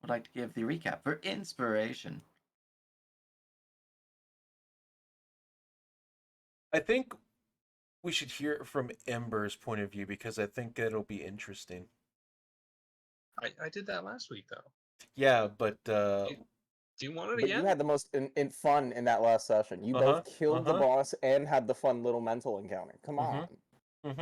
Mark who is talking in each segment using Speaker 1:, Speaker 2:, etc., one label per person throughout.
Speaker 1: would like to give the recap for inspiration?
Speaker 2: I think we should hear it from Ember's point of view because I think it'll be interesting.
Speaker 3: I did that last week though.
Speaker 2: Yeah, but
Speaker 3: Do you want it
Speaker 4: But
Speaker 3: again?
Speaker 4: you had the most in fun in that last session. You both killed the boss and had the fun little mental encounter. Come on.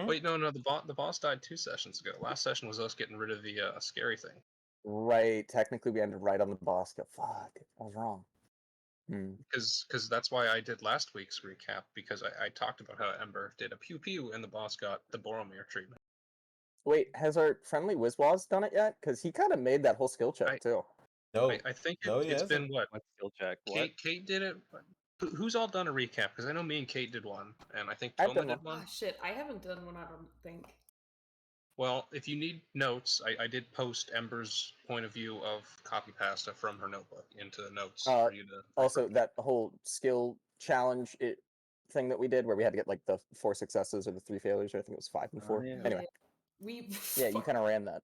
Speaker 3: Wait, no, the boss died 2 sessions ago. Last session was us getting rid of the scary thing.
Speaker 4: Right. Technically, we ended right on the boss. Fuck. I was wrong.
Speaker 3: Because that's why I did last week's recap, because I talked about how Ember did a pew pew and the boss got the Boromir treatment.
Speaker 4: Wait, has our friendly Wizwaz done it yet? Because he kind of made that whole skill check too.
Speaker 2: No,
Speaker 3: I think
Speaker 2: no,
Speaker 3: it's been what?
Speaker 5: Skill check. What?
Speaker 3: Kate did it. Who's all done a recap? Because I know me and Kate did one, and I think
Speaker 4: I've
Speaker 3: Toma
Speaker 4: done
Speaker 3: did one.
Speaker 6: Oh, shit, I haven't done one, I don't think.
Speaker 3: Well, if you need notes, I did post Ember's point of view of copy pasta from her notebook into the notes for you to.
Speaker 4: Also, that whole skill challenge thing that we did, where we had to get like the 4 successes or the 3 failures, or I think it was 5 and 4.
Speaker 5: yeah.
Speaker 4: Anyway, yeah, you kind of ran that.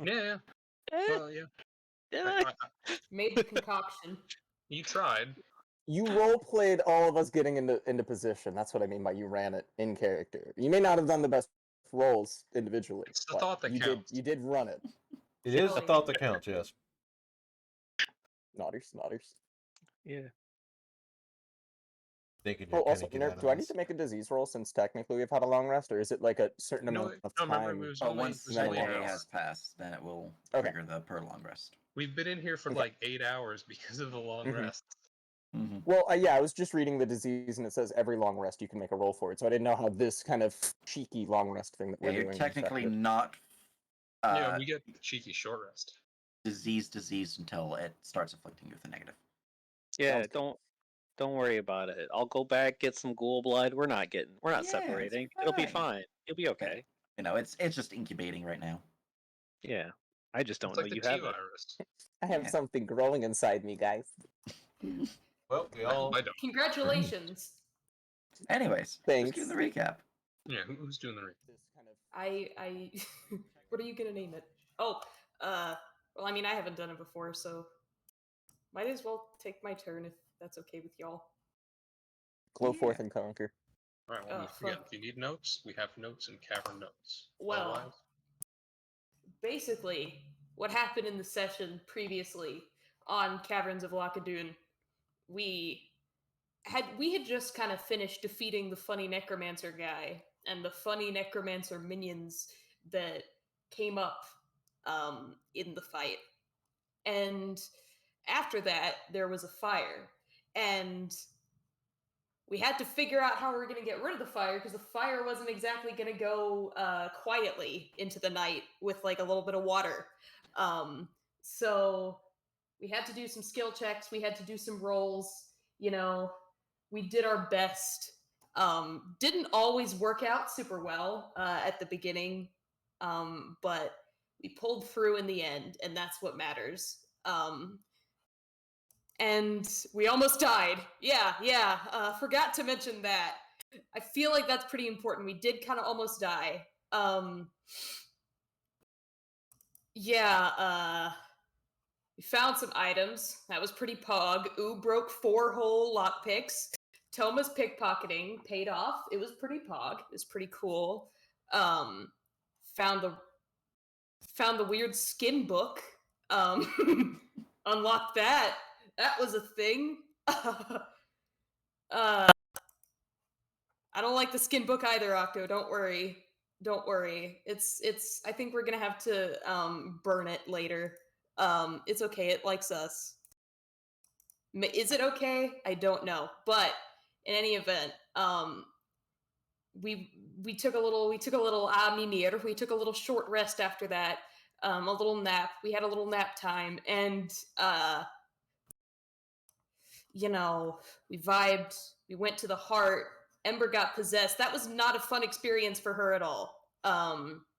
Speaker 3: Yeah. Well, yeah.
Speaker 6: Made the concoction.
Speaker 3: You tried.
Speaker 4: You role played all of us getting into position. That's what I mean by you ran it in character. You may not have done the best roles individually.
Speaker 3: It's the thought that counts.
Speaker 4: You did run it.
Speaker 2: It is the thought that counts, yes.
Speaker 4: Nodders.
Speaker 5: Yeah.
Speaker 4: Oh, also, do I need to make a disease roll since technically we've had a long rest, or is it like a certain amount of time?
Speaker 1: Once the day has passed, then it will trigger the per long rest.
Speaker 3: We've been in here for like 8 hours because of the long rest.
Speaker 4: Well, yeah, I was just reading the disease, and it says every long rest you can make a roll for it, so I didn't know how this kind of cheeky long rest thing that we're doing.
Speaker 1: You're technically not.
Speaker 3: Yeah, we get cheeky short rest.
Speaker 1: Diseased until it starts afflicting you with a negative.
Speaker 5: Yeah, don't worry about it. I'll go back, get some ghoul blood. We're not separating. It'll be fine. You'll be okay.
Speaker 1: You know, it's just incubating right now.
Speaker 5: Yeah. I just don't know
Speaker 3: like
Speaker 5: you
Speaker 3: the
Speaker 5: have
Speaker 3: T-virus.
Speaker 4: I have something growing inside me, guys.
Speaker 2: Well, we all.
Speaker 6: Congratulations.
Speaker 1: Anyways,
Speaker 4: thanks.
Speaker 1: Let's do the recap.
Speaker 3: Yeah, who's doing the recap?
Speaker 6: I what are you gonna name it? Oh, well, I mean, I haven't done it before, so might as well take my turn if that's okay with y'all.
Speaker 4: Glow forth and conquer.
Speaker 3: All right. Well, if you need notes, we have notes in Cavern Notes.
Speaker 6: Well,
Speaker 3: otherwise,
Speaker 6: basically, what happened in the session previously on Caverns of Loch, we had just kind of finished defeating the funny necromancer guy and the funny necromancer minions that came up in the fight. And after that, there was a fire, and we had to figure out how we were going to get rid of the fire, because the fire wasn't exactly going to go quietly into the night with like a little bit of water. So we had to do some skill checks. We had to do some rolls. You know, we did our best. Didn't always work out super well at the beginning, but we pulled through in the end, and that's what matters. And we almost died. Yeah. Forgot to mention that. I feel like that's pretty important. We did kind of almost die. We found some items. That was pretty pog. Ooh broke 4 whole lockpicks. Toma's pickpocketing paid off. It was pretty pog. It was pretty cool. Found the weird skin book. Unlocked that. That was a thing. I don't like the skin book either, Octo. Don't worry. It's I think we're gonna have to burn it later. It's okay, it likes us. Is it okay? I don't know. But in any event, we took a little Mimir. We took a little short rest after that. A little nap. We had a little nap time, and you know, we vibed. We went to the heart. Ember got possessed. That was not a fun experience for her at all.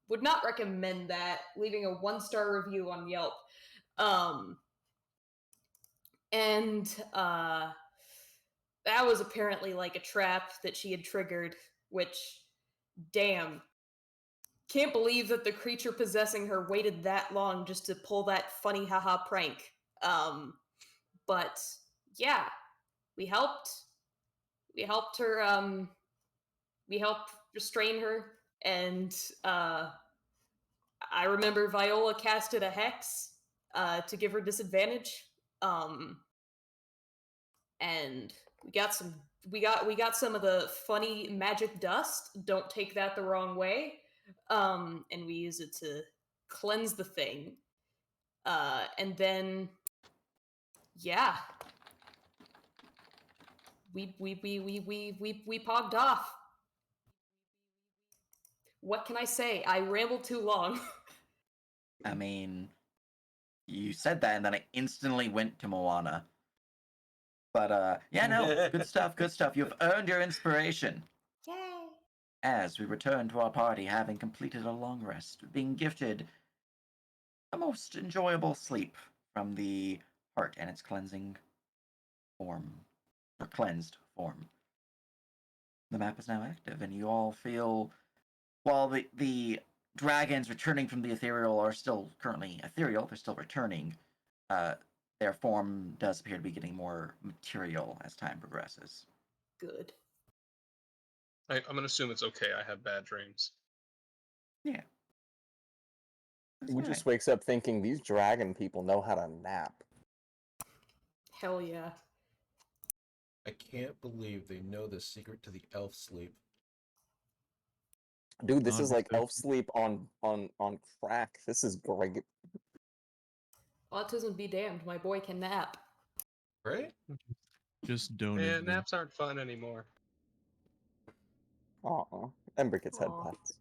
Speaker 6: Would not recommend that. Leaving a 1-star review on Yelp. And that was apparently like a trap that she had triggered, which, damn. can't believe that the creature possessing her waited that long just to pull that funny haha prank. But yeah, we helped. We helped her. We helped restrain her, and I remember Viola casted a hex to give her disadvantage. And we got some of the funny magic dust. Don't take that the wrong way. And we use it to cleanse the thing. And then yeah. We pogged off. What can I say? I rambled too long.
Speaker 1: I mean, you said that, and then I instantly went to Moana. But yeah, no, good stuff, good stuff. You've earned your inspiration.
Speaker 6: Yay!
Speaker 1: As we return to our party, having completed a long rest, being gifted a most enjoyable sleep from the heart and its cleansing form, or cleansed form. The map is now active, and you all feel, while the dragons returning from the ethereal are still currently ethereal, they're still returning. Their form does appear to be getting more material as time progresses.
Speaker 6: Good.
Speaker 3: I'm gonna assume it's okay. I have bad dreams.
Speaker 1: Yeah. That's
Speaker 4: We
Speaker 1: right.
Speaker 4: just wakes up thinking these dragon people know how to nap.
Speaker 6: Hell yeah.
Speaker 2: I can't believe they know the secret to the elf sleep.
Speaker 4: Dude, this is like
Speaker 7: 100%.
Speaker 4: elf sleep on crack. This is great.
Speaker 6: Autism be damned, my boy can nap.
Speaker 2: Right?
Speaker 7: Just don't.
Speaker 3: Yeah,
Speaker 7: admit.
Speaker 3: naps aren't fun anymore.
Speaker 4: Aw, Ember gets head
Speaker 6: Aw.
Speaker 4: pats.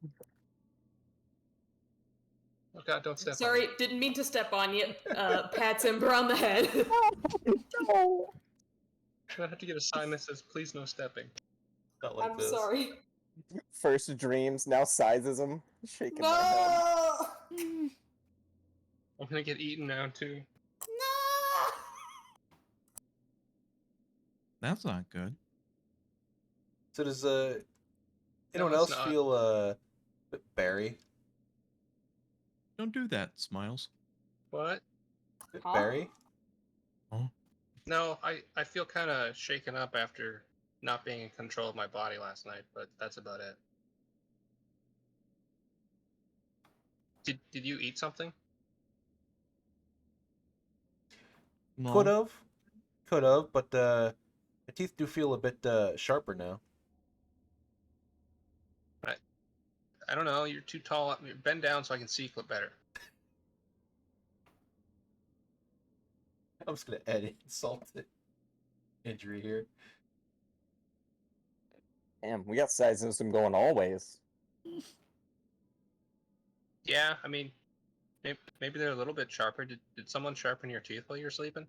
Speaker 3: Oh god, don't step on
Speaker 6: Sorry,
Speaker 3: me.
Speaker 6: didn't mean to step on you. Pats Ember on the head.
Speaker 4: No.
Speaker 3: I have to get a sign that says please no stepping.
Speaker 2: Not like
Speaker 6: I'm
Speaker 2: this.
Speaker 6: sorry.
Speaker 4: First dreams, now sizes him. Shaking my head.
Speaker 6: No!
Speaker 3: I'm gonna get eaten now too.
Speaker 6: No!
Speaker 7: That's not good.
Speaker 2: So does
Speaker 3: No,
Speaker 2: anyone
Speaker 3: it's
Speaker 2: else
Speaker 3: not.
Speaker 2: feel a bit berry?
Speaker 7: Don't do that, Smiles.
Speaker 3: What?
Speaker 2: Bit
Speaker 6: Huh?
Speaker 2: berry?
Speaker 7: Oh,
Speaker 3: No, I feel kind of shaken up after not being in control of my body last night, but that's about it. Did you eat something?
Speaker 7: no.
Speaker 2: Could have, but the teeth do feel a bit sharper now.
Speaker 3: I don't know. You're too tall. Bend down so I can see better.
Speaker 2: I'm just gonna add insult to injury here.
Speaker 4: Damn, we got sizes them going all ways.
Speaker 3: Yeah, I mean, maybe they're a little bit sharper. Did someone sharpen your teeth while you were sleeping?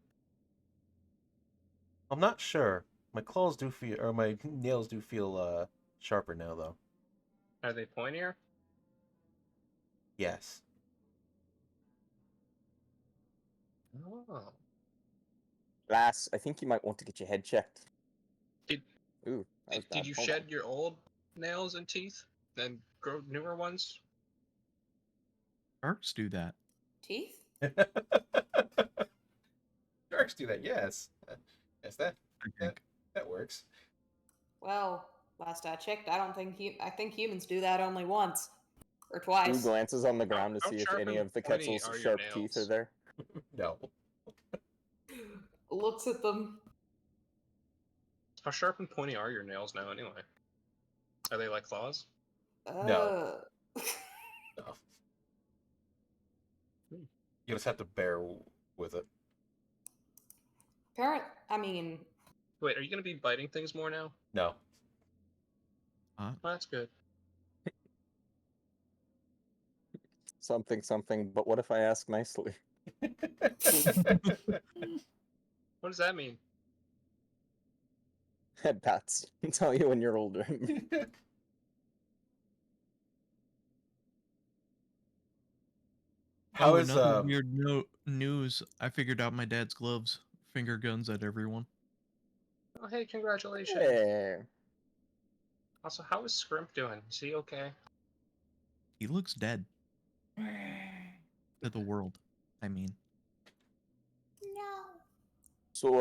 Speaker 2: I'm not sure. My claws do feel, or my nails do feel sharper now, though.
Speaker 3: Are they pointier?
Speaker 2: Yes.
Speaker 3: Oh.
Speaker 4: Lass, I think you might want to get your head checked.
Speaker 3: Did
Speaker 4: Ooh, that was
Speaker 3: did,
Speaker 4: bad.
Speaker 3: did you
Speaker 4: Hold
Speaker 3: shed
Speaker 4: on.
Speaker 3: your old nails and teeth and grow newer ones?
Speaker 7: Sharks do that.
Speaker 6: Teeth?
Speaker 2: Sharks do that, yes. Yes,
Speaker 7: I think.
Speaker 2: that works.
Speaker 6: Well, last I checked, I don't think I think humans do that only once. Or
Speaker 4: Blue
Speaker 6: twice.
Speaker 4: glances on the ground to
Speaker 3: how
Speaker 4: see if
Speaker 3: sharp
Speaker 4: any
Speaker 3: and
Speaker 4: of the
Speaker 3: pointy
Speaker 4: Quetzal's
Speaker 3: are your
Speaker 4: sharp teeth are
Speaker 3: nails?
Speaker 4: there.
Speaker 2: No.
Speaker 6: Looks at them.
Speaker 3: How sharp and pointy are your nails now, anyway? Are they like claws?
Speaker 2: No.
Speaker 6: Uh,
Speaker 2: No. You just have to bear with it.
Speaker 6: I mean,
Speaker 3: Wait, are you gonna be biting things more now?
Speaker 2: No.
Speaker 3: Oh, that's good.
Speaker 4: Something, but what if I ask nicely?
Speaker 3: What does that mean?
Speaker 4: Head pats. I'll tell you when you're older.
Speaker 2: How
Speaker 7: Oh,
Speaker 2: is
Speaker 7: another weird news. I figured out my dad's gloves. Finger guns at everyone.
Speaker 3: Oh, hey, congratulations.
Speaker 4: Hey.
Speaker 3: Also, how is Scrimp doing? Is he okay?
Speaker 7: He looks dead to the world. I mean,
Speaker 4: So,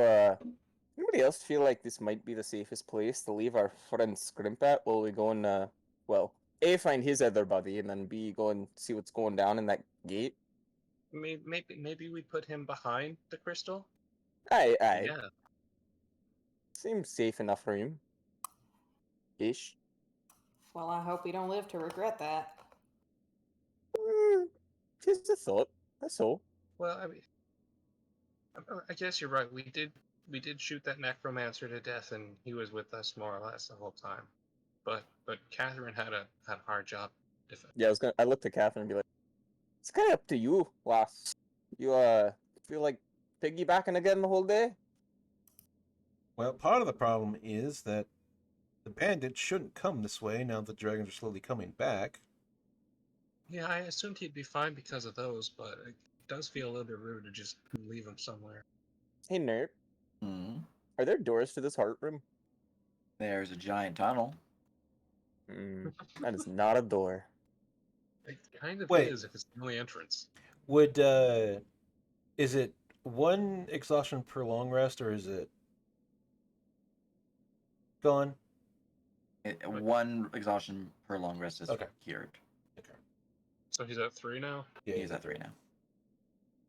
Speaker 4: anybody else feel like this might be the safest place to leave our friend Scrimp at while we go and, well, A, find his other buddy, and then B, go and see what's going down in that gate?
Speaker 3: Maybe we put him behind the crystal.
Speaker 4: Aye.
Speaker 3: Yeah.
Speaker 4: Seems safe enough for him. Ish.
Speaker 6: Well, I hope we don't live to regret that.
Speaker 4: Just a thought. That's all.
Speaker 3: Well, I mean, I guess you're right. We did shoot that necromancer to death, and he was with us more or less the whole time. But Catherine had a hard job defending.
Speaker 4: Yeah, I looked at Catherine and be like, it's kind of up to you, lass. You, feel like piggybacking again the whole day?
Speaker 2: Well, part of the problem is that the bandits shouldn't come this way now the dragons are slowly coming back.
Speaker 3: Yeah, I assumed he'd be fine because of those, but it does feel a little bit rude to just leave him somewhere.
Speaker 4: Hey, nerd.
Speaker 1: Hmm.
Speaker 4: Are there doors to this heart room?
Speaker 1: There's a giant tunnel.
Speaker 4: That is not a door.
Speaker 3: It kind of
Speaker 2: Wait.
Speaker 3: is if it's the only entrance.
Speaker 2: Would is it one exhaustion per long rest or is it gone?
Speaker 1: One exhaustion per long rest is
Speaker 2: Okay.
Speaker 1: cured.
Speaker 2: Okay.
Speaker 3: So he's at 3 now?
Speaker 2: Yeah.
Speaker 1: He's at 3 now.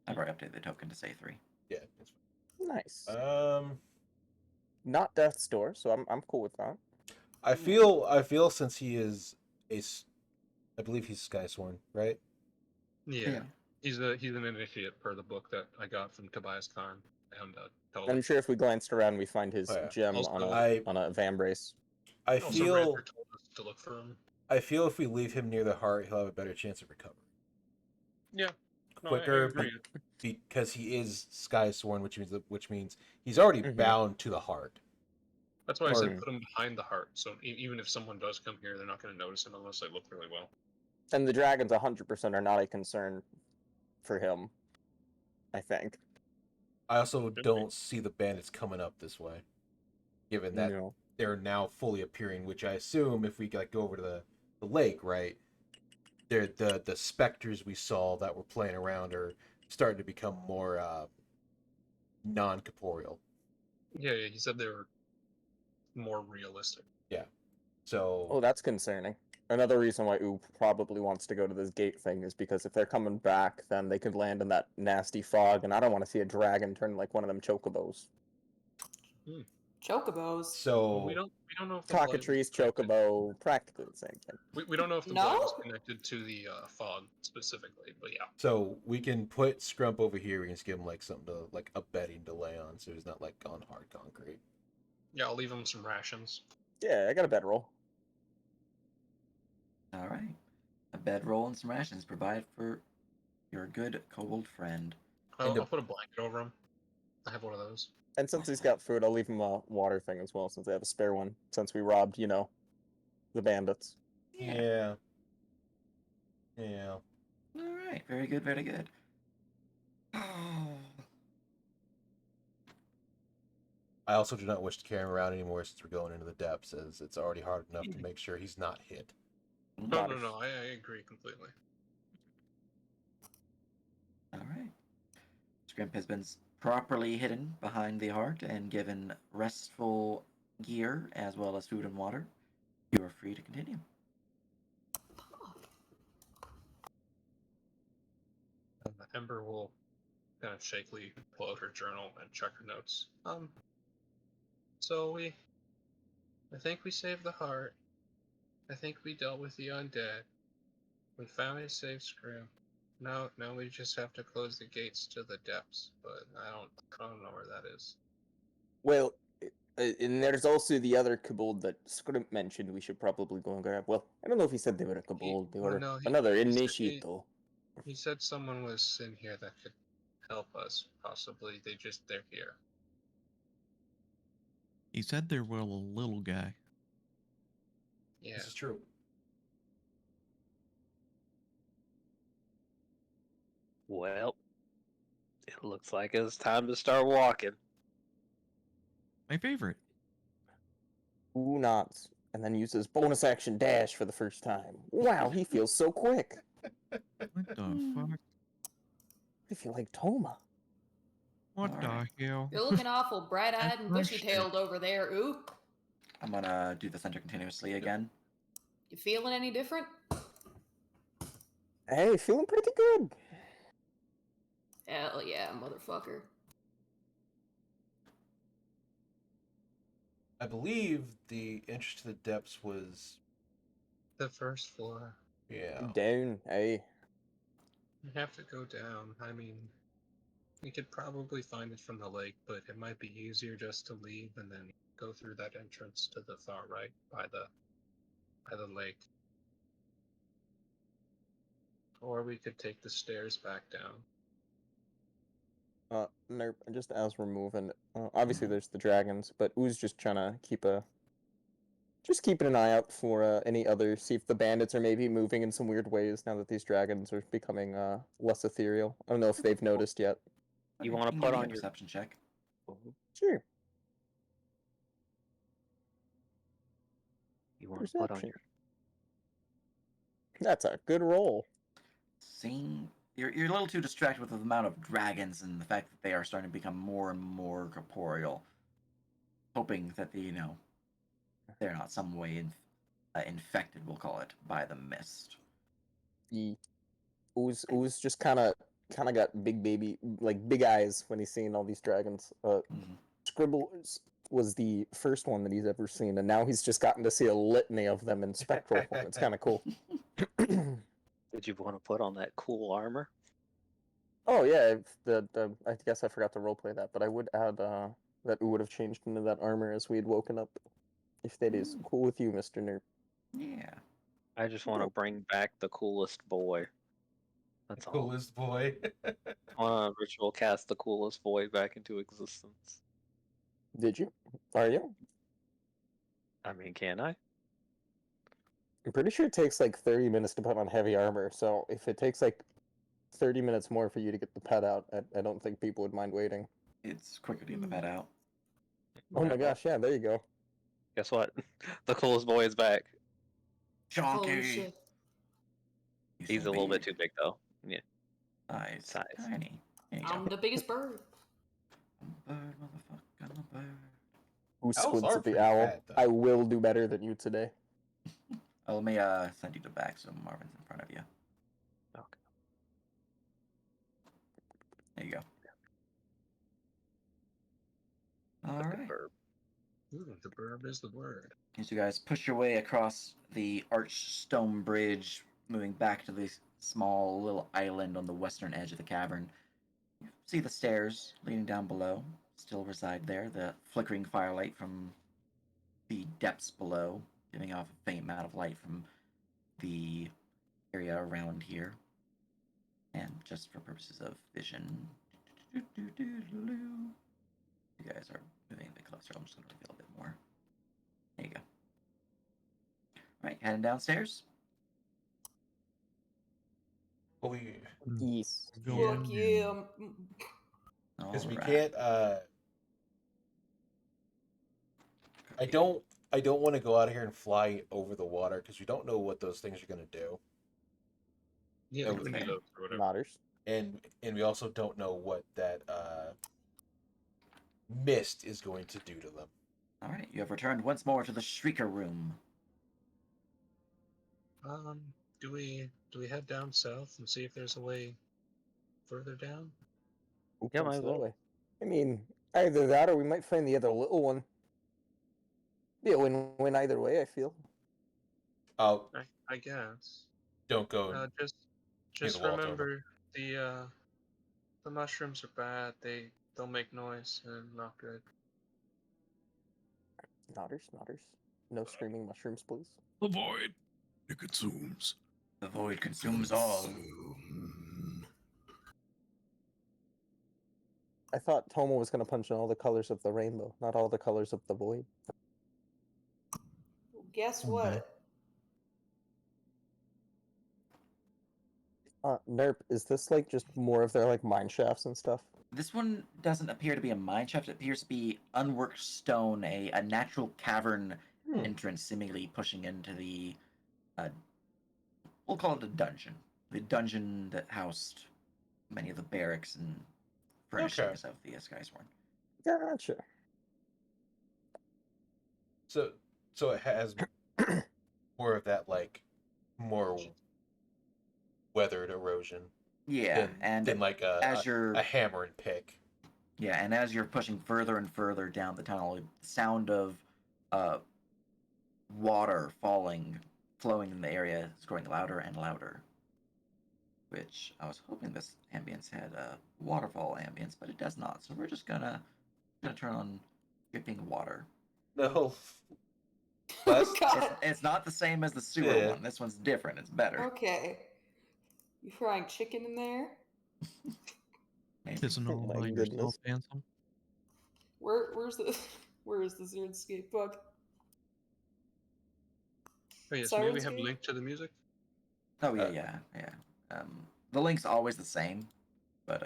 Speaker 1: I've already updated the token to say 3.
Speaker 2: Yeah. It's
Speaker 4: Nice.
Speaker 2: fine.
Speaker 4: Not death's door, so I'm cool with that.
Speaker 2: I feel since he is I believe he's Skysworn, right?
Speaker 3: Yeah. He's an initiate per the book that I got from Tobias Khan. And
Speaker 4: I'm sure if we glanced around, we find his
Speaker 2: Oh, yeah.
Speaker 4: gem
Speaker 3: Also,
Speaker 4: on a vambrace.
Speaker 2: I
Speaker 3: also
Speaker 2: feel
Speaker 3: Ranter told us to look for him.
Speaker 2: I feel if we leave him near the heart, he'll have a better chance of recovery.
Speaker 3: Yeah. No,
Speaker 2: Quicker,
Speaker 3: I agree.
Speaker 2: because he is Skysworn, which means he's already bound to the heart.
Speaker 3: That's why I said put him behind the heart. So even if someone does come here, they're not going to notice him unless they look really well.
Speaker 4: And the dragons 100% are not a concern for him, I think.
Speaker 2: I also don't see the bandits coming up this way, given that they're now fully appearing. Which I assume, if we go over to the lake, right, they're the specters we saw that were playing around are starting to become more non-corporeal.
Speaker 3: Yeah, he said they were more realistic.
Speaker 2: Yeah. So.
Speaker 4: Oh, that's concerning. Another reason why Oop probably wants to go to this gate thing is because if they're coming back, then they could land in that nasty fog, and I don't want to see a dragon turn like one of them chocobos.
Speaker 6: Chocobos.
Speaker 2: So
Speaker 3: we don't know if the
Speaker 4: cockatrice, chocobo, practically the same thing.
Speaker 3: we don't know if the blood was connected to the fog specifically, but yeah.
Speaker 2: So we can put Scrump over here. We can just give him like something to like a bedding to lay on, so he's not like on hard concrete.
Speaker 3: Yeah, I'll leave him some rations.
Speaker 4: Yeah, I got a bedroll.
Speaker 1: All right. A bedroll and some rations provided for your good kobold friend.
Speaker 3: I'll put a blanket over him. I have one of those.
Speaker 4: And since he's got food, I'll leave him a water thing as well, since I have a spare one, since we robbed, the bandits.
Speaker 2: Yeah.
Speaker 1: All right. Very good. Very good.
Speaker 2: I also do not wish to carry him around anymore since we're going into the depths, as it's already hard enough to make sure he's not hit.
Speaker 3: No, I agree completely.
Speaker 1: All right. Scrimp has been properly hidden behind the heart and given restful gear as well as food and water. You are free to continue.
Speaker 3: Ember will kind of shakily pull out her journal and check her notes. So I think we saved the heart. I think we dealt with the undead. We finally saved Scrim. Now we just have to close the gates to the depths, but I don't know where that is.
Speaker 4: Well, and there's also the other kobold that Scrimp mentioned we should probably go and grab. Well, I don't know if he said they were a kobold. They were another initiate, though.
Speaker 3: He said someone was in here that could help us, possibly. They're here.
Speaker 7: he said there was a little guy.
Speaker 3: Yeah.
Speaker 2: This is true.
Speaker 5: Well, it looks like it's time to start walking.
Speaker 7: My favorite.
Speaker 4: Who not? and then uses bonus action dash for the first time. Wow, he feels so quick.
Speaker 7: What the fuck?
Speaker 4: I feel like Toma.
Speaker 7: What
Speaker 1: Alright.
Speaker 7: the hell?
Speaker 6: You're looking awful bright-eyed and
Speaker 7: That's shit.
Speaker 6: bushy-tailed over there, Oop.
Speaker 1: I'm gonna do the center continuously again.
Speaker 6: You feeling any different?
Speaker 4: Hey, feeling pretty good.
Speaker 6: Hell yeah, motherfucker.
Speaker 2: I believe the entrance to the depths was
Speaker 3: The first floor.
Speaker 2: yeah.
Speaker 4: Down, hey.
Speaker 3: You have to go down. I mean, you could probably find it from the lake, but it might be easier just to leave and then go through that entrance to the far right by the lake. Or we could take the stairs back down.
Speaker 4: Nope. Just as we're moving, obviously there's the dragons, but Oo's just trying to keeping an eye out for any other. See if the bandits are maybe moving in some weird ways now that these dragons are becoming less ethereal. I don't know if they've noticed yet.
Speaker 5: You
Speaker 1: Okay,
Speaker 5: wanna
Speaker 1: can
Speaker 5: put
Speaker 1: give me
Speaker 5: on
Speaker 1: a
Speaker 5: your-
Speaker 1: perception check.
Speaker 4: Sure.
Speaker 5: You want to put on
Speaker 4: Perception.
Speaker 5: your
Speaker 4: That's a good roll.
Speaker 1: Seeing you're a little too distracted with the amount of dragons and the fact that they are starting to become more and more corporeal, hoping that they're not some way infected, we'll call it, by the mist.
Speaker 4: Oo's just kind of got big eyes when he's seeing all these dragons. Scribbles was the first one that he's ever seen, and now he's just gotten to see a litany of them in spectral form. It's kind of cool.
Speaker 5: Did you want to put on that cool armor?
Speaker 4: Oh yeah, I guess I forgot to roleplay that, but I would add that Ooh would have changed into that armor as we had woken up. If that is cool with you, Mr. Nerp.
Speaker 1: Yeah.
Speaker 5: I just want to bring back the coolest boy. That's all.
Speaker 2: Coolest boy.
Speaker 5: I want to ritual cast the coolest boy back into existence.
Speaker 4: Did you? Are you?
Speaker 5: I mean, can I?
Speaker 4: I'm pretty sure it takes like 30 minutes to put on heavy armor, so if it takes like 30 minutes more for you to get the pet out, I don't think people would mind waiting.
Speaker 1: It's quicker to get the pet out.
Speaker 4: Oh my gosh, yeah, there you go.
Speaker 5: Guess what? The coolest boy is back.
Speaker 6: Holy
Speaker 1: Chonky!
Speaker 6: shit.
Speaker 5: He's
Speaker 1: so
Speaker 5: a little bit
Speaker 1: big.
Speaker 5: too big, though. Yeah.
Speaker 1: Size. Tiny. There you
Speaker 6: I'm
Speaker 1: go.
Speaker 6: the biggest bird.
Speaker 1: Bird, motherfucker, I'm a bird.
Speaker 4: Who
Speaker 2: Owls
Speaker 4: squints
Speaker 2: are
Speaker 4: at the
Speaker 2: pretty
Speaker 4: owl?
Speaker 2: fat, though.
Speaker 4: I will do better than you today.
Speaker 1: Oh, let me send you the back so Marvin's in front of you.
Speaker 5: Okay.
Speaker 1: There you go. All
Speaker 5: Look
Speaker 1: right.
Speaker 5: at Burb.
Speaker 3: Ooh, the burb is the word.
Speaker 1: As you guys push your way across the arched stone bridge, moving back to this small little island on the western edge of the cavern, you see the stairs leading down below still reside there, the flickering firelight from the depths below, giving off a faint amount of light from the area around here. And just for purposes of vision, you guys are moving a bit closer. I'm just going to reveal a bit more. There you go. All right, heading downstairs.
Speaker 2: Well, we
Speaker 4: Yes.
Speaker 6: Fuck yeah.
Speaker 2: because we
Speaker 1: Alright.
Speaker 2: can't. I don't want to go out here and fly over the water because we don't know what those things are going to do,
Speaker 3: Yeah,
Speaker 2: Okay.
Speaker 3: the tornadoes or whatever.
Speaker 4: Nodders.
Speaker 2: and we also don't know what that mist is going to do to them.
Speaker 1: All right, you have returned once more to the Shrieker Room.
Speaker 3: Do we head down south and see if there's a way further down?
Speaker 4: Who
Speaker 5: Yeah,
Speaker 4: comes
Speaker 5: might as
Speaker 4: that
Speaker 5: well.
Speaker 4: way? I mean, either that or we might find the other little one. Be a win-win either way, I feel.
Speaker 2: Oh,
Speaker 3: I guess.
Speaker 2: don't go.
Speaker 3: Just
Speaker 2: the water.
Speaker 3: remember the mushrooms are bad. They'll make noise and not good.
Speaker 4: Nodders. No screaming mushrooms, please.
Speaker 7: The void. It consumes.
Speaker 1: The void consumes all.
Speaker 4: I thought Tomo was going to punch in all the colors of the rainbow, not all the colors of the void.
Speaker 6: Guess
Speaker 7: Okay.
Speaker 6: what?
Speaker 4: Nerp, is this like just more of their like mine shafts and stuff?
Speaker 1: This one doesn't appear to be a mine shaft. It appears to be unworked stone, a natural cavern entrance seemingly pushing into the, we'll call it a dungeon. The dungeon that housed many of the barracks and furnishings of the Skysworn.
Speaker 4: Gotcha.
Speaker 2: So it has more of that like more weathered erosion.
Speaker 1: Yeah,
Speaker 2: than like
Speaker 1: as you're
Speaker 2: a hammer and pick.
Speaker 1: Yeah, and as you're pushing further and further down the tunnel, the sound of water flowing in the area is growing louder and louder. Which I was hoping this ambience had a waterfall ambience, but it does not. So we're just gonna turn on dripping water.
Speaker 2: No.
Speaker 6: Oh, God.
Speaker 1: It's not the same as the sewer one. This one's different. It's better.
Speaker 6: Okay. You frying chicken in there?
Speaker 1: Maybe.
Speaker 7: Pissing all
Speaker 4: My
Speaker 7: by
Speaker 4: goodness.
Speaker 7: yourself, handsome.
Speaker 6: Where's the RuneScape book?
Speaker 3: Oh yes,
Speaker 6: Sirens
Speaker 3: maybe have a
Speaker 6: Gate?
Speaker 3: link to the music.
Speaker 1: Oh yeah. The link's always the same, but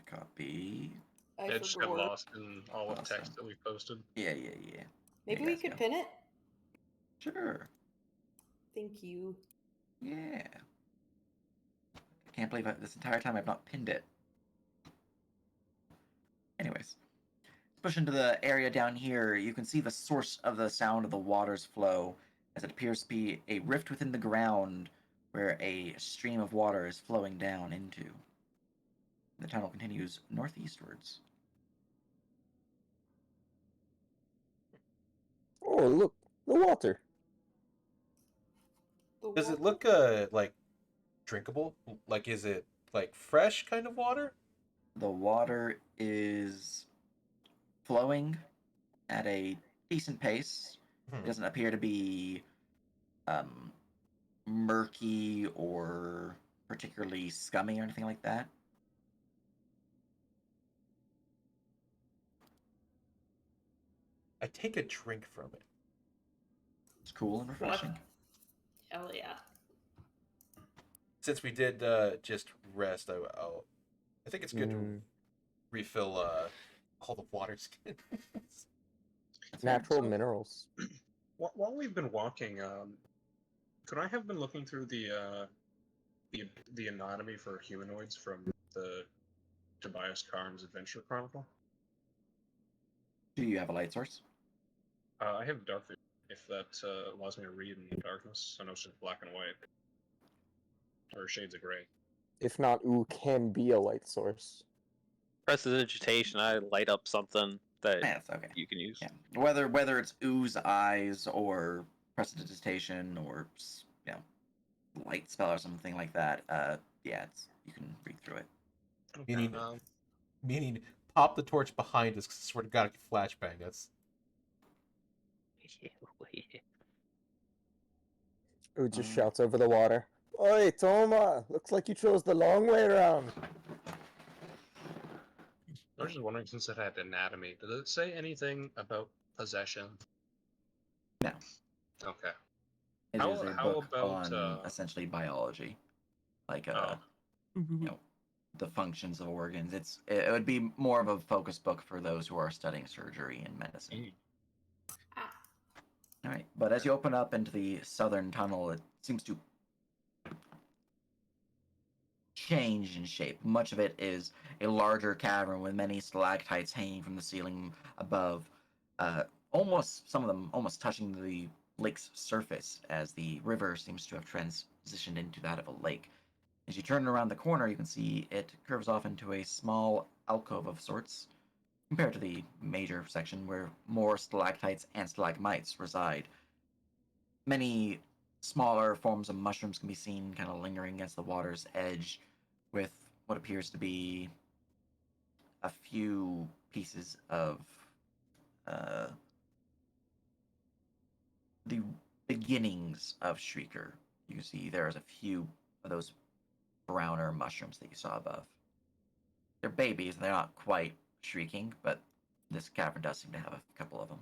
Speaker 1: copy.
Speaker 3: It just got
Speaker 6: forgot.
Speaker 3: lost in all of
Speaker 1: Awesome.
Speaker 3: text that we posted.
Speaker 1: Yeah.
Speaker 6: Maybe
Speaker 1: You
Speaker 6: we
Speaker 1: guys
Speaker 6: could
Speaker 1: go.
Speaker 6: pin it?
Speaker 1: Sure.
Speaker 6: Thank you.
Speaker 1: Yeah. I can't believe this entire time I've not pinned it. Anyways, let's push into the area down here. You can see the source of the sound of the water's flow, as it appears to be a rift within the ground where a stream of water is flowing down into. The tunnel continues northeastwards.
Speaker 4: Oh, look, the water.
Speaker 2: Does it look like drinkable? Like, is it like fresh kind of water?
Speaker 1: The water is flowing at a decent pace. It doesn't appear to be murky or particularly scummy or anything like that.
Speaker 2: I take a drink from it.
Speaker 1: It's cool and refreshing.
Speaker 6: Hell yeah.
Speaker 2: Since we did just rest, I think it's good to refill all the water skins.
Speaker 4: Natural minerals.
Speaker 3: While we've been walking, could I have been looking through the anatomy for humanoids from the Tobias Karn's Adventure Chronicle?
Speaker 1: Do you have a light source?
Speaker 3: I have dark vision, if that allows me to read in the darkness. I know it's just black and white. Or shades of gray.
Speaker 4: If not, ooh, can be a light source.
Speaker 5: Prestidigitation, I light up something that
Speaker 1: That's okay.
Speaker 5: you can use.
Speaker 1: Yeah. Whether it's ooze eyes or prestidigitation or light spell or something like that, you can read through it.
Speaker 3: Okay,
Speaker 2: Meaning, pop the torch behind us, because I swear to God, it can flashbang us.
Speaker 4: Ooh, just shouts over the water. Oi, Toma! Looks like you chose the long way around.
Speaker 3: I was just wondering, since it had anatomy, did it say anything about possession?
Speaker 1: No.
Speaker 3: Okay.
Speaker 1: It is a book
Speaker 3: about
Speaker 1: on essentially biology, like the functions of organs. It would be more of a focus book for those who are studying surgery and medicine. All right, but as you open up into the southern tunnel, it seems to change in shape. Much of it is a larger cavern with many stalactites hanging from the ceiling above, some of them almost touching the lake's surface, as the river seems to have transitioned into that of a lake. As you turn around the corner, you can see it curves off into a small alcove of sorts, compared to the major section where more stalactites and stalagmites reside. Many smaller forms of mushrooms can be seen kind of lingering against the water's edge, with what appears to be a few pieces of the beginnings of Shrieker. You can see there's a few of those browner mushrooms that you saw above. They're babies, they're not quite shrieking, but this cavern does seem to have a couple of them.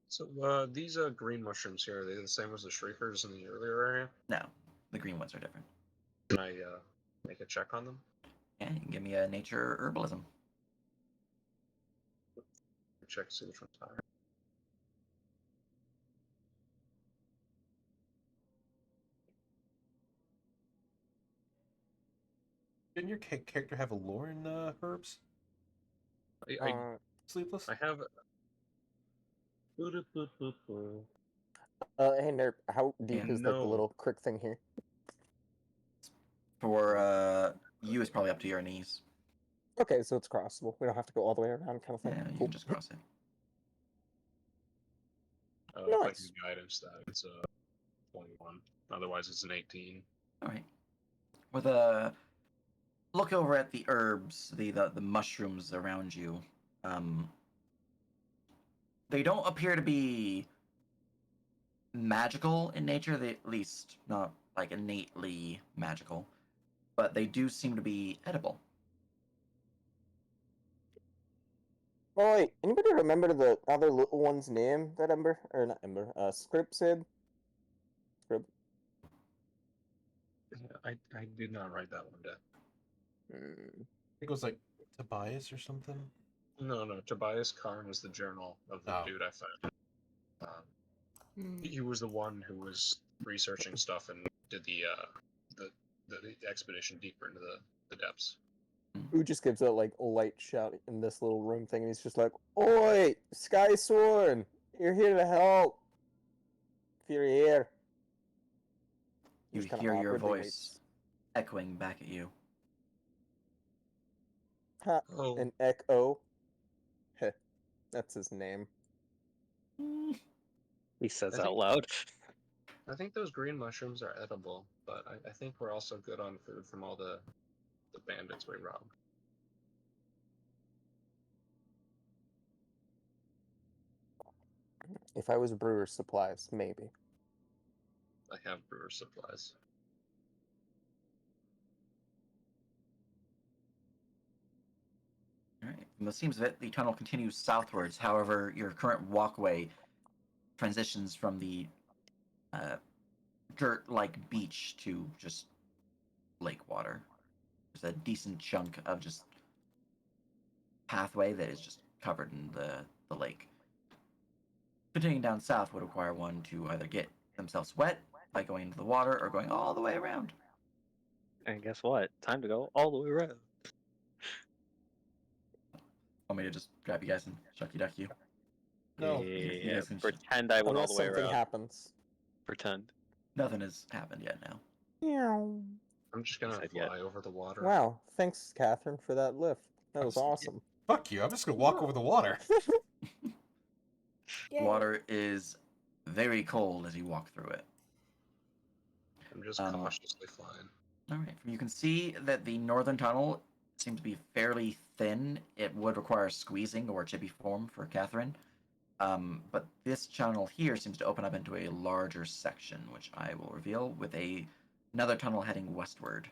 Speaker 3: So these green mushrooms here, are they the same as the shriekers in the earlier area?
Speaker 1: No, the green ones are different.
Speaker 3: Can I make a check on them?
Speaker 1: Yeah, you can give me a nature herbalism.
Speaker 3: Check to see which one's higher.
Speaker 2: Didn't your character have a lore in herbs?
Speaker 3: I
Speaker 2: Sleepless?
Speaker 3: I have.
Speaker 4: Hey Nerp, how deep
Speaker 1: Yeah.
Speaker 4: is like the
Speaker 3: No.
Speaker 4: little crick thing here?
Speaker 1: For you, it's probably up to your knees.
Speaker 4: Okay, so it's crossable. We don't have to go all the way around, kind of thing.
Speaker 1: Yeah, you
Speaker 4: Cool.
Speaker 1: can just cross it.
Speaker 3: If I
Speaker 4: Nice.
Speaker 3: can guidance that, it's a 21. Otherwise, it's an 18.
Speaker 1: All right. With a look over at the herbs, the mushrooms around you. They don't appear to be magical in nature. They at least not like innately magical, but they do seem to be edible.
Speaker 4: Oh wait, anybody remember the other little one's name that Ember or not Ember? Script said. Script.
Speaker 3: I did not write that one down.
Speaker 4: Hmm.
Speaker 2: I think it was like Tobias or something.
Speaker 3: No, Tobias Karn was the journal of the dude I found. He was the one who was researching stuff and did the expedition deeper into the depths.
Speaker 4: Who just gives a like light shout in this little room thing, and he's just like, "Oi, Sky Sworn, you're here to help. If you're here."
Speaker 1: You
Speaker 4: Just kinda
Speaker 1: hear your
Speaker 4: awkwardly
Speaker 1: voice
Speaker 4: waits.
Speaker 1: echoing back at you.
Speaker 4: Ha,
Speaker 3: Oh,
Speaker 4: an echo. Heh, that's his name.
Speaker 5: He says
Speaker 3: I
Speaker 5: out
Speaker 3: think-
Speaker 5: loud.
Speaker 3: I think those green mushrooms are edible, but I think we're also good on food from all the bandits we robbed.
Speaker 4: If I was brewer's supplies, maybe.
Speaker 3: I have brewer supplies.
Speaker 1: All right. From the seams of it, the tunnel continues southwards. However, your current walkway transitions from the dirt-like beach to just lake water. There's a decent chunk of just pathway that is just covered in the lake. Continuing down south would require one to either get themselves wet by going into the water or going all the way around.
Speaker 5: And guess what? Time to go all the way around.
Speaker 1: Want me to just grab you guys and shucky duck you?
Speaker 2: No.
Speaker 1: You
Speaker 5: Yeah,
Speaker 1: guys can
Speaker 5: pretend I went all
Speaker 4: Unless
Speaker 5: the way
Speaker 4: something
Speaker 5: around.
Speaker 4: happens.
Speaker 5: Pretend.
Speaker 1: Nothing has happened yet now.
Speaker 4: Meow.
Speaker 3: I'm just gonna
Speaker 5: Said
Speaker 3: fly
Speaker 5: yet.
Speaker 3: over the water.
Speaker 4: Wow, thanks, Catherine, for that lift. That was awesome.
Speaker 2: Fuck you! I'm just gonna walk over the water.
Speaker 6: Yay.
Speaker 1: Water is very cold as you walk through it.
Speaker 3: I'm just cautiously flying.
Speaker 1: All right. You can see that the northern tunnel seems to be fairly thin. It would require squeezing or chippy form for Catherine. But this channel here seems to open up into a larger section, which I will reveal with another tunnel heading westward.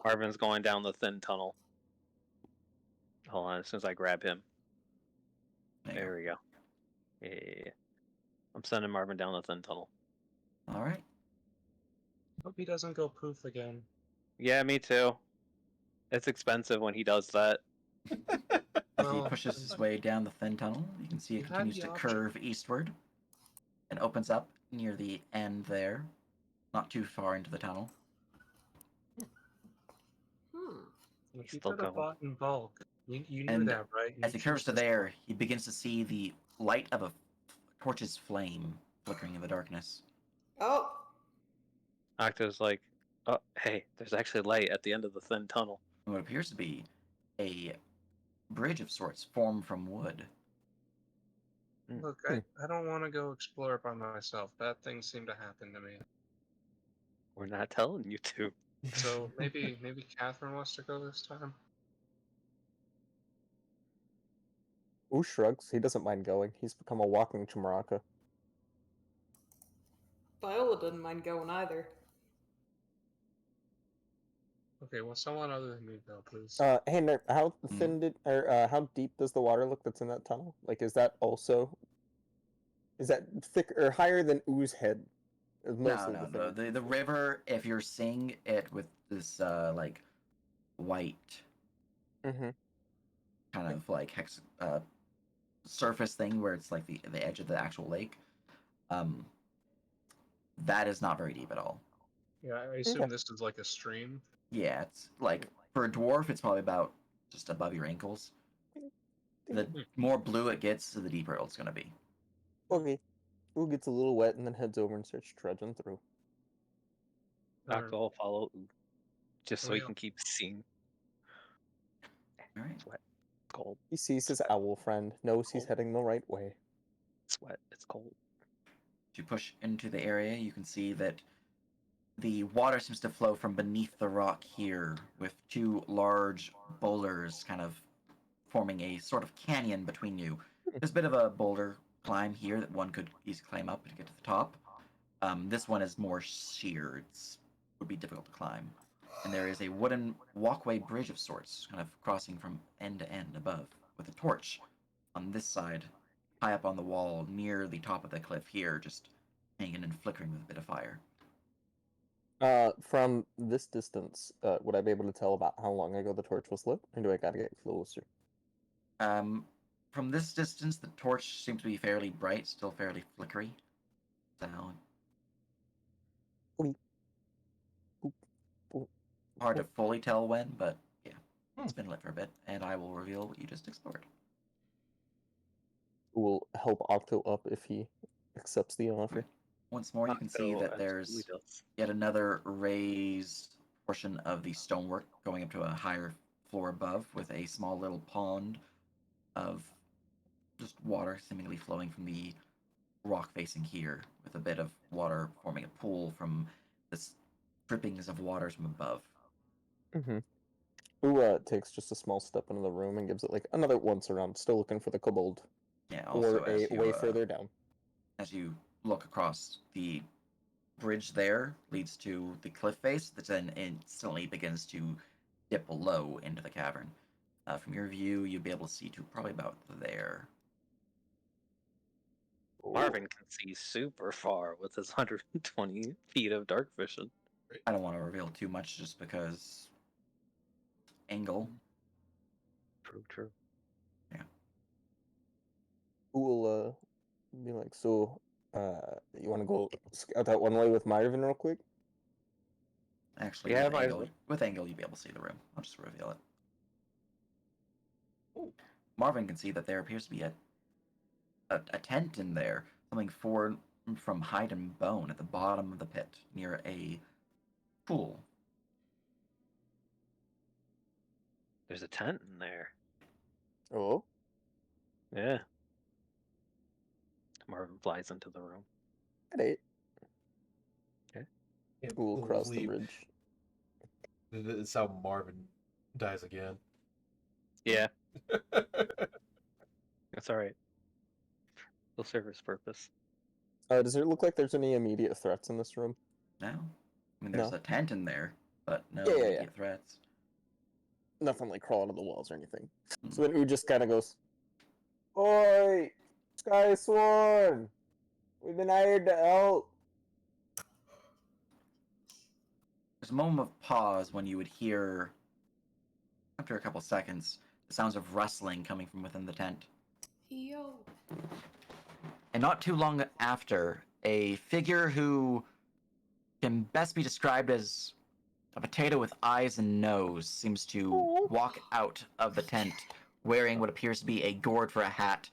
Speaker 5: Marvin's going down the thin tunnel. Hold on, as soon as I grab him. There we go. Yeah. I'm sending Marvin down the thin tunnel.
Speaker 1: All right.
Speaker 3: Hope he doesn't go poof again.
Speaker 5: Yeah, me too. It's expensive when he does that.
Speaker 1: As he pushes his way down the thin tunnel, you can see it
Speaker 3: You had
Speaker 1: continues
Speaker 3: the
Speaker 1: to
Speaker 3: option.
Speaker 1: curve eastward and opens up near the end there, not too far into the tunnel.
Speaker 3: If you
Speaker 5: Still
Speaker 3: could have
Speaker 5: going.
Speaker 3: bought in bulk, you knew
Speaker 1: And
Speaker 3: that, right? You
Speaker 1: as he curves
Speaker 3: chose
Speaker 1: to
Speaker 3: this
Speaker 1: there,
Speaker 3: one.
Speaker 1: he begins to see the light of a torch's flame flickering in the darkness.
Speaker 6: Oh,
Speaker 5: Octo's like, oh, hey, there's actually light at the end of the thin tunnel.
Speaker 1: And what appears to be a bridge of sorts formed from wood.
Speaker 3: Look, I don't want to go explore it by myself. Bad things seem to happen to me.
Speaker 5: We're not telling you to.
Speaker 3: So maybe Catherine wants to go this time.
Speaker 4: Ooh shrugs. He doesn't mind going. He's become a walking Chimaraka.
Speaker 6: Viola doesn't mind going either.
Speaker 3: Okay, well, someone other than me go, please.
Speaker 4: Hey Nerp, how thin did or how deep does the water look that's in that tunnel? Like, is that thick or higher than Oo's head? Is mostly
Speaker 1: No.
Speaker 4: the thing.
Speaker 1: The river, if you're seeing it with this like white
Speaker 4: Mm-hmm.
Speaker 1: kind of like surface thing where it's like the edge of the actual lake, that is not very deep at all.
Speaker 3: Yeah, I assume this is like a stream.
Speaker 1: Yeah, it's like for a dwarf, it's probably about just above your ankles. The more blue it gets, the deeper it's going to be.
Speaker 4: Okay. Ooh gets a little wet and then heads over and starts trudging through.
Speaker 5: Doctor will follow Ooh, just so he
Speaker 3: yeah.
Speaker 5: can keep seeing.
Speaker 1: All right.
Speaker 5: It's wet. It's cold.
Speaker 4: He sees his owl friend, knows he's
Speaker 5: Cold.
Speaker 4: heading the right way.
Speaker 5: It's wet. It's cold.
Speaker 1: As you push into the area, you can see that the water seems to flow from beneath the rock here, with two large boulders kind of forming a sort of canyon between you. There's a bit of a boulder climb here that one could easily climb up to get to the top. This one is more sheer. It would be difficult to climb. And there is a wooden walkway bridge of sorts, kind of crossing from end to end above, with a torch on this side, high up on the wall near the top of the cliff here, just hanging and flickering with a bit of fire.
Speaker 4: From this distance, would I be able to tell about how long ago the torch was lit, or do I gotta get closer?
Speaker 1: From this distance, the torch seems to be fairly bright, still fairly flickery. So, hard to fully tell when, but yeah, it's been lit for a bit, and I will reveal what you just explored.
Speaker 4: Will help Octo up if he accepts the offer.
Speaker 1: Once more, you can see
Speaker 5: Octo
Speaker 1: that
Speaker 5: absolutely
Speaker 1: there's
Speaker 5: does.
Speaker 1: yet another raised portion of the stonework going up to a higher floor above, with a small little pond of just water seemingly flowing from the rock facing here, with a bit of water forming a pool from the drippings of waters from above.
Speaker 4: Mm-hmm. Who takes just a small step into the room and gives it like another once around, still looking for the kobold.
Speaker 1: Yeah, also
Speaker 4: Or a way further down.
Speaker 1: As you look across, the bridge there leads to the cliff face that then instantly begins to dip below into the cavern. From your view, you'd be able to see to probably about there.
Speaker 5: Marvin can see super far with his 120 feet of dark vision.
Speaker 1: I don't want to reveal too much just because angle.
Speaker 5: True.
Speaker 1: Yeah.
Speaker 4: Who will be like, so you want to go scout that one way with Marvin real quick?
Speaker 1: Actually,
Speaker 5: Yeah,
Speaker 1: with angle, you'd be able to see the room. I'll just reveal it. Ooh. Marvin can see that there appears to be a tent in there, something formed from hide and bone at the bottom of the pit near a pool.
Speaker 5: There's a tent in there.
Speaker 4: Oh?
Speaker 5: Yeah. Marvin flies into the room.
Speaker 4: At 8.
Speaker 5: Okay.
Speaker 4: We'll cross the bridge.
Speaker 2: It's how Marvin dies again.
Speaker 5: Yeah. That's alright. He'll serve his purpose.
Speaker 4: Does it look like there's any immediate threats in this room?
Speaker 1: No. I mean, there's
Speaker 4: No.
Speaker 1: a tent in there, but no
Speaker 4: Yeah.
Speaker 1: immediate threats.
Speaker 4: Nothing like crawling to the walls or anything.
Speaker 1: Mm.
Speaker 4: So then Ooh just kind of goes, "Oi, Sky Sworn! We've been hired to help."
Speaker 1: There's a moment of pause when you would hear, after a couple seconds, the sounds of rustling coming from within the tent.
Speaker 6: Yo.
Speaker 1: And not too long after, a figure who can best be described as a potato with eyes and nose seems to walk out of the tent wearing what appears to be a gourd for a hat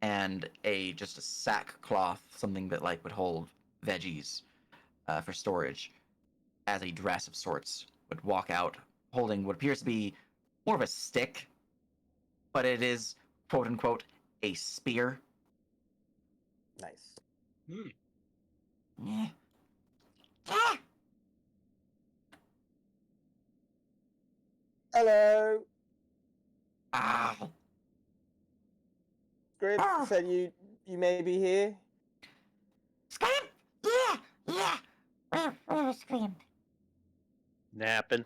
Speaker 1: and just a sackcloth, something that like would hold veggies for storage, as a dress of sorts. Would walk out holding what appears to be more of a stick, but it is quote unquote a spear.
Speaker 4: Nice.
Speaker 1: Yeah.
Speaker 4: Hello.
Speaker 1: Ah.
Speaker 4: Script said you may be here.
Speaker 1: Scream? Yeah. Where Scream?
Speaker 5: Napping.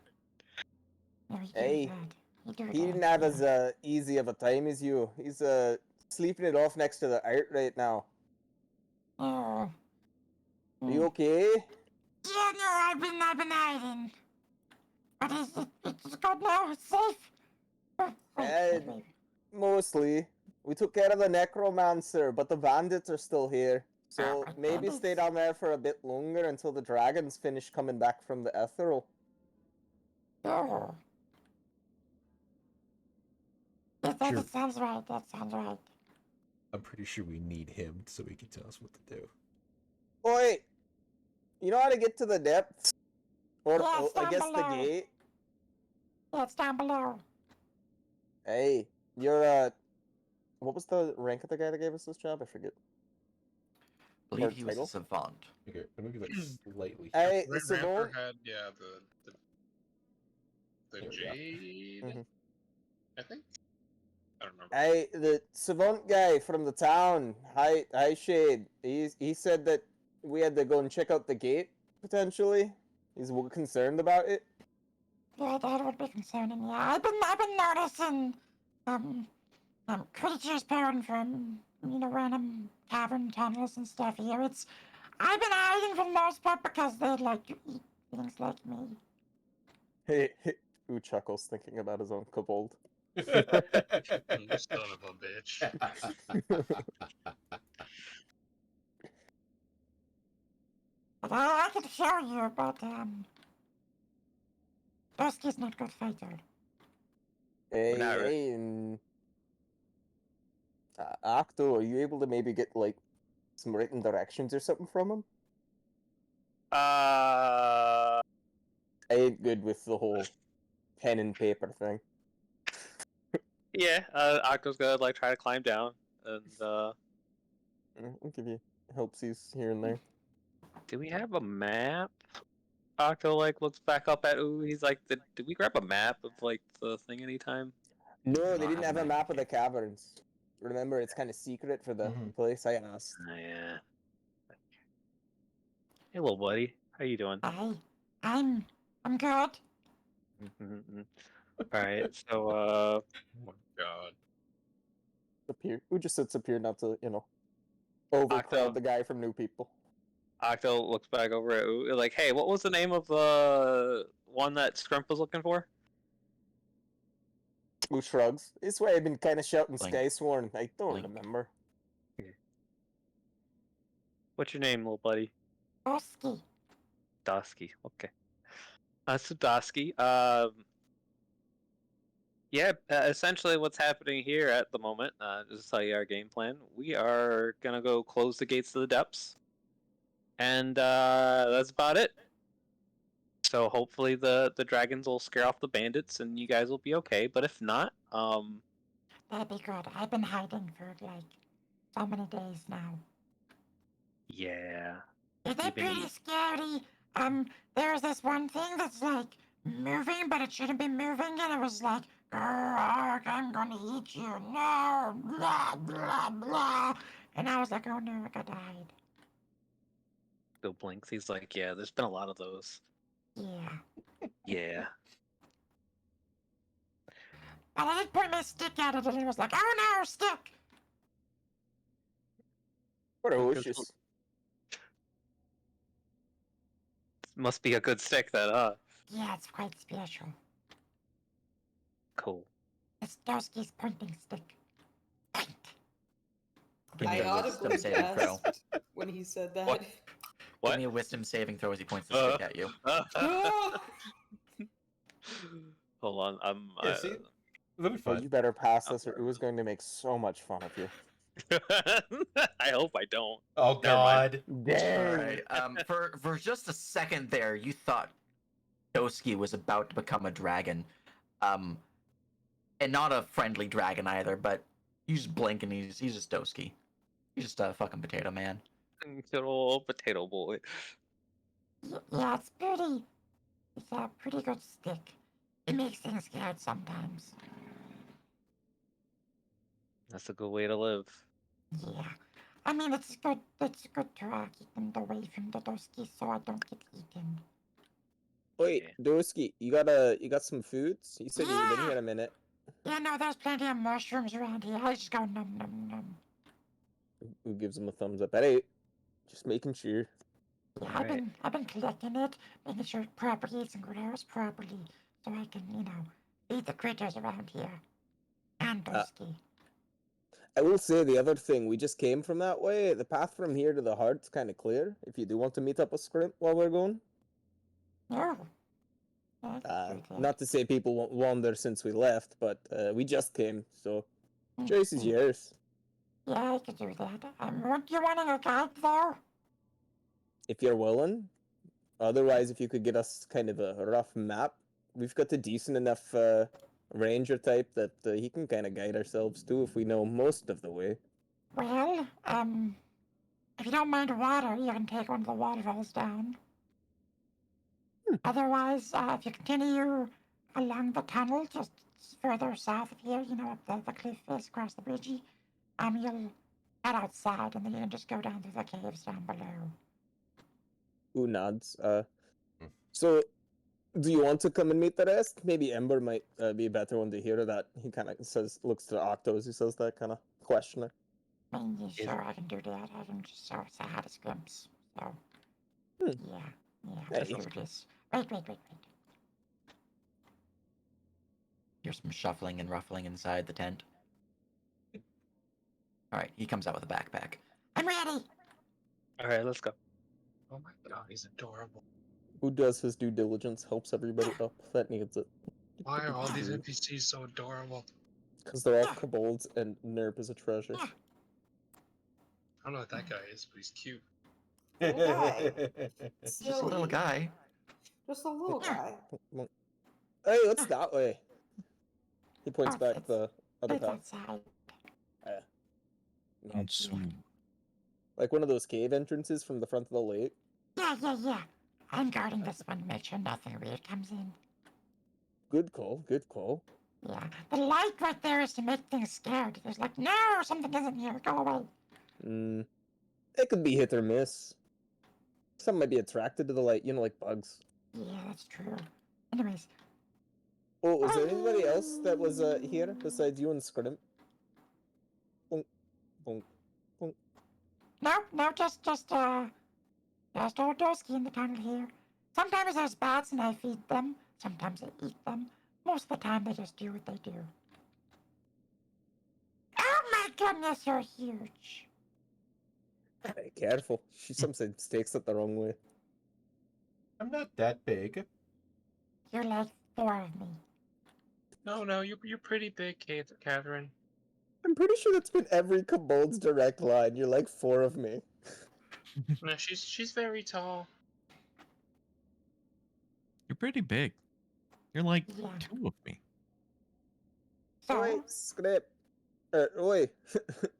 Speaker 4: Hey, he didn't have as easy of a time as you. He's sleeping it off next to the art right now.
Speaker 1: Oh.
Speaker 4: Are you okay?
Speaker 1: Yeah, no, I've been hiding. But it's good now, it's safe.
Speaker 4: Mostly. We took care of the necromancer, but the bandits are still here. So
Speaker 1: but
Speaker 4: maybe
Speaker 1: then
Speaker 4: stay
Speaker 1: it's-
Speaker 4: down there for a bit longer until the dragons finish coming back from the ethereal.
Speaker 1: Oh.
Speaker 2: Sure.
Speaker 1: That sounds right. That sounds right.
Speaker 2: I'm pretty sure we need him so he can tell us what to do.
Speaker 4: Oi! You know how to get to the depths? Or,
Speaker 1: Yeah, it's
Speaker 4: I
Speaker 1: down
Speaker 4: guess the
Speaker 1: below.
Speaker 4: gate?
Speaker 1: Yeah, it's down below.
Speaker 4: Hey, you're, what was the rank of the guy that gave us this job? I forget.
Speaker 1: I believe
Speaker 4: Or
Speaker 1: he was a
Speaker 4: title?
Speaker 1: savant.
Speaker 2: Okay, let me be like slightly.
Speaker 4: Hey,
Speaker 3: Ramper
Speaker 4: Simone?
Speaker 3: had the
Speaker 2: There we go.
Speaker 3: jade.
Speaker 4: Mhm.
Speaker 3: I think. I don't remember.
Speaker 4: Hey, the savant guy from the town. Hi, Shade. He said that we had to go and check out the gate, potentially. He's concerned about it.
Speaker 1: Yeah, that would be concerning. Yeah, I've been noticing, creatures pouring from, random cavern tunnels and stuff here. I've been hiding for the most part because they like to eat things like me.
Speaker 4: Hey, Who chuckles thinking about his own kobold.
Speaker 3: You son of a bitch.
Speaker 1: But I could show you, but, Dusky's not good fighter.
Speaker 4: Hey,
Speaker 5: Not re-
Speaker 4: hey, and Octo, are you able to maybe get like some written directions or something from him?
Speaker 5: Uh,
Speaker 4: I ain't good with the whole pen and paper thing.
Speaker 5: yeah. Octo's gonna like try to climb down, and
Speaker 4: I'll give you helpsies here and there.
Speaker 5: do we have a map? Octo like looks back up at Ooh. He's like, did we grab a map of like the thing anytime?
Speaker 4: No, they
Speaker 1: not
Speaker 4: didn't
Speaker 1: have
Speaker 4: have a
Speaker 1: a
Speaker 4: map of the
Speaker 1: map.
Speaker 4: caverns. Remember, it's kind of secret for the
Speaker 2: Mhm.
Speaker 4: place. I asked.
Speaker 5: Oh, yeah. Hey, little buddy, how you doing?
Speaker 1: I'm good.
Speaker 5: All right, so
Speaker 3: Oh my god.
Speaker 4: Up here. Who just sits up here not to, overcrowd
Speaker 5: Octo.
Speaker 4: the guy from New People.
Speaker 5: Octo looks back over at Ooh, like, hey, what was the name of the one that Scrump was looking for?
Speaker 4: Who shrugs? This way I've been kind of shouting
Speaker 1: Blink.
Speaker 4: Skysworn. I don't
Speaker 1: Blink.
Speaker 4: remember.
Speaker 5: What's your name, little buddy?
Speaker 1: Dusky.
Speaker 5: Dosky. Okay. So Dosky. Yeah. Essentially, what's happening here at the moment, just to tell you our game plan, we are gonna go close the gates to the depths, and that's about it. So hopefully the dragons will scare off the bandits, and you guys will be okay. But if not,
Speaker 1: That'd be good. I've been hiding for like so many days now.
Speaker 5: yeah.
Speaker 1: They're
Speaker 5: You've been
Speaker 1: pretty
Speaker 5: eat.
Speaker 1: scary. There's this one thing that's like moving, but it shouldn't be moving, and it was like, "Grrr, I'm gonna eat you, no, blah, blah, blah." And I was like, oh no, I got died.
Speaker 5: Bill blinks. He's like, yeah. There's been a lot of those.
Speaker 1: Yeah.
Speaker 5: Yeah.
Speaker 1: But I did point my stick at it, and it was like, oh no, stick.
Speaker 4: What a
Speaker 5: Good-
Speaker 4: hoshes.
Speaker 5: Must be a good stick then, huh?
Speaker 1: Yeah, it's quite special.
Speaker 5: Cool.
Speaker 1: It's Dusky's pointing stick. Point.
Speaker 6: I
Speaker 1: Give me a
Speaker 6: audibly
Speaker 1: wisdom saving throw.
Speaker 6: gasped when he said that.
Speaker 5: What?
Speaker 1: Give
Speaker 5: What?
Speaker 1: me a wisdom saving throw as he points the stick at you.
Speaker 5: Hold on, I'm.
Speaker 2: Yeah, see, that'll be
Speaker 4: Oh,
Speaker 2: fun.
Speaker 4: you better pass this, or Ooh's going to make so much fun of you.
Speaker 5: I hope I don't.
Speaker 2: Oh
Speaker 5: Never mind.
Speaker 2: God.
Speaker 4: Dang.
Speaker 1: Alright, for just a second there, you thought Doski was about to become a dragon. And not a friendly dragon either, but you just blink and he's just Doski. He's just a fucking potato man.
Speaker 5: Good old potato boy.
Speaker 1: Yeah, it's pretty. It's a pretty good stick. It makes things scared sometimes.
Speaker 5: That's a good way to live.
Speaker 1: Yeah. I mean, it's good to keep them away from the Doski so I don't get eaten.
Speaker 4: Wait,
Speaker 5: Yeah.
Speaker 4: Dorsky, you got some foods? You said you've been
Speaker 1: Yeah.
Speaker 4: here a minute.
Speaker 1: Yeah, no, there's plenty of mushrooms around here. I just go num num num.
Speaker 4: Who gives him a thumbs up? Hey, just making sure.
Speaker 1: Yeah,
Speaker 5: Alright.
Speaker 1: I've been collecting it, making sure it propagates and grows properly, so I can, feed the critters around here. And Dusky.
Speaker 4: I will say the other thing, we just came from that way. The path from here to the heart's kind of clear. If you do want to meet up with Scrimp while we're going.
Speaker 8: No. I can do that.
Speaker 4: Not to say people won't wander since we left, but we just came, so choice is yours.
Speaker 8: Yeah, I could do that. Weren't you wanting a guide though?
Speaker 4: If you're willing. Otherwise, if you could get us kind of a rough map, we've got a decent enough ranger type that he can kind of guide ourselves too if we know most of the way.
Speaker 8: Well, if you don't mind water, you can take one of the waterfalls down. Otherwise, if you continue along the tunnel just further south of here, you know, up the cliff face across the bridge, you'll head outside and then you can just go down through the caves down below.
Speaker 4: Who nods? So, do you want to come and meet the rest? Maybe Ember might be a better one to hear that. He kind of looks to Octo as he says that kind of questioner.
Speaker 8: I mean, sure, I can do that. I can just say hi to Scrimps. So, yeah, let's do this. Wait.
Speaker 1: Here's some shuffling and ruffling inside the tent. Alright, he comes out with a backpack.
Speaker 8: I'm ready.
Speaker 5: All right, let's go.
Speaker 3: Oh my god, he's adorable.
Speaker 4: Who does his due diligence, helps everybody up that needs it.
Speaker 3: Why are all these NPCs so adorable?
Speaker 4: Because they're all kobolds and Nerp is a treasure.
Speaker 3: I don't know what that guy is, but he's cute.
Speaker 6: guy.
Speaker 1: Just a little guy.
Speaker 6: Just a little guy.
Speaker 4: Hey, what's that way? He points back the other
Speaker 8: It's
Speaker 4: path.
Speaker 8: outside.
Speaker 7: And swim.
Speaker 4: Like one of those cave entrances from the front of the lake.
Speaker 8: Yeah. I'm guarding this one to make sure nothing weird comes in.
Speaker 4: Good call.
Speaker 8: Yeah, the light right there is to make things scared. There's like, no, something isn't here. Go away.
Speaker 4: It could be hit or miss. Some might be attracted to the light, you know, like bugs.
Speaker 8: Yeah, that's true. Anyways.
Speaker 4: Oh, was there anybody else that was here besides you and Scrimp? Boom.
Speaker 8: No, just old Dorsky in the tunnel here. Sometimes there's bats and I feed them. Sometimes I eat them. Most of the time they just do what they do. Oh my goodness, you're huge.
Speaker 4: Hey, careful. She sometimes takes it the wrong way.
Speaker 2: I'm not that big.
Speaker 8: You're like 4 of me.
Speaker 3: No, you're pretty big, Catherine.
Speaker 4: I'm pretty sure that's been every kobold's direct line. You're like 4 of me.
Speaker 3: No, she's very tall.
Speaker 7: You're pretty big. You're like
Speaker 8: Yeah.
Speaker 7: 2 of me.
Speaker 8: So,
Speaker 4: Oi, Scrimp. Oi,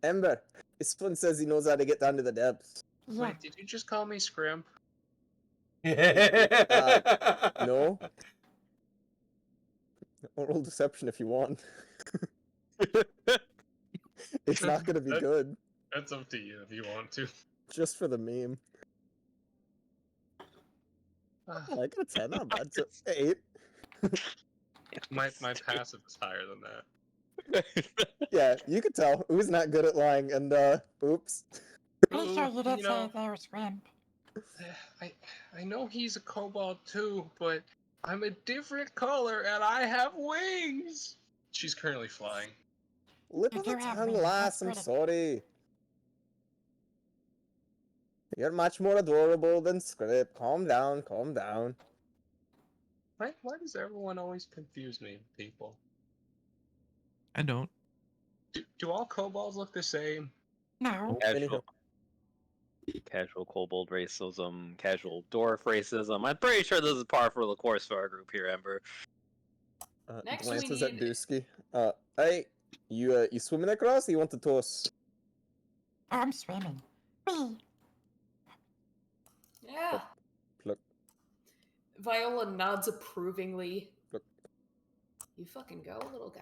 Speaker 4: Ember. This one says he knows how to get down to the depths.
Speaker 8: yeah.
Speaker 3: Wait, did you just call me Scrimp?
Speaker 4: No? Or roll deception if you want. It's not gonna be good.
Speaker 3: That's up to you if you want to.
Speaker 4: Just for the meme. Oh, I got a 10, not bad. So 8.
Speaker 3: My passive is higher than that.
Speaker 4: Yeah, you could tell. Who's not good at lying, and oops.
Speaker 8: Pretty sure you did
Speaker 3: You
Speaker 8: say
Speaker 3: know,
Speaker 8: they were Scrimp.
Speaker 3: I know he's a kobold too, but I'm a different color and I have wings. She's currently flying.
Speaker 4: Lip
Speaker 8: You
Speaker 4: of the
Speaker 8: do have
Speaker 4: tongue,
Speaker 8: wings,
Speaker 4: lass,
Speaker 8: that's
Speaker 4: I'm
Speaker 8: pretty.
Speaker 4: sorry. You're much more adorable than Script. Calm down.
Speaker 3: Why does everyone always confuse me with people?
Speaker 7: I don't.
Speaker 3: Do all kobolds look the same?
Speaker 8: No.
Speaker 5: Casual kobold racism, casual dwarf racism. I'm pretty sure this is par for the course for our group here, Ember.
Speaker 6: Next
Speaker 4: Glances
Speaker 6: we
Speaker 4: at
Speaker 6: need-
Speaker 4: Dusky. Hey, you swimming across or you want to toss?
Speaker 8: Oh, I'm swimming. Whee!
Speaker 6: Yeah.
Speaker 4: Look.
Speaker 6: Viola nods approvingly.
Speaker 4: Look.
Speaker 6: You fucking go, little guy.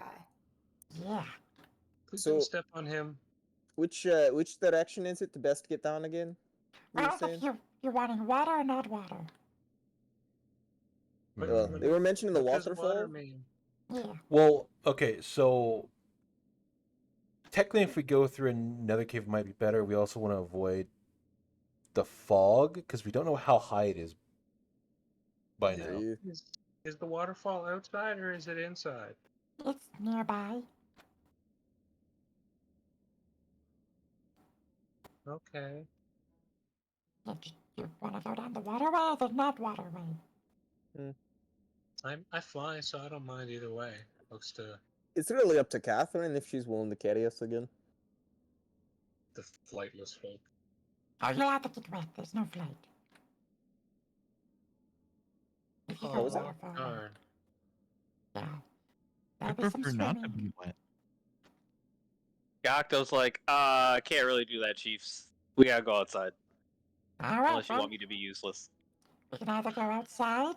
Speaker 8: Yeah.
Speaker 3: Please
Speaker 4: So-
Speaker 3: don't step on him.
Speaker 4: Which direction is it to best get down again? You were
Speaker 8: Well,
Speaker 4: saying?
Speaker 8: if you're wanting water or not water.
Speaker 4: Well, they were mentioning the
Speaker 3: What does
Speaker 4: waterfall.
Speaker 3: water mean?
Speaker 8: Yeah.
Speaker 2: Well, okay, so technically if we go through another cave it might be better. We also want to avoid the fog, because we don't know how high it is by now.
Speaker 4: Yeah.
Speaker 3: Is the waterfall outside or is it inside?
Speaker 8: It's nearby.
Speaker 3: Okay.
Speaker 8: You want to go down the waterway or the not waterway?
Speaker 3: I fly, so I don't mind either way. Looks to
Speaker 4: It's really up to Catherine if she's willing to carry us again.
Speaker 3: the flightless folk.
Speaker 8: Oh, you'll have to get wet. There's no flight. If you
Speaker 3: Oh,
Speaker 8: go
Speaker 4: was that?
Speaker 8: water forward.
Speaker 3: darn.
Speaker 8: Yeah.
Speaker 7: I
Speaker 8: There'll be some
Speaker 7: prefer not to
Speaker 8: swimming.
Speaker 7: be wet.
Speaker 5: Octo's like, can't really do that, Chiefs. We gotta go outside.
Speaker 8: All right,
Speaker 5: Unless you
Speaker 8: well,
Speaker 5: want me to be useless.
Speaker 8: we can either go outside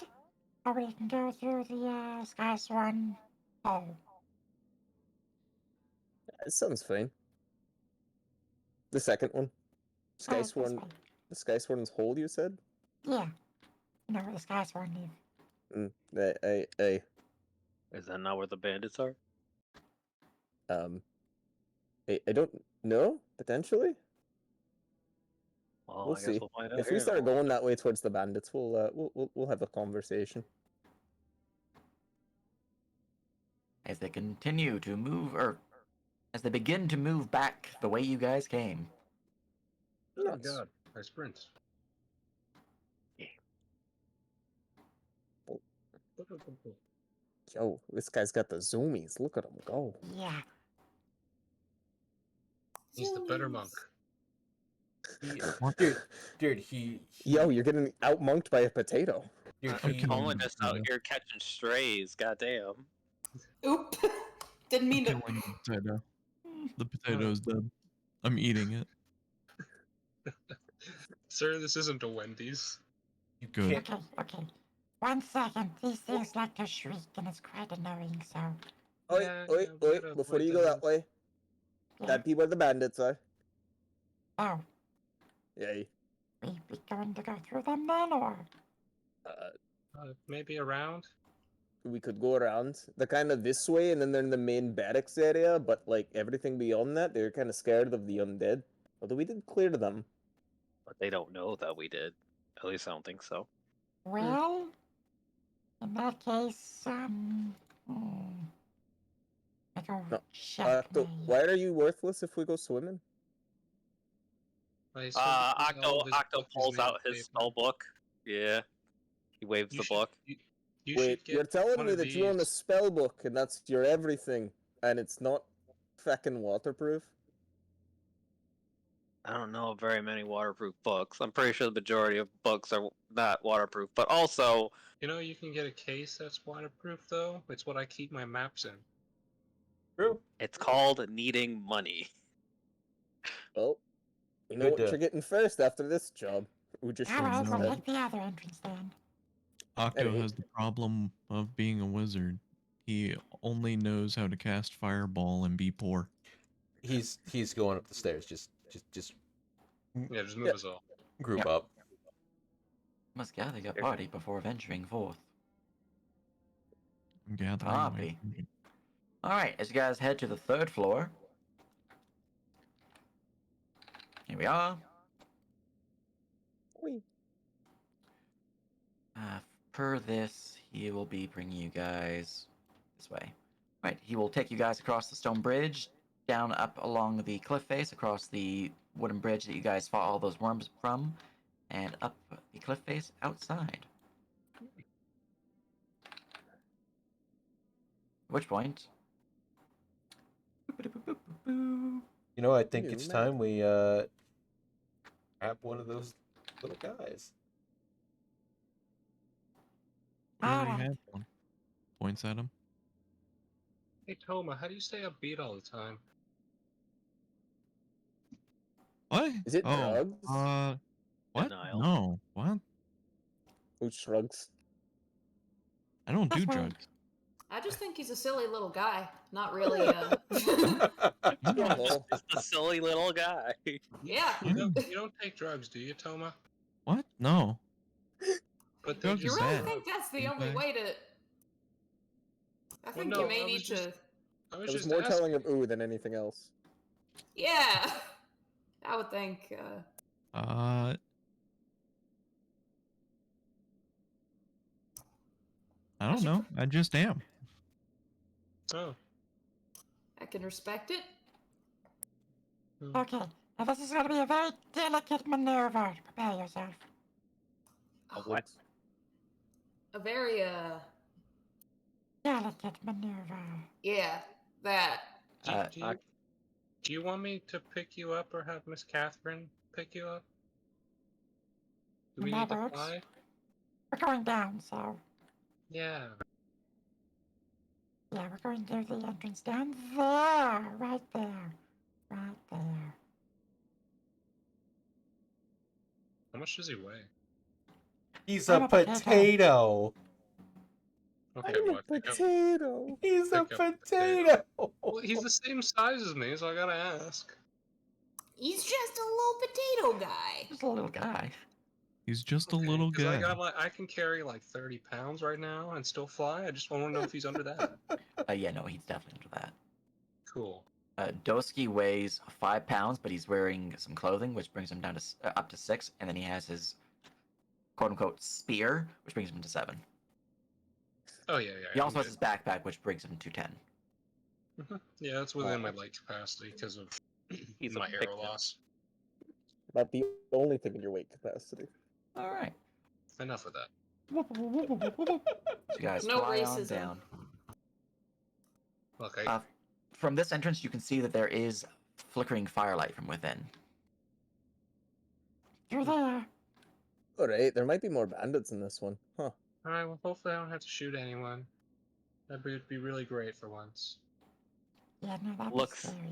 Speaker 8: or we can go through the Sky Swan hole.
Speaker 4: It sounds fine. The second one. Sky
Speaker 8: This
Speaker 4: Sworn.
Speaker 8: way.
Speaker 4: The Sky Sworn's hole, you said?
Speaker 8: Yeah. You know where the Sky Swan live.
Speaker 5: Is that not where the bandits are?
Speaker 4: I don't know. Potentially,
Speaker 5: Well,
Speaker 4: we'll
Speaker 5: I guess
Speaker 4: see.
Speaker 5: we'll find out
Speaker 4: If we
Speaker 5: here.
Speaker 4: start going that way towards the bandits, we'll have a conversation.
Speaker 1: As they continue to move, or as they begin to move back the way you guys came.
Speaker 3: Oh my
Speaker 4: Nice.
Speaker 3: god, I sprint.
Speaker 4: Yo, this guy's got the zoomies. Look at him go.
Speaker 8: Yeah.
Speaker 3: He's the better monk.
Speaker 2: Dude, he
Speaker 4: Yo, you're getting outmonked by a potato.
Speaker 2: dude,
Speaker 7: I'm
Speaker 2: he,
Speaker 7: killing
Speaker 5: Only
Speaker 7: the
Speaker 5: just out
Speaker 7: potato.
Speaker 5: here catching strays. Goddamn.
Speaker 6: Oop. Didn't mean to.
Speaker 7: Killing the potato. The potato's dead. I'm eating it.
Speaker 3: Sir, this isn't a Wendy's.
Speaker 2: you
Speaker 7: Good.
Speaker 2: can't.
Speaker 8: Okay. 1 second. These things like to shriek and it's quite annoying, so.
Speaker 4: Oi,
Speaker 3: Yeah,
Speaker 4: oi,
Speaker 3: yeah, we
Speaker 4: oi!
Speaker 3: gotta
Speaker 4: Before
Speaker 3: avoid
Speaker 4: you go that
Speaker 3: them.
Speaker 4: way,
Speaker 8: Yeah.
Speaker 4: that'd be where the bandits are.
Speaker 8: Oh,
Speaker 4: Yay.
Speaker 8: we going to go through them then, or?
Speaker 3: Maybe around?
Speaker 4: We could go around. They're kind of this way, and then they're in the main barracks area. But like everything beyond that, they're kind of scared of the undead. Although we did clear them.
Speaker 5: But they don't know that we did. At least I don't think so.
Speaker 8: Well, in that case, I go
Speaker 4: No,
Speaker 8: check me.
Speaker 4: Why are you worthless if we go swimming?
Speaker 3: I assume all
Speaker 5: Octo
Speaker 3: of his
Speaker 5: Octo
Speaker 3: book is
Speaker 5: pulls
Speaker 3: made of
Speaker 5: out his
Speaker 3: paper.
Speaker 5: spell book. Yeah. He waves
Speaker 3: You
Speaker 5: the
Speaker 3: should-
Speaker 5: book.
Speaker 3: You
Speaker 4: Wait,
Speaker 3: should get
Speaker 4: you're telling
Speaker 3: one
Speaker 4: me
Speaker 3: of
Speaker 4: that you own a
Speaker 3: these.
Speaker 4: spell book and that's your everything, and it's not feckin' waterproof?
Speaker 5: I don't know very many waterproof books. I'm pretty sure the majority of books are not waterproof. But also,
Speaker 3: You know, you can get a case that's waterproof, though. It's what I keep my maps in.
Speaker 2: True.
Speaker 5: it's called needing money.
Speaker 4: Well, you know
Speaker 2: Good
Speaker 4: what
Speaker 2: to-
Speaker 4: you're getting first after this job. We just
Speaker 8: All right, we'll
Speaker 7: no.
Speaker 8: take the other entrance then.
Speaker 7: Octo
Speaker 4: Anyway.
Speaker 7: has the problem of being a wizard. He only knows how to cast fireball and be poor.
Speaker 2: He's going up the stairs. Just
Speaker 3: Yeah, just move
Speaker 4: Yep.
Speaker 3: us all.
Speaker 2: group
Speaker 1: Yep.
Speaker 2: up.
Speaker 1: Must gather your party before venturing forth.
Speaker 7: I'm gathering
Speaker 1: Copy.
Speaker 7: my
Speaker 1: Alright, as you guys head to the 3rd floor. Here we are.
Speaker 4: Whee.
Speaker 1: Per this, he will be bringing you guys this way. Right, he will take you guys across the stone bridge, down up along the cliff face, across the wooden bridge that you guys fought all those worms from, and up the cliff face outside. At which point...
Speaker 2: You know, I think
Speaker 4: You
Speaker 2: it's
Speaker 4: mad.
Speaker 2: time we grab one of those little guys.
Speaker 7: We already
Speaker 8: Alright.
Speaker 7: have one. Points at him.
Speaker 3: Hey, Toma, how do you stay upbeat all the time?
Speaker 7: What?
Speaker 4: Is it
Speaker 7: oh,
Speaker 4: drugs?
Speaker 7: what?
Speaker 5: Denial.
Speaker 7: No. What?
Speaker 4: Who shrugs?
Speaker 7: I don't do
Speaker 8: That's right.
Speaker 7: drugs.
Speaker 6: I just think he's a silly little guy. Not really,
Speaker 4: Yeah, well,
Speaker 5: Just a silly little guy.
Speaker 6: yeah.
Speaker 3: You don't take drugs, do you, Toma?
Speaker 7: What? No.
Speaker 3: But
Speaker 7: Drugs
Speaker 6: You
Speaker 7: are
Speaker 6: really
Speaker 7: bad.
Speaker 6: think that's the only
Speaker 7: Okay.
Speaker 6: way to... I think
Speaker 3: no,
Speaker 6: you may
Speaker 3: I
Speaker 6: need
Speaker 3: was just-
Speaker 6: to...
Speaker 3: I
Speaker 4: it
Speaker 3: was
Speaker 4: was
Speaker 3: just
Speaker 4: more
Speaker 3: asking.
Speaker 4: telling of ooh than anything else.
Speaker 6: Yeah. I would think,
Speaker 7: I don't
Speaker 6: should
Speaker 7: know. I just am.
Speaker 3: Oh,
Speaker 6: I can respect it.
Speaker 8: Okay, Now, this is going to be a very delicate maneuver. Prepare yourself.
Speaker 5: A what?
Speaker 6: A very
Speaker 8: Delicate maneuver.
Speaker 6: yeah, that.
Speaker 3: Do you want me to pick you up or have Miss Catherine pick you up? Do we need to fly?
Speaker 8: We're going down, so
Speaker 3: Yeah.
Speaker 8: yeah, we're going to the entrance down there, right there, right there.
Speaker 3: How much does he weigh?
Speaker 2: He's
Speaker 8: I'm
Speaker 2: a
Speaker 8: a potato.
Speaker 2: potato.
Speaker 3: Okay,
Speaker 4: I'm
Speaker 3: well,
Speaker 4: a potato.
Speaker 2: He's a
Speaker 3: pick up the
Speaker 2: potato.
Speaker 3: well, he's the same size as me, so I gotta ask.
Speaker 6: He's just a little potato guy.
Speaker 1: Just a little guy.
Speaker 7: He's just a little
Speaker 3: Because
Speaker 7: guy.
Speaker 3: I can carry like 30 pounds right now and still fly. I just want to know if he's under that.
Speaker 1: Yeah, no, he's definitely into that.
Speaker 3: Cool.
Speaker 1: Doski weighs 5 pounds, but he's wearing some clothing, which brings him down to up to 6, and then he has his quote-unquote spear, which brings him to 7.
Speaker 3: Oh yeah.
Speaker 1: He also has his backpack, which brings him to 10.
Speaker 3: Yeah, that's within my leg capacity because of
Speaker 5: He's
Speaker 3: my
Speaker 5: a
Speaker 3: arrow
Speaker 5: picnic.
Speaker 3: loss.
Speaker 4: Not the only thing in your weight capacity.
Speaker 1: All right.
Speaker 3: Enough of that.
Speaker 1: So you guys
Speaker 6: No
Speaker 1: fly on
Speaker 6: racism.
Speaker 1: down.
Speaker 3: Look,
Speaker 1: From this entrance, you can see that there is flickering firelight from within.
Speaker 8: You're there.
Speaker 4: Alright, there might be more bandits in this one. Huh.
Speaker 3: Alright, well, hopefully I don't have to shoot anyone. That would be really great for once.
Speaker 8: Yeah, no, that'd
Speaker 5: Looks-
Speaker 8: be scary.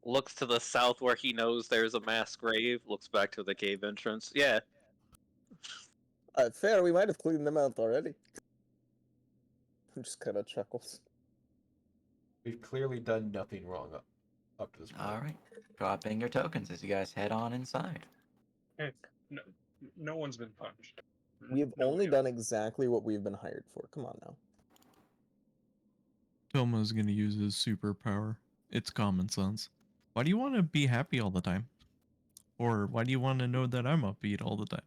Speaker 5: Looks to the south where he knows there's a mass grave. Looks back to the cave entrance. Yeah.
Speaker 4: Fair, we might have cleaned them out already. Just kind of chuckles.
Speaker 2: We've clearly done nothing wrong up to this point.
Speaker 1: All right. Dropping your tokens as you guys head on inside.
Speaker 3: No one's been punched.
Speaker 4: We have only done exactly what we've been hired for. Come on now.
Speaker 7: Toma's gonna use his superpower. It's common sense. Why do you want to be happy all the time? Or why do you want to know that I'm upbeat all the time?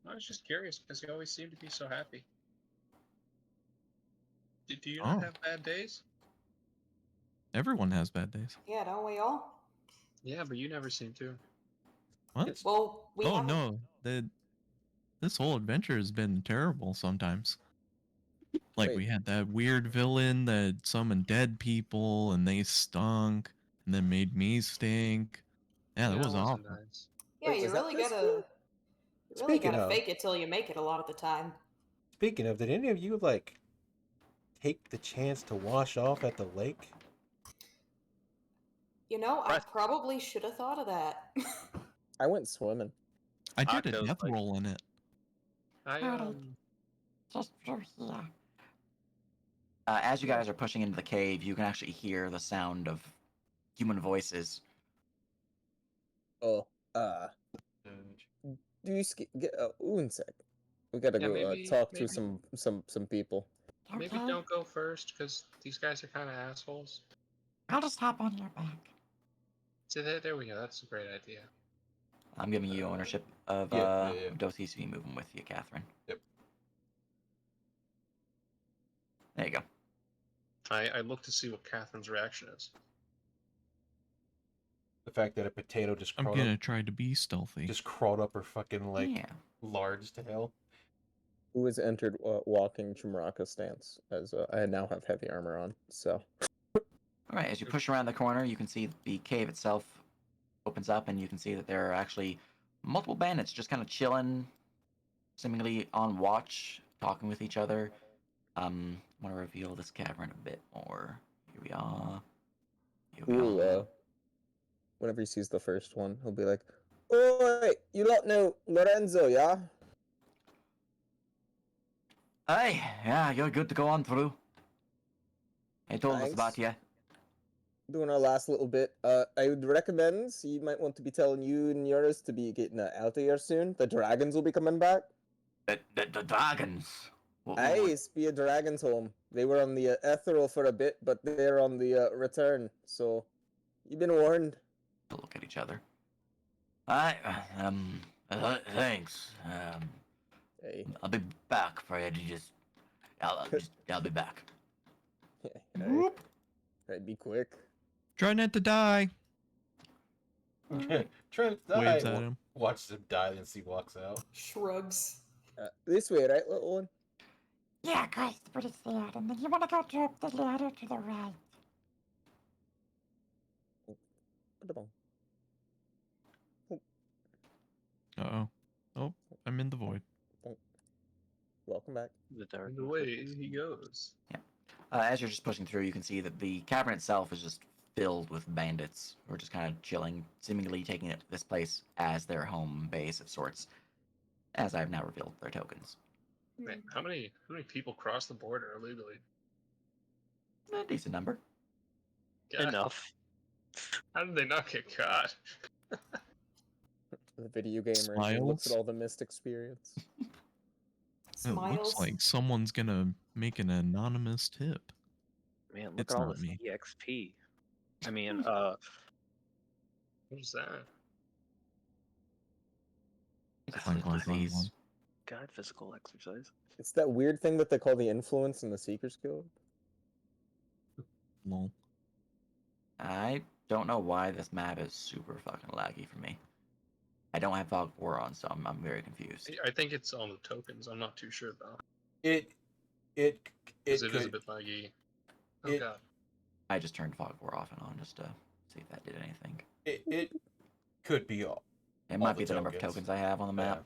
Speaker 3: I was just curious because you always seem to be so happy. Do you
Speaker 7: Oh.
Speaker 3: not have bad days?
Speaker 7: Everyone has bad days.
Speaker 6: Yeah, don't we all?
Speaker 3: Yeah, but you never seem to.
Speaker 7: What?
Speaker 6: Well, we
Speaker 7: Oh
Speaker 6: haven't.
Speaker 7: no, this whole adventure has been terrible sometimes. Like
Speaker 4: Wait.
Speaker 7: we had that weird villain that summoned dead people and they stunk and then made me stink. Yeah, that was
Speaker 3: wasn't
Speaker 7: awful.
Speaker 3: nice.
Speaker 6: Yeah,
Speaker 4: Wait,
Speaker 6: you
Speaker 4: was that
Speaker 6: really
Speaker 4: this
Speaker 6: gotta.
Speaker 4: game?
Speaker 6: You really
Speaker 2: Speaking
Speaker 6: gotta
Speaker 2: of-
Speaker 6: fake it till you make it a lot of the time.
Speaker 2: Speaking of, did any of you take the chance to wash off at the lake?
Speaker 6: You know, I
Speaker 5: Press-
Speaker 6: probably should have thought of that.
Speaker 4: I went swimming.
Speaker 7: I did a
Speaker 5: Octo's
Speaker 7: death
Speaker 5: like-
Speaker 7: roll in it.
Speaker 8: Just through here.
Speaker 1: As you guys are pushing into the cave, you can actually hear the sound of human voices.
Speaker 4: Oh, do you get one sec? We gotta
Speaker 3: Yeah,
Speaker 4: go
Speaker 3: maybe-
Speaker 4: talk to
Speaker 3: maybe-
Speaker 4: some people.
Speaker 3: Maybe
Speaker 8: Okay.
Speaker 3: don't go first because these guys are kind of assholes.
Speaker 8: I'll just hop on your back.
Speaker 3: So there we go. That's a great idea.
Speaker 1: I'm giving you ownership of
Speaker 2: Yeah.
Speaker 1: Dosi, so you move them with you, Catherine.
Speaker 2: Yep.
Speaker 1: There you go.
Speaker 3: I look to see what Catherine's reaction is.
Speaker 2: The fact that a potato just
Speaker 7: I'm
Speaker 2: crawled
Speaker 7: gonna
Speaker 2: up,
Speaker 7: try to be stealthy.
Speaker 2: just crawled up her fucking
Speaker 1: Yeah.
Speaker 2: large tail.
Speaker 4: Who has entered walking Chimraka stance? As I now have heavy armor on, so
Speaker 1: All right. As you push around the corner, you can see the cave itself opens up, and you can see that there are actually multiple bandits just kind of chilling, seemingly on watch, talking with each other. Want to reveal this cavern a bit more. Here we are. Here we
Speaker 4: cool.
Speaker 1: are.
Speaker 4: Whenever he sees the first one, he'll be like, "Oi, you lot know Lorenzo, yeah?
Speaker 1: Hey, yeah, you're good to go on through. He told us
Speaker 4: Thanks.
Speaker 1: about you.
Speaker 4: Doing our last little bit. I would recommend he might want to be telling you and yours to be getting out of here soon. The dragons will be coming back.
Speaker 1: The dragons.
Speaker 4: Aye, be a dragon's home. They were on the ethereal for a bit, but they're on the return. So, you've been warned.
Speaker 1: Look at each other. Thanks.
Speaker 4: Hey,
Speaker 1: I'll be back for you to just. I'll be back.
Speaker 4: Right, be quick.
Speaker 7: Try not to die.
Speaker 2: Trent
Speaker 7: Waves
Speaker 2: die.
Speaker 7: at him.
Speaker 2: Watches him die, then he walks out.
Speaker 6: Shrugs.
Speaker 4: This way, right, little one?
Speaker 8: Yeah, guys, but it's there. And then you want to go drop the ladder to the right.
Speaker 7: Uh-oh. Oh, I'm in the void.
Speaker 4: Welcome back.
Speaker 5: The dark.
Speaker 3: And the way he goes.
Speaker 1: As you're just pushing through, you can see that the cavern itself is just filled with bandits who are just kind of chilling, seemingly taking this place as their home base of sorts, as I've now revealed their tokens.
Speaker 3: Man, how many people cross the border illegally?
Speaker 1: A decent number.
Speaker 3: God,
Speaker 5: Enough.
Speaker 3: how did they not get caught?
Speaker 4: The video gamer as he looks at
Speaker 7: Smiles.
Speaker 4: all the missed experience.
Speaker 7: It looks
Speaker 6: Smiles.
Speaker 7: like someone's gonna make an anonymous tip.
Speaker 5: Man, look
Speaker 7: It's
Speaker 5: at all
Speaker 7: not
Speaker 5: this
Speaker 7: me.
Speaker 5: EXP. I mean,
Speaker 3: What's that?
Speaker 7: Clang, clang, clang, clang.
Speaker 5: God, physical exercise.
Speaker 4: It's that weird thing that they call the influence in the Seeker's Guild.
Speaker 7: Lol.
Speaker 1: I don't know why this map is super fucking laggy for me. I don't have Fog 4 on, so I'm very confused.
Speaker 3: I think it's all the tokens. I'm not too sure though.
Speaker 2: It
Speaker 3: Because it is a
Speaker 2: could
Speaker 3: bit laggy. Oh
Speaker 2: it-
Speaker 3: god.
Speaker 1: I just turned Fog 4 off and on just to see if that did anything.
Speaker 2: it could be all.
Speaker 1: It might
Speaker 2: the
Speaker 1: be the number of
Speaker 2: tokens.
Speaker 1: tokens I have on the map.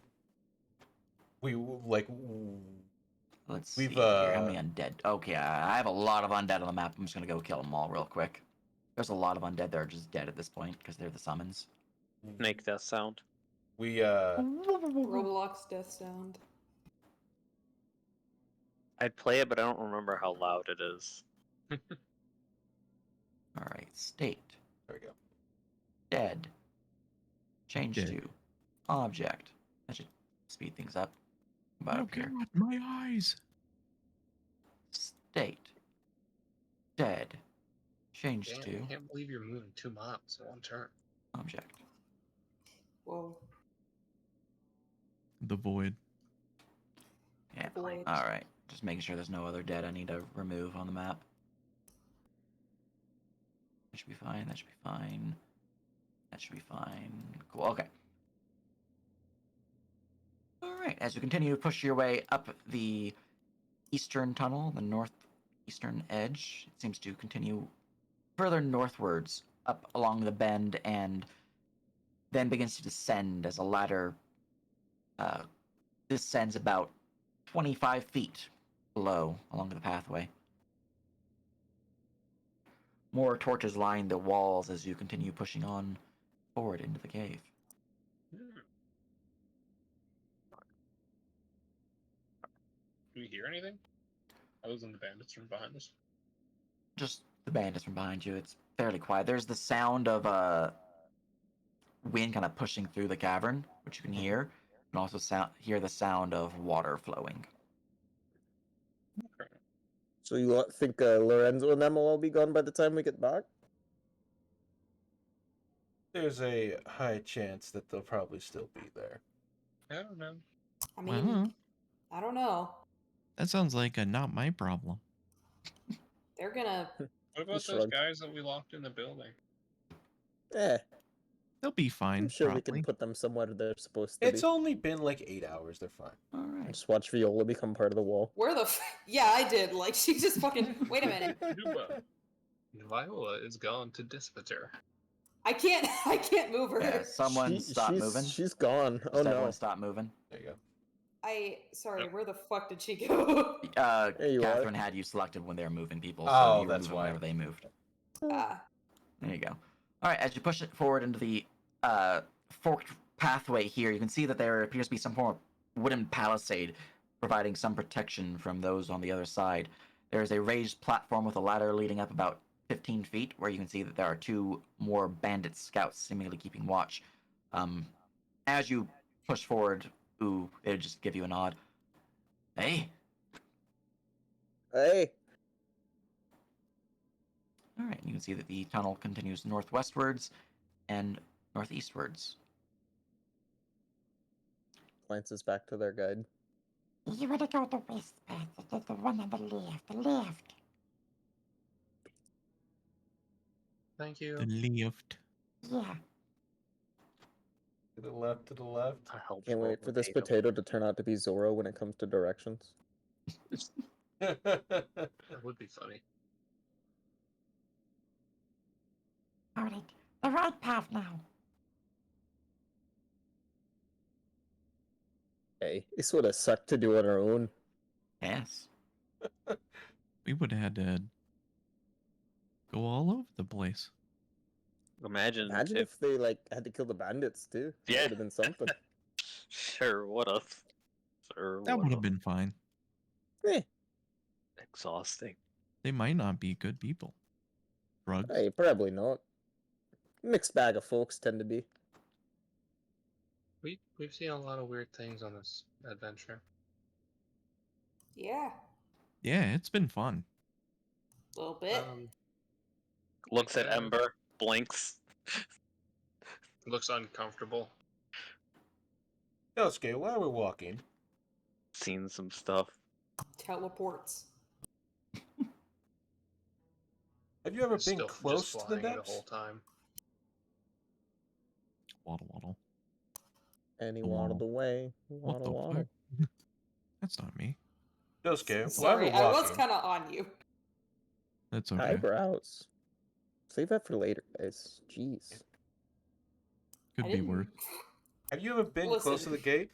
Speaker 2: We like
Speaker 1: Let's see
Speaker 2: we've
Speaker 1: here. How many undead? Okay, I have a lot of undead on the map. I'm just gonna go kill them all real quick. There's a lot of undead that are just dead at this point because they're the summons.
Speaker 5: Make that sound.
Speaker 2: we
Speaker 6: Roblox death sound.
Speaker 5: I'd play it, but I don't remember how loud it is.
Speaker 1: All right, state,
Speaker 2: there we go.
Speaker 1: dead, change
Speaker 7: Dead.
Speaker 1: to, object. That should speed things up. About
Speaker 7: Oh
Speaker 1: up here.
Speaker 7: god, my eyes!
Speaker 1: State, dead, change
Speaker 3: Damn, I
Speaker 1: to,
Speaker 3: can't believe you're moving 2 miles in one turn.
Speaker 1: object.
Speaker 6: Whoa.
Speaker 7: The void.
Speaker 1: Yeah.
Speaker 6: Void.
Speaker 1: All right. Just making sure there's no other dead I need to remove on the map. That should be fine. That should be fine. That should be fine. Cool. Okay. All right. As you continue to push your way up the eastern tunnel, the northeastern edge, it seems to continue further northwards up along the bend and then begins to descend as a ladder descends about 25 feet below along the pathway. More torches line the walls as you continue pushing on forward into the cave.
Speaker 3: Do we hear anything? Other than the bandits from behind us?
Speaker 1: Just the bandits from behind you. It's fairly quiet. There's the sound of wind kind of pushing through the cavern, which you can hear. You can also hear the sound of water flowing.
Speaker 3: Okay.
Speaker 4: So you think Lorenzo and them will all be gone by the time we get back?
Speaker 2: There's a high chance that they'll probably still be there.
Speaker 3: I don't know.
Speaker 6: I mean,
Speaker 7: Well,
Speaker 6: I don't know.
Speaker 7: that sounds like a not my problem.
Speaker 6: They're gonna.
Speaker 3: What about those
Speaker 4: shrugged.
Speaker 3: guys that we locked in the building?
Speaker 7: They'll be fine.
Speaker 4: I'm sure we
Speaker 7: probably.
Speaker 4: can put them somewhere they're supposed to
Speaker 2: It's
Speaker 4: be.
Speaker 2: only been like 8 hours. They're fine.
Speaker 1: All right.
Speaker 4: Just watch Viola become part of the wall.
Speaker 6: Where the? Yeah, I did. Like she just fucking. Wait a minute.
Speaker 3: Duba. Viola is gone to Dispater.
Speaker 6: I can't. I can't move her.
Speaker 1: Yeah, someone stop moving.
Speaker 4: She's gone.
Speaker 1: Just
Speaker 4: Oh no.
Speaker 1: everyone stop moving.
Speaker 2: There you go.
Speaker 6: Sorry. Where the fuck did she go?
Speaker 4: There you are.
Speaker 1: Catherine had you selected when they were moving people, so
Speaker 2: Oh,
Speaker 1: you
Speaker 2: that's
Speaker 1: remove
Speaker 2: why.
Speaker 1: whenever they moved.
Speaker 6: Ah.
Speaker 1: There you go. All right, as you push it forward into the forked pathway here, you can see that there appears to be some form of wooden palisade providing some protection from those on the other side. There is a raised platform with a ladder leading up about 15 feet, where you can see that there are 2 more bandit scouts seemingly keeping watch. As you push forward, it'll just give you a nod. Hey.
Speaker 4: Hey.
Speaker 1: All right, you can see that the tunnel continues northwestwards and northeastwards.
Speaker 4: Glances back to their guide.
Speaker 8: You want to go the west path, the one on the left, the left.
Speaker 3: Thank you.
Speaker 7: The left.
Speaker 8: Yeah.
Speaker 2: To the left, to the left.
Speaker 5: A helpful
Speaker 4: Can't wait for this
Speaker 5: potato.
Speaker 4: potato to turn out to be Zoro when it comes to directions.
Speaker 3: That would be funny.
Speaker 8: Alright, the right path now.
Speaker 4: Hey, this would have sucked to do on our own.
Speaker 1: Yes.
Speaker 7: We would have had to go all over the place.
Speaker 5: Imagine
Speaker 4: Imagine if they like had to kill the bandits too. That
Speaker 5: Yeah.
Speaker 4: would have been something.
Speaker 5: Sure, what a. Sure,
Speaker 7: That
Speaker 5: what
Speaker 7: would
Speaker 5: a.
Speaker 7: have been fine.
Speaker 4: Eh,
Speaker 5: Exhausting.
Speaker 7: They might not be good people. Drugs.
Speaker 4: hey, probably not. Mixed bag of folks tend to be.
Speaker 3: We've seen a lot of weird things on this adventure.
Speaker 6: Yeah,
Speaker 7: Yeah, it's been fun.
Speaker 6: a little bit.
Speaker 5: Looks at
Speaker 3: Yeah.
Speaker 5: Ember, blinks.
Speaker 3: Looks uncomfortable.
Speaker 2: Yosuke, while we're walking,
Speaker 5: Seen some stuff.
Speaker 6: Teleports.
Speaker 2: have you ever been
Speaker 3: Still
Speaker 2: close
Speaker 3: just
Speaker 2: to the
Speaker 3: flying the
Speaker 2: depths?
Speaker 3: whole time.
Speaker 7: Waddle waddle.
Speaker 4: Any
Speaker 7: Oh,
Speaker 4: waddle the way.
Speaker 7: What
Speaker 4: Waddle
Speaker 7: the
Speaker 4: waddle.
Speaker 7: fuck? That's not me.
Speaker 2: Yosuke, while
Speaker 6: Sorry,
Speaker 2: we're
Speaker 6: I was
Speaker 2: walking,
Speaker 6: kind of on you.
Speaker 7: That's okay.
Speaker 4: Eyebrows. Save that for later, guys. Jeez.
Speaker 7: Could
Speaker 6: I
Speaker 7: be
Speaker 6: didn't-
Speaker 7: worse.
Speaker 2: have you ever been close to
Speaker 6: Listen.
Speaker 2: the gate?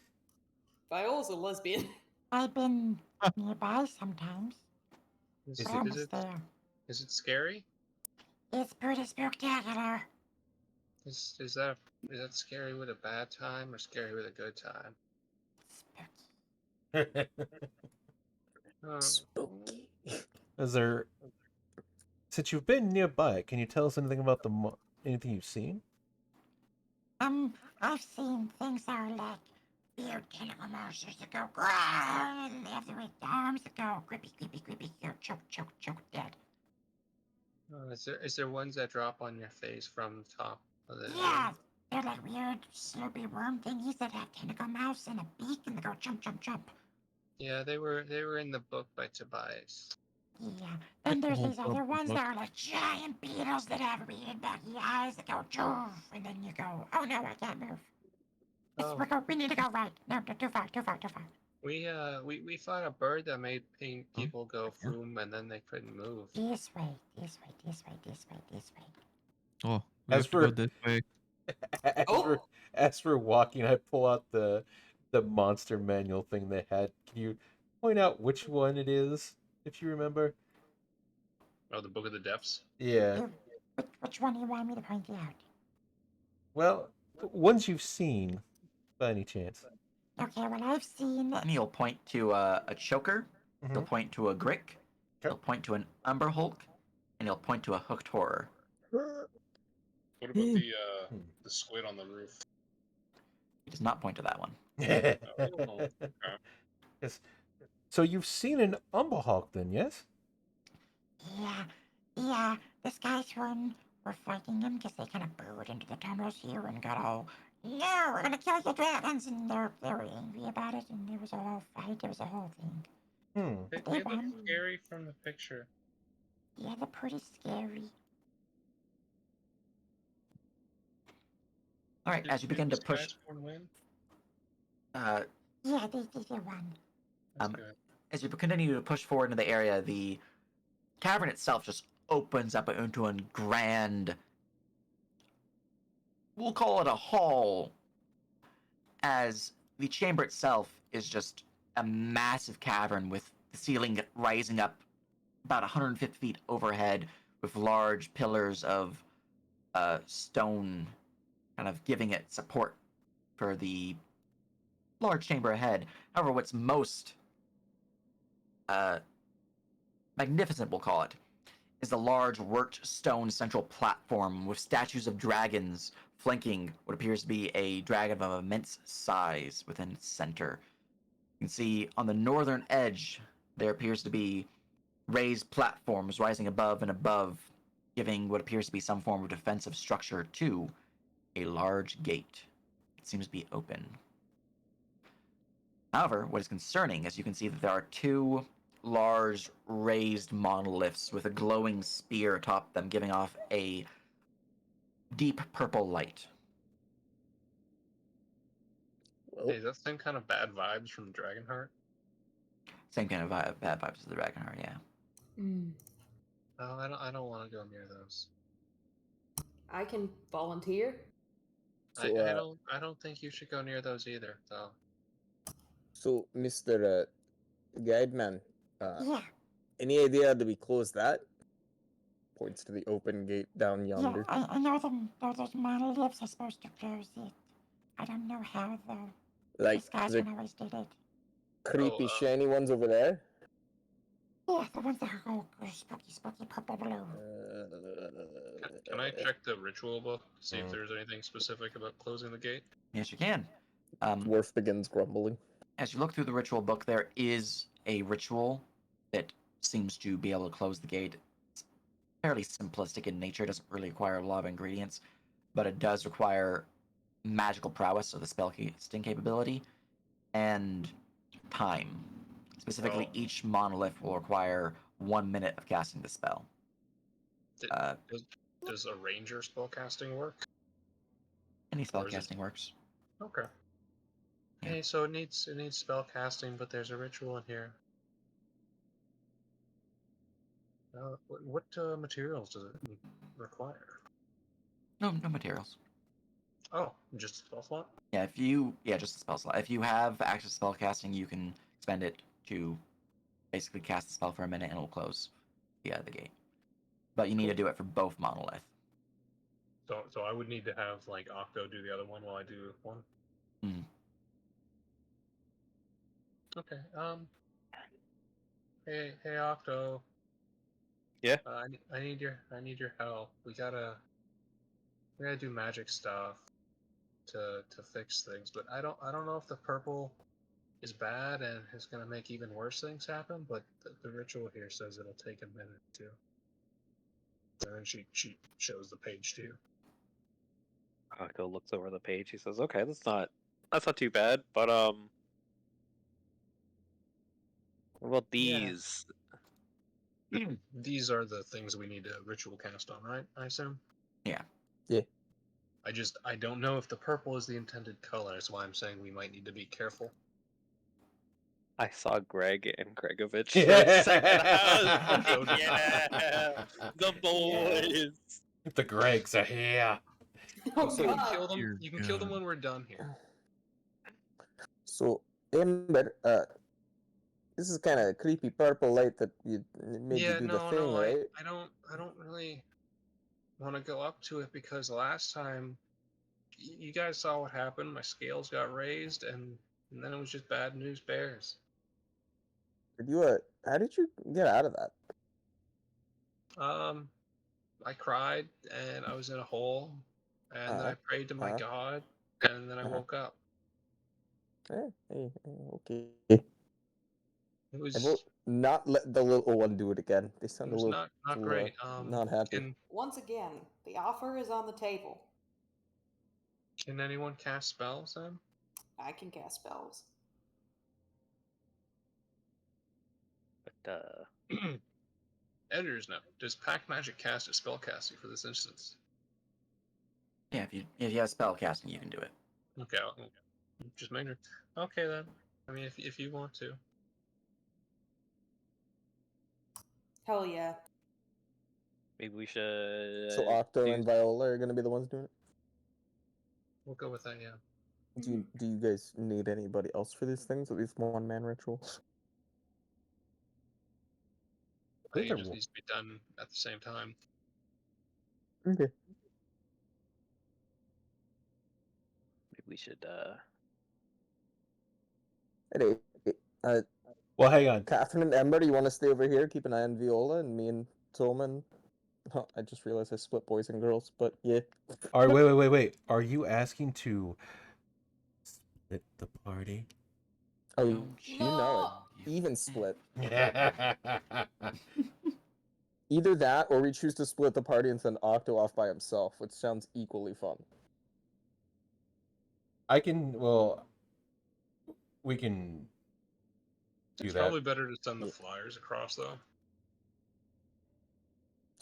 Speaker 6: Viola's a lesbian.
Speaker 8: I've been nearby sometimes.
Speaker 3: Is,
Speaker 2: Is
Speaker 8: We're
Speaker 2: it-
Speaker 8: almost there.
Speaker 3: is it scary?
Speaker 8: It's pretty spectacular.
Speaker 3: Is that scary with a bad time or scary with a good time?
Speaker 8: Spooky.
Speaker 4: Spooky.
Speaker 2: Is there? Since you've been nearby, can you tell us anything about anything you've seen?
Speaker 8: I've seen things that are like weird tentacle monsters that go grrrr, and they have the red arms that go creepy, creepy, creepy, here, choke, choke, choke, dead.
Speaker 3: Is there ones that drop on your face from the top of the
Speaker 8: Yeah, they're like weird, sloopy worm thingies that have tentacle mouths and a beak, and they go jump, jump, jump.
Speaker 3: Yeah, they were in the book by Tobias.
Speaker 8: Yeah, then there's
Speaker 7: whole
Speaker 8: these other
Speaker 7: purple
Speaker 8: ones
Speaker 7: book.
Speaker 8: that are like giant beetles that have weird baggy eyes that go joof, and then you go, oh no, I can't move.
Speaker 3: Oh.
Speaker 8: We need to go right. No, too far, too far, too far.
Speaker 3: We fought a bird that made people go
Speaker 7: Here.
Speaker 3: vroom and then they couldn't move.
Speaker 8: This way, this way, this way, this way, this way.
Speaker 7: Oh, we
Speaker 2: As
Speaker 7: have to go
Speaker 2: for-
Speaker 7: this way.
Speaker 6: Oh.
Speaker 2: As for walking, I pull out the monster manual thing they had. Can you point out which one it is, if you remember?
Speaker 3: Oh, the Book of the Depths.
Speaker 2: Yeah.
Speaker 8: Which one do you want me to point out?
Speaker 2: Well, ones you've seen, by any chance.
Speaker 8: Okay, well, I've seen.
Speaker 1: And he'll point to a choker. He'll
Speaker 2: Mhm.
Speaker 1: point to a grick. He'll point to an umber hulk, and he'll point to a hooked horror.
Speaker 3: What about the squid on the roof?
Speaker 1: He does not point to that one.
Speaker 3: Oh, okay.
Speaker 2: Yes. So you've seen an umber hulk then, yes?
Speaker 8: Yeah, this guy's one. We're fighting him because they kind of burrowed into the tunnels here and got all, no, we're gonna kill your dragons, and they're angry about it, and there was a whole fight, there was a whole thing.
Speaker 3: They look scary from the picture.
Speaker 8: Yeah, they're pretty scary.
Speaker 1: All right, as you begin to
Speaker 3: Did
Speaker 1: push,
Speaker 3: Skysporn win?
Speaker 1: uh,
Speaker 8: Yeah, they won.
Speaker 3: That's good.
Speaker 1: as you continue to push forward into the area, the cavern itself just opens up into a grand, we'll call it a hall, as the chamber itself is just a massive cavern with the ceiling rising up about 150 feet overhead with large pillars of stone kind of giving it support for the large chamber ahead. However, what's most magnificent, we'll call it, is the large worked stone central platform with statues of dragons flanking what appears to be a dragon of immense size within its center. You can see on the northern edge there appears to be raised platforms rising above and above, giving what appears to be some form of defensive structure to a large gate. It seems to be open. However, what is concerning is you can see that there are two large raised monoliths with a glowing spear atop them, giving off a deep purple light.
Speaker 3: Hey, is that same kind of bad vibes from Dragonheart?
Speaker 1: Same kind of bad vibes as the Dragonheart, yeah.
Speaker 3: No, I don't want to go near those.
Speaker 6: I can volunteer.
Speaker 4: So,
Speaker 3: I don't think you should go near those either, though.
Speaker 4: So, Mr. Guide Man,
Speaker 8: Yeah,
Speaker 4: any idea do we close that? Points to the open gate down yonder.
Speaker 8: yeah, I know those monoliths are supposed to close it. I don't know how, though.
Speaker 4: Like
Speaker 8: This guy's
Speaker 4: the
Speaker 8: one always did it.
Speaker 4: creepy, shiny ones over there?
Speaker 8: Yeah, the ones that are all spooky, purple blue.
Speaker 3: Can I check the ritual book to see if there's anything specific about closing the gate?
Speaker 1: Yes, you can.
Speaker 4: Dwarf begins grumbling.
Speaker 1: As you look through the ritual book, there is a ritual that seems to be able to close the gate. It's fairly simplistic in nature, doesn't really require a lot of ingredients, but it does require magical prowess, so the spell casting capability, and time. Specifically,
Speaker 3: Well,
Speaker 1: each monolith will require 1 minute of casting the spell.
Speaker 3: Does a ranger spellcasting work?
Speaker 1: Any spell
Speaker 3: Or is it-
Speaker 1: casting works.
Speaker 3: Okay.
Speaker 1: Yeah.
Speaker 3: Hey, so it needs spell casting, but there's a ritual in here. What materials does it require?
Speaker 1: No materials.
Speaker 3: Oh, just a spell slot?
Speaker 1: Yeah, just a spell slot. If you have active spell casting, you can spend it to basically cast the spell for a minute and it'll close the gate. But you need to do it for both monolith.
Speaker 3: So I would need to have like Octo do the other one while I do one.
Speaker 1: Mhm.
Speaker 3: Okay. Hey Octo.
Speaker 5: Yeah?
Speaker 3: I need your help. We gotta do magic stuff to fix things, but I don't know if the purple is bad and is gonna make even worse things happen. But the ritual here says it'll take a minute or two. And then she shows the page to you.
Speaker 5: Akko looks over the page. He says, "Okay, that's not too bad, but what about
Speaker 3: Yeah.
Speaker 5: these?"
Speaker 3: These are the things we need to ritual cast on, right? I assume.
Speaker 1: Yeah.
Speaker 4: Yeah.
Speaker 3: I don't know if the purple is the intended color. That's why I'm saying we might need to be careful.
Speaker 5: I saw Greg and Gregovich for a second. I was
Speaker 3: So
Speaker 5: like,
Speaker 3: did I.
Speaker 5: yeah, the boys.
Speaker 2: The Gregs are here.
Speaker 6: Oh
Speaker 4: So-
Speaker 3: You can
Speaker 6: god.
Speaker 3: kill them.
Speaker 7: Dear
Speaker 3: You can kill them
Speaker 7: God.
Speaker 3: when we're done here.
Speaker 4: So, Ember, this is kind of creepy purple light that made you do the thing, right?
Speaker 3: I don't really want to go up to it because last time you guys saw what happened. My scales got raised, and then it was just bad news bears.
Speaker 4: Did you, how did you get out of that?
Speaker 3: I cried and I was in a hole, and then I prayed to my god, and then I woke up.
Speaker 4: Hey, okay.
Speaker 3: It
Speaker 4: I
Speaker 3: was
Speaker 4: will not let the little one do it again. They sound a little
Speaker 3: not great.
Speaker 4: not happy.
Speaker 6: Once again, the offer is on the table.
Speaker 3: Can anyone cast spells then?
Speaker 6: I can cast spells.
Speaker 5: But
Speaker 3: Editor's note: does Pack Magic cast a spell casting for this instance?
Speaker 1: Yeah, if you have spell casting, you can do it.
Speaker 3: Okay, just make sure. Okay then. I mean, if you want to.
Speaker 6: Hell yeah.
Speaker 5: maybe we should.
Speaker 4: So Octo and Viola are gonna be the ones doing it.
Speaker 3: We'll go with that, yeah.
Speaker 4: Do you guys need anybody else for these things? At least one man rituals.
Speaker 3: I think it just needs to be done at the same time.
Speaker 4: Okay.
Speaker 5: Maybe we should.
Speaker 4: Hey,
Speaker 2: Well, hang on.
Speaker 4: Catherine and Ember, you want to stay over here, keep an eye on Viola, and me and Tillman. Oh, I just realized I split boys and girls, but yeah.
Speaker 2: All right, wait. Are you asking to split the party?
Speaker 4: Oh,
Speaker 1: Don't
Speaker 4: you know
Speaker 6: No.
Speaker 4: it. Even split.
Speaker 2: I
Speaker 4: Either that, or we choose to split the party and send Octo off by himself, which sounds equally fun.
Speaker 2: can. Well, we can do
Speaker 3: It's
Speaker 2: that.
Speaker 3: probably better to send the flyers across though.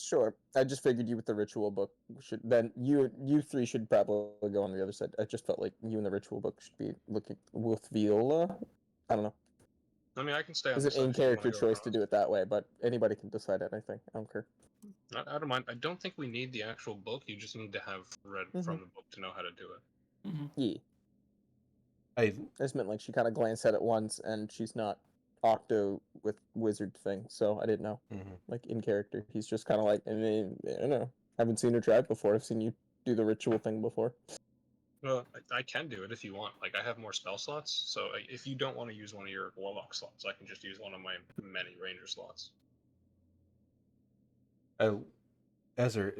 Speaker 4: Sure. I just figured you with the ritual book should then you three should probably go on the other side. I just felt like you and the ritual book should be looking with Viola. I don't know.
Speaker 3: I mean, I can stay on
Speaker 4: It's
Speaker 3: this
Speaker 4: an
Speaker 3: side if you want
Speaker 4: in-character
Speaker 3: to go
Speaker 4: choice to
Speaker 3: across.
Speaker 4: do it that way, but anybody can decide anything. I don't care.
Speaker 3: I don't mind. I don't think we need the actual book. You just need to have read from the book to know how to do it.
Speaker 4: Yeah.
Speaker 2: I
Speaker 4: I just meant like she kind of glanced at it once, and she's not Octo with wizard thing, so I didn't know. Like in character, he's just kind of like, I don't know. Haven't seen her try it before. I've seen you do the ritual thing before.
Speaker 3: Well, I can do it if you want. Like, I have more spell slots, so if you don't want to use one of your warlock slots, I can just use one of my many ranger slots.
Speaker 2: as they're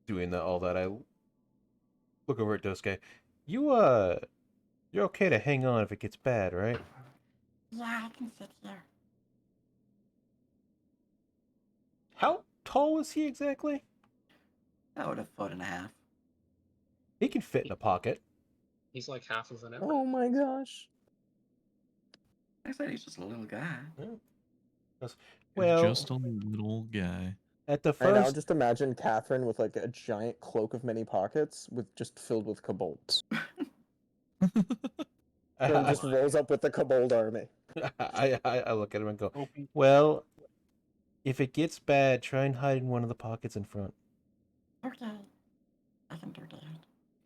Speaker 2: doing all that, I look over at Dosuke. You're okay to hang on if it gets bad, right?
Speaker 8: Yeah, I can sit here.
Speaker 2: How tall is he exactly?
Speaker 1: About a foot and a half.
Speaker 2: He can fit in a pocket.
Speaker 3: He's like half of an ember.
Speaker 4: Oh my gosh.
Speaker 1: I said he's just a little guy.
Speaker 2: Well,
Speaker 7: Just a little guy.
Speaker 2: at the
Speaker 4: I now
Speaker 2: first,
Speaker 4: just imagine Catherine with like a giant cloak of many pockets with just filled with kobolds. And just rolls up with the kobold army.
Speaker 2: I look at him and go,
Speaker 3: Open.
Speaker 2: well, if it gets bad, try and hide in one of the pockets in front.
Speaker 8: Okay. I can do that.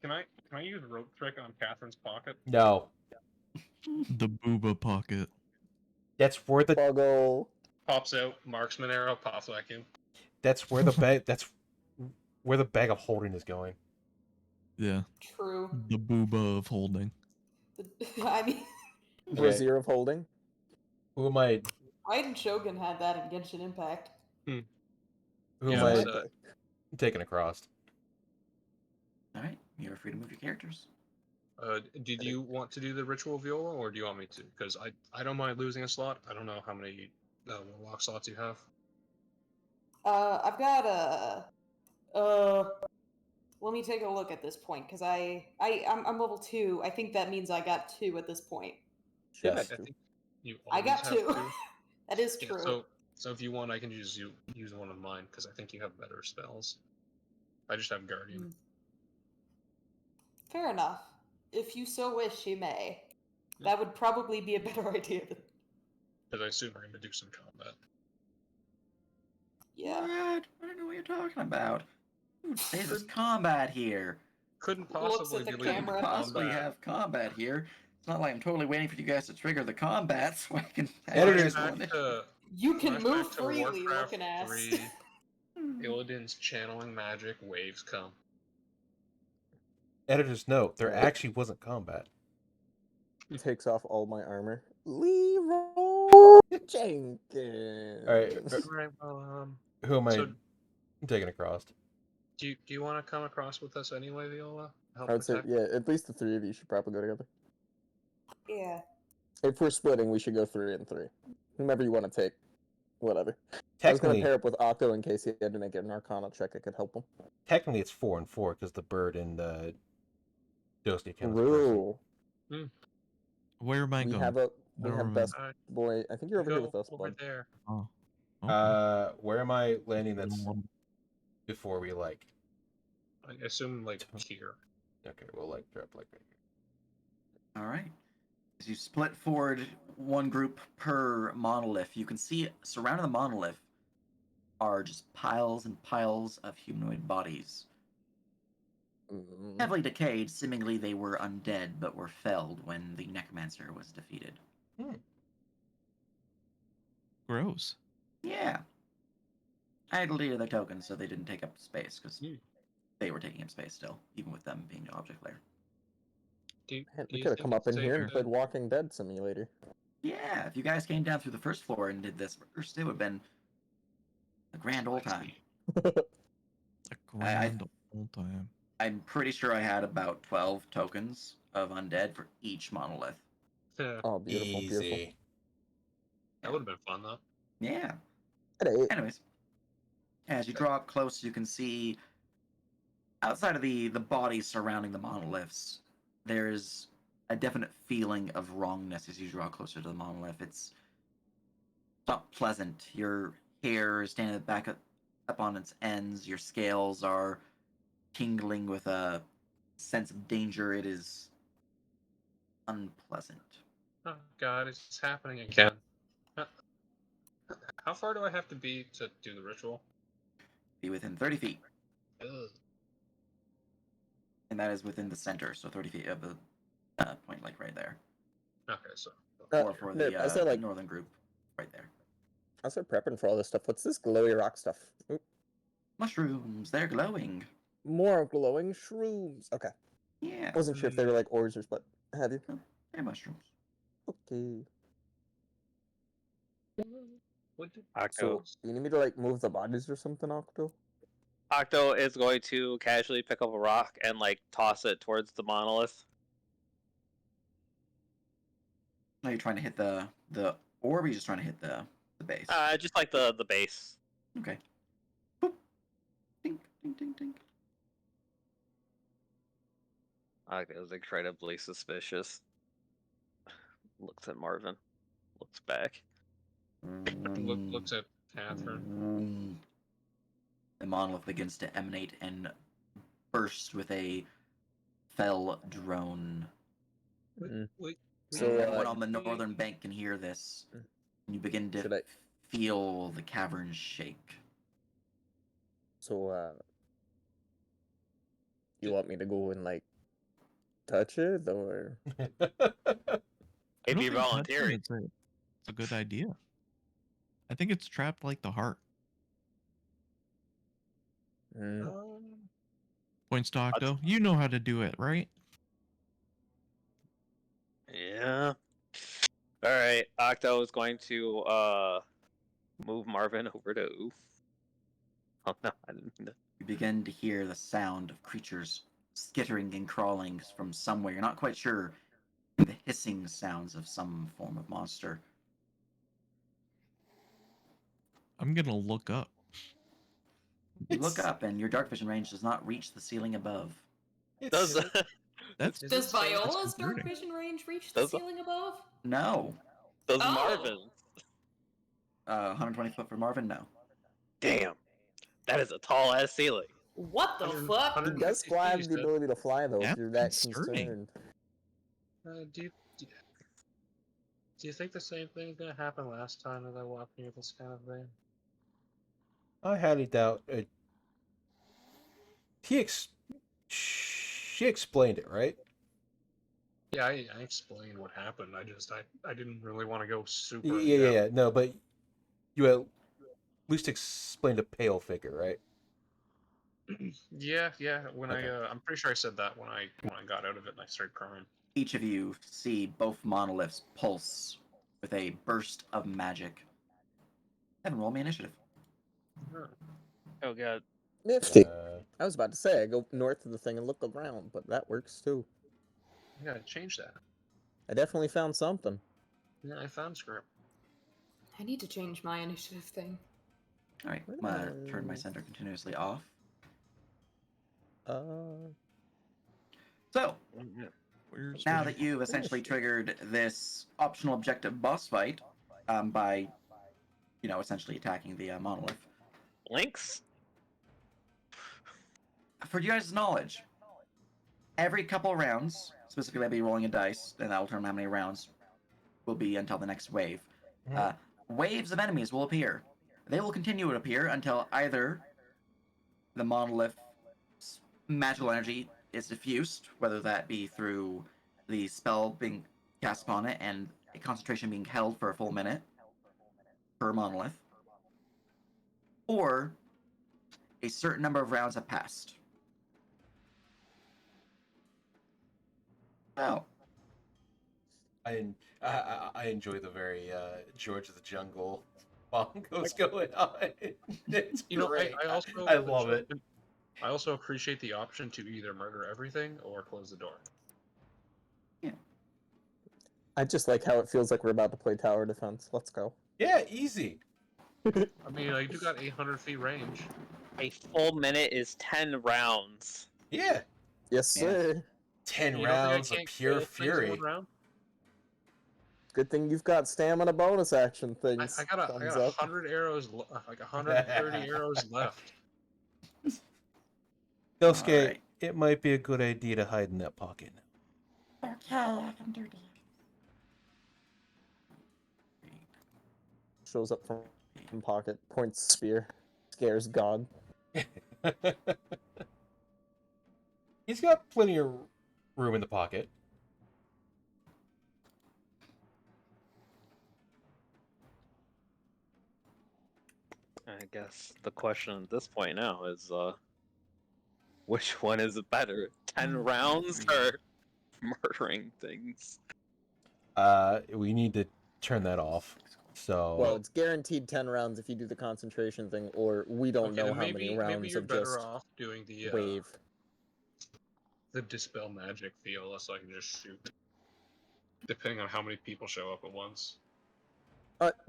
Speaker 3: Can I use rope trick on Catherine's pocket?
Speaker 2: No,
Speaker 7: The booba pocket.
Speaker 2: that's where the
Speaker 4: Buggle.
Speaker 3: Pops out, marksman arrow, pops back in.
Speaker 2: that's where the bag that's where the bag of holding is going.
Speaker 7: Yeah.
Speaker 6: True.
Speaker 7: The booba of holding.
Speaker 6: I mean,
Speaker 4: Brazier of holding.
Speaker 2: Who am I?
Speaker 6: Raiden Shogun had that in Genshin Impact.
Speaker 2: Who
Speaker 3: Yeah,
Speaker 2: am I
Speaker 4: Exactly.
Speaker 2: taking across?
Speaker 1: All right, you're free to move your characters.
Speaker 3: Did you want to do the ritual Viola, or do you want me to? Because I don't mind losing a slot. I don't know how many warlock slots you have.
Speaker 6: I've got let me take a look at this point, because I'm level 2. I think that means I got 2 at this point.
Speaker 3: Yeah,
Speaker 4: Just
Speaker 3: I think you
Speaker 6: I got
Speaker 3: always have
Speaker 6: 2.
Speaker 3: two.
Speaker 6: That is
Speaker 3: Yeah,
Speaker 6: true.
Speaker 3: so if you want, I can use one of mine, because I think you have better spells. I just have Guardian.
Speaker 6: Fair enough. If you so wish, you may. That would probably be a better idea than...
Speaker 3: Because I assume we're going to do some combat.
Speaker 6: Yeah.
Speaker 1: What? I don't know what you're talking about. Who would say there's combat here?
Speaker 3: Couldn't
Speaker 6: Looks
Speaker 3: possibly
Speaker 6: at the
Speaker 3: be leading to
Speaker 6: camera.
Speaker 1: Possibly
Speaker 3: combat.
Speaker 1: have combat here. It's not like I'm totally waiting for you guys to trigger the combat so I can have
Speaker 2: Editors-
Speaker 1: you guys go in.
Speaker 6: You can
Speaker 3: Flashback
Speaker 6: move
Speaker 3: to
Speaker 6: freely,
Speaker 3: Warcraft
Speaker 6: looking ass.
Speaker 3: 3, Illidan's channeling magic, waves come.
Speaker 2: Editor's note: there
Speaker 4: Right.
Speaker 2: actually wasn't combat.
Speaker 4: Takes off all my armor. Leroy Jenkins.
Speaker 2: All right,
Speaker 3: Alright, well,
Speaker 2: who am I
Speaker 3: So-
Speaker 2: taking across?
Speaker 3: do you want to come across with us anyway, Viola? Help
Speaker 4: I would say,
Speaker 3: protect?
Speaker 4: yeah, at least the three of you should probably go together.
Speaker 6: Yeah.
Speaker 4: If we're splitting, we should go 3 and 3. Whomever you want to take, whatever. I was going
Speaker 2: Technically,
Speaker 4: to pair up with Octo in case he had to make an Arcana check. I could help him.
Speaker 2: it's 4 and 4 because the bird and the Dosuke count as a person.
Speaker 4: Rule.
Speaker 7: Where am I
Speaker 4: We
Speaker 7: going?
Speaker 4: have a
Speaker 7: I don't
Speaker 4: best
Speaker 7: remember.
Speaker 4: boy. I think you're over here
Speaker 3: Go
Speaker 4: with us,
Speaker 3: over
Speaker 4: bud.
Speaker 3: there.
Speaker 7: Oh. Okay.
Speaker 2: Where am I landing?
Speaker 7: Little
Speaker 2: That's
Speaker 7: one.
Speaker 2: before we like.
Speaker 3: I assume like here.
Speaker 2: Okay, we'll like drop like.
Speaker 1: All right. As you split forward one group per monolith, you can see surrounding the monolith are just piles and piles of humanoid bodies. Heavily decayed, seemingly they were undead but were felled when the necromancer was defeated.
Speaker 7: Gross.
Speaker 1: Yeah. I had deleted their tokens so they didn't take up space, because they were taking up space still, even with them being object layer.
Speaker 4: Man, we could have come up in here and played Walking Dead Simulator.
Speaker 1: Yeah, if you guys came down through the first floor and did this first, it would have been a grand old time.
Speaker 7: A grand old time.
Speaker 1: I'm pretty sure I had about 12 tokens of undead for each monolith.
Speaker 4: Oh, beautiful, beautiful.
Speaker 2: Easy.
Speaker 3: That would have been fun though.
Speaker 1: Yeah.
Speaker 4: At 8.
Speaker 1: Anyways, as you draw up close, you can see outside of the bodies surrounding the monoliths, there's a definite feeling of wrongness as you draw closer to the monolith. It's not pleasant. Your hair is standing at the back of up on its ends. Your scales are tingling with a sense of danger. It is unpleasant.
Speaker 3: Oh God, it's happening again. How far do I have to be to do the ritual?
Speaker 1: Be within 30 feet.
Speaker 3: Ugh.
Speaker 1: And that is within the center, so 30 feet of the point, like right there.
Speaker 3: Okay, so.
Speaker 1: Or for
Speaker 4: Nip, as they're
Speaker 1: the
Speaker 4: like,
Speaker 1: northern group, right there.
Speaker 4: as they're prepping for all this stuff, what's this glowy rock stuff? Oop,
Speaker 1: Mushrooms, they're glowing.
Speaker 4: more glowing shrooms. Okay.
Speaker 1: Yeah,
Speaker 4: Wasn't sure if they were like ores or what have you.
Speaker 1: they're mushrooms.
Speaker 4: Okay.
Speaker 3: What did,
Speaker 5: Octo.
Speaker 4: So you need me to like move the bodies or something, Octo?
Speaker 5: Octo is going to casually pick up a rock and like toss it towards the monolith.
Speaker 1: Now you're trying to hit the orb, or you're just trying to hit the base.
Speaker 5: Just like the base.
Speaker 1: Okay. Boop. Ding, ding, ding, ding.
Speaker 5: Octo is incredibly suspicious. Looks at Marvin. Looks back.
Speaker 3: looks at Catherine.
Speaker 1: The monolith begins to emanate and burst with a fell drone.
Speaker 3: Wait,
Speaker 4: So,
Speaker 1: Everyone on the northern bank can hear this. And you begin to
Speaker 4: Should I?
Speaker 1: feel the caverns shake.
Speaker 4: So, you want me to go and like touch it, or?
Speaker 7: I
Speaker 5: If
Speaker 7: don't
Speaker 5: you
Speaker 7: think touching
Speaker 5: volunteer,
Speaker 7: It's a good idea. I think it's trapped like the heart.
Speaker 4: Mm.
Speaker 7: Points to Octo. You know how to do it, right?
Speaker 5: yeah. All right, Octo is going to move Marvin over to Oof. Oh no, I didn't mean to.
Speaker 1: You begin to hear the sound of creatures skittering and crawling from somewhere. You're not quite sure. The hissing sounds of some form of monster.
Speaker 7: I'm gonna look up.
Speaker 1: You look up, and your dark vision range does not reach the ceiling above.
Speaker 5: Does
Speaker 7: That's
Speaker 3: Is
Speaker 6: Does
Speaker 3: it safe?
Speaker 6: Viola's dark
Speaker 7: concerning.
Speaker 6: vision range reach the
Speaker 5: Does-
Speaker 6: ceiling above?
Speaker 1: No.
Speaker 5: does
Speaker 6: Oh.
Speaker 5: Marvin?
Speaker 1: 120 foot for Marvin? No.
Speaker 5: Damn, that is a tall ass ceiling.
Speaker 6: What the
Speaker 3: 100
Speaker 6: fuck?
Speaker 4: He
Speaker 3: 150
Speaker 4: does fly have
Speaker 3: feet,
Speaker 4: the
Speaker 3: so-
Speaker 4: ability to fly, though.
Speaker 7: That's
Speaker 4: If you're that
Speaker 7: concerning.
Speaker 4: concerned.
Speaker 3: Do you think the same thing is gonna happen last time that I walked near this kind of thing?
Speaker 2: I highly doubt it. She explained it, right?
Speaker 3: Yeah, I explained what happened. I didn't really want to go super.
Speaker 2: Yeah. No, but you at least explained a pale figure, right?
Speaker 3: Yeah. When
Speaker 2: Okay.
Speaker 3: I'm pretty sure I said that when I got out of it and I started crying.
Speaker 1: Each of you see both monoliths pulse with a burst of magic. Evan, roll me initiative.
Speaker 5: Oh god.
Speaker 4: Nifty. I was about to say I go north of the thing and look around, but that works too.
Speaker 3: I gotta change that.
Speaker 4: I definitely found something.
Speaker 3: Yeah, I found script.
Speaker 6: I need to change my initiative thing.
Speaker 1: All right, I'm gonna turn my center continuously off. So,
Speaker 7: Where's
Speaker 1: now that you've essentially triggered this optional objective boss fight by, essentially attacking the monolith.
Speaker 5: Links?
Speaker 1: For you guys' knowledge, every couple rounds, specifically I'll be rolling a dice, and that'll determine how many rounds will be until the next wave. Waves of enemies will appear. They will continue to appear until either the monolith's magical energy is diffused, whether that be through the spell being cast upon it and a concentration being held for a full minute per monolith, or a certain number of rounds have passed. Oh.
Speaker 2: I enjoy the very George of the Jungle bongos going on. It's great. I love it.
Speaker 3: I also appreciate the option to either murder everything or close the door.
Speaker 1: Yeah.
Speaker 4: I just like how it feels like we're about to play tower defense. Let's go.
Speaker 2: Yeah, easy.
Speaker 3: I mean, I do got 800 feet range.
Speaker 5: A full minute is 10 rounds.
Speaker 2: Yeah.
Speaker 4: Yes,
Speaker 1: Yeah.
Speaker 4: sir.
Speaker 2: 10
Speaker 3: You don't think I
Speaker 2: rounds of
Speaker 3: can't
Speaker 2: pure
Speaker 3: kill things in
Speaker 2: fury.
Speaker 3: one round?
Speaker 4: Good thing you've got stamina bonus action things.
Speaker 3: I got
Speaker 4: Thumbs
Speaker 3: a
Speaker 4: up.
Speaker 3: 100 arrows, like 130 arrows left.
Speaker 2: Dosuke,
Speaker 1: Alright.
Speaker 2: it might be a good idea to hide in that pocket.
Speaker 8: Okay, I can do that.
Speaker 4: Shows up from pocket, points spear, scares God.
Speaker 2: He's got plenty of room in the pocket.
Speaker 5: I guess the question at this point now is, which one is better, 10 rounds or murdering things?
Speaker 2: We need to turn that off. So
Speaker 4: Well, it's guaranteed 10 rounds if you do the concentration thing, or we don't know
Speaker 3: then
Speaker 4: how many rounds
Speaker 3: maybe you're
Speaker 4: of
Speaker 3: better
Speaker 4: just
Speaker 3: off doing
Speaker 4: wave.
Speaker 3: the dispel magic feel, so I can just shoot, depending on how many people show up at once.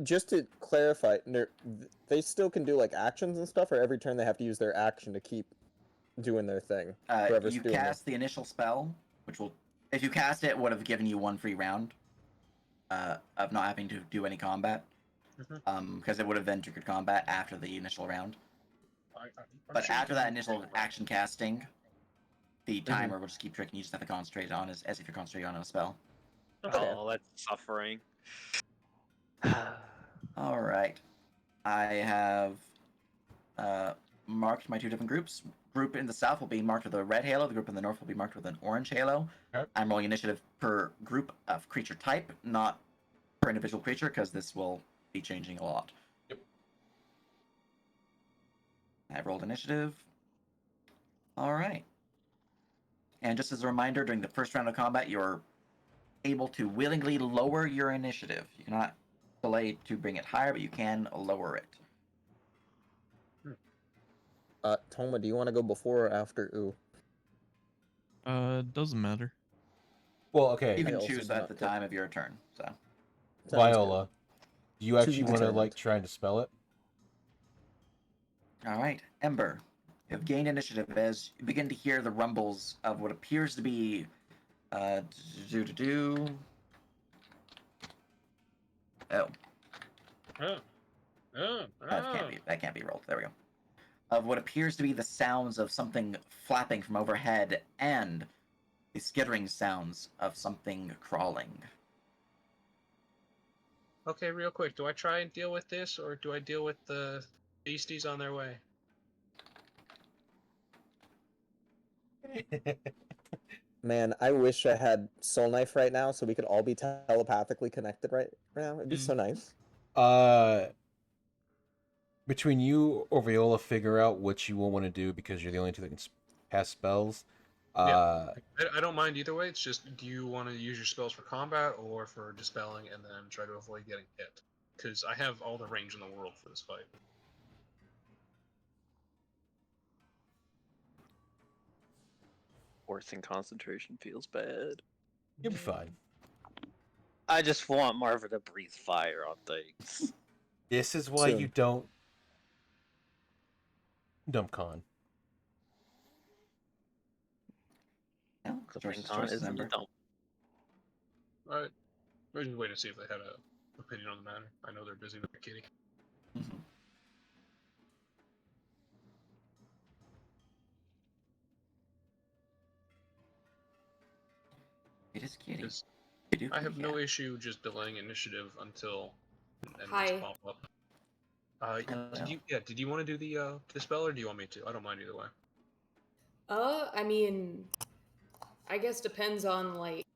Speaker 4: Just to clarify, they still can do like actions and stuff, or every turn they have to use their action to keep doing their thing. Whoever's
Speaker 1: You
Speaker 4: doing
Speaker 1: cast the initial spell, which will, if you cast it, would have given you one free round of not having to do any combat. Because it would have then triggered combat after the initial round. But after that initial action casting, the timer will just keep tricking. You just have to concentrate on as if you're concentrating on a spell.
Speaker 4: Okay.
Speaker 5: Oh, that's suffering.
Speaker 1: All right, I have marked my two different groups. Group in the south will be marked with a red halo. The group in the north will be marked with an orange halo.
Speaker 2: Okay.
Speaker 1: I'm rolling initiative per group of creature type, not per individual creature, because this will be changing a lot.
Speaker 2: Yep.
Speaker 1: I've rolled initiative. All right. And just as a reminder, during the first round of combat, you're able to willingly lower your initiative. You cannot delay to bring it higher, but you can lower it.
Speaker 4: Toma, do you want to go before or after Ooh?
Speaker 7: Doesn't matter.
Speaker 2: well, okay.
Speaker 1: You
Speaker 4: I
Speaker 1: can
Speaker 4: also
Speaker 1: choose
Speaker 4: do
Speaker 1: at
Speaker 4: not
Speaker 1: the
Speaker 4: care.
Speaker 1: time of your turn. So
Speaker 4: Sounds
Speaker 2: Viola, do you actually
Speaker 4: be
Speaker 2: want to
Speaker 4: determined.
Speaker 2: like try and dispel it?
Speaker 1: all right, Ember, you have gained initiative as you begin to hear the rumbles of what appears to be do. Oh, that can't be rolled. There we go. Of what appears to be the sounds of something flapping from overhead and the skittering sounds of something crawling.
Speaker 3: Okay, real quick, do I try and deal with this, or do I deal with the beasties on their way?
Speaker 4: Man, I wish I had Soul Knife right now so we could all be telepathically connected right now. It'd be so nice.
Speaker 2: Between you or Viola, figure out what you will want to do because you're the only two that can cast spells.
Speaker 3: I don't mind either way. It's just, do you want to use your spells for combat or for dispelling and then try to avoid getting hit? Because I have all the range in the world for this fight.
Speaker 5: Forcing concentration feels bad.
Speaker 2: You'll be fine.
Speaker 5: I just want Marva to breathe fire on things.
Speaker 2: This is why
Speaker 4: Soon.
Speaker 2: you don't dump con.
Speaker 1: No,
Speaker 5: The
Speaker 1: choices,
Speaker 5: con
Speaker 1: choices,
Speaker 5: isn't a
Speaker 1: Ember.
Speaker 5: dump.
Speaker 3: Alright. We're just waiting to see if they had an opinion on the matter. I know they're busy with the kitty.
Speaker 1: Mhm. It is kitty.
Speaker 3: Because
Speaker 1: They do
Speaker 3: I have
Speaker 1: kitty
Speaker 3: no
Speaker 1: cat.
Speaker 3: issue just delaying initiative until enemies
Speaker 6: Hi.
Speaker 3: pop up.
Speaker 1: Hello.
Speaker 3: Did you want to do the dispel, or do you want me to? I don't mind either way.
Speaker 6: I mean, I guess depends on like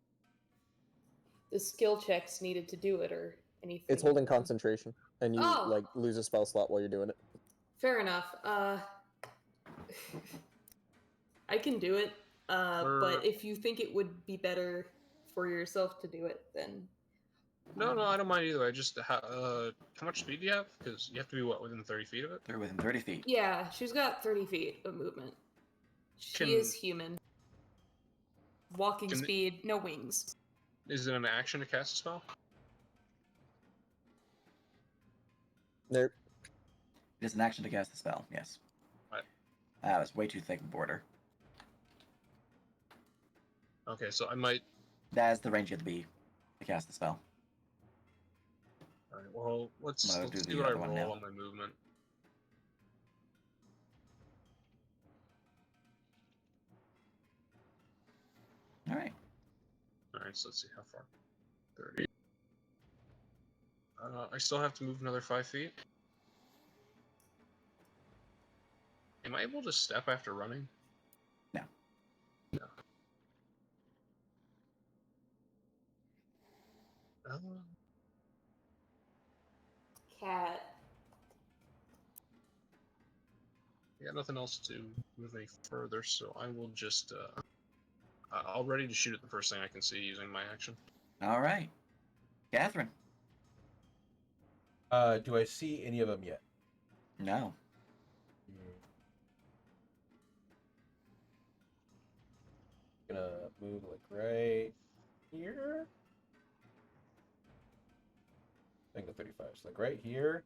Speaker 6: the skill checks needed to do it or anything.
Speaker 4: It's holding concentration, and you
Speaker 6: Oh.
Speaker 4: like lose a spell slot while you're doing it.
Speaker 6: Fair enough. I can do it. But if you think it would be better for yourself to do it, then
Speaker 3: No, I don't mind either way. Just how much speed do you have? Because you have to be within 30 feet of it.
Speaker 1: They're within 30 feet.
Speaker 6: yeah, she's got 30 feet of movement. She
Speaker 3: Can-
Speaker 6: is human. Walking
Speaker 3: Can-
Speaker 6: speed, no wings.
Speaker 3: Is it an action to cast a spell?
Speaker 4: Nope.
Speaker 1: It is an action to cast the spell, yes.
Speaker 3: Right.
Speaker 1: That was way too thick a border.
Speaker 3: Okay, so I might.
Speaker 1: That is the range you have to be to cast the spell.
Speaker 3: Alright, well, let's
Speaker 1: I'm gonna do
Speaker 3: see
Speaker 1: the
Speaker 3: what I
Speaker 1: other one
Speaker 3: roll
Speaker 1: now.
Speaker 3: on my movement.
Speaker 1: All right.
Speaker 3: Alright, so let's see how far. 30. I still have to move another 5 feet. Am I able to step after running?
Speaker 1: No.
Speaker 3: No.
Speaker 6: Cat.
Speaker 3: I got nothing else to move any further, so I will just I'll ready to shoot at the first thing I can see using my action.
Speaker 1: All right. Catherine.
Speaker 2: Do I see any of them yet?
Speaker 1: No.
Speaker 2: Gonna move like right here. I think the 35 is like right here,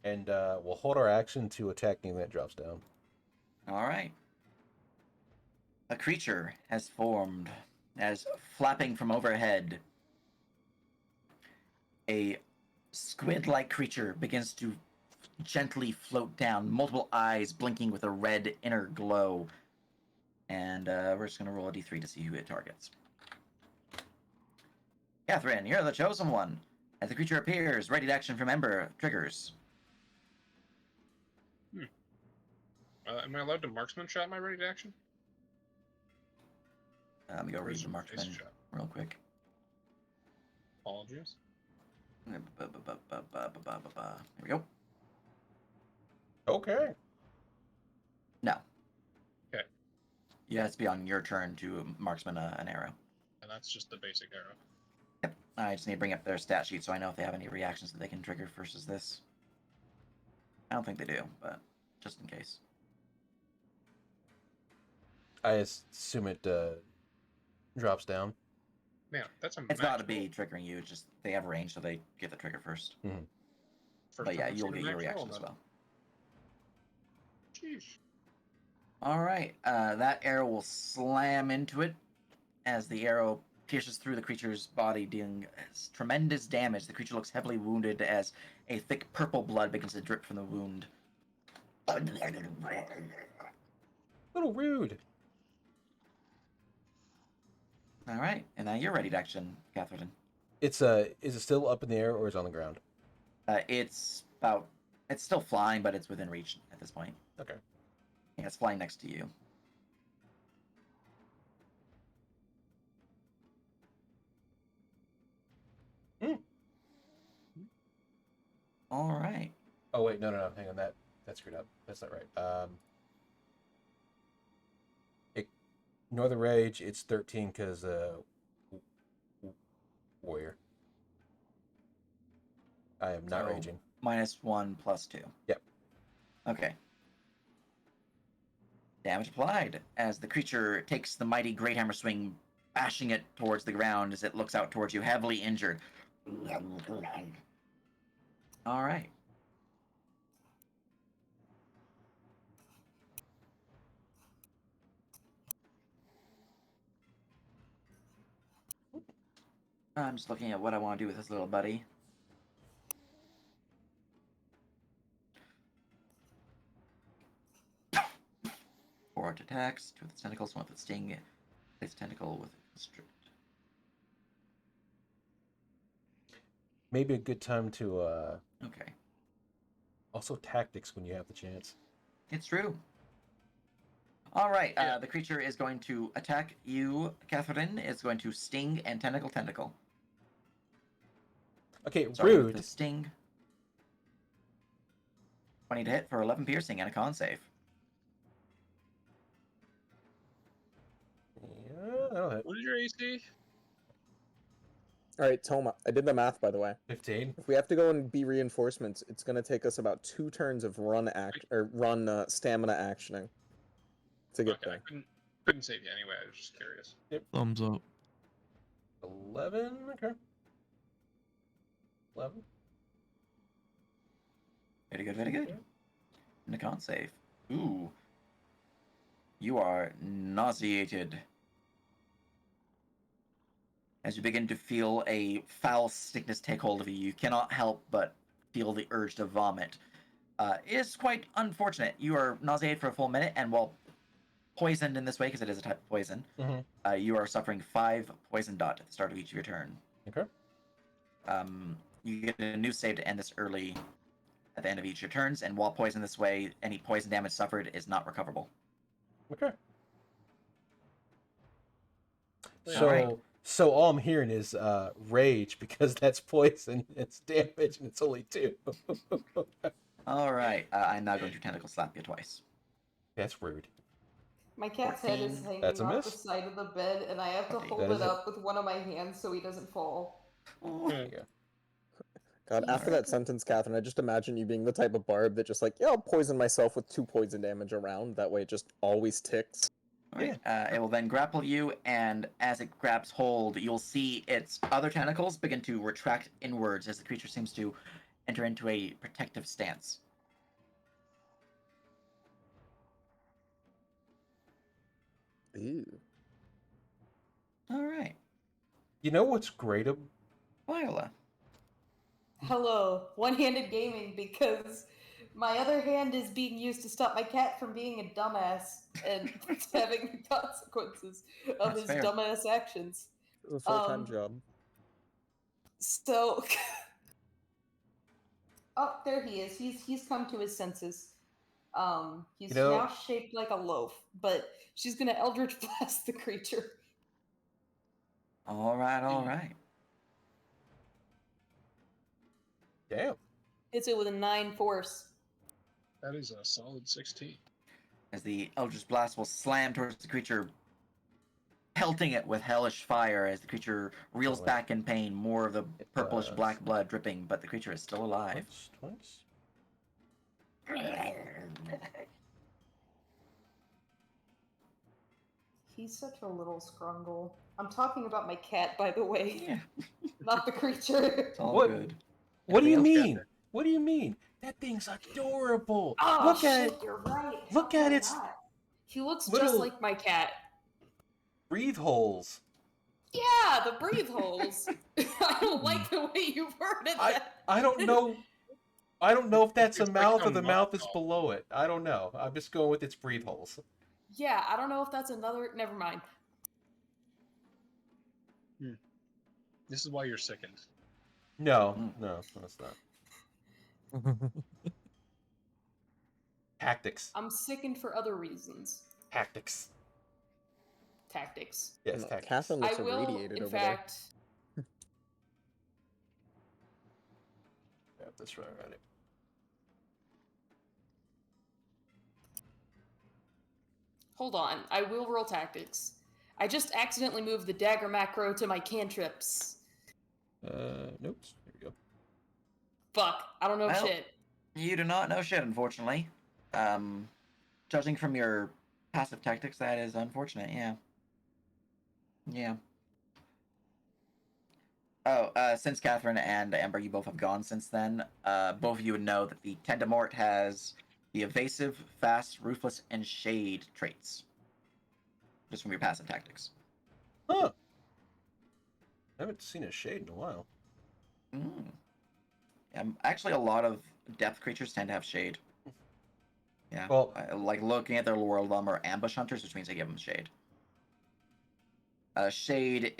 Speaker 2: and we'll hold our action to attack anything that drops down.
Speaker 1: All right. A creature has formed as flapping from overhead. A squid-like creature begins to gently float down, multiple eyes blinking with a red inner glow. And we're just going to roll a d3 to see who it targets. Catherine, you're the chosen one. As the creature appears, ready to action from Ember triggers.
Speaker 3: Am I allowed to marksman shot my ready to action?
Speaker 1: Let me go read the
Speaker 3: Face
Speaker 1: marksman
Speaker 3: shot.
Speaker 1: real quick.
Speaker 3: Apologies.
Speaker 1: Here we go.
Speaker 2: Okay.
Speaker 1: No.
Speaker 3: Okay.
Speaker 1: Yeah, it's beyond your turn to marksman an arrow.
Speaker 3: And that's just the basic arrow.
Speaker 1: Yep. I just need to bring up their stat sheet so I know if they have any reactions that they can trigger versus this. I don't think they do, but just in case.
Speaker 2: I assume it drops down.
Speaker 3: Man, that's a
Speaker 1: It's
Speaker 3: match
Speaker 1: not to be
Speaker 3: roll.
Speaker 1: triggering you, it's just they have range, so they get the trigger first.
Speaker 2: Mm-hmm.
Speaker 3: First
Speaker 1: But yeah,
Speaker 3: time I've
Speaker 1: you'll
Speaker 3: seen a
Speaker 1: get your
Speaker 3: match roll,
Speaker 1: reaction as
Speaker 3: then.
Speaker 1: well.
Speaker 3: Sheesh.
Speaker 1: Alright, that arrow will slam into it as the arrow pierces through the creature's body, dealing tremendous damage. The creature looks heavily wounded as a thick purple blood begins to drip from the wound.
Speaker 2: Little rude.
Speaker 1: Alright, and now you're ready to action, Catherine.
Speaker 2: It's is it still up in the air or is it on the ground?
Speaker 1: It's still flying, but it's within reach at this point.
Speaker 2: Okay.
Speaker 1: Yeah, it's flying next to you. All right.
Speaker 2: Oh wait, no, hang on, that's screwed up. That's not right. Ignore the rage. It's 13 because warrior. I am not raging.
Speaker 1: -1 +2.
Speaker 2: Yep.
Speaker 1: Okay. Damage applied as the creature takes the mighty great hammer swing, bashing it towards the ground as it looks out towards you, heavily injured. All right. I'm just looking at what I want to do with this little buddy. Four attacks, 2 with its tentacles, 1 with its sting, its tentacle with constrict.
Speaker 2: Maybe a good time to
Speaker 1: Okay.
Speaker 2: also tactics when you have the chance.
Speaker 1: It's true. All right,
Speaker 3: Yeah.
Speaker 1: the creature is going to attack you, Catherine. It's going to sting and tentacle.
Speaker 2: Okay,
Speaker 1: Starting with
Speaker 2: rude.
Speaker 1: the sting. 20 to hit for 11 piercing and a con save.
Speaker 2: Yeah, that'll hit.
Speaker 3: What is your AC?
Speaker 4: All right, Toma. I did the math, by the way.
Speaker 2: 15.
Speaker 4: If we have to go and be reinforcements, it's gonna take us about 2 turns of run stamina actioning to get
Speaker 3: Okay, I
Speaker 4: there.
Speaker 3: couldn't save you anyway. I was just curious.
Speaker 7: Thumbs up.
Speaker 2: 11. Okay. 11.
Speaker 1: Very good, very good. And a con save. Ooh. You are nauseated. As you begin to feel a foul sickness take hold of you, you cannot help but feel the urge to vomit. It is quite unfortunate. You are nauseated for a full minute, and while poisoned in this way, because it is a type of poison, you are suffering 5 poison dot at the start of each of your turn.
Speaker 2: Okay.
Speaker 1: You get a new save to end this early at the end of each of your turns, and while poisoned this way, any poison damage suffered is not recoverable.
Speaker 2: Okay.
Speaker 3: Yeah.
Speaker 2: So,
Speaker 1: Alright.
Speaker 2: so all I'm hearing is rage because that's poison. It's damage and it's only 2.
Speaker 1: Alright, I'm now going to tentacle slap you twice.
Speaker 2: That's rude.
Speaker 9: My cat's head is
Speaker 1: 14.
Speaker 9: hanging
Speaker 2: That's a
Speaker 9: off the
Speaker 2: miss.
Speaker 9: side of the bed, and I have to
Speaker 1: 14.
Speaker 9: hold
Speaker 2: That
Speaker 9: it
Speaker 2: is it.
Speaker 9: up with one of my hands so he doesn't fall.
Speaker 1: Oh,
Speaker 2: There you go.
Speaker 4: God, after that sentence, Catherine, I just imagine you being the type of barb that just like, yeah, I'll poison myself with 2 poison damage around. That way it just always ticks.
Speaker 1: Alright, it will then grapple you, and as it grabs hold, you'll see its other tentacles begin to retract inwards as the creature seems to enter into a protective stance.
Speaker 4: Ew.
Speaker 1: Alright,
Speaker 2: You know what's great?
Speaker 1: Viola.
Speaker 9: Hello, one-handed gaming, because my other hand is being used to stop my cat from being a dumbass and having the consequences of
Speaker 1: That's
Speaker 9: his
Speaker 1: fair.
Speaker 9: dumbass actions.
Speaker 4: A full-time job.
Speaker 9: So, oh, there he is. He's come to his senses. He's
Speaker 2: You know-
Speaker 9: now shaped like a loaf, but she's gonna Eldritch Blast the creature.
Speaker 1: Alright.
Speaker 2: Damn.
Speaker 9: Hits it with a 9 force.
Speaker 3: That is a solid 16.
Speaker 1: As the Eldritch Blast will slam towards the creature, pelting it with hellish fire as the creature reels
Speaker 2: Oh, wait.
Speaker 1: back in pain, more of the
Speaker 2: It
Speaker 1: purplish
Speaker 2: does.
Speaker 1: black blood dripping, but the creature is still alive.
Speaker 2: Twice.
Speaker 9: He's such a little scrungle. I'm talking about my cat, by the way,
Speaker 1: Yeah,
Speaker 9: not the creature.
Speaker 1: it's all
Speaker 2: What?
Speaker 1: good.
Speaker 2: What do you
Speaker 1: Anything else?
Speaker 2: mean? What do you mean? That thing's adorable.
Speaker 9: Oh,
Speaker 2: Look
Speaker 9: shit,
Speaker 2: at it.
Speaker 9: you're right.
Speaker 2: Look
Speaker 9: How
Speaker 2: at
Speaker 9: could I
Speaker 2: its
Speaker 9: not? He looks just
Speaker 2: little-
Speaker 9: like my cat.
Speaker 2: breathe holes.
Speaker 9: Yeah, the breathe holes. I don't like the way you worded that.
Speaker 2: I don't know. I don't know if that's a
Speaker 3: It's like
Speaker 2: mouth
Speaker 3: a
Speaker 2: or the mouth is
Speaker 3: mouth.
Speaker 2: below it. I don't know. I'm just going with its breathe holes.
Speaker 9: Yeah, I don't know if that's another. Never mind.
Speaker 3: This is why you're sickened.
Speaker 2: No,
Speaker 1: Mm.
Speaker 2: no, that's not. Tactics.
Speaker 9: I'm sickened for other reasons.
Speaker 2: Tactics.
Speaker 9: Tactics.
Speaker 2: Yes,
Speaker 4: No,
Speaker 2: tactics.
Speaker 4: Catherine looks
Speaker 9: I will,
Speaker 4: irradiated
Speaker 9: in
Speaker 4: over
Speaker 9: fact.
Speaker 2: Yeah, that's right. Right.
Speaker 9: Hold on. I will roll tactics. I just accidentally moved the dagger macro to my cantrips.
Speaker 2: Nope. There we go.
Speaker 9: Fuck. I don't know
Speaker 1: Well,
Speaker 9: shit.
Speaker 1: You do not know shit, unfortunately. Judging from your passive tactics, that is unfortunate, yeah. Yeah. Oh, since Catherine and Amber, you both have gone since then, both of you would know that the Tendamort has the evasive, fast, ruthless, and shade traits. Just from your passive tactics.
Speaker 2: Huh. I haven't seen a shade in a while.
Speaker 1: Actually, a lot of depth creatures tend to have shade. Yeah.
Speaker 2: Well-
Speaker 1: like looking at their lore, them are ambush hunters, which means I give them shade. Shade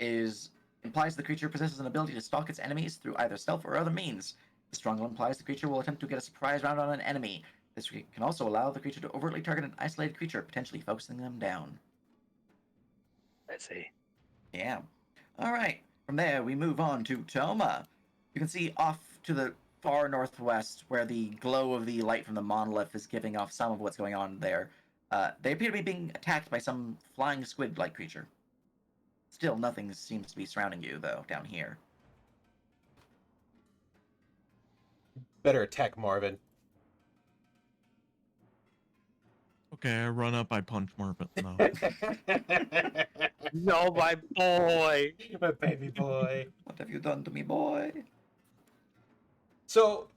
Speaker 1: implies the creature possesses an ability to stalk its enemies through either stealth or other means. The stronghold implies the creature will attempt to get a surprise round on an enemy. This can also allow the creature to overtly target an isolated creature, potentially focusing them down.
Speaker 5: I see.
Speaker 1: Yeah. Alright. From there, we move on to Toma. You can see off to the far northwest, where the glow of the light from the monolith is giving off some of what's going on there. They appear to be being attacked by some flying squid-like creature. Still, nothing seems to be surrounding you, though, down here.
Speaker 2: Better attack Marvin.
Speaker 7: Okay, I run up, I punch Marvin. No.
Speaker 5: No, my boy.
Speaker 2: My baby boy.
Speaker 1: What have you done to me, boy?
Speaker 2: So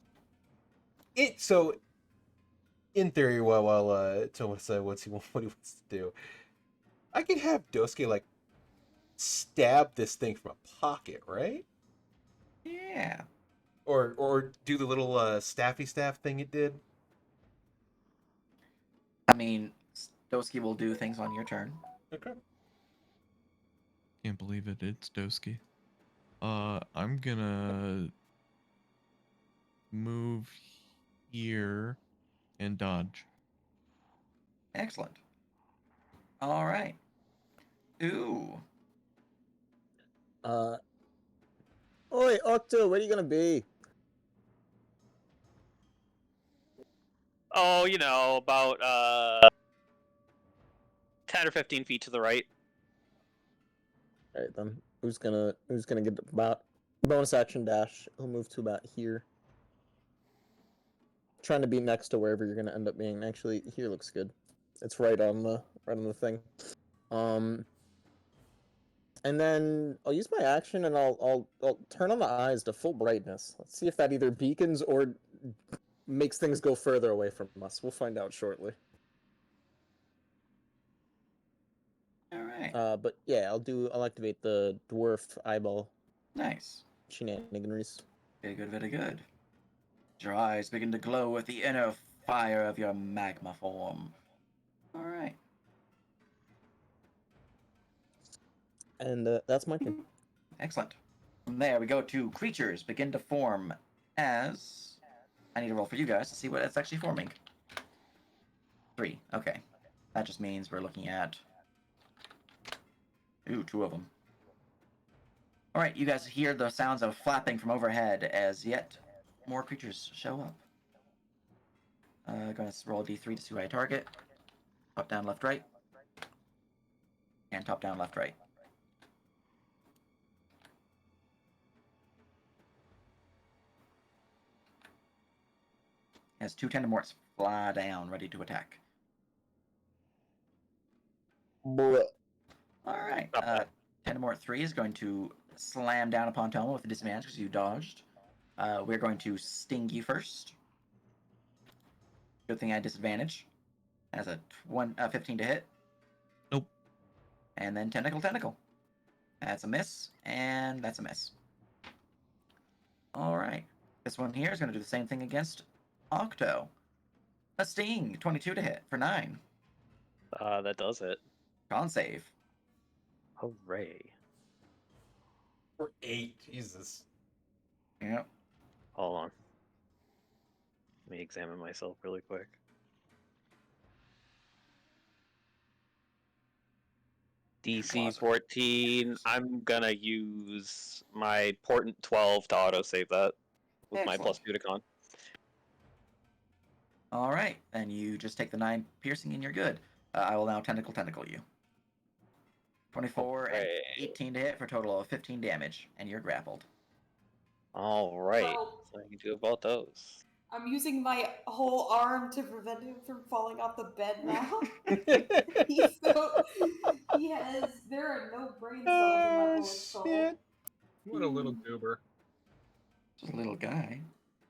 Speaker 2: in theory, while Thomas said what he wants to do, I could have Dosuke like stab this thing from a pocket, right?
Speaker 1: Yeah.
Speaker 2: Or do the little staffy staff thing it did.
Speaker 1: I mean, Stosky will do things on your turn.
Speaker 2: Okay.
Speaker 7: Can't believe it. It's Doski. I'm gonna move here and dodge.
Speaker 1: Excellent. All right. Ooh.
Speaker 4: Oi, Octo, where are you gonna be?
Speaker 5: Oh, you know, about 10 or 15 feet to the right.
Speaker 4: Alright then. Who's gonna get about bonus action dash? He'll move to about here. Trying to be next to wherever you're gonna end up being. Actually, here looks good. It's right on the thing. And then I'll use my action and I'll turn on the eyes to full brightness. Let's see if that either beacons or makes things go further away from us. We'll find out shortly.
Speaker 1: All right.
Speaker 4: But yeah, I'll activate the dwarf eyeball
Speaker 1: Nice.
Speaker 4: shenanigans.
Speaker 1: Very good, very good. Your eyes begin to glow with the inner fire of your magma form. All right.
Speaker 4: And that's my turn.
Speaker 1: Excellent. From there, we go to creatures begin to form as... I need to roll for you guys to see what it's actually forming. 3. Okay. That just means we're looking at... Ooh, 2 of them. All right, you guys hear the sounds of flapping from overhead as yet more creatures show up. Going to roll a d3 to see who I target. Top, down, left, right. And top, down, left, right. As 2 Tendamorts fly down, ready to attack.
Speaker 4: Bruh.
Speaker 1: All right.
Speaker 5: Not bad.
Speaker 1: Tendamort 3 is going to slam down upon Toma with a disadvantage because you dodged. We're going to sting you first. Good thing I had disadvantage. As a 15 to hit.
Speaker 7: Nope.
Speaker 1: And then Tentacle. That's a miss, and that's a miss. All right. This one here is going to do the same thing against Octo. A sting, 22 to hit for 9.
Speaker 5: That does it.
Speaker 1: Con save.
Speaker 5: Hooray.
Speaker 2: For 8, Jesus.
Speaker 1: Yep.
Speaker 5: Hold on. Let me examine myself really quick. DC 14. I'm gonna use my Portent 12 to auto save that with my plus 2 to con.
Speaker 1: All right, then you just take the 9 piercing and you're good. I will now tentacle you. 24 and 18 to hit for a total of 15 damage, and you're grappled.
Speaker 5: All right,
Speaker 9: Well,
Speaker 5: so I can do about those.
Speaker 9: I'm using my whole arm to prevent him from falling off the bed now. There are no brain cells in that little skull.
Speaker 3: What a little goober.
Speaker 1: Just a little guy.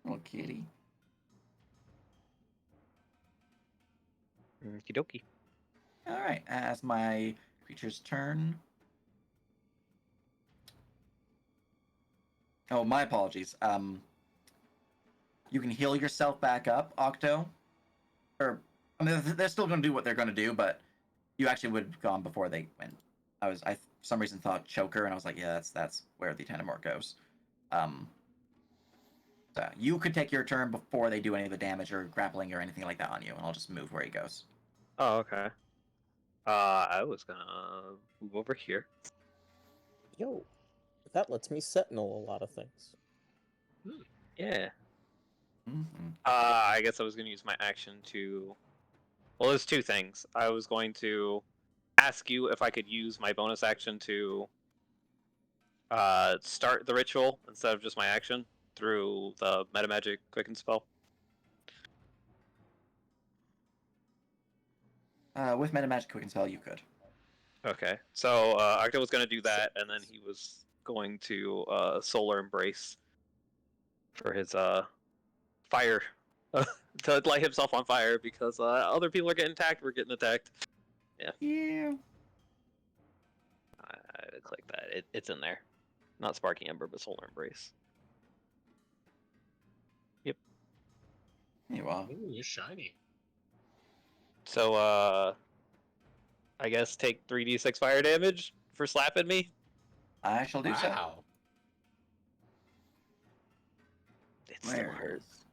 Speaker 1: Little kitty.
Speaker 5: Okie dokie.
Speaker 1: All right, as my creature's turn. Oh, my apologies. You can heal yourself back up, Octo. Or, I mean, they're still going to do what they're going to do, but you actually would have gone before they went. I for some reason thought choker, and I was like, yeah, that's where the Tendamort goes. So you could take your turn before they do any of the damage or grappling or anything like that on you, and I'll just move where he goes.
Speaker 5: Oh, okay. I was gonna move over here.
Speaker 4: Yo, that lets me sentinel a lot of things.
Speaker 5: Yeah.
Speaker 1: Mm-hmm.
Speaker 5: I guess I was gonna use my action to... Well, there's 2 things. I was going to ask you if I could use my bonus action to start the ritual instead of just my action through the metamagic quicken spell.
Speaker 1: With metamagic quicken spell, you could.
Speaker 5: Okay, so Octo was going to do that, and then he was going to Solar Embrace for his fire, to light himself on fire because other people are getting attacked, we're getting attacked. Yeah.
Speaker 1: Yeah.
Speaker 5: I click it's in there. Not Sparking Ember, but Solar Embrace. Yep.
Speaker 1: You are.
Speaker 3: Ooh, you're shiny.
Speaker 5: So, I guess take 3d6 fire damage for slapping me.
Speaker 1: I shall do so.
Speaker 2: Wow.
Speaker 5: It still
Speaker 1: There it
Speaker 5: hurts.
Speaker 1: is.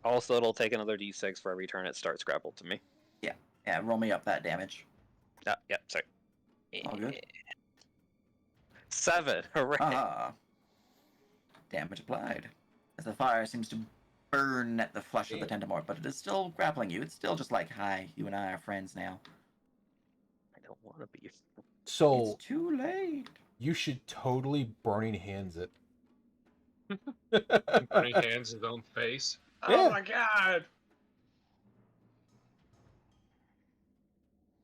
Speaker 5: Also, it'll take another d6 for every turn it starts grappled to me.
Speaker 1: Yeah, roll me up that damage.
Speaker 5: Yep, sorry.
Speaker 1: All good.
Speaker 5: 7. Hooray.
Speaker 1: Ah. Damage applied. As the fire seems to burn at the flesh of the Tendamort, but it is still grappling you. It's still just like, hi, you and I are friends now.
Speaker 5: I don't want to be.
Speaker 2: So
Speaker 1: It's too late.
Speaker 2: you should totally burning hands it.
Speaker 3: Burning hands his own face.
Speaker 2: Yeah.
Speaker 3: Oh my god!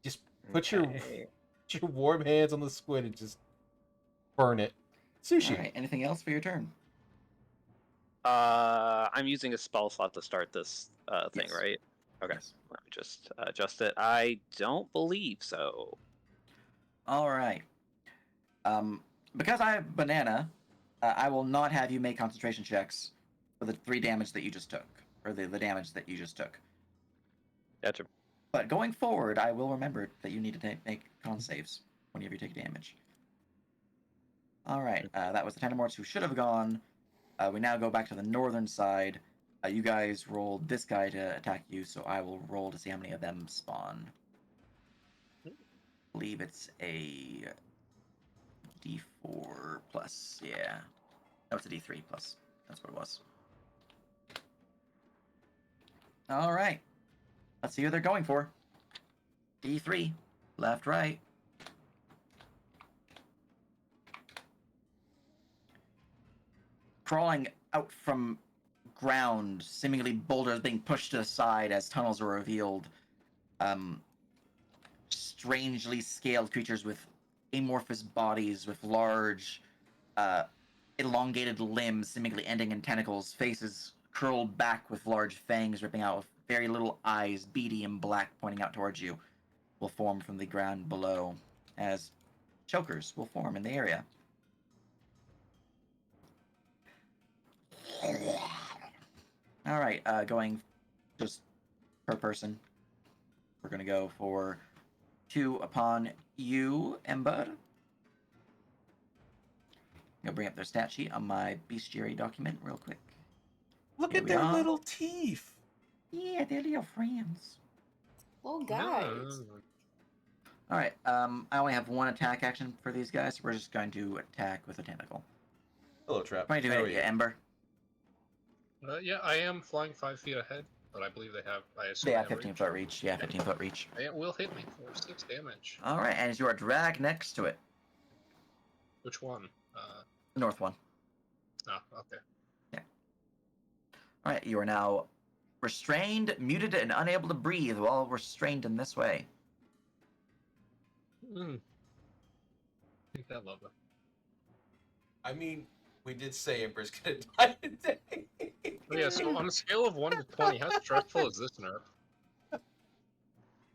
Speaker 2: Just put your warm hands on the squid and just burn it. Sushi.
Speaker 1: All right. Anything else for your turn?
Speaker 5: I'm using a spell slot to start this thing,
Speaker 1: Yes.
Speaker 5: right? Okay.
Speaker 1: Yes.
Speaker 5: Let me just adjust it. I don't believe so.
Speaker 1: All right. Because I have banana, I will not have you make concentration checks for the 3 damage that you just took, or the damage that you just took.
Speaker 5: Gotcha.
Speaker 1: But going forward, I will remember that you need to make con saves whenever you take damage. All right. That was the Tendamorts who should have gone. We now go back to the northern side. You guys rolled this guy to attack you, so I will roll to see how many of them spawn. I believe it's a D4 plus, yeah. No, it's a D3 plus. That's what it was. All right. Let's see who they're going for. D3. Left, right. Crawling out from ground, seemingly boulders being pushed to the side as tunnels are revealed. Strangely scaled creatures with amorphous bodies, with large, elongated limbs, seemingly ending in tentacles, faces curled back with large fangs ripping out, with very little eyes, beady and black, pointing out towards you, will form from the ground below, as chokers will form in the area. All right, going just per person. We're gonna go for 2 upon you, Ember. I'll bring up their stat sheet on my bestiary document real quick.
Speaker 2: Look
Speaker 1: Here
Speaker 2: at
Speaker 1: we
Speaker 2: their
Speaker 1: are.
Speaker 2: little teeth.
Speaker 8: Yeah, they're little friends.
Speaker 9: Oh, guys.
Speaker 3: No.
Speaker 1: All right. I only have 1 attack action for these guys. So we're just going to attack with a tentacle.
Speaker 2: Hello, Trap.
Speaker 1: 22
Speaker 2: How
Speaker 1: hit
Speaker 2: are
Speaker 1: you,
Speaker 2: you?
Speaker 1: Ember.
Speaker 3: Yeah, I am flying 5 feet ahead, but I believe they have. I assume
Speaker 1: They
Speaker 3: they
Speaker 1: have
Speaker 3: have
Speaker 1: 15
Speaker 3: reach.
Speaker 1: foot reach. Yeah, 15 foot reach.
Speaker 3: It will hit me for 6 damage.
Speaker 1: All right, and as you are dragged next to it,
Speaker 3: Which one?
Speaker 1: the north one.
Speaker 3: Oh, okay.
Speaker 1: All right, you are now restrained, muted, and unable to breathe while restrained in this way.
Speaker 3: I think that love it.
Speaker 2: I mean, we did say Ember's gonna die today.
Speaker 3: Oh, yeah, so on a scale of 1 to 20, how stressful is this nerf?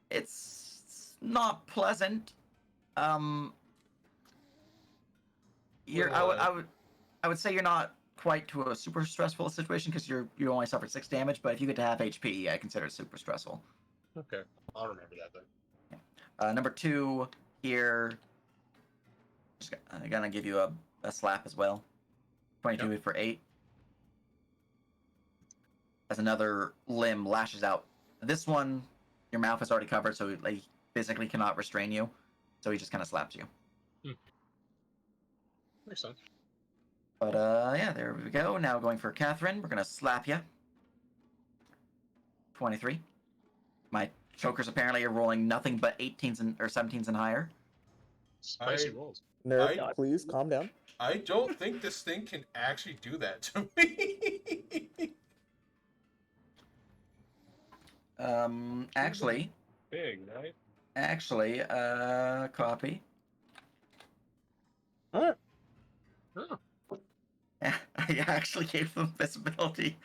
Speaker 1: It's not pleasant. You're.
Speaker 3: Well,
Speaker 1: I would say you're not quite to a super stressful situation because you only suffered 6 damage. But if you get to half HP, I consider it super stressful.
Speaker 3: Okay, I'll remember that then.
Speaker 1: Number 2 here. Just gonna give you a slap as well. 22 for 8. As another limb lashes out. This one, your mouth is already covered, so he physically cannot restrain you. So he just kind of slaps you.
Speaker 3: Makes sense.
Speaker 1: But yeah, there we go. Now going for Catherine, we're gonna slap you. 23. My chokers apparently are rolling nothing but 18s or 17s and higher.
Speaker 3: Spicy rolls.
Speaker 4: Nerd, please calm down.
Speaker 2: I don't think this thing can actually do that to me.
Speaker 1: Actually,
Speaker 3: Big, right?
Speaker 1: copy.
Speaker 4: Huh?
Speaker 3: Oh,
Speaker 1: I actually gave them visibility.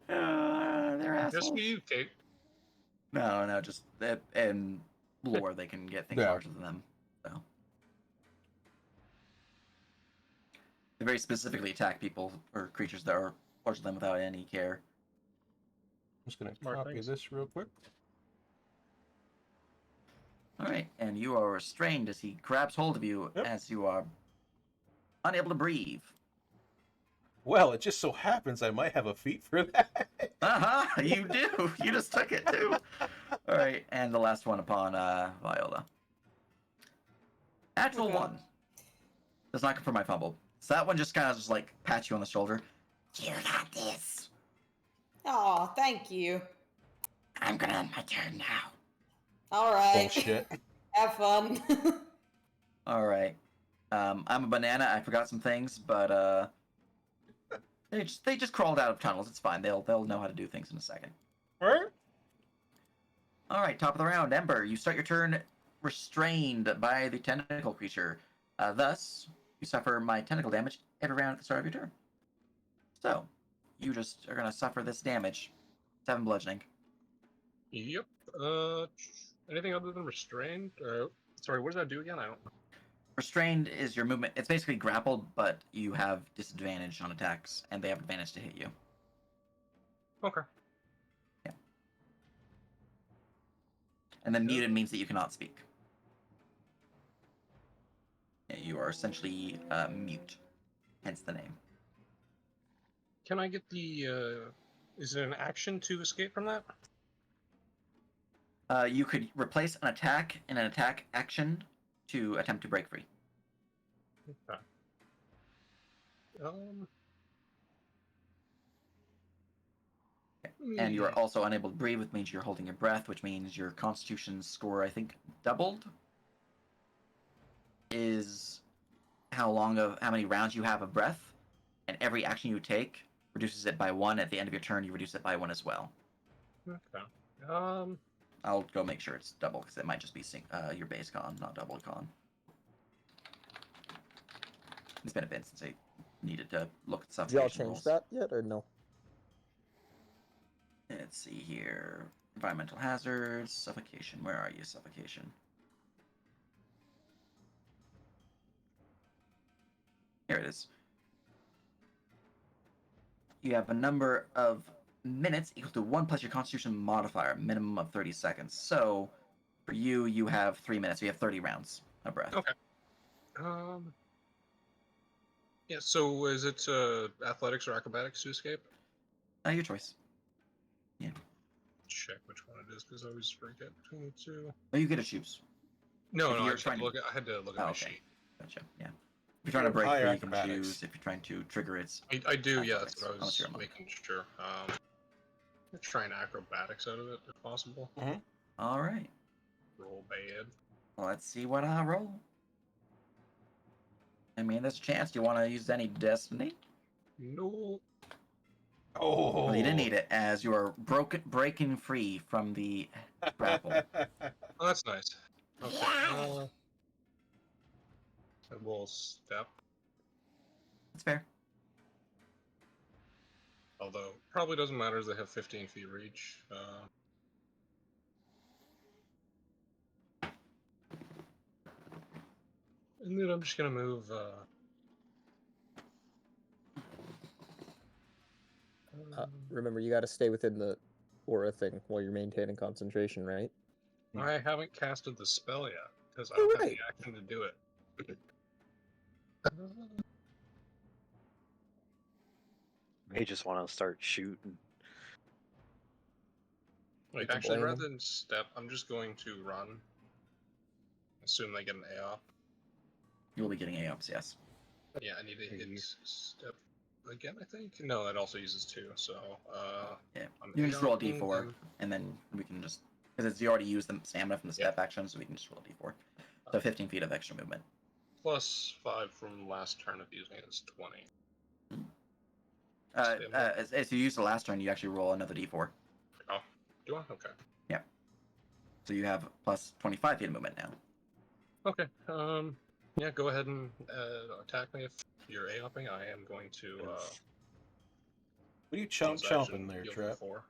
Speaker 1: They're assholes.
Speaker 3: just for you, Kate.
Speaker 1: No, just and lore, they can get things
Speaker 2: Yeah.
Speaker 1: larger than them. So they very specifically attack people or creatures that are larger than them without any care.
Speaker 2: I'm just gonna
Speaker 3: Smart
Speaker 2: copy
Speaker 3: things.
Speaker 2: this real quick.
Speaker 1: All right, and you are restrained as he grabs hold of you
Speaker 2: Yep.
Speaker 1: as you are unable to breathe.
Speaker 2: Well, it just so happens I might have a feat for that.
Speaker 1: Uh-huh, you do. You just took it too. All right, and the last one upon Viola. Natural
Speaker 9: Okay.
Speaker 1: one. Does not confirm my fumble. So that one just kind of just like pats you on the shoulder. You got this.
Speaker 9: Aw, thank you.
Speaker 1: I'm gonna end my turn now.
Speaker 9: All right.
Speaker 2: Bullshit.
Speaker 9: Have fun.
Speaker 1: All right. I'm a banana. I forgot some things, but they just crawled out of tunnels. It's fine. They'll know how to do things in a second.
Speaker 2: Alright.
Speaker 1: All right, top of the round, Ember. You start your turn restrained by the tentacle creature. Thus, you suffer my tentacle damage every round at the start of your turn. So, you just are gonna suffer this damage. 7 bludgeoning.
Speaker 3: Yep. Anything other than restrained? Sorry, what does that do again? I don't know.
Speaker 1: Restrained is your movement. It's basically grappled, but you have disadvantage on attacks, and they have advantage to hit you.
Speaker 3: Okay.
Speaker 1: Yeah. And then muted means that you cannot speak. Yeah, you are essentially mute, hence the name.
Speaker 3: Can I get the? Is it an action to escape from that?
Speaker 1: You could replace an attack in an attack action to attempt to break free.
Speaker 3: Okay.
Speaker 1: And you are also unable to breathe, which means you're holding your breath, which means your Constitution score, I think, doubled. Is how many rounds you have of breath, and every action you take reduces it by 1. At the end of your turn, you reduce it by 1 as well.
Speaker 3: Okay.
Speaker 1: I'll go make sure it's double because it might just be your base con, not double con. It's been a bit since I needed to look at
Speaker 4: Did y'all
Speaker 1: suffocation
Speaker 4: change
Speaker 1: rules.
Speaker 4: that yet or no?
Speaker 1: Let's see here. Environmental hazards, suffocation. Where are you, suffocation? Here it is. You have a number of minutes equal to 1 plus your Constitution modifier, minimum of 30 seconds. So, for you, you have 3 minutes. So you have 30 rounds of breath.
Speaker 3: Okay. Yeah. So is it athletics or acrobatics to escape?
Speaker 1: Your choice. Yeah.
Speaker 3: Check which one it is because I always forget between the two.
Speaker 1: Oh, you get to choose.
Speaker 3: No,
Speaker 1: If
Speaker 3: no.
Speaker 1: you're
Speaker 3: I
Speaker 1: trying to-
Speaker 3: I had to look at
Speaker 1: Oh,
Speaker 3: my
Speaker 1: okay.
Speaker 3: sheet.
Speaker 1: Gotcha. Yeah. If you're trying to break
Speaker 2: Higher
Speaker 1: free, you can
Speaker 2: acrobatics.
Speaker 1: choose. If you're trying to trigger it,
Speaker 3: I do. Yeah,
Speaker 1: athletics,
Speaker 3: that's what I
Speaker 1: unless
Speaker 3: was
Speaker 1: you're a monk.
Speaker 3: making sure. Trying acrobatics out of it if possible.
Speaker 1: All right.
Speaker 3: Roll bad.
Speaker 1: Well, let's see what I roll. I mean, there's a chance. Do you want to use any destiny?
Speaker 3: No.
Speaker 2: Oh.
Speaker 1: Well, you didn't need it, as you are breaking free from the grapple.
Speaker 3: Oh, that's nice. Okay. I will step.
Speaker 1: That's fair.
Speaker 3: Although, probably doesn't matter as they have 15 feet reach. And then I'm just gonna move.
Speaker 4: Remember, you got to stay within the aura thing while you're maintaining concentration, right?
Speaker 3: I haven't casted the spell yet because I don't have the action to do it.
Speaker 5: They just want to start shooting.
Speaker 3: Like,
Speaker 4: to
Speaker 3: actually,
Speaker 4: blame
Speaker 3: rather
Speaker 4: them.
Speaker 3: than step, I'm just going to run. Assume they get an AOP.
Speaker 1: You'll be getting AOPs, yes.
Speaker 3: Yeah, I need to hit step again, I think. No, that also uses 2, so
Speaker 1: Yeah.
Speaker 3: I'm
Speaker 1: You can just roll a
Speaker 3: AOPing
Speaker 1: d4,
Speaker 3: them.
Speaker 1: and then we can just... Because you already used the stamina from the step action, so we can just roll a d4. So 15 feet of extra movement.
Speaker 3: Plus 5 from last turn of using it is 20.
Speaker 1: As you use the last turn, you actually roll another d4.
Speaker 3: Oh, do I? Okay.
Speaker 1: Yeah. So you have plus 25 feet of movement now.
Speaker 3: Okay. Yeah, go ahead and attack me if you're AOPing. I am going to.
Speaker 2: What are you
Speaker 3: bonus action
Speaker 2: chomping there,
Speaker 3: heal
Speaker 2: Trap?
Speaker 3: 4.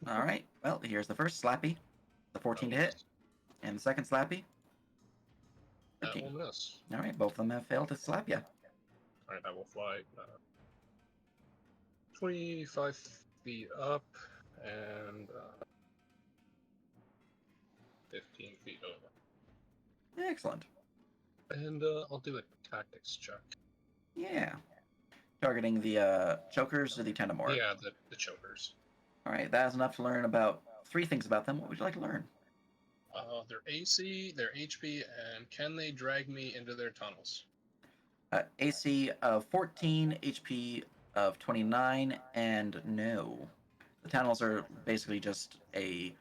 Speaker 1: All right. Well, here's the first slappy. The 14 to hit. And the second slappy?
Speaker 3: That
Speaker 1: 15.
Speaker 3: will miss.
Speaker 1: All right, both of them have failed to slap you.
Speaker 3: Alright, I will fly 25 feet up and 15 feet over.
Speaker 1: Excellent.
Speaker 3: And I'll do a tactics check.
Speaker 1: Yeah. Targeting the chokers or the Tendamore?
Speaker 3: Yeah, the chokers.
Speaker 1: All right, that is enough to learn about 3 things about them. What would you like to learn?
Speaker 3: Their AC, their HP, and can they drag me into their tunnels?
Speaker 1: AC of 14, HP of 29, and no. The tunnels are basically just a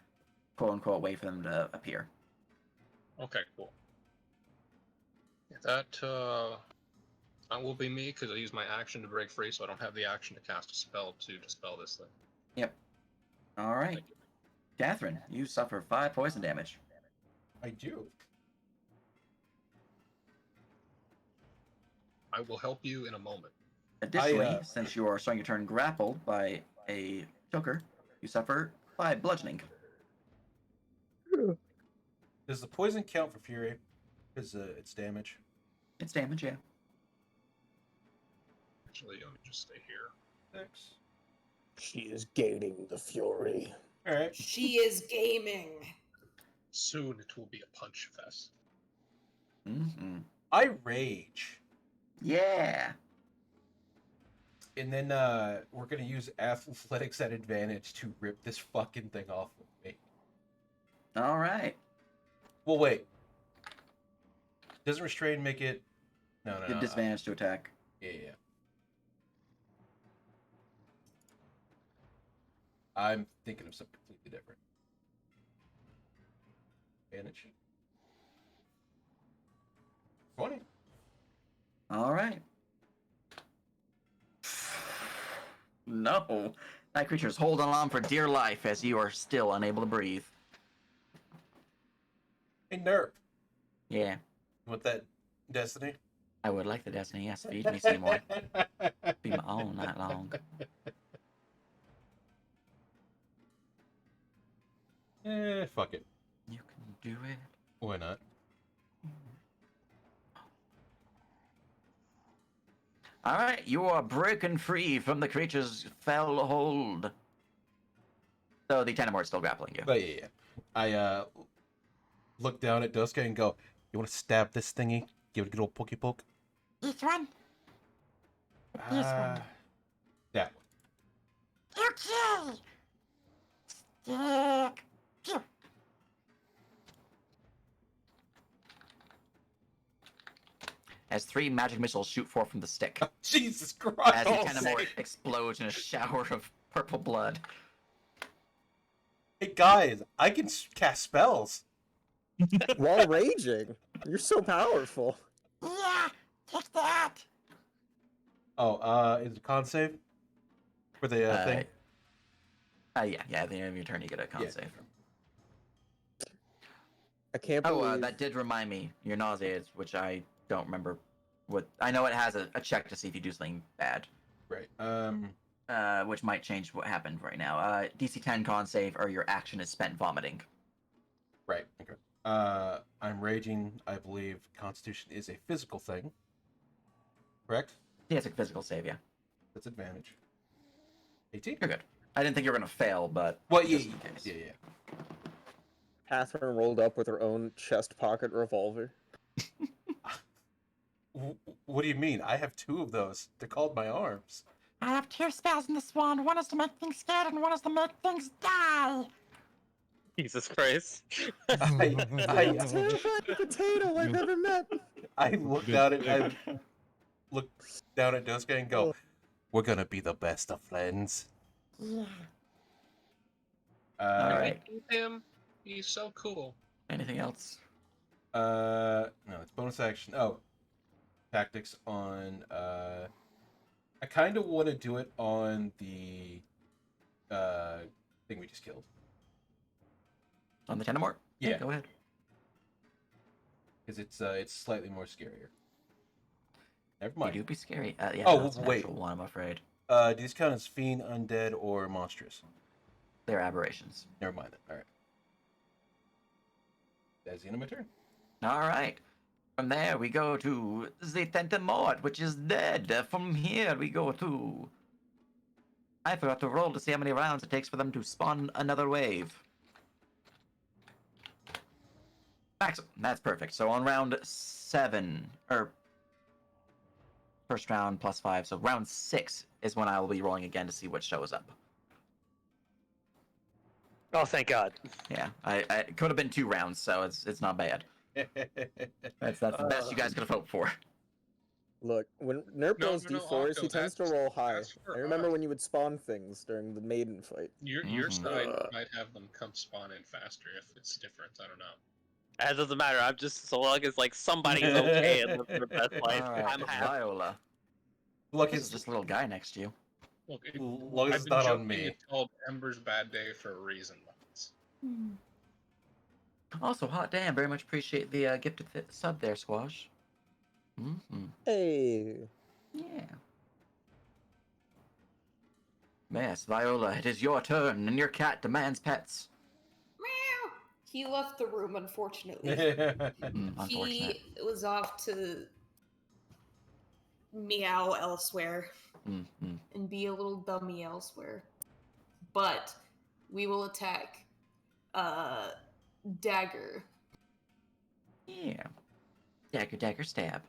Speaker 1: quote-unquote way for them to appear.
Speaker 3: Okay, cool. That will be me because I use my action to break free, so I don't have the action to cast a spell to dispel this thing.
Speaker 1: Yep. All right. Catherine, you suffer 5 poison damage.
Speaker 2: I do.
Speaker 3: I will help you in a moment.
Speaker 1: Additionally, since you are starting your turn grappled by a choker, you suffer 5 bludgeoning.
Speaker 2: Does the poison count for fury? Because it's damage.
Speaker 1: It's damage, yeah.
Speaker 3: Actually, let me just stay here.
Speaker 2: Thanks.
Speaker 4: She is gaining the fury.
Speaker 2: All right.
Speaker 9: She is gaming.
Speaker 3: Soon it will be a punch fest.
Speaker 1: Mm-hmm.
Speaker 2: I rage.
Speaker 1: Yeah.
Speaker 2: And then we're gonna use athletics at advantage to rip this fucking thing off of me.
Speaker 1: All right.
Speaker 2: Well, wait. Doesn't restrain make it? No.
Speaker 1: You have disadvantage to attack.
Speaker 2: Yeah. I'm thinking of something completely different. Advantage. 20.
Speaker 1: All right. No. That creature is holding on for dear life as you are still unable to breathe.
Speaker 2: Hey, Nerp.
Speaker 1: Yeah.
Speaker 2: You want that Destiny?
Speaker 1: I would like the Destiny, yes. Feed me, Seymour. Be my own night long.
Speaker 2: Fuck it.
Speaker 1: You can do it.
Speaker 2: Why not?
Speaker 1: Alright, you are broken free from the creature's fell hold. So the Tendamore is still grappling you.
Speaker 2: But yeah. I look down at Duska and go, you want to stab this thingy? Give it a good old pokey poke?
Speaker 8: Each one? This one.
Speaker 2: That one.
Speaker 8: Okay. Stick. Phew.
Speaker 1: As 3 magic missiles shoot forth from the stick.
Speaker 2: Jesus Christ!
Speaker 1: As the Tendamore explodes in a shower of purple blood.
Speaker 2: Hey guys, I can cast spells.
Speaker 4: While raging. You're so powerful.
Speaker 8: Yeah, take that.
Speaker 2: Oh, is it a con save? For the thing?
Speaker 1: Yeah, at the end of your turn you get a con save.
Speaker 4: I can't believe...
Speaker 1: that did remind me. You're nauseated, which I don't remember what... I know it has a check to see if you do something bad.
Speaker 2: Right.
Speaker 1: Which might change what happened right now. DC 10 con save or your action is spent vomiting.
Speaker 2: Right, okay. I'm raging. I believe Constitution is a physical thing. Correct?
Speaker 1: Yeah, it's a physical save, yeah.
Speaker 2: That's advantage. 18?
Speaker 1: You're good. I didn't think you were going to fail, but...
Speaker 2: Well,
Speaker 1: just in case.
Speaker 2: Yeah.
Speaker 4: Catherine rolled up with her own chest pocket revolver.
Speaker 2: What do you mean? I have 2 of those. They're called my arms.
Speaker 8: I have 2 spells in this wand. One is to make things scared and one is to make things die.
Speaker 5: Jesus Christ.
Speaker 4: Terrified potato I've ever met.
Speaker 2: I look down at Duska and go, we're gonna be the best of friends.
Speaker 8: Yeah.
Speaker 1: Alright.
Speaker 3: Him, he's so cool.
Speaker 1: Anything else?
Speaker 2: No, it's bonus action. Oh, tactics on. I kind of want to do it on the thing we just killed.
Speaker 1: On the Tendamore?
Speaker 2: Yeah.
Speaker 1: Go ahead.
Speaker 2: Because it's slightly more scarier. Never mind.
Speaker 1: They do be scary. Yeah,
Speaker 2: Oh,
Speaker 1: that's a
Speaker 2: wait.
Speaker 1: natural one, I'm afraid.
Speaker 2: Do these count as fiend, undead, or monstrous?
Speaker 1: They're aberrations.
Speaker 2: Never mind that. All right. That's the end of my turn.
Speaker 1: All right. From there, we go to the Tentemort, which is dead. From here, we go to... I forgot to roll to see how many rounds it takes for them to spawn another wave. That's perfect. So on round 7, or first round plus 5, so round 6 is when I will be rolling again to see what shows up.
Speaker 5: Oh, thank God.
Speaker 1: Yeah, I it could have been 2 rounds, so it's not bad. That's the best you guys could have hoped for.
Speaker 4: Look, when Nerp
Speaker 3: No,
Speaker 4: rolls
Speaker 3: no, no,
Speaker 4: d4s,
Speaker 3: Octo,
Speaker 4: he tends to
Speaker 3: that's-
Speaker 4: roll high.
Speaker 3: that's for
Speaker 4: I remember
Speaker 3: us.
Speaker 4: when you would spawn things during the maiden fight.
Speaker 3: Your side
Speaker 4: Ugh.
Speaker 3: might have them come spawn in faster if it's different. I don't know.
Speaker 5: It doesn't matter. I'm just so long as like somebody's okay and lives their best life.
Speaker 1: All right,
Speaker 5: I'm happy.
Speaker 1: Viola.
Speaker 2: Look,
Speaker 1: This
Speaker 2: it's
Speaker 1: is this little guy next to you.
Speaker 3: Look,
Speaker 2: long as
Speaker 3: I've
Speaker 2: it's
Speaker 3: been
Speaker 2: not on
Speaker 3: joking
Speaker 2: me.
Speaker 3: It's called Ember's bad day for a reason.
Speaker 1: Also, hot damn, very much appreciate the gifted sub there, Squash. Mm-hmm.
Speaker 4: Hey.
Speaker 1: Yeah. Yes, Viola, it is your turn, and your cat demands pets.
Speaker 9: Meow. He left the room, unfortunately.
Speaker 1: Unfortunate.
Speaker 9: He was off to meow elsewhere
Speaker 1: Mm-hmm.
Speaker 9: and be a little dummy elsewhere. But we will attack Dagger.
Speaker 1: Yeah. Dagger, dagger, stab.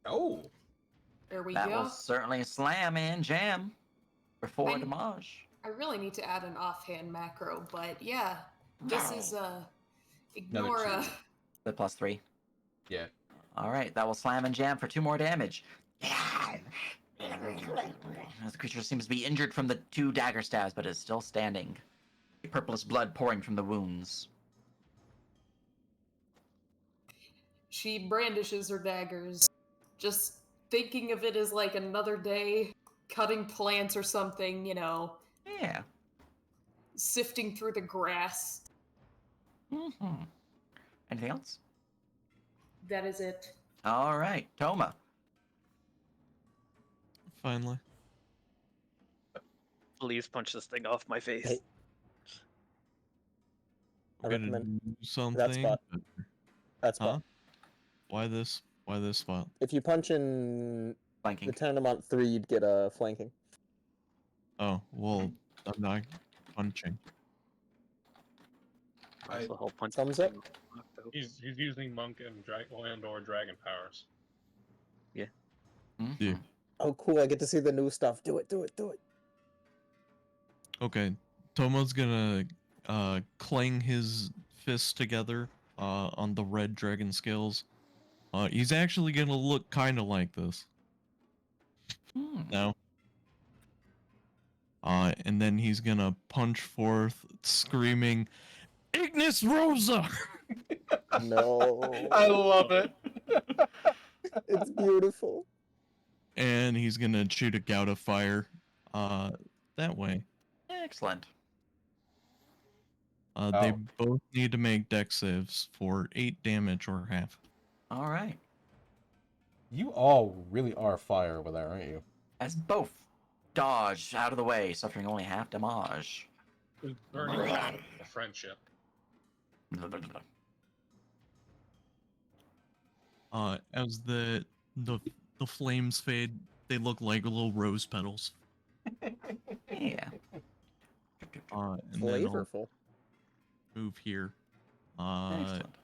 Speaker 2: Oh.
Speaker 9: There we
Speaker 1: That
Speaker 9: go.
Speaker 1: will certainly slam and jam for 4
Speaker 9: I-
Speaker 1: damage.
Speaker 9: I really need to add an offhand macro, but yeah, this is ignore
Speaker 2: Another 2.
Speaker 1: The plus 3.
Speaker 2: Yeah.
Speaker 1: All right, that will slam and jam for 2 more damage. As the creature seems to be injured from the 2 dagger stabs, but is still standing. Purplish blood pouring from the wounds.
Speaker 9: She brandishes her daggers, just thinking of it as like another day, cutting plants or something, you know,
Speaker 1: Yeah.
Speaker 9: sifting through the grass.
Speaker 1: Mm-hmm. Anything else?
Speaker 9: That is it.
Speaker 1: All right, Toma.
Speaker 7: Finally.
Speaker 5: Please punch this thing off my face.
Speaker 4: Hey. I
Speaker 7: We're gonna
Speaker 4: recommend
Speaker 7: do something.
Speaker 4: that spot.
Speaker 7: but-
Speaker 4: That spot.
Speaker 7: Huh? Why this? Why this spot?
Speaker 4: If you punch in
Speaker 1: Flanking.
Speaker 4: the Tenemont 3, you'd get a flanking.
Speaker 7: Oh, well, I'm not punching.
Speaker 5: Also, I'll punch
Speaker 4: Thumbs
Speaker 5: this
Speaker 4: up?
Speaker 5: thing off.
Speaker 3: He's using monk and or dragon powers.
Speaker 1: Mm-hmm.
Speaker 7: Yeah.
Speaker 4: Oh, cool. I get to see the new stuff. Do it, do it, do it.
Speaker 7: Okay, Tomo's gonna clang his fists together on the red dragon scales. He's actually gonna look kind of like this now. And then he's gonna punch forth, screaming, "Ignis Rosa!"
Speaker 4: No.
Speaker 2: I love it.
Speaker 4: It's beautiful.
Speaker 7: And he's gonna shoot a gout of fire that way.
Speaker 1: Excellent.
Speaker 7: They
Speaker 2: Oh.
Speaker 7: both need to make dex saves for 8 damage or half.
Speaker 1: All right.
Speaker 2: You all really are fire over there, aren't you?
Speaker 1: As both dodge out of the way, suffering only half damage.
Speaker 3: It's burning a friendship.
Speaker 7: As the flames fade, they look like little rose petals.
Speaker 1: Yeah.
Speaker 7: And then I'll
Speaker 4: Flavorful.
Speaker 7: move here.
Speaker 1: Excellent.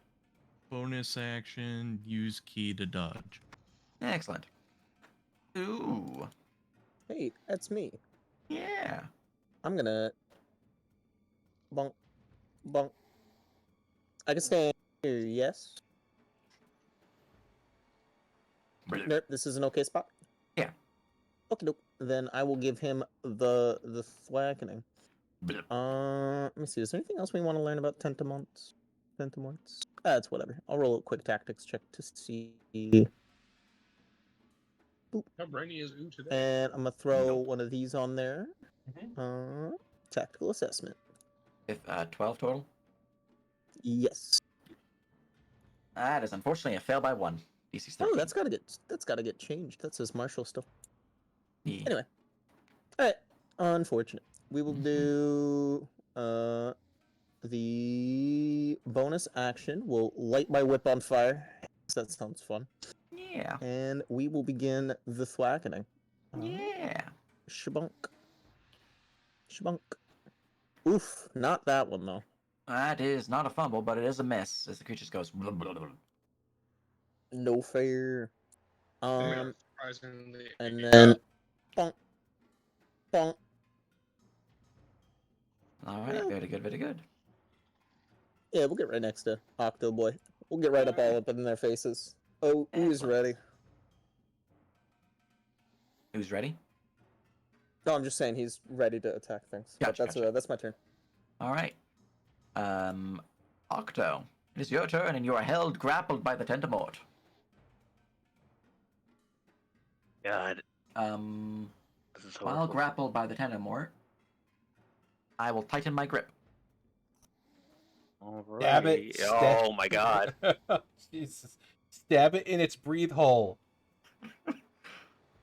Speaker 7: Bonus action, use key to dodge.
Speaker 1: Excellent. Ooh.
Speaker 4: Hey, that's me.
Speaker 1: Yeah.
Speaker 4: I'm gonna bonk, bonk. I can stand here, yes. Nope, this is an okay spot.
Speaker 1: Yeah.
Speaker 4: Okay, nope. Then I will give him the thwackening. Let me see. Is there anything else we want to learn about Tentamorts? That's whatever. I'll roll a quick tactics check to see.
Speaker 3: How brainy is Ooh today?
Speaker 4: And I'm gonna throw one of these on there. Tactical assessment.
Speaker 1: If 12 total.
Speaker 4: Yes.
Speaker 1: That is unfortunately a fail by 1. DC 13.
Speaker 4: Oh, that's gotta get changed. That says Marshall stuff.
Speaker 1: Yeah.
Speaker 4: Anyway. Alright. Unfortunate. We will do the bonus action will light my whip on fire. That sounds fun.
Speaker 1: Yeah.
Speaker 4: And we will begin the thwackening.
Speaker 1: Yeah.
Speaker 4: Shabunk. Shabunk. Oof, not that one though.
Speaker 1: That is not a fumble, but it is a miss as the creature just goes. Blah, blah, blah.
Speaker 4: No fair.
Speaker 3: Surprisingly,
Speaker 4: And then bonk, bonk.
Speaker 1: All right, very good, very good.
Speaker 4: Yeah, we'll get right next to Octo Boy. We'll get right all up in their faces. Oh, who is
Speaker 1: Excellent.
Speaker 4: ready?
Speaker 1: Who's ready?
Speaker 4: No, I'm just saying he's ready to attack things.
Speaker 1: Gotcha,
Speaker 4: But
Speaker 1: gotcha.
Speaker 4: that's my turn.
Speaker 1: All right. Octo, it is your turn, and you are held grappled by the Tentamort.
Speaker 5: God,
Speaker 1: This
Speaker 5: is
Speaker 1: while
Speaker 5: horrible.
Speaker 1: grappled by the Tentamort, I will tighten my grip.
Speaker 2: Stab it.
Speaker 5: Oh my god.
Speaker 2: Jesus. Stab it in its breathe hole.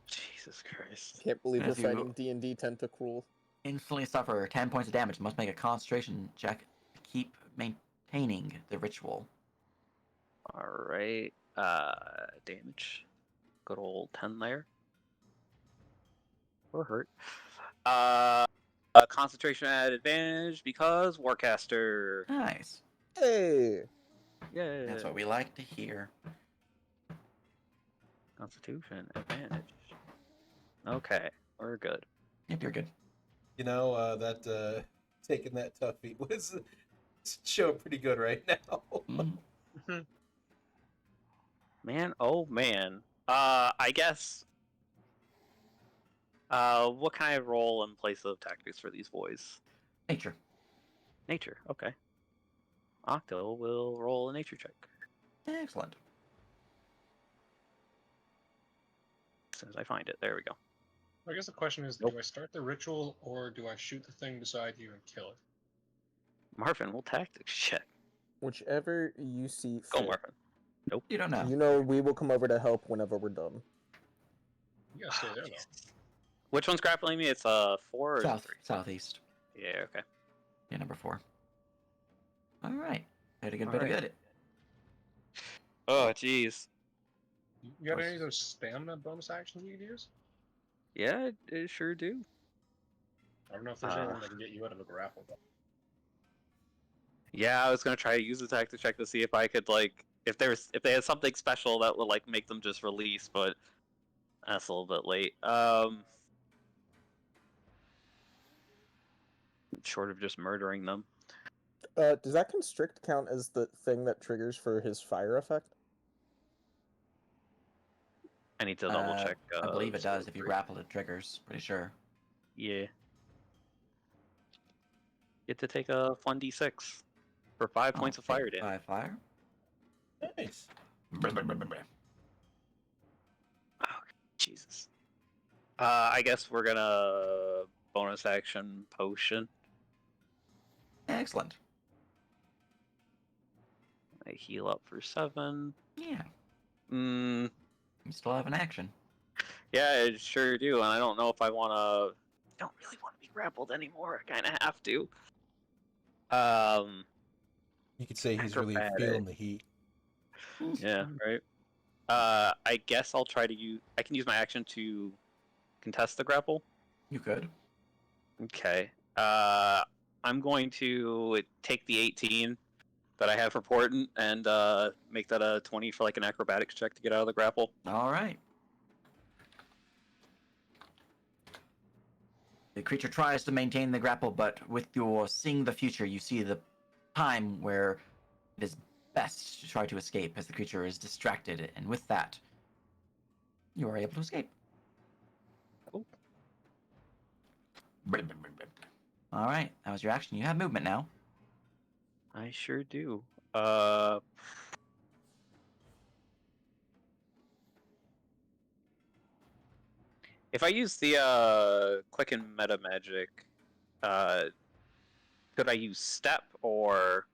Speaker 5: Jesus Christ.
Speaker 4: Can't believe we're
Speaker 1: If you-
Speaker 4: fighting D&D Tentacruel.
Speaker 1: Instantly suffer 10 points of damage. Must make a concentration check to keep maintaining the ritual.
Speaker 5: Alright. Damage. Good old 10 there. Or hurt. Concentration at advantage because Warcaster.
Speaker 1: Nice.
Speaker 4: Hey!
Speaker 5: Yeah.
Speaker 1: That's what we like to hear.
Speaker 5: Constitution advantage. Okay, we're good.
Speaker 1: Yep, you're good.
Speaker 2: You know, that taking that tough feat was showing pretty good right now.
Speaker 1: Mm.
Speaker 5: Man, oh man. I guess. What can I roll in place of tactics for these boys?
Speaker 1: Nature.
Speaker 5: Nature, okay. Octo will roll a nature check.
Speaker 1: Excellent.
Speaker 5: As soon as I find it, there we go.
Speaker 3: I guess the question is,
Speaker 5: Nope.
Speaker 3: do I start the ritual or do I shoot the thing beside you and kill it?
Speaker 5: Marvin, will tactics check.
Speaker 4: Whichever you see
Speaker 5: Go,
Speaker 4: fit.
Speaker 5: Marvin. Nope.
Speaker 1: You don't know.
Speaker 4: You know we will come over to help whenever we're done.
Speaker 3: You gotta stay there though.
Speaker 5: Jesus. Which one's grappling me? It's 4 or
Speaker 1: Southeast.
Speaker 5: Yeah, okay.
Speaker 1: Yeah, number 4. All right. Very good,
Speaker 5: All
Speaker 1: very
Speaker 5: right.
Speaker 1: good.
Speaker 5: Oh, jeez.
Speaker 3: You got any of those stamina bonus actions you can use?
Speaker 5: Yeah, it sure do.
Speaker 3: I don't know if there's anyone that can get you out of a grapple.
Speaker 5: Yeah, I was gonna try to use the tactic check to see if I could if they had something special that would make them just release, but that's a little bit late. Short of just murdering them.
Speaker 4: Does that constrict count as the thing that triggers for his fire effect?
Speaker 5: I need to double check.
Speaker 1: I believe it does if you
Speaker 5: skill
Speaker 1: grapple it triggers. Pretty sure.
Speaker 5: tree. Yeah. Get to take a 1d6 for 5
Speaker 1: I'll
Speaker 5: points of
Speaker 1: take
Speaker 5: fire damage.
Speaker 1: 5 fire.
Speaker 2: Nice.
Speaker 5: Oh, Jesus. I guess we're gonna bonus action potion.
Speaker 1: Excellent.
Speaker 5: I heal up for 7.
Speaker 1: Yeah.
Speaker 5: Mm,
Speaker 1: You still have an action.
Speaker 5: yeah, I sure do, and I don't know if I wanna. Don't really want to be grappled anymore. I kind of have to.
Speaker 2: You could say he's really feeling the heat.
Speaker 5: Yeah, right. I guess I'll try to use. I can use my action to contest the grapple.
Speaker 1: You could.
Speaker 5: Okay. I'm going to take the 18 that I have for Portent and make that a 20 for an acrobatics check to get out of the grapple.
Speaker 1: All right. The creature tries to maintain the grapple, but with your seeing the future, you see the time where it is best to try to escape as the creature is distracted, and with that, you are able to escape.
Speaker 5: Oh.
Speaker 1: All right, that was your action. You have movement now.
Speaker 5: I sure do. If I use the Quicken Meta Magic, could I use Step or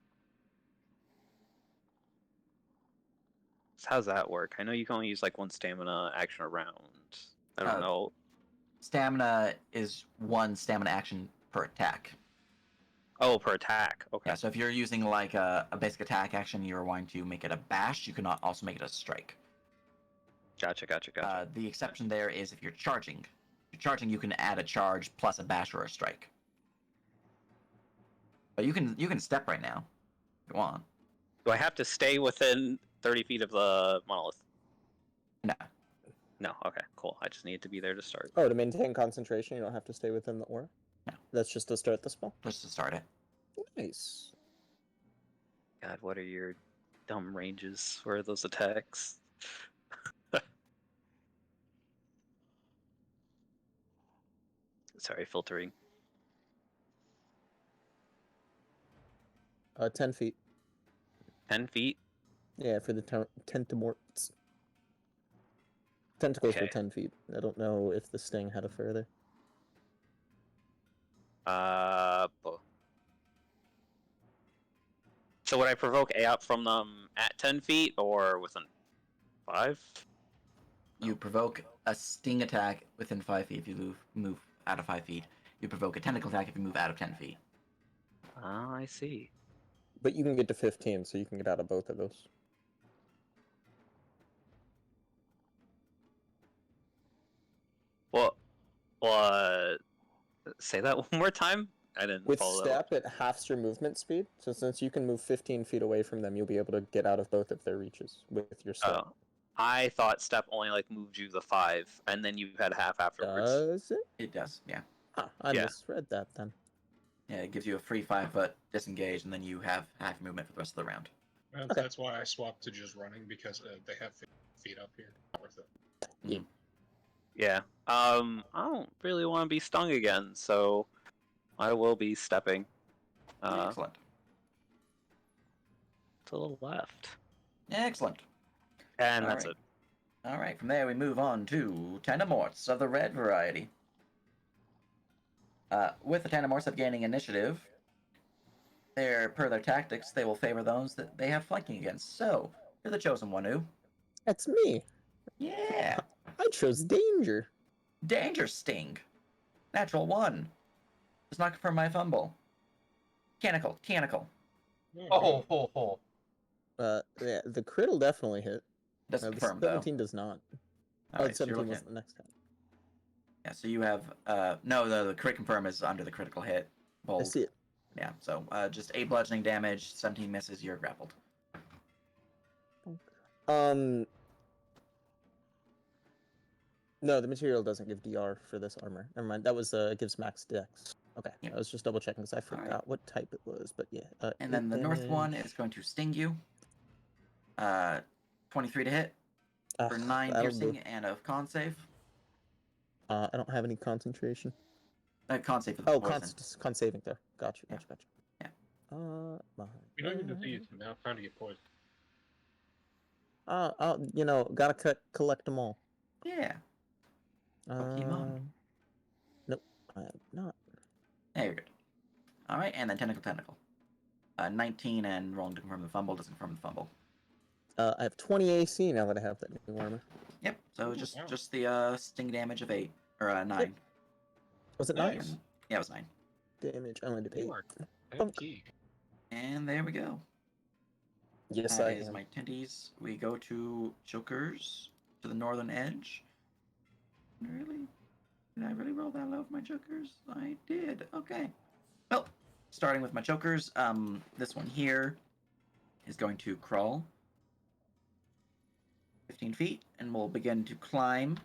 Speaker 5: how's that work? I know you can only use one stamina action around. I don't know.
Speaker 1: Stamina is 1 stamina action per attack.
Speaker 5: Oh, per attack. Okay.
Speaker 1: Yeah, so if you're using like a basic attack action, you're wanting to make it a bash, you cannot also make it a strike.
Speaker 5: Gotcha.
Speaker 1: The exception there is if you're charging. If you're charging, you can add a charge plus a bash or a strike. But you can step right now if you want.
Speaker 5: Do I have to stay within 30 feet of the monolith?
Speaker 1: No.
Speaker 5: No. Okay. Cool. I just need to be there to start.
Speaker 4: Oh, to maintain concentration, you don't have to stay within the aura?
Speaker 1: No.
Speaker 4: That's just to start the spell?
Speaker 1: Just to start it.
Speaker 4: Nice.
Speaker 5: God, what are your dumb ranges for those attacks? Sorry, filtering.
Speaker 4: 10 feet.
Speaker 5: 10 feet?
Speaker 4: Yeah, for the tentamorts. Tentacles were
Speaker 5: Okay.
Speaker 4: 10 feet. I don't know if the sting had a further.
Speaker 5: So would I provoke Aeduhn from them at 10 feet or within 5?
Speaker 1: You provoke a sting attack within 5 feet if you move out of 5 feet. You provoke a tentacle attack if you move out of 10 feet.
Speaker 5: Ah, I see.
Speaker 4: But you can get to 15, so you can get out of both of those.
Speaker 5: Well, say that one more time? I didn't
Speaker 4: With
Speaker 5: follow that.
Speaker 4: step, it halves your movement speed. So since you can move 15 feet away from them, you'll be able to get out of both of their reaches with your step.
Speaker 5: Oh, I thought step only like moved you the 5, and then you had half afterwards.
Speaker 4: Does it?
Speaker 1: It does, yeah.
Speaker 4: Huh, I
Speaker 5: Yeah.
Speaker 4: misread that then.
Speaker 1: Yeah, it gives you a free 5-foot disengage, and then you have half your movement for the rest of the round.
Speaker 3: And
Speaker 4: Okay.
Speaker 3: that's why I swapped to just running, because they have feet up here. Not worth it.
Speaker 5: Yeah. I don't really want to be stung again, so I will be stepping
Speaker 1: Excellent.
Speaker 5: to the left.
Speaker 1: Excellent.
Speaker 5: And
Speaker 1: All
Speaker 5: that's
Speaker 1: right.
Speaker 5: it.
Speaker 1: All right, from there we move on to Tentamorts of the red variety. With the Tentamorts of gaining initiative, per their tactics, they will favor those that they have flanking against. So, you're the chosen one, Ooh.
Speaker 4: That's me.
Speaker 1: Yeah.
Speaker 4: I chose danger.
Speaker 1: Danger Sting. Natural 1. Does not confirm my fumble. Canical.
Speaker 2: Oh.
Speaker 4: Yeah, the crit will definitely hit.
Speaker 1: Doesn't
Speaker 4: The
Speaker 1: confirm, though.
Speaker 4: 17 does not.
Speaker 1: All
Speaker 4: Oh,
Speaker 1: right, so you're
Speaker 4: 17 was
Speaker 1: looking
Speaker 4: the next time.
Speaker 1: Yeah, so you have no, the crit confirm is under the critical hit. Bold.
Speaker 4: I see it.
Speaker 1: Yeah, so just 8 bludgeoning damage, 17 misses, you're grappled.
Speaker 4: No, the material doesn't give DR for this armor. Never mind. That was it gives max dex. Okay,
Speaker 1: Yep.
Speaker 4: I was just double checking because I forgot
Speaker 1: Alright.
Speaker 4: what type it was, but yeah.
Speaker 1: And then the north one is going to sting you. 23 to hit for 9 piercing and a con save.
Speaker 4: I don't have any concentration.
Speaker 1: Con save for the
Speaker 4: Oh,
Speaker 1: poison.
Speaker 4: con saving there. Gotcha.
Speaker 1: Yeah.
Speaker 4: Yeah.
Speaker 3: You don't even disease him now. Trying to get poisoned.
Speaker 4: Gotta collect them all.
Speaker 1: Yeah. Pokemon.
Speaker 4: Nope, I have not.
Speaker 1: Yeah, you're good. Alright, and then Tentacle. 19 and rolling to confirm the fumble doesn't confirm the fumble.
Speaker 4: I have 20 AC now that I have that new armor.
Speaker 1: Yep, so
Speaker 3: Ooh,
Speaker 1: just
Speaker 3: wow.
Speaker 1: just the sting damage of 8 or 9.
Speaker 4: Yep. Was it 9?
Speaker 3: Nice.
Speaker 1: Yeah, it was 9.
Speaker 4: Damage. I only did 8.
Speaker 3: You are key.
Speaker 1: And there we go.
Speaker 4: Yes,
Speaker 1: That
Speaker 4: I
Speaker 1: is
Speaker 4: am.
Speaker 1: my tendies. We go to Chokers, to the northern edge. Really? Did I really roll that low for my Chokers? I did. Okay. Well, starting with my Chokers, this one here is going to crawl 15 feet, and we'll begin to climb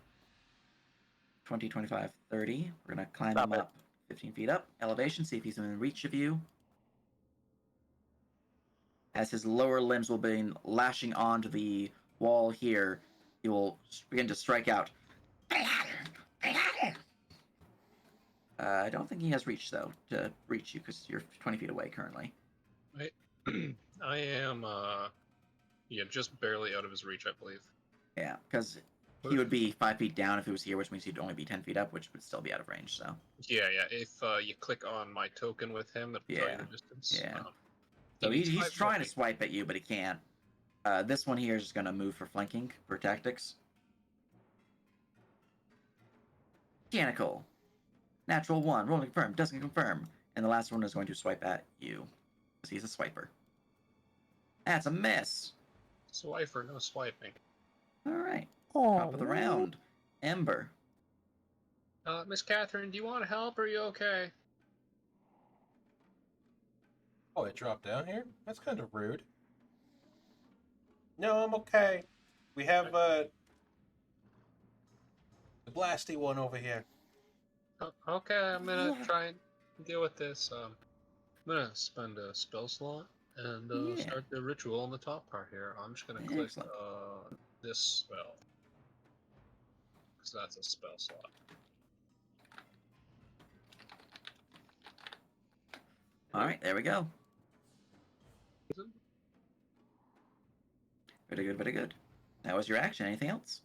Speaker 1: 20, 25, 30. We're going to climb him up 15 feet up. Elevation, see if he's within reach of you. As his lower limbs will begin lashing onto the wall here, he will begin to strike out. I don't think he has reach, though, to reach you, because you're 20 feet away currently.
Speaker 3: I am, just barely out of his reach, I believe.
Speaker 1: Yeah, because he would be 5 feet down if he was here, which means he'd only be 10 feet up, which would still be out of range, so.
Speaker 3: Yeah. If you click on my token with him, it'll tell you the distance.
Speaker 1: Yeah.
Speaker 3: He
Speaker 1: So
Speaker 3: needs
Speaker 1: he's
Speaker 3: 5
Speaker 1: trying
Speaker 3: more
Speaker 1: to swipe at you, but he can't. This one here is just going to move for flanking, for tactics. Mechanical. Natural 1. Rolling confirm. Doesn't confirm. And And the last one is going to swipe at you, because he's a swiper. That's a miss.
Speaker 3: Swiper, no swiping.
Speaker 1: All right.
Speaker 4: Oh,
Speaker 1: Top of the round. Ember.
Speaker 3: Miss Catherine, do you want help or are you okay?
Speaker 2: Oh, it dropped down here? That's kind of rude. No, I'm okay. We have the blasty one over here.
Speaker 3: Okay, I'm gonna
Speaker 8: Yeah.
Speaker 3: try and deal with this. I'm gonna spend a spell slot and
Speaker 1: Yeah.
Speaker 3: start the ritual on the top part here. I'm just gonna click
Speaker 1: Excellent.
Speaker 3: this spell. Because that's a spell slot.
Speaker 1: All right, there we go. Very good, very good. That was your action. Anything else?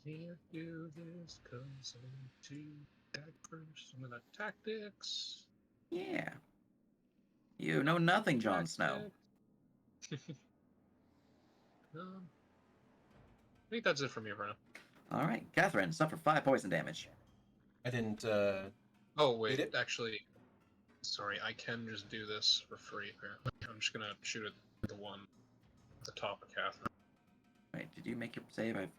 Speaker 3: Can't do this because I'm too attack first. I'm gonna tactics.
Speaker 1: Yeah. You know nothing, Jon Snow.
Speaker 3: I think that's it for me for now.
Speaker 1: All right, Catherine, suffer 5 poison damage.
Speaker 2: I didn't,
Speaker 3: Oh, wait,
Speaker 2: it?
Speaker 3: actually, sorry, I can just do this for free, apparently. I'm just gonna shoot at the one at the top of Catherine.
Speaker 1: Wait, did you make your save? I'm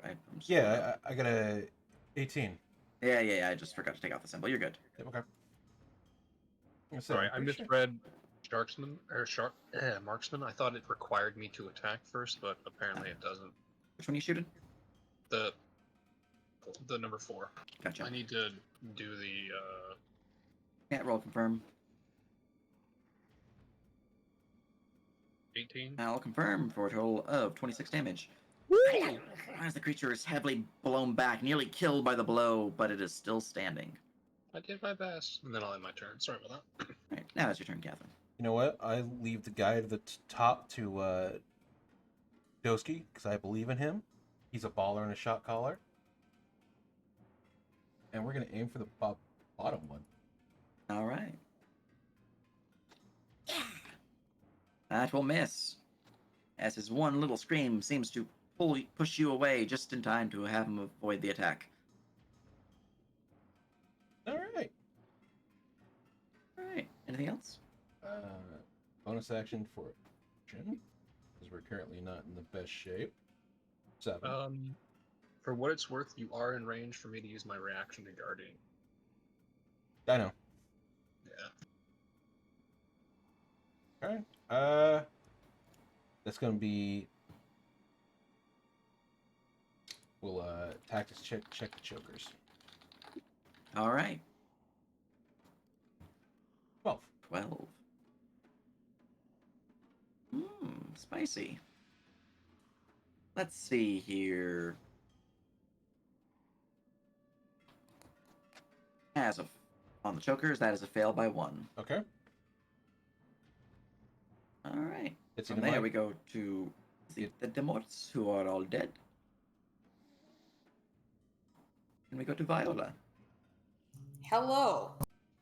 Speaker 2: Yeah, I got a 18.
Speaker 1: Yeah, I just forgot to take out the symbol. You're good.
Speaker 2: Yep, okay.
Speaker 3: Sorry, I
Speaker 2: pretty sure.
Speaker 3: misread Sharksman, or Marksman. I thought it required me to attack first, but apparently it doesn't.
Speaker 1: Which one are you shooting?
Speaker 3: The number 4.
Speaker 1: Gotcha.
Speaker 3: I need to do the,
Speaker 1: Yeah, roll confirm.
Speaker 3: 18.
Speaker 1: I'll confirm for a total of 26 damage. As the creature is heavily blown back, nearly killed by the blow, but it is still standing.
Speaker 3: I did my best. And then I'll end my turn. Sorry about that.
Speaker 1: All right, now it's your turn, Catherine.
Speaker 2: You know what? I leave the guy at the top to Doski, because I believe in him. He's a baller and a shot caller. And we're going to aim for the bottom one.
Speaker 1: All right. That will miss, as his one little scream seems to push you away just in time to have him avoid the attack.
Speaker 2: All right.
Speaker 1: All right. Anything else?
Speaker 2: Bonus action for Jin, because we're currently not in the best shape. 7.
Speaker 3: For what it's worth, you are in range for me to use my reaction to Guardian.
Speaker 2: I know.
Speaker 3: Yeah.
Speaker 2: All right. That's gonna be. We'll tactics check the chokers.
Speaker 1: All right.
Speaker 2: 12.
Speaker 1: 12. Spicy. Let's see here. On the chokers, that is a fail by 1.
Speaker 2: Okay.
Speaker 1: All right.
Speaker 2: It's
Speaker 1: From there, we go to the Demorts, who are all dead. And we go to Viola.
Speaker 9: Hello.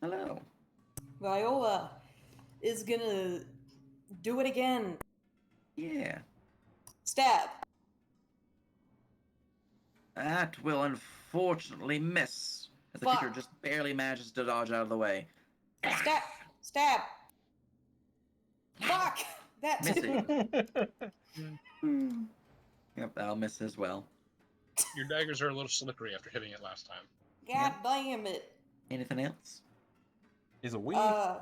Speaker 1: Hello.
Speaker 9: Viola is gonna do it again.
Speaker 1: Yeah.
Speaker 9: Stab.
Speaker 1: That will unfortunately miss, as the creature just barely manages to dodge out of the way.
Speaker 9: Stab. Stab. Fuck! That's
Speaker 1: Missing. Yep, that'll miss as well.
Speaker 3: Your daggers are a little slippery after hitting it last time.
Speaker 9: God damn it.
Speaker 1: Anything else?
Speaker 2: Is a weed.
Speaker 9: I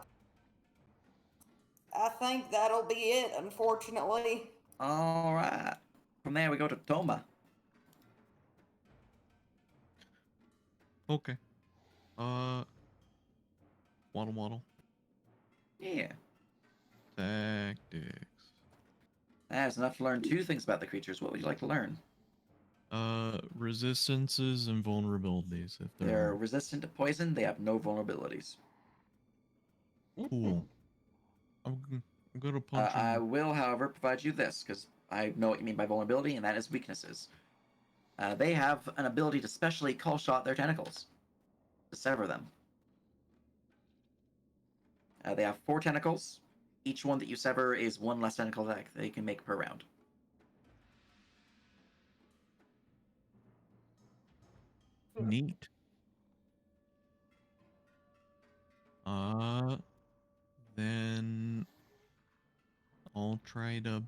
Speaker 9: think that'll be it, unfortunately.
Speaker 1: All right. From there, we go to Toma.
Speaker 7: Okay. Waddle.
Speaker 1: Yeah.
Speaker 7: Tactics.
Speaker 1: That is enough to learn 2 things about the creatures. What would you like to learn?
Speaker 7: Resistances and vulnerabilities. If
Speaker 1: They're resistant to poison. They have no vulnerabilities.
Speaker 7: Cool. I'm gonna punch
Speaker 1: I
Speaker 7: him.
Speaker 1: will, however, provide you this, because I know what you mean by vulnerability, and that is weaknesses. They have an ability to specially call shot their tentacles, to sever them. They have 4 tentacles. Each one that you sever is 1 less tentacle that they can make per round.
Speaker 7: Neat. Then I'll try to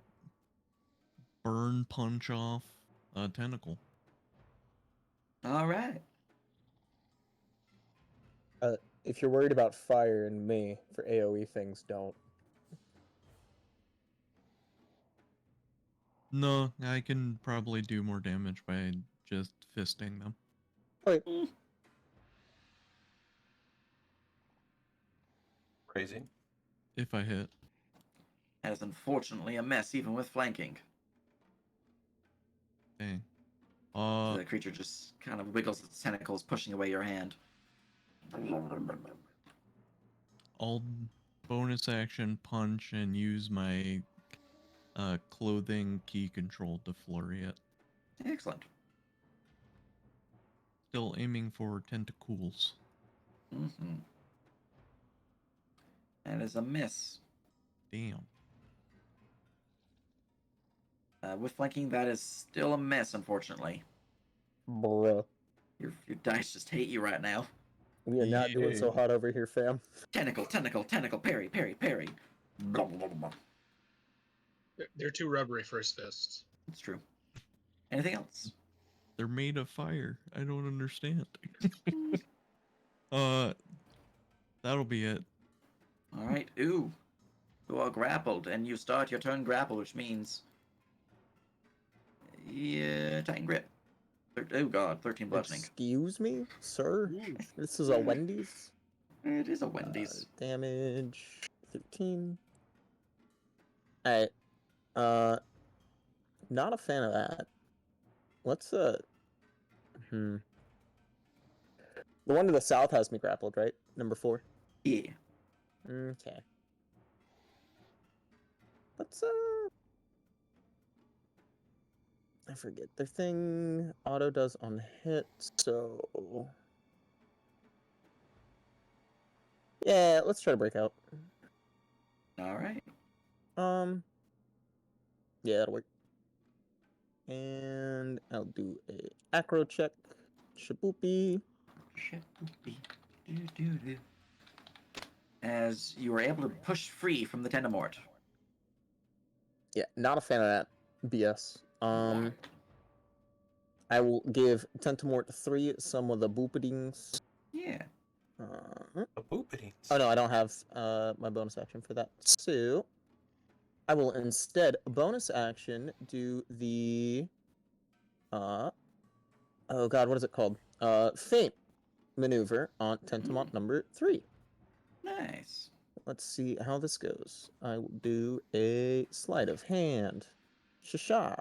Speaker 7: burn punch off a tentacle.
Speaker 1: All right.
Speaker 4: If you're worried about fire and me for AoE things, don't.
Speaker 7: No, I can probably do more damage by just fisting them.
Speaker 4: Okay.
Speaker 2: Crazy.
Speaker 7: If I hit.
Speaker 1: That is unfortunately a mess, even with flanking.
Speaker 7: Dang.
Speaker 1: The creature just kind of wiggles its tentacles, pushing away your hand.
Speaker 7: I'll bonus action punch and use my clothing key control to flurry it.
Speaker 1: Excellent.
Speaker 7: Still aiming for tentacles.
Speaker 1: Mm-hmm. That is a miss.
Speaker 7: Damn.
Speaker 1: With flanking, that is still a miss, unfortunately.
Speaker 4: Bruh.
Speaker 1: Your dice just hate you right now.
Speaker 4: We are not doing so hot over here, fam.
Speaker 1: Tentacle, tentacle, tentacle, parry, parry, parry. Blah, blah, blah, blah.
Speaker 3: They're too rubbery for his fists.
Speaker 1: It's true. Anything else?
Speaker 7: They're made of fire. I don't understand. That'll be it.
Speaker 1: All right. Ooh. You are grappled, and you start your turn grappled, which means... Yeah, Titan Grip. Oh god, 13 bludgeoning.
Speaker 4: Excuse me, sir? This is a Wendy's?
Speaker 1: It is a Wendy's.
Speaker 4: Damage 13. Alright. Not a fan of that. Let's The one to the south has me grappled, right? Number 4.
Speaker 1: Yeah.
Speaker 4: Okay. Let's I forget their thing. Auto does on hit, so yeah, let's try to break out.
Speaker 1: All right.
Speaker 4: Yeah, that'll work. And I'll do a acro check. Shaboopy.
Speaker 1: Shaboopy. Do. As you are able to push free from the Tendamort.
Speaker 4: Yeah, not a fan of that BS. I will give Tentamort 3 some of the boopidings.
Speaker 1: Yeah.
Speaker 2: A boopity.
Speaker 4: Oh no, I don't have my bonus action for that. So I will instead bonus action do the oh god, what is it called? Feint maneuver on Tentamont number 3.
Speaker 1: Nice.
Speaker 4: Let's see how this goes. I will do a sleight of hand. Shasha.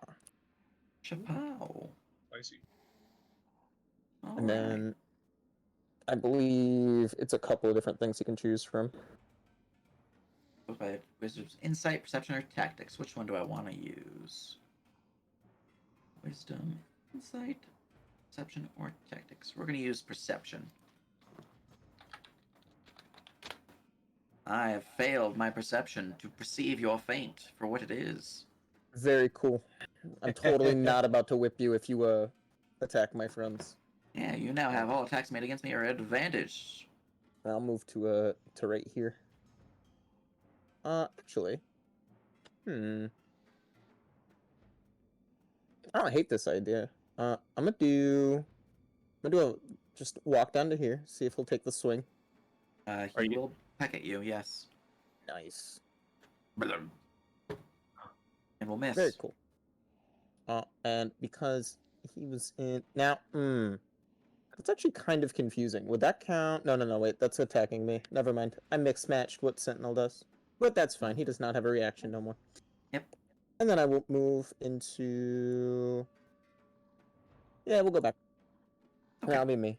Speaker 1: Chapow.
Speaker 3: Spicy.
Speaker 4: And then I believe it's a couple of different things you can choose from.
Speaker 1: By Wizard's Insight, Perception, or Tactics. Which one do I want to use? Wisdom, Insight, Perception, or Tactics? We're going to use Perception. I have failed my perception to perceive your feint for what it is.
Speaker 4: Very cool. I'm totally not about to whip you if you attack my friends.
Speaker 1: Yeah, you now have all attacks made against me are at advantage.
Speaker 4: I'll move to right here. Actually, I don't hate this idea. I'm gonna just walk down to here, see if he'll take the swing.
Speaker 1: He will peck at you, yes.
Speaker 4: Nice.
Speaker 1: And will miss.
Speaker 4: Very cool. And because he was in now, that's actually kind of confusing. Would that count? No, wait, that's attacking me. Never mind. I mixed matched what Sentinel does. But that's fine. He does not have a reaction no more.
Speaker 1: Yep.
Speaker 4: And then I will move into... Yeah, we'll go back.
Speaker 1: Okay.
Speaker 4: That'll be me.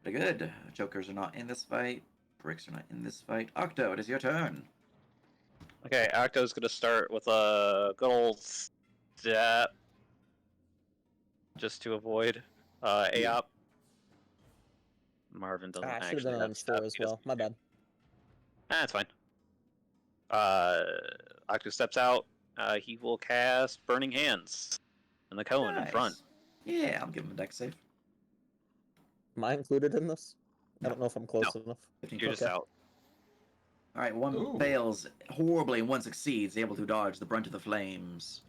Speaker 1: Very good. Jokers are not in this fight. Bricks are not in this fight. Octo, it is your turn.
Speaker 5: Okay, Octo's gonna start with a good old step. Just to avoid AOP. Marvin doesn't
Speaker 4: I should have
Speaker 5: actually
Speaker 4: been
Speaker 5: have
Speaker 4: on
Speaker 5: step.
Speaker 4: 4 as well. My bad.
Speaker 5: That's fine. Octo steps out. He will cast Burning Hands in the cone in front.
Speaker 1: Yeah, I'll give him a dex save.
Speaker 4: Am I included in this? I
Speaker 1: No.
Speaker 4: don't know if I'm close
Speaker 5: No.
Speaker 4: enough.
Speaker 1: 15
Speaker 5: You're just out.
Speaker 1: All right, one
Speaker 2: Ooh.
Speaker 1: fails horribly and one succeeds, able to dodge the brunt of the flames.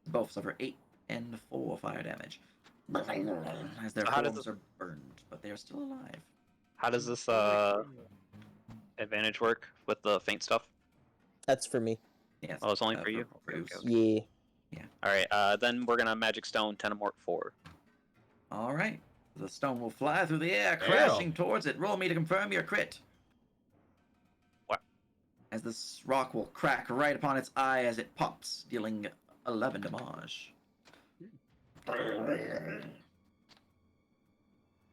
Speaker 1: Both suffer 8 and 4 fire damage as their
Speaker 5: So how does
Speaker 1: forms
Speaker 5: this-
Speaker 1: are burned, but they are still alive.
Speaker 5: How does this advantage work with the faint stuff?
Speaker 4: That's for me.
Speaker 1: Yes.
Speaker 5: Oh, it's only for you? Okay,
Speaker 1: Bruce.
Speaker 5: okay.
Speaker 4: Yeah.
Speaker 5: Alright, then we're gonna Magic Stone Tenemort 4.
Speaker 1: All right. The stone will fly through the air,
Speaker 2: Damn.
Speaker 1: crashing towards it. Roll me to confirm your crit.
Speaker 5: What?
Speaker 1: As this rock will crack right upon its eye as it pops, dealing 11 damage.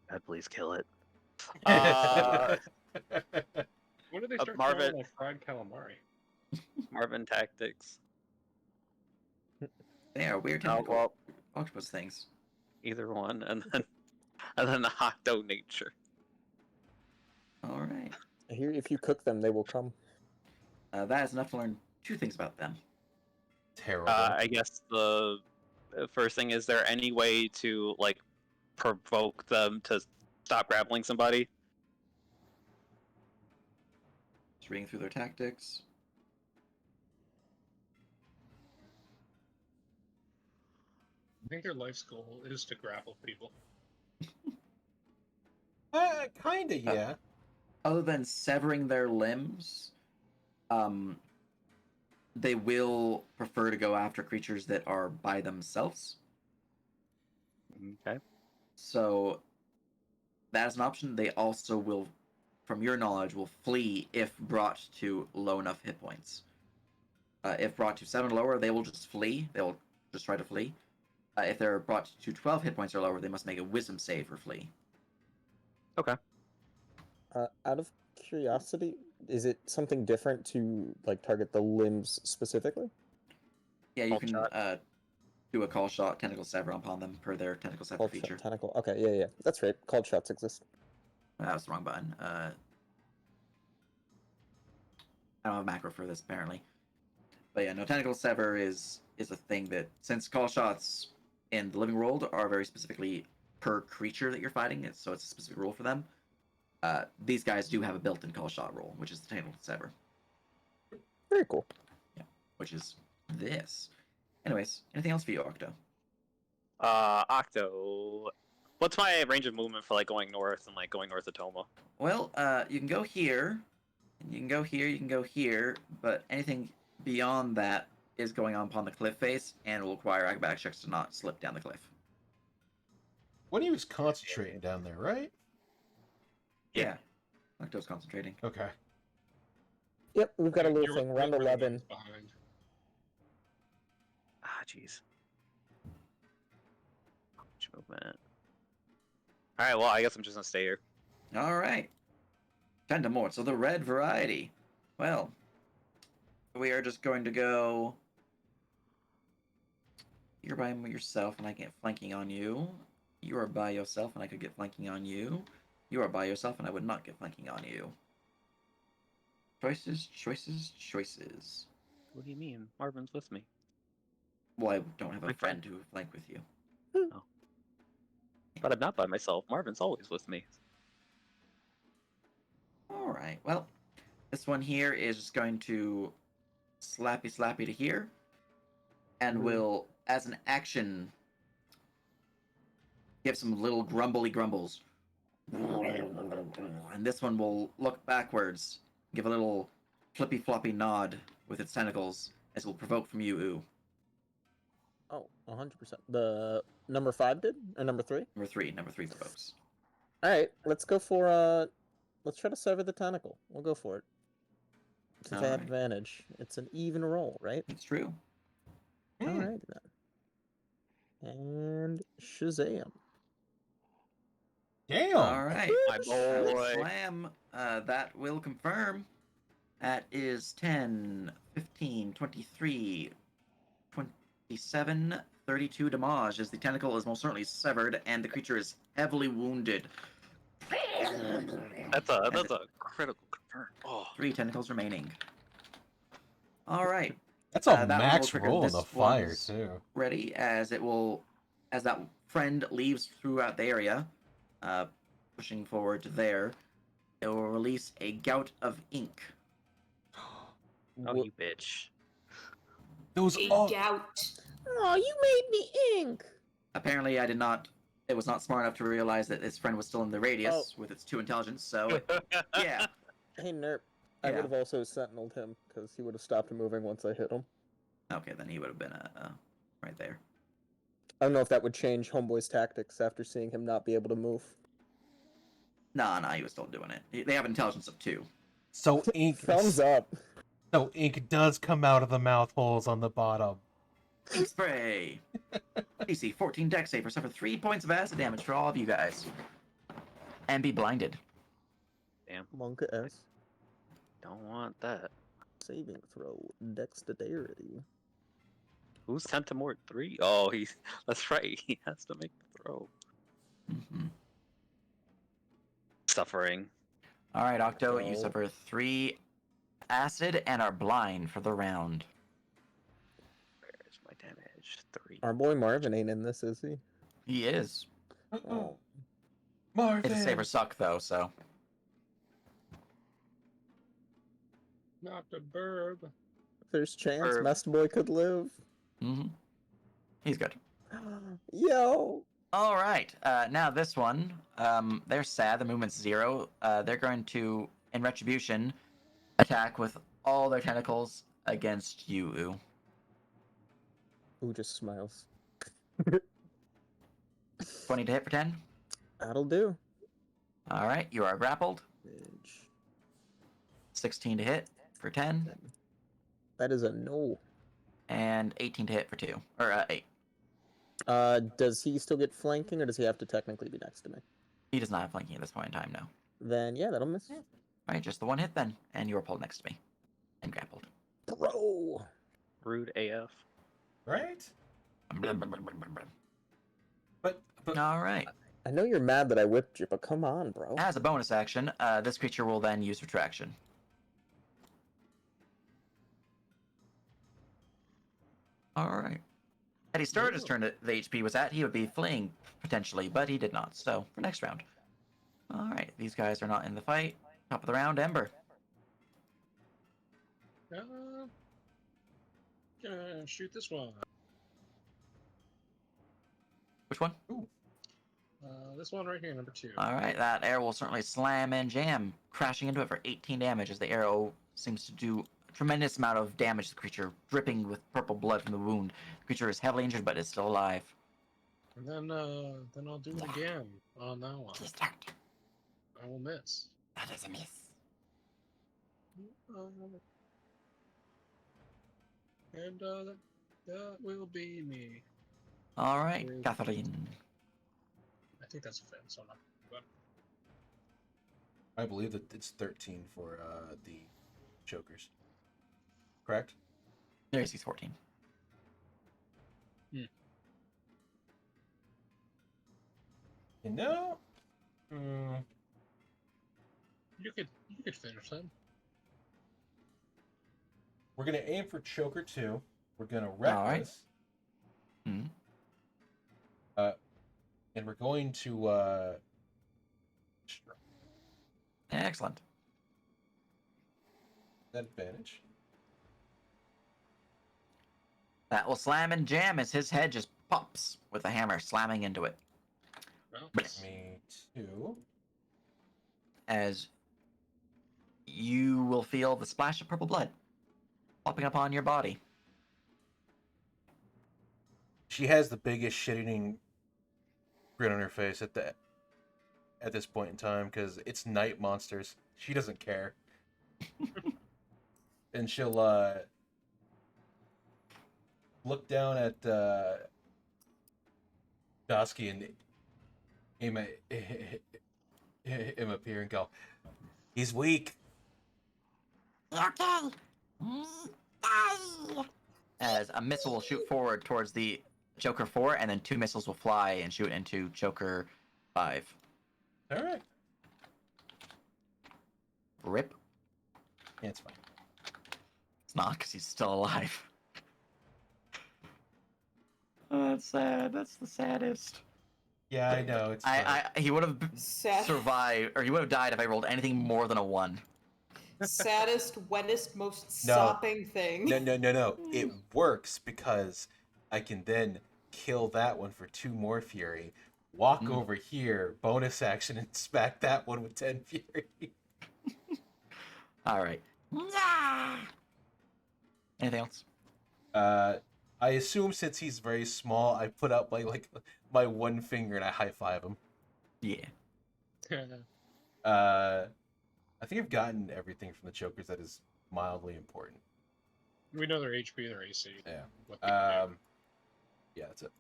Speaker 5: God, please kill it.
Speaker 3: When did they start
Speaker 5: Marvin-
Speaker 3: throwing like fried calamari?
Speaker 5: Marvin Tactics.
Speaker 1: They are weird
Speaker 5: Oh,
Speaker 1: tentacle
Speaker 5: well,
Speaker 1: octopus things.
Speaker 5: either one, and then the Octo Nature.
Speaker 1: All right.
Speaker 4: I hear if you cook them, they will come.
Speaker 1: That is enough to learn 2 things about them.
Speaker 2: Terrible.
Speaker 5: I guess the first thing, is there any way to, like, provoke them to stop grappling somebody?
Speaker 1: Just reading through their tactics.
Speaker 3: I think their life's goal is to grapple people.
Speaker 2: Kinda, yeah.
Speaker 1: Other than severing their limbs, they will prefer to go after creatures that are by themselves.
Speaker 5: Okay.
Speaker 1: So that is an option. They also will, from your knowledge, will flee if brought to low enough hit points. If brought to 7 or lower, they will just flee. They will just try to flee. If they're brought to 12 hit points or lower, they must make a wisdom save or flee.
Speaker 5: Okay.
Speaker 4: Out of curiosity, is it something different to like target the limbs specifically?
Speaker 1: Yeah, you
Speaker 5: Call
Speaker 1: can
Speaker 5: shot.
Speaker 1: do a call shot, tentacle sever upon them per their tentacle sever
Speaker 4: Called
Speaker 1: feature.
Speaker 4: tentacle. Okay, yeah, that's right. Called shots exist.
Speaker 1: That was the wrong button. I don't have a macro for this apparently. But yeah, no, tentacle sever is a thing that, since call shots in the living world are very specifically per creature that you're fighting, so it's a specific rule for them. These guys do have a built-in call shot rule, which is the tentacle sever.
Speaker 4: Very cool.
Speaker 1: Yeah, which is this. Anyways, anything else for you, Octo?
Speaker 5: Octo. What's my range of movement for, like, going north and, like, going north of Toma?
Speaker 1: Well, you can go here, and you can go here, you can go here, but anything beyond that is going on upon the cliff face and will require acrobatics checks to not slip down the cliff.
Speaker 2: When he was concentrating down there, right?
Speaker 1: Yeah. Octo's concentrating.
Speaker 2: Okay.
Speaker 4: Yep, we've got a little
Speaker 3: You're
Speaker 4: thing. Round
Speaker 3: really
Speaker 4: 11.
Speaker 3: behind.
Speaker 5: Ah, jeez. Much movement. Alright, well, I guess I'm just gonna stay here.
Speaker 1: All right. Tentamort, so the red variety. Well, we are just going to go. You're by yourself, and I get flanking on you. You are by yourself, and I could get flanking on you. You are by yourself, and I would not get flanking on you. Choices, choices, choices.
Speaker 5: What do you mean? Marvin's with me.
Speaker 1: Well, I don't have a
Speaker 5: My
Speaker 1: friend
Speaker 5: friend.
Speaker 1: who would flank with you.
Speaker 5: But I'm not by myself. Marvin's always with me.
Speaker 1: All right. Well, this one here is just going to slappy to here, and will, as an action, give some little grumbly grumbles. And this one will look backwards, give a little flippy floppy nod with its tentacles, as it will provoke from you, Ooh.
Speaker 4: Oh, 100%. The number 5 did? Or number 3?
Speaker 1: Number three provokes.
Speaker 4: Alright, let's go for, let's try to sever the tentacle. We'll go for it. Since I have
Speaker 1: Alright.
Speaker 4: advantage. It's an even roll, right?
Speaker 1: It's true.
Speaker 4: Alright then. And Shazam.
Speaker 2: Damn.
Speaker 1: All right.
Speaker 5: My boy.
Speaker 1: Slam. That will confirm. That is 10, 15, 23, 27, 32 damage, as the tentacle is most certainly severed and the creature is heavily wounded.
Speaker 5: That's a critical confirm. Oh.
Speaker 1: 3 tentacles remaining. All right.
Speaker 2: That's a
Speaker 1: that one will
Speaker 2: max
Speaker 1: trigger
Speaker 2: roll in
Speaker 1: this
Speaker 2: the fire,
Speaker 1: one's
Speaker 2: too.
Speaker 1: Ready, as it will, as that friend leaves throughout the area, pushing forward to there. it will release a gout of ink.
Speaker 5: Oh, you bitch.
Speaker 2: Those
Speaker 6: A
Speaker 2: all.
Speaker 6: gout.
Speaker 4: Oh, you made me ink.
Speaker 1: Apparently, I did not. It was not smart enough to realize that its friend was still in the radius with its 2 intelligence. So, yeah.
Speaker 4: Hey, Nerp. I
Speaker 1: Yeah.
Speaker 4: would have also sentineled him because he would have stopped moving once I hit him.
Speaker 1: Okay, then he would have been right there.
Speaker 4: I don't know if that would change Homeboy's tactics after seeing him not be able to move.
Speaker 1: Nah, he was still doing it. They have intelligence of 2.
Speaker 2: So ink.
Speaker 4: Thumbs up.
Speaker 2: So ink does come out of the mouth holes on the bottom.
Speaker 1: Ink spray. DC 14 deck save or suffer 3 points of acid damage for all of you guys, and be blinded.
Speaker 5: Damn.
Speaker 4: Monka S.
Speaker 5: Don't want that.
Speaker 4: Saving throw. Dexterity.
Speaker 5: Who's Tentamort 3? Oh, he's. That's right. He has to make the throw.
Speaker 1: Mm-hmm.
Speaker 5: Suffering.
Speaker 1: All right, Octo, you
Speaker 4: Go.
Speaker 1: suffer 3 acid and are blind for the round.
Speaker 5: Where's my damage? 3.
Speaker 4: Our boy Marvin ain't in this, is he?
Speaker 1: He is.
Speaker 4: Oh.
Speaker 2: Marvin.
Speaker 1: It's a save or suck though, so.
Speaker 3: Not the burb.
Speaker 4: If there's chance,
Speaker 5: Or-
Speaker 4: Master Boy could live.
Speaker 1: Mm-hmm. He's good.
Speaker 4: Yo!
Speaker 1: All right. Now this one, they're sad. The movement's 0. They're going to, in retribution, attack with all their tentacles against you, Ooh.
Speaker 4: Who just smiles.
Speaker 1: 20 to hit for 10.
Speaker 4: That'll do.
Speaker 1: All right. You are grappled.
Speaker 4: Bitch.
Speaker 1: 16 to hit for 10.
Speaker 4: That is a no.
Speaker 1: And 18 to hit for 2. Or 8.
Speaker 4: Does he still get flanking, or does he have to technically be next to me?
Speaker 1: He does not have flanking at this point in time, no.
Speaker 4: Then, yeah, that'll miss.
Speaker 1: All right, just the 1 hit then. And you are pulled next to me. And grappled.
Speaker 4: Bro!
Speaker 5: Rude AF.
Speaker 2: Right? But
Speaker 1: All right.
Speaker 4: I know you're mad that I whipped you, but come on, bro.
Speaker 1: As a bonus action, this creature will then use retraction. All right. Had he started his turn that the HP was at, he would be fleeing potentially, but he did not. So for next round. All right, these guys are not in the fight. Top of the round, Ember.
Speaker 3: Gonna shoot this one.
Speaker 1: Which one?
Speaker 3: This one right here, number 2.
Speaker 1: All right, that arrow will certainly slam and jam, crashing into it for 18 damage as the arrow seems to do a tremendous amount of damage to the creature, dripping with purple blood from the wound. The creature is heavily injured, but is still alive.
Speaker 3: And then I'll do it again on that one.
Speaker 8: Please don't.
Speaker 3: I will miss.
Speaker 8: That is a miss.
Speaker 3: And that will be me.
Speaker 1: All right, Catherine.
Speaker 3: I think that's a fin, so not. But
Speaker 2: I believe that it's 13 for the chokers. Correct?
Speaker 1: There he's 14.
Speaker 2: You know?
Speaker 3: you could finish them.
Speaker 2: We're going to aim for choker 2. We're going to wreck
Speaker 1: All right.
Speaker 2: this.
Speaker 1: Hmm.
Speaker 2: And we're going to
Speaker 1: Excellent.
Speaker 2: that advantage.
Speaker 1: That will slam and jam as his head just pops with a hammer slamming into it.
Speaker 3: Well,
Speaker 2: Me too.
Speaker 1: As you will feel the splash of purple blood popping up on your body.
Speaker 2: She has the biggest shit-eating grin on her face at this point in time because it's night monsters. She doesn't care, and she'll look down at Dosky and aim him up here and go, "He's weak."
Speaker 8: Okay. Die.
Speaker 1: As a missile will shoot forward towards the Joker 4, and then 2 missiles will fly and shoot into Joker 5.
Speaker 2: All right,
Speaker 1: Rip.
Speaker 2: yeah, it's fine.
Speaker 1: It's not, because he's still alive. Oh, that's sad. That's the saddest.
Speaker 2: Yeah, I know. It's
Speaker 1: he would have
Speaker 9: Sad.
Speaker 1: survived, or he would have died if I rolled anything more than a 1.
Speaker 9: Saddest, wettest, most
Speaker 2: No.
Speaker 9: sopping thing.
Speaker 2: No. It works because I can then kill that one for 2 more fury, walk over here, bonus action, and smack that one with 10 fury.
Speaker 1: All right.
Speaker 8: Yeah.
Speaker 1: Anything else?
Speaker 2: I assume since he's very small, I put up my one finger and I high five him.
Speaker 1: Yeah.
Speaker 2: I think I've gotten everything from the chokers that is mildly important.
Speaker 3: We know their HP, their AC.
Speaker 2: Yeah.
Speaker 3: What they can do.
Speaker 2: Yeah, that's it.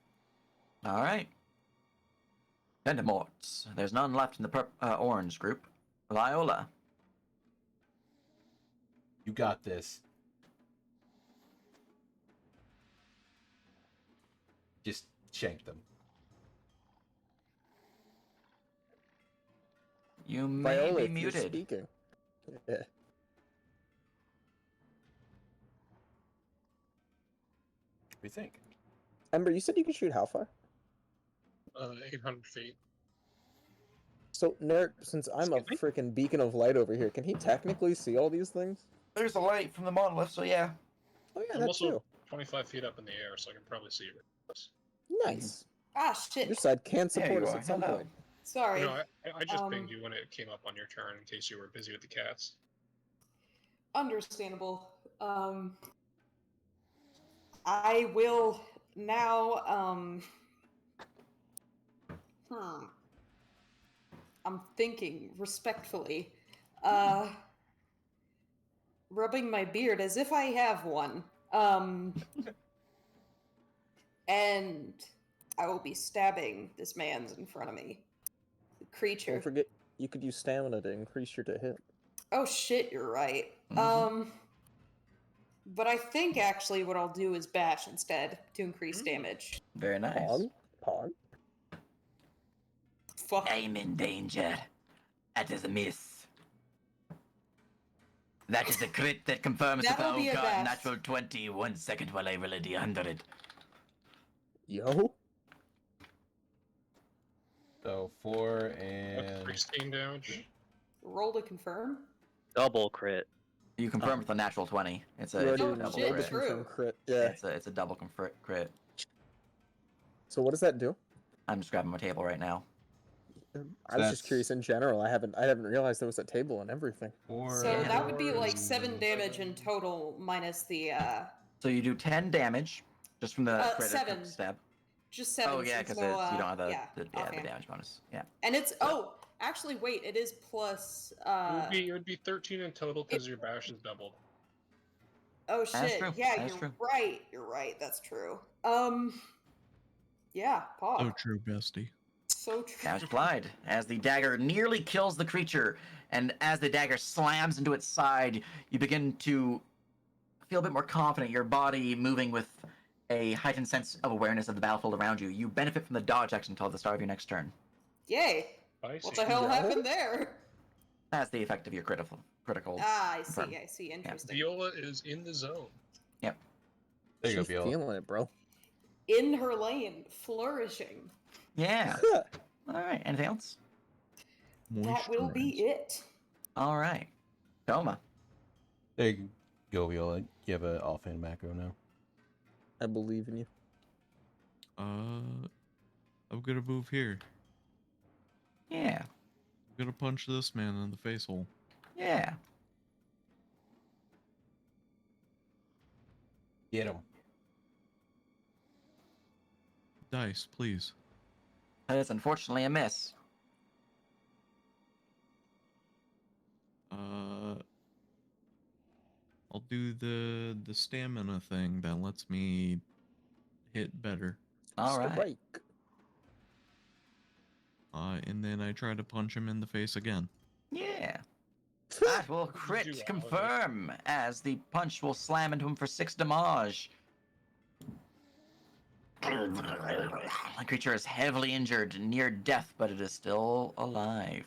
Speaker 1: All right. Ventimorts. There's none left in the orange group. Viola.
Speaker 2: You got this. Just shank them.
Speaker 1: You may
Speaker 4: Viola,
Speaker 1: be
Speaker 4: if you're
Speaker 1: muted.
Speaker 4: speaking. Yeah.
Speaker 2: What do you think?
Speaker 4: Ember, you said you could shoot how far?
Speaker 3: 800 feet.
Speaker 4: So, Nerd, since I'm a
Speaker 3: Excuse me?
Speaker 4: freaking beacon of light over here, can he technically see all these things?
Speaker 1: There's a light from the monolith, so yeah.
Speaker 4: Oh yeah,
Speaker 3: I'm
Speaker 4: that
Speaker 3: also
Speaker 4: too.
Speaker 3: 25 feet up in the air, so I can probably see it.
Speaker 4: Nice.
Speaker 9: Ah, shit.
Speaker 4: Your side can
Speaker 1: There
Speaker 4: support
Speaker 1: you
Speaker 4: us
Speaker 1: are.
Speaker 4: at some
Speaker 1: Hello.
Speaker 4: point.
Speaker 9: Sorry.
Speaker 3: No, I just
Speaker 9: Um,
Speaker 3: pinged you when it came up on your turn in case you were busy with the cats.
Speaker 9: Understandable. I will now, I'm thinking respectfully, rubbing my beard as if I have one. And I will be stabbing this man's in front of me. The creature.
Speaker 4: Don't forget, you could use stamina to increase your to hit.
Speaker 9: Oh shit, you're right. But I think actually what I'll do is bash instead to increase damage.
Speaker 1: Very nice.
Speaker 4: Pog.
Speaker 9: Fuck.
Speaker 1: I'm in danger. That is a miss. That is a crit that confirms that
Speaker 9: That'll be a bash.
Speaker 1: natural 20. 1 second while I roll a d100.
Speaker 4: Yo.
Speaker 2: So 4
Speaker 3: That's
Speaker 2: and
Speaker 3: 16 damage.
Speaker 9: Roll to confirm.
Speaker 5: Double crit.
Speaker 1: You confirm with a natural 20. It's
Speaker 4: You
Speaker 1: a
Speaker 4: already
Speaker 9: Oh,
Speaker 1: double
Speaker 9: shit,
Speaker 4: rolled the
Speaker 1: crit.
Speaker 9: true.
Speaker 4: confirm crit. Yeah.
Speaker 1: It's a double crit.
Speaker 4: So what does that do?
Speaker 1: I'm just grabbing my table right now.
Speaker 4: I was just curious in general. I haven't realized there was a table and everything.
Speaker 2: 4.
Speaker 9: So
Speaker 1: Yeah.
Speaker 9: that would be like 7 damage in total minus the
Speaker 1: So you do 10 damage just from the crit
Speaker 9: 7.
Speaker 1: stab.
Speaker 9: Just 7.
Speaker 1: Oh yeah, because
Speaker 9: so,
Speaker 1: you don't have the
Speaker 9: offhand.
Speaker 1: damage bonus. Yeah.
Speaker 9: And it's actually wait, it is plus
Speaker 3: It would be 13 in total because your bash is doubled.
Speaker 9: oh
Speaker 1: That's
Speaker 9: shit.
Speaker 1: true.
Speaker 9: Yeah,
Speaker 1: That's
Speaker 9: you're
Speaker 1: true.
Speaker 9: right. You're right. That's true. Yeah,
Speaker 7: So
Speaker 9: Pog.
Speaker 7: true, bestie.
Speaker 9: So true.
Speaker 1: Damage applied as the dagger nearly kills the creature, and as the dagger slams into its side, you begin to feel a bit more confident. Your body moving with a heightened sense of awareness of the battlefield around you. You benefit from the dodge action until the start of your next turn.
Speaker 9: Yay.
Speaker 3: I
Speaker 9: What
Speaker 3: see.
Speaker 9: the hell
Speaker 4: Yeah.
Speaker 9: happened there?
Speaker 1: That's the effect of your critical.
Speaker 9: Ah, I
Speaker 1: confirm.
Speaker 9: see. I see. Interesting.
Speaker 3: Viola is in the zone.
Speaker 1: Yep.
Speaker 2: There you go,
Speaker 4: She's
Speaker 2: Viola.
Speaker 4: feeling it, bro.
Speaker 9: In her lane, flourishing.
Speaker 1: Yeah. All right. Anything else?
Speaker 9: That will be
Speaker 7: Moisturize.
Speaker 9: it.
Speaker 1: All right. Toma.
Speaker 2: There you go, Viola. You have an offhand macro now.
Speaker 4: I believe in you.
Speaker 7: I'm gonna move here.
Speaker 1: Yeah.
Speaker 7: I'm gonna punch this man in the face hole.
Speaker 1: Yeah.
Speaker 2: Get him.
Speaker 7: Dice, please.
Speaker 1: That is unfortunately a miss.
Speaker 7: I'll do the stamina thing that lets me hit better.
Speaker 1: All right.
Speaker 4: Strike.
Speaker 7: And then I try to punch him in the face again.
Speaker 1: Yeah. That will
Speaker 3: do
Speaker 1: crit
Speaker 3: all of it.
Speaker 1: confirm as the punch will slam into him for 6 damage. The creature is heavily injured, near death, but it is still alive.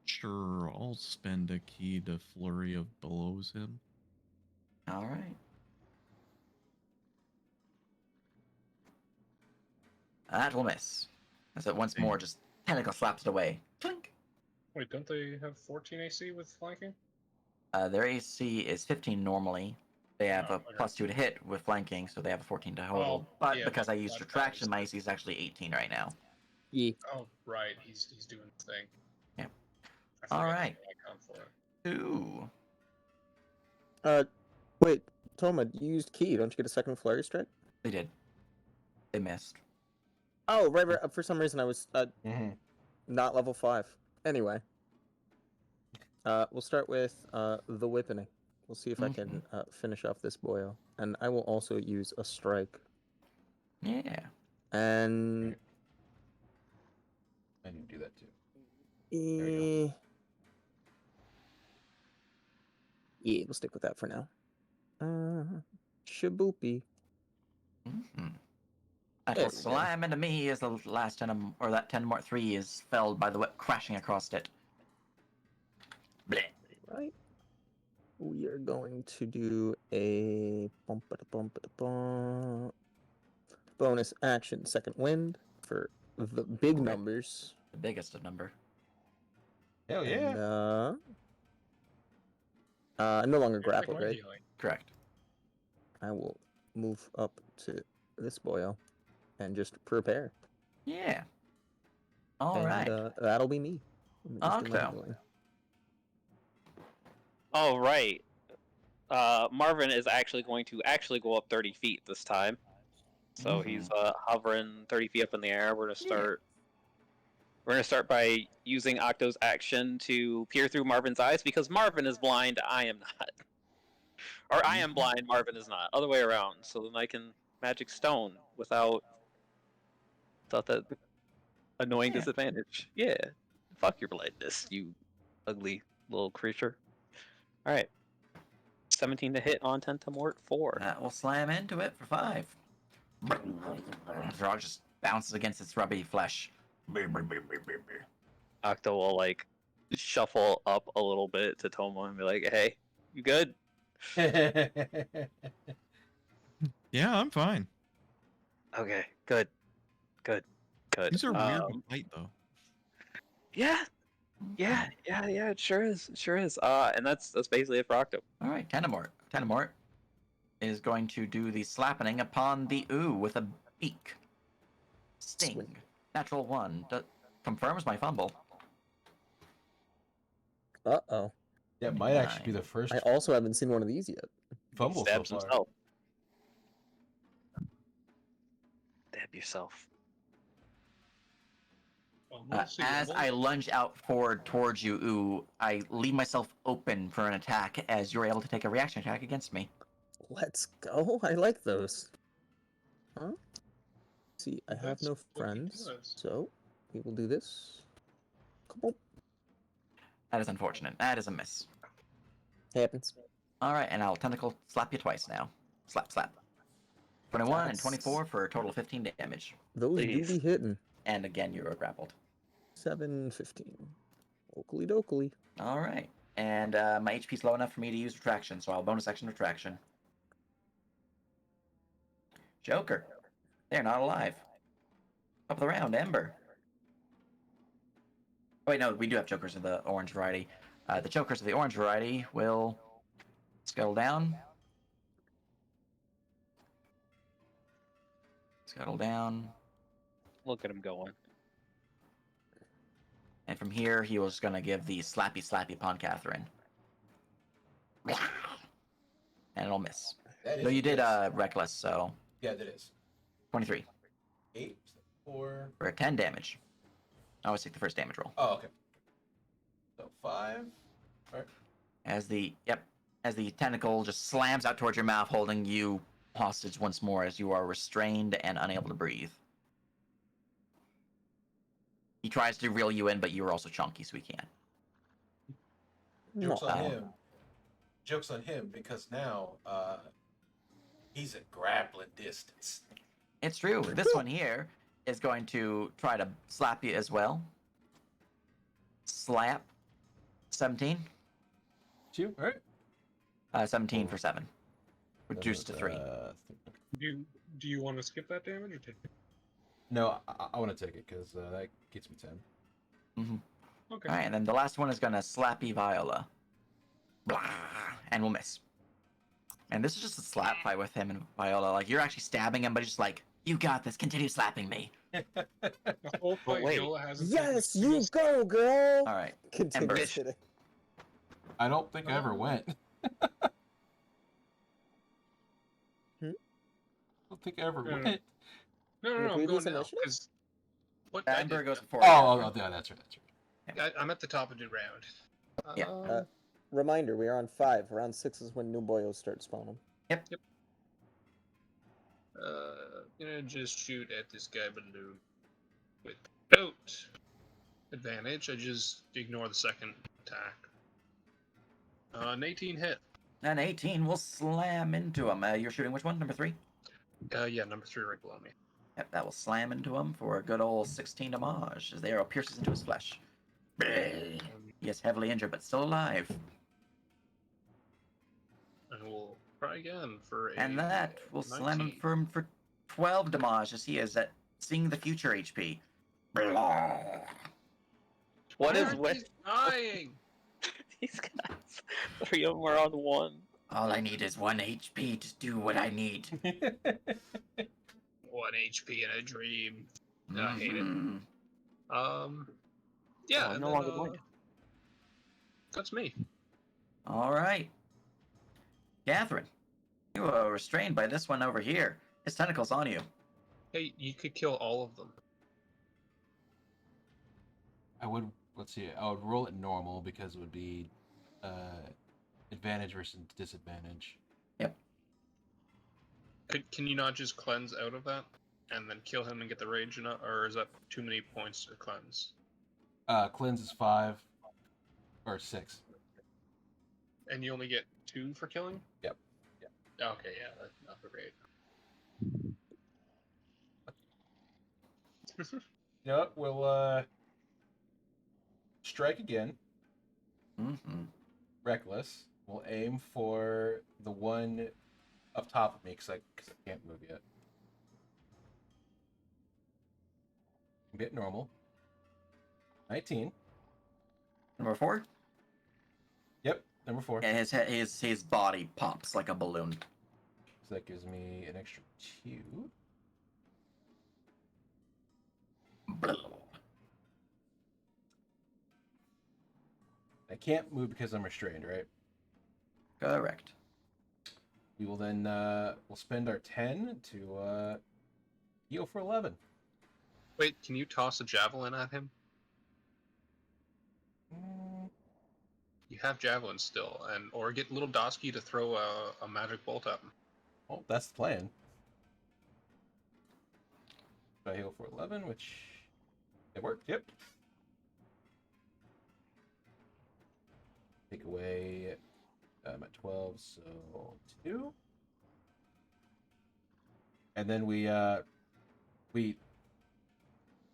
Speaker 7: Sure, I'll spend a key to Flurry of Blows him.
Speaker 1: All right. That will miss. As it once more just tentacle slaps it away. Clink!
Speaker 3: Wait, don't they have 14 AC with flanking?
Speaker 1: Their AC is 15 normally. They have
Speaker 3: Oh,
Speaker 1: a
Speaker 3: okay.
Speaker 1: +2 to hit with flanking, so they have a 14 to total.
Speaker 3: Oh,
Speaker 1: But
Speaker 3: yeah,
Speaker 1: because I
Speaker 3: but
Speaker 1: used
Speaker 3: that
Speaker 1: retraction,
Speaker 3: is
Speaker 1: my
Speaker 3: the-
Speaker 1: AC is actually 18 right now.
Speaker 4: Yeah.
Speaker 3: Oh, right. He's doing the thing.
Speaker 1: Yeah.
Speaker 3: I forgot
Speaker 1: All
Speaker 3: the
Speaker 1: right.
Speaker 3: icon for it.
Speaker 1: 2.
Speaker 4: Wait, Toma, you used key. Don't you get a second flurry strike?
Speaker 1: They did. They missed.
Speaker 4: Oh, right. For some reason, I was
Speaker 2: Mm-hmm.
Speaker 4: not level 5. Anyway, we'll start with the whipping. We'll see if I can finish off this boyo, and I will also use a strike.
Speaker 1: Yeah.
Speaker 4: And
Speaker 2: I need to do that too. There we go.
Speaker 4: Yeah, we'll stick with that for now. Shaboopy.
Speaker 1: Mm-hmm.
Speaker 4: There
Speaker 1: That will
Speaker 4: we go.
Speaker 1: slam into me as the last 10 or that 10 more 3 is felled by the whip crashing across it. Blech.
Speaker 4: Right. We are going to do a bonus action second wind for the big
Speaker 1: Okay.
Speaker 4: numbers.
Speaker 1: The biggest of number.
Speaker 2: Hell yeah.
Speaker 4: And no longer
Speaker 3: Like
Speaker 4: grappled,
Speaker 3: my
Speaker 4: right?
Speaker 3: healing.
Speaker 1: Correct.
Speaker 4: I will move up to this boyo and just prepare.
Speaker 1: Yeah. All right.
Speaker 4: That'll be me. Let me just do my
Speaker 1: Octo.
Speaker 4: healing.
Speaker 5: All right. Marvin is actually going to go up 30 feet this time. So he's hovering 30 feet up in the air. We're gonna start. We're gonna start by using Octo's action to peer through Marvin's eyes because Marvin is blind. I am not. Or I am blind. Marvin is not. Other way around. So then I can magic stone without that annoying disadvantage. Yeah. Fuck your blindness, you ugly little creature. All right. 17 to hit on 10 to mort 4.
Speaker 1: That will slam into it for 5. The frog just bounces against its rubby flesh.
Speaker 5: Octo will like shuffle up a little bit to Toma and be like, "Hey, you good?"
Speaker 7: Yeah, I'm fine.
Speaker 5: Okay, good.
Speaker 7: These are weird to fight, though.
Speaker 5: Yeah, it sure is. And that's basically it for Octo.
Speaker 1: All right, Tenamort. Tenamort is going to do the slappening upon the ooh with a beak. Sting. Natural 1. Confirms my fumble.
Speaker 4: Uh-oh.
Speaker 2: That might actually be the first
Speaker 4: I also haven't seen one of these yet.
Speaker 2: fumble so
Speaker 5: Stabs
Speaker 2: far.
Speaker 5: himself. Stab yourself.
Speaker 1: As I lunge out forward towards you, ooh, I leave myself open for an attack as you're able to take a reaction attack against me.
Speaker 4: Let's go. I like those. Huh? See, I have no friends, so we will do this. Come on.
Speaker 1: That is unfortunate. That is a miss.
Speaker 4: Happens.
Speaker 1: All right, and I'll tentacle slap you twice now. Slap, slap. 21 and 24 for a total of 15 damage.
Speaker 4: Those do be hitting.
Speaker 1: And again, you are grappled.
Speaker 4: 7, 15. Oakley dokley.
Speaker 1: All right. And my HP's low enough for me to use retraction, so I'll bonus action retraction. Joker. They're not alive. Up of the round, Ember. Oh, wait, no, we do have Jokers of the orange variety. The Jokers of the orange variety will scuttle down. Scuttle down.
Speaker 5: Look at him going.
Speaker 1: And from here, he was going to give the slappy slappy upon Catherine. And it'll miss. Though you did reckless, so...
Speaker 2: Yeah, that is.
Speaker 1: 23.
Speaker 2: 8, 4...
Speaker 1: For 10 damage. I always take the first damage roll.
Speaker 2: Oh, okay. So 5. Alright.
Speaker 1: As the tentacle just slams out towards your mouth, holding you hostage once more as you are restrained and unable to breathe. He tries to reel you in, but you are also chunky, so he can't.
Speaker 2: Joke's on him. Joke's on him because now he's at grappling distance.
Speaker 1: It's true. This one here is going to try to slap you as well. Slap. 17.
Speaker 2: You, alright.
Speaker 1: 17 for 7. Reduced to 3.
Speaker 3: Do you want to skip that damage or take it?
Speaker 2: No, I want to take it because that gets me 10.
Speaker 1: Mm-hmm.
Speaker 3: Okay.
Speaker 1: All right, and then the last one is gonna slappy Viola. Blah, and we'll miss. And this is just a slap fight with him and Viola. Like, you're actually stabbing him, but he's just like, you got this, continue slapping me.
Speaker 3: The whole fight,
Speaker 5: wait.
Speaker 3: Viola hasn't taken a
Speaker 4: Yes,
Speaker 3: single
Speaker 4: you go, girl.
Speaker 1: All right.
Speaker 4: Continue
Speaker 1: Ember.
Speaker 4: hitting.
Speaker 2: I don't think I ever went.
Speaker 4: Hmm?
Speaker 2: I don't think I ever
Speaker 3: No, no,
Speaker 2: went.
Speaker 3: No,
Speaker 4: In the
Speaker 3: I'm going
Speaker 4: previous
Speaker 3: now.
Speaker 4: initiative?
Speaker 3: Because what I
Speaker 1: Ember
Speaker 3: did,
Speaker 1: goes before.
Speaker 2: Oh,
Speaker 1: Catherine.
Speaker 2: yeah, that's right.
Speaker 3: I'm at the top of the round.
Speaker 1: Yeah.
Speaker 4: Reminder, we are on 5. Round 6 is when new boyos start spawning.
Speaker 3: Gonna just shoot at this guy below without advantage. I just ignore the second attack. An 18 hit.
Speaker 1: An 18 will slam into him. You're shooting which one? Number 3?
Speaker 3: Yeah, number 3 right below me.
Speaker 1: Yep, that will slam into him for a good old 16 damage as the arrow pierces into his flesh. He is heavily injured, but still alive.
Speaker 3: And we'll try again for a
Speaker 1: And that will
Speaker 3: 19.
Speaker 1: slam him for 12 damage as he is at seeing the future HP.
Speaker 5: What is
Speaker 3: Aren't
Speaker 5: with
Speaker 3: these dying?
Speaker 5: these guys? 3 of them are on 1.
Speaker 1: All I need is 1 HP to do what I need.
Speaker 3: 1 HP in a dream. I hate it.
Speaker 1: Mhm.
Speaker 3: Yeah,
Speaker 5: I'm
Speaker 3: and
Speaker 5: no
Speaker 3: then,
Speaker 5: longer blind.
Speaker 3: that's me.
Speaker 1: All right. Catherine, you are restrained by this one over here. His tentacle's on you.
Speaker 3: Hey, you could kill all of them.
Speaker 2: I would, let's see, I would roll it normal because it would be advantage versus disadvantage.
Speaker 1: Yep.
Speaker 3: Can you not just cleanse out of that and then kill him and get the rage enough, or is that too many points to cleanse?
Speaker 2: Cleanse is 5 or 6.
Speaker 3: And you only get 2 for killing?
Speaker 2: Yep.
Speaker 3: Okay, yeah, that's not great.
Speaker 2: Yep, we'll strike again.
Speaker 1: Mm-hmm.
Speaker 2: Reckless. We'll aim for the one up top of me because I can't move yet. Get normal. 19.
Speaker 1: Number 4?
Speaker 2: Yep, number 4.
Speaker 1: Yeah, his body pops like a balloon.
Speaker 2: So that gives me an extra 2. I can't move because I'm restrained, right?
Speaker 1: Correct.
Speaker 2: We will then we'll spend our 10 to heal for 11.
Speaker 3: Wait, can you toss a javelin at him? You have javelin still, or get little Dosky to throw a magic bolt at him.
Speaker 2: Oh, that's the plan. I heal for 11, which it worked. Yep. Take away. I'm at 12, so 2. And then we I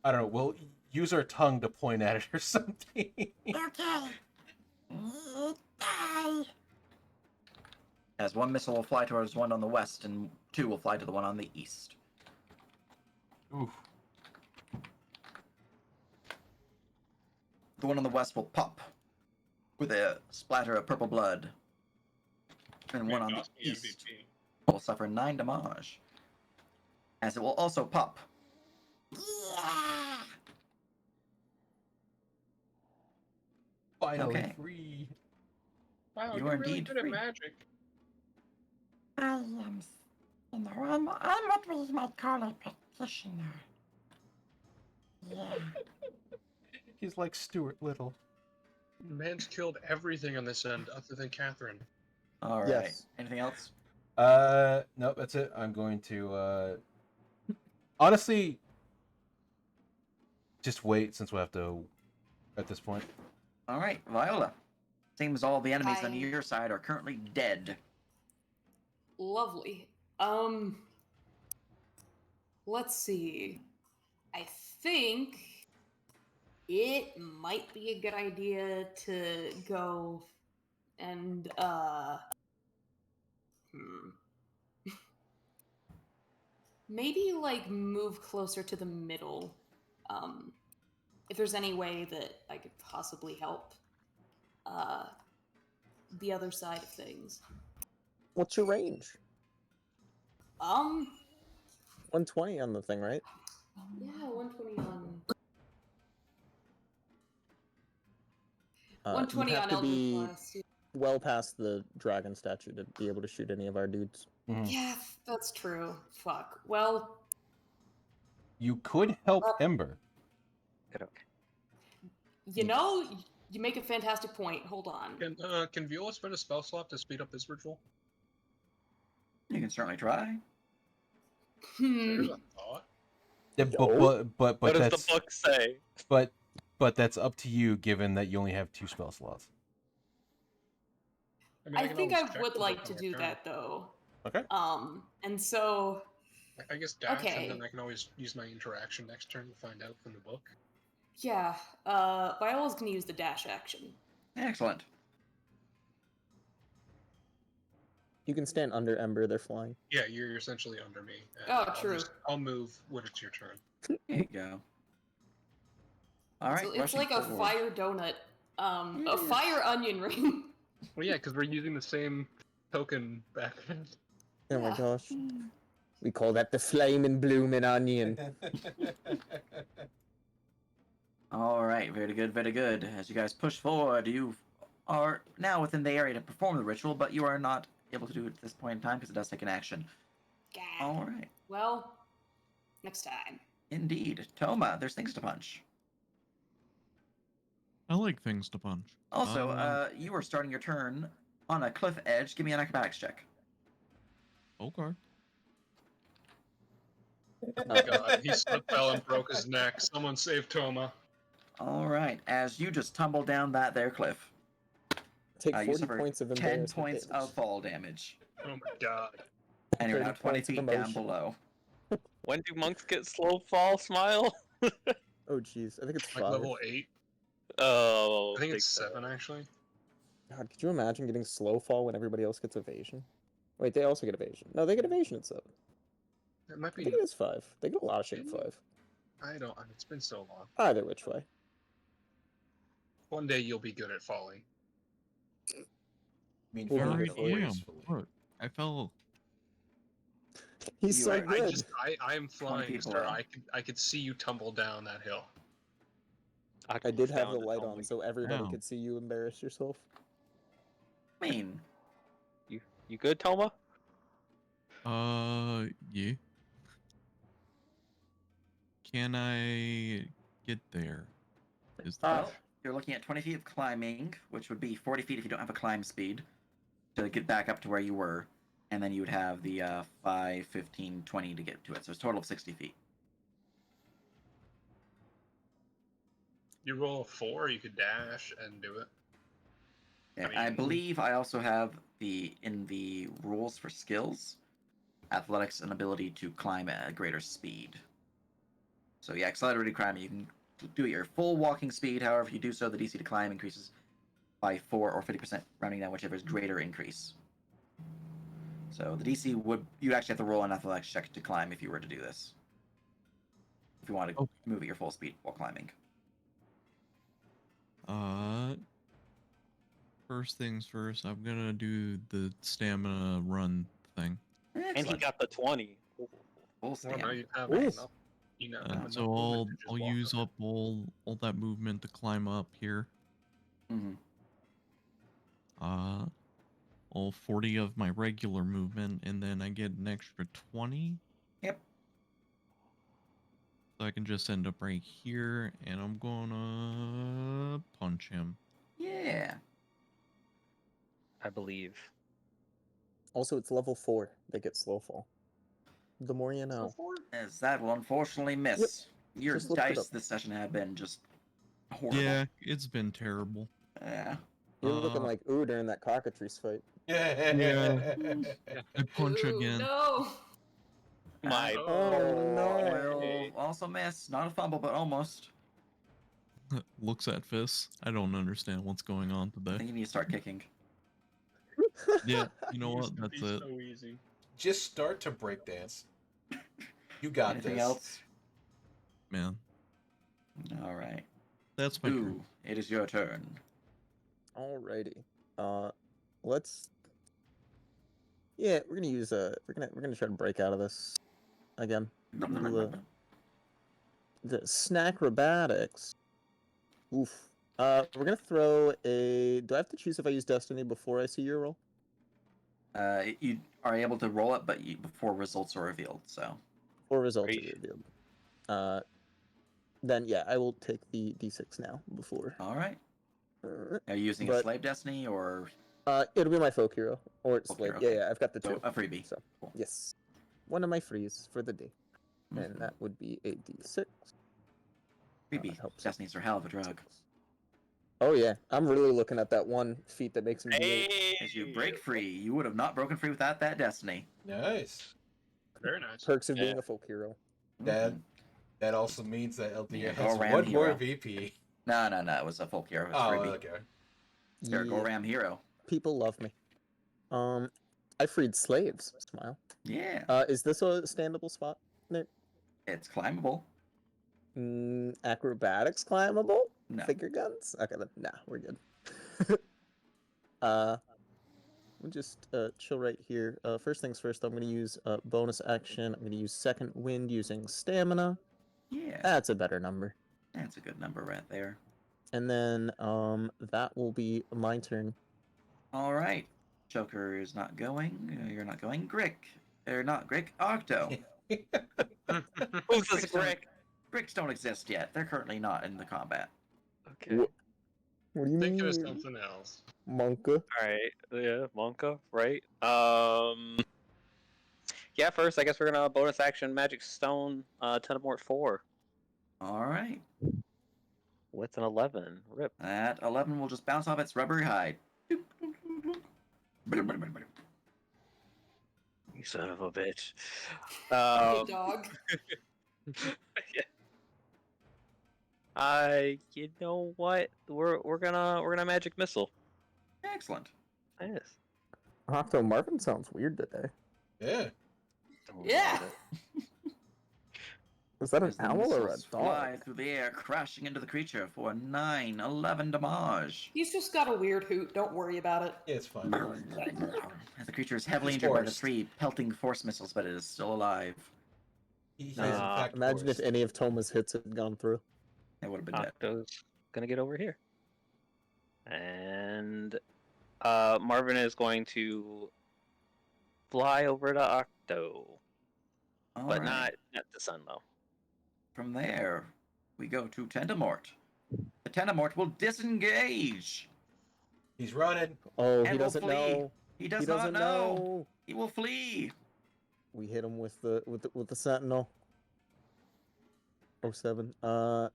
Speaker 2: don't know. We'll use our tongue to point at it or something.
Speaker 8: Okay. Die.
Speaker 1: As 1 missile will fly towards one on the west, and 2 will fly to the one on the east.
Speaker 2: Oof.
Speaker 1: The one on the west will pop with a splatter of purple blood. And one on the east will suffer 9 damage. As it will also pop.
Speaker 8: Yeah.
Speaker 2: Finally
Speaker 1: Okay.
Speaker 2: free.
Speaker 3: Wow,
Speaker 1: You
Speaker 3: you're
Speaker 1: are
Speaker 3: really
Speaker 1: indeed
Speaker 3: good at
Speaker 1: free.
Speaker 3: magic.
Speaker 8: I am, I'm what we might call a practitioner. Yeah.
Speaker 2: He's like Stuart Little.
Speaker 3: Man's killed everything on this end other than Catherine.
Speaker 1: All right.
Speaker 4: Yes.
Speaker 1: Anything else?
Speaker 2: Nope, that's it. I'm going to honestly just wait since we have to at this point.
Speaker 1: All right, Viola. Seems all the enemies on
Speaker 9: I-
Speaker 1: your side are currently dead.
Speaker 9: Lovely. Let's see. I think it might be a good idea to go and
Speaker 6: maybe like move closer to the middle. If there's any way that I could possibly help the other side of things.
Speaker 4: What's your range? 120 on the thing, right?
Speaker 6: Yeah, 120 on.
Speaker 4: You'd
Speaker 6: 120
Speaker 4: have
Speaker 6: on
Speaker 4: to
Speaker 6: Elder
Speaker 4: be
Speaker 6: Class.
Speaker 4: well past the dragon statue to be able to shoot any of our dudes.
Speaker 6: Yeah, that's true. Fuck. Well,
Speaker 2: You could help Ember.
Speaker 6: you know, you make a fantastic point. Hold on.
Speaker 3: Can Viola spend a spell slot to speed up this ritual?
Speaker 1: You can certainly try.
Speaker 3: There's a thought.
Speaker 2: Yeah, but
Speaker 5: What does
Speaker 2: that's
Speaker 5: the book say?
Speaker 2: but that's up to you, given that you only have 2 spell slots.
Speaker 3: I mean,
Speaker 6: I
Speaker 3: can
Speaker 6: think
Speaker 3: always
Speaker 6: I
Speaker 3: check
Speaker 6: would
Speaker 3: the
Speaker 6: like
Speaker 3: book
Speaker 6: to
Speaker 3: on my
Speaker 6: do
Speaker 3: turn.
Speaker 6: that though.
Speaker 2: Okay.
Speaker 6: And so
Speaker 3: I guess dash,
Speaker 6: Okay.
Speaker 3: and then I can always use my interaction next turn to find out from the book.
Speaker 6: yeah, Viola's gonna use the dash action.
Speaker 1: Excellent.
Speaker 4: You can stand under Ember, they're flying.
Speaker 3: Yeah, you're essentially under me. and
Speaker 6: Oh, true.
Speaker 3: I'll move when it's your turn.
Speaker 1: There you go. All right.
Speaker 6: So it's
Speaker 1: rushing
Speaker 6: like a
Speaker 1: forward.
Speaker 6: fire donut, a
Speaker 1: Yes.
Speaker 6: fire onion ring.
Speaker 3: Well, yeah, because we're using the same token background.
Speaker 4: Oh my
Speaker 6: Yeah.
Speaker 4: gosh. We call that the flaming blooming onion.
Speaker 1: All right, very good, very good. As you guys push forward, you are now within the area to perform the ritual, but you are not able to do it at this point in time because it does take an action.
Speaker 6: God.
Speaker 1: All right,
Speaker 6: Well, next time.
Speaker 1: indeed. Toma, there's things to punch.
Speaker 7: I like things to punch.
Speaker 1: Also, you are starting your turn on a cliff edge. Give me an acrobatics check.
Speaker 7: Okay.
Speaker 3: Oh my god, he slipped, fell, and broke his neck. Someone save Toma.
Speaker 1: All right, as you just tumble down that there cliff,
Speaker 4: Take
Speaker 1: you
Speaker 4: 40
Speaker 1: suffer
Speaker 4: points of
Speaker 1: 10
Speaker 4: embarrassment
Speaker 1: points
Speaker 4: damage.
Speaker 1: of fall damage,
Speaker 3: Oh my god.
Speaker 1: and you're now
Speaker 4: 30
Speaker 1: 20
Speaker 4: points of
Speaker 1: feet down
Speaker 4: emotion.
Speaker 1: below.
Speaker 5: When do monks get slow fall smile?
Speaker 4: Oh jeez, I think it's
Speaker 3: Like
Speaker 4: 5.
Speaker 3: level 8?
Speaker 5: Oh,
Speaker 3: I think
Speaker 5: big
Speaker 3: it's
Speaker 5: time.
Speaker 3: 7, actually.
Speaker 4: God, could you imagine getting slow fall when everybody else gets evasion? Wait, they also get evasion. No, they get evasion at 7.
Speaker 3: It might
Speaker 4: I
Speaker 3: be...
Speaker 4: think it is 5. They get a lot of shit at 5.
Speaker 3: I don't... It's been so long.
Speaker 4: Either which way.
Speaker 3: One day you'll be good at falling.
Speaker 2: I mean,
Speaker 4: Well,
Speaker 2: very
Speaker 4: good for you.
Speaker 2: gracefully.
Speaker 7: Look, I fell.
Speaker 4: He's
Speaker 1: You
Speaker 4: so
Speaker 1: are-
Speaker 4: good.
Speaker 3: I am flying,
Speaker 1: feet
Speaker 3: sir.
Speaker 1: below.
Speaker 3: I could see you tumble down that hill.
Speaker 4: I did have the light on, so everybody
Speaker 7: Ow.
Speaker 4: could see you embarrass yourself.
Speaker 1: I mean,
Speaker 5: You good, Toma?
Speaker 7: Yeah. Can I get there? Is the
Speaker 1: well, you're looking at 20 feet of climbing, which would be 40 feet if you don't have a climb speed, to get back up to where you were. And then you would have the 5, 15, 20 to get to it. So it's a total of 60 feet.
Speaker 3: You roll a 4, you could dash and do it.
Speaker 1: Yeah,
Speaker 3: I
Speaker 1: I
Speaker 3: mean-
Speaker 1: believe I also have in the rules for skills, athletics and ability to climb at a greater speed. So yeah, accelerated climbing, you can do your full walking speed. However, if you do so, the DC to climb increases by 4 or 50%, rounding down whichever is greater increase. So the DC would, you actually have to roll an athletics check to climb if you were to do this. If you want to
Speaker 7: Okay.
Speaker 1: move at your full speed while climbing.
Speaker 7: First things first, I'm gonna do the stamina run thing.
Speaker 5: And he
Speaker 1: Excellent.
Speaker 5: got the 20.
Speaker 1: Full
Speaker 3: Well,
Speaker 1: stand.
Speaker 3: now you have
Speaker 4: Ooh.
Speaker 3: enough. You know, enough
Speaker 7: So
Speaker 3: movement to just
Speaker 7: I'll
Speaker 3: walk
Speaker 7: use
Speaker 3: over.
Speaker 7: up all that movement to climb up here.
Speaker 1: Mm-hmm.
Speaker 7: All 40 of my regular movement, and then I get an extra 20.
Speaker 1: Yep.
Speaker 7: So I can just end up right here, and I'm gonna punch him.
Speaker 1: Yeah.
Speaker 5: I believe.
Speaker 4: Also, it's level 4. They get slow fall. The more you know.
Speaker 1: As that will unfortunately miss. Your
Speaker 4: Just looked it
Speaker 1: dice
Speaker 4: up.
Speaker 1: this session have been just horrible.
Speaker 7: Yeah, it's been terrible.
Speaker 1: Yeah.
Speaker 4: You're looking like ooh during that cockatrice fight.
Speaker 7: Yeah. I punch
Speaker 6: Ooh,
Speaker 7: again.
Speaker 6: no.
Speaker 5: My
Speaker 4: Oh no.
Speaker 1: Will also miss. Not a fumble, but almost.
Speaker 7: Looks at fists. I don't understand what's going on
Speaker 1: I
Speaker 7: today.
Speaker 1: think you need to start kicking.
Speaker 7: Yeah, you know
Speaker 3: It
Speaker 7: what?
Speaker 3: used to
Speaker 7: That's
Speaker 3: be
Speaker 7: it.
Speaker 3: so easy.
Speaker 2: Just start to break dance. You got
Speaker 1: Anything
Speaker 2: this.
Speaker 1: else?
Speaker 7: Man,
Speaker 1: All right.
Speaker 7: that's my turn.
Speaker 1: Ooh, it is your turn.
Speaker 4: Alrighty. Let's. Yeah, we're gonna use we're gonna try to break out of this again. Do the snack robotics. Oof. We're gonna throw a. Do I have to choose if I use Destiny before I see your roll?
Speaker 1: You are able to roll it, but before results are revealed. So.
Speaker 4: Or results are
Speaker 5: Great.
Speaker 4: revealed. Then yeah, I will take the D6 now before.
Speaker 1: All right. Are you using a
Speaker 4: But-
Speaker 1: slave destiny or
Speaker 4: It'll be my folk hero or
Speaker 1: Folk
Speaker 4: slave.
Speaker 1: hero,
Speaker 4: Yeah,
Speaker 1: okay.
Speaker 4: yeah, I've got the two.
Speaker 1: a freebie?
Speaker 4: So
Speaker 1: Cool.
Speaker 4: yes, one of my frees for the day, and
Speaker 1: Mhm.
Speaker 4: that would be a D6.
Speaker 1: Freebie.
Speaker 4: Helps.
Speaker 1: Destinies are hell of a drug.
Speaker 4: Oh yeah, I'm really looking at that one feat that makes him D8.
Speaker 5: Hey!
Speaker 1: As you break free, you would have not broken free without that destiny.
Speaker 2: Nice.
Speaker 3: Very nice.
Speaker 4: Perks of being
Speaker 5: Yeah.
Speaker 4: a folk hero.
Speaker 2: That
Speaker 1: Mhm.
Speaker 2: that also means that LDA
Speaker 1: Yeah,
Speaker 2: has
Speaker 1: go around
Speaker 2: one more
Speaker 1: hero.
Speaker 2: VP.
Speaker 1: No, it was a folk hero. It was
Speaker 2: Oh,
Speaker 1: freebie.
Speaker 2: okay.
Speaker 1: There, go ram hero.
Speaker 4: People love me. I freed slaves. Smile.
Speaker 1: Yeah,
Speaker 4: Is this a standable spot? Nick?
Speaker 1: it's climbable.
Speaker 4: Acrobatics climbable?
Speaker 1: No.
Speaker 4: Figure guns? Okay, then nah, we're good. We'll just chill right here. First things first, I'm gonna use bonus action. I'm gonna use second wind using stamina.
Speaker 1: Yeah,
Speaker 4: That's a better number.
Speaker 1: that's a good number right there.
Speaker 4: And then that will be my turn.
Speaker 1: All right. Joker is not going. You're not going. Grick. They're not Grick. Octo.
Speaker 5: Who's this
Speaker 1: Gricks don't-
Speaker 5: Greg?
Speaker 1: Gricks don't exist yet. They're currently not in the combat.
Speaker 5: Okay.
Speaker 4: What do you
Speaker 3: Think of
Speaker 4: mean?
Speaker 3: something else.
Speaker 4: Monka?
Speaker 5: Alright, yeah, Monka, right? Yeah, first, I guess we're gonna bonus action Magic Stone, Teleport 4
Speaker 1: All right.
Speaker 5: with an 11. Rip.
Speaker 1: That 11 will just bounce off its rubbery hide.
Speaker 5: You son of a bitch.
Speaker 9: Good dog.
Speaker 5: You know what? We're gonna Magic Missile.
Speaker 1: Excellent.
Speaker 5: Yes.
Speaker 4: Octo Marvin sounds weird today.
Speaker 2: Yeah.
Speaker 5: Don't
Speaker 9: Yeah.
Speaker 5: worry about it.
Speaker 4: Is that an
Speaker 1: As the
Speaker 4: owl or a
Speaker 1: missiles fly
Speaker 4: dog?
Speaker 1: through the air, crashing into the creature for 9/11 damage.
Speaker 9: He's just got a weird hoot. Don't worry about it.
Speaker 2: Yeah, it's fine.
Speaker 1: As the creature is heavily
Speaker 2: He's
Speaker 1: injured by the
Speaker 2: horsed.
Speaker 1: 3 pelting force missiles, but it is still alive.
Speaker 2: He is in
Speaker 5: Nah.
Speaker 2: fact
Speaker 4: Imagine if
Speaker 2: horsed.
Speaker 4: any of Toma's hits had gone through.
Speaker 1: It would have been dead.
Speaker 5: Octo's gonna get over here. And Marvin is going to fly over to Octo.
Speaker 1: All
Speaker 5: But
Speaker 1: right.
Speaker 5: not the sun though.
Speaker 1: From there, we go to Tendamort. The Tendamort will disengage.
Speaker 2: He's running.
Speaker 4: Oh,
Speaker 1: And
Speaker 4: he
Speaker 1: will
Speaker 4: doesn't
Speaker 1: flee.
Speaker 4: know.
Speaker 1: He does
Speaker 4: He
Speaker 1: not
Speaker 4: doesn't
Speaker 1: know.
Speaker 4: know.
Speaker 1: He will flee.
Speaker 4: We hit him with the sentinel. 07. How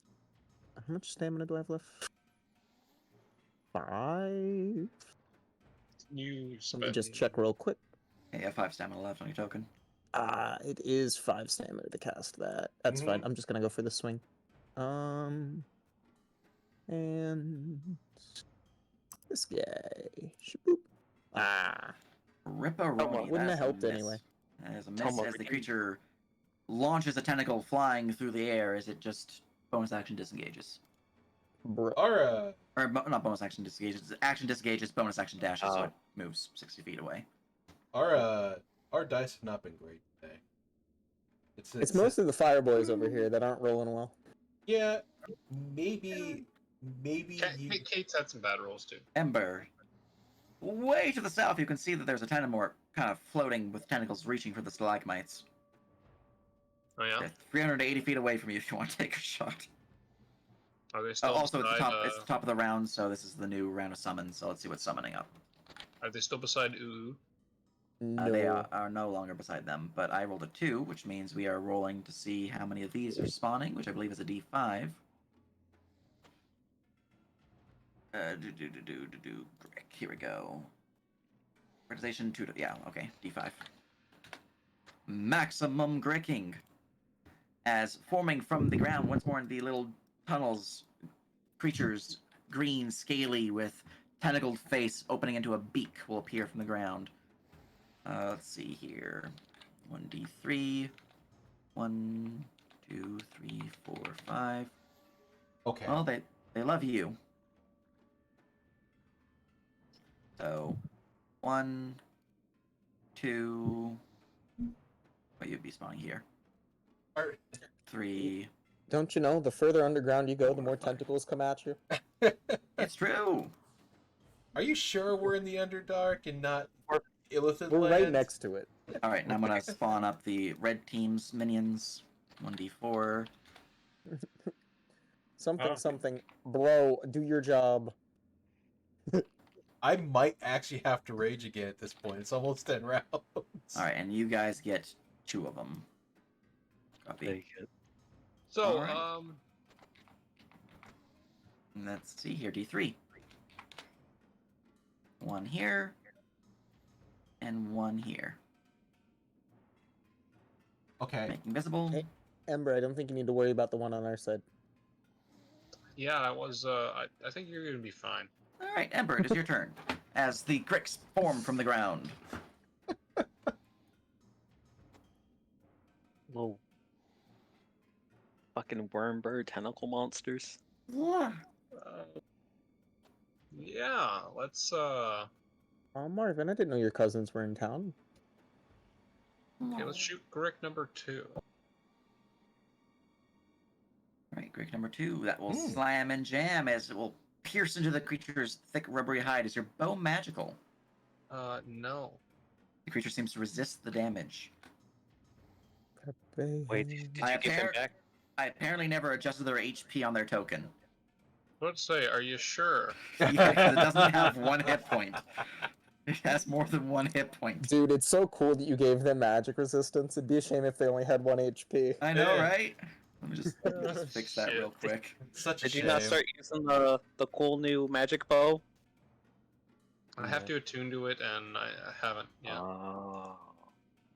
Speaker 4: much stamina do I have left? 5.
Speaker 3: You
Speaker 4: Let me just
Speaker 3: spend-
Speaker 4: check real quick.
Speaker 1: Yeah, you have 5 stamina left on your token.
Speaker 4: It is 5 stamina to cast that. That's fine. I'm just gonna go for the swing. And this guy. Shaboop.
Speaker 1: Ripperoni.
Speaker 4: Wouldn't have
Speaker 1: That's a
Speaker 4: helped
Speaker 1: miss.
Speaker 4: anyway.
Speaker 1: That is a miss
Speaker 5: Toma
Speaker 1: as the
Speaker 5: freaking-
Speaker 1: creature launches a tentacle flying through the air as it just bonus action disengages.
Speaker 4: Bro.
Speaker 2: Our
Speaker 1: Or not bonus action disengages. Action disengages, bonus action dashes, so
Speaker 5: Oh.
Speaker 1: it moves 60 feet away.
Speaker 2: our dice have not been great today.
Speaker 4: It's mostly the fire boys over here that aren't rolling well.
Speaker 2: Yeah, maybe you.
Speaker 3: Kate's had some bad rolls too.
Speaker 1: Ember. Way to the south, you can see that there's a Tendamort kind of floating with tentacles reaching for the stalagmites.
Speaker 3: Oh yeah.
Speaker 1: They're 380 feet away from you if you want to take a shot.
Speaker 3: Are they still
Speaker 1: Also, it's the
Speaker 3: beside?
Speaker 1: top. It's the top of the round, so this is the new round of summons. So let's see what's summoning up.
Speaker 3: Are they still beside Uu?
Speaker 4: No.
Speaker 1: They are no longer beside them, but I rolled a 2, which means we are rolling to see how many of these are spawning, which I believe is a D5. Here we go. Organization 2. Yeah, okay, D5. Maximum gricking. As forming from the ground once more in the little tunnels, creatures, green, scaly, with tentacled face opening into a beak will appear from the ground. Let's see here. 1d3. 1, 2, 3, 4, 5.
Speaker 2: Okay.
Speaker 1: Well, they love you. So 1, 2. Well, you'd be spawning here. 3.
Speaker 4: Don't you know, the further underground you go, the
Speaker 1: 4,
Speaker 4: more
Speaker 1: 5.
Speaker 4: tentacles come at you?
Speaker 1: It's true.
Speaker 2: Are you sure we're in the Underdark and not Illithid
Speaker 4: We're right
Speaker 2: lands?
Speaker 4: next to it.
Speaker 1: All right, and I'm gonna spawn up the red team's minions. 1d4.
Speaker 4: Something. Bro, do your job.
Speaker 2: I might actually have to rage again at this point. It's almost 10 rounds.
Speaker 1: All right, and you guys get 2 of them. Copy.
Speaker 5: Take it.
Speaker 3: So,
Speaker 1: Alright. And let's see here, D3. 1 here, and 1 here.
Speaker 2: Okay.
Speaker 1: Making visible.
Speaker 4: Hey. Ember, I don't think you need to worry about the one on our side.
Speaker 3: yeah, I was. I think you're gonna be fine.
Speaker 1: All right, Ember, it is your turn. As the Gricks form from the ground.
Speaker 5: Little fucking worm bird tentacle monsters.
Speaker 1: Yeah.
Speaker 3: Yeah, let's.
Speaker 4: Oh, Marvin, I didn't know your cousins were in town.
Speaker 3: Okay, let's shoot Grick number 2.
Speaker 1: All right, Grick number 2. That will slam and jam as it will pierce into the creature's thick rubbery hide. Is your bow magical?
Speaker 3: No.
Speaker 1: The creature seems to resist the damage.
Speaker 5: Wait, did you
Speaker 1: I
Speaker 5: give him back?
Speaker 1: I apparently never adjusted their HP on their token.
Speaker 3: Let's say, are you sure?
Speaker 1: Yeah, because it doesn't have 1 hit point. It has more than 1 hit point.
Speaker 4: Dude, it's so cool that you gave them magic resistance. It'd be a shame if they only had 1 HP.
Speaker 1: I know,
Speaker 2: Yeah.
Speaker 1: right? Let me just fix that
Speaker 3: Shit.
Speaker 1: real quick.
Speaker 2: Such a
Speaker 5: Did you
Speaker 2: shame.
Speaker 5: not start using the cool new magic bow?
Speaker 3: I have to attune to it, and I haven't. Yeah.
Speaker 5: Oh,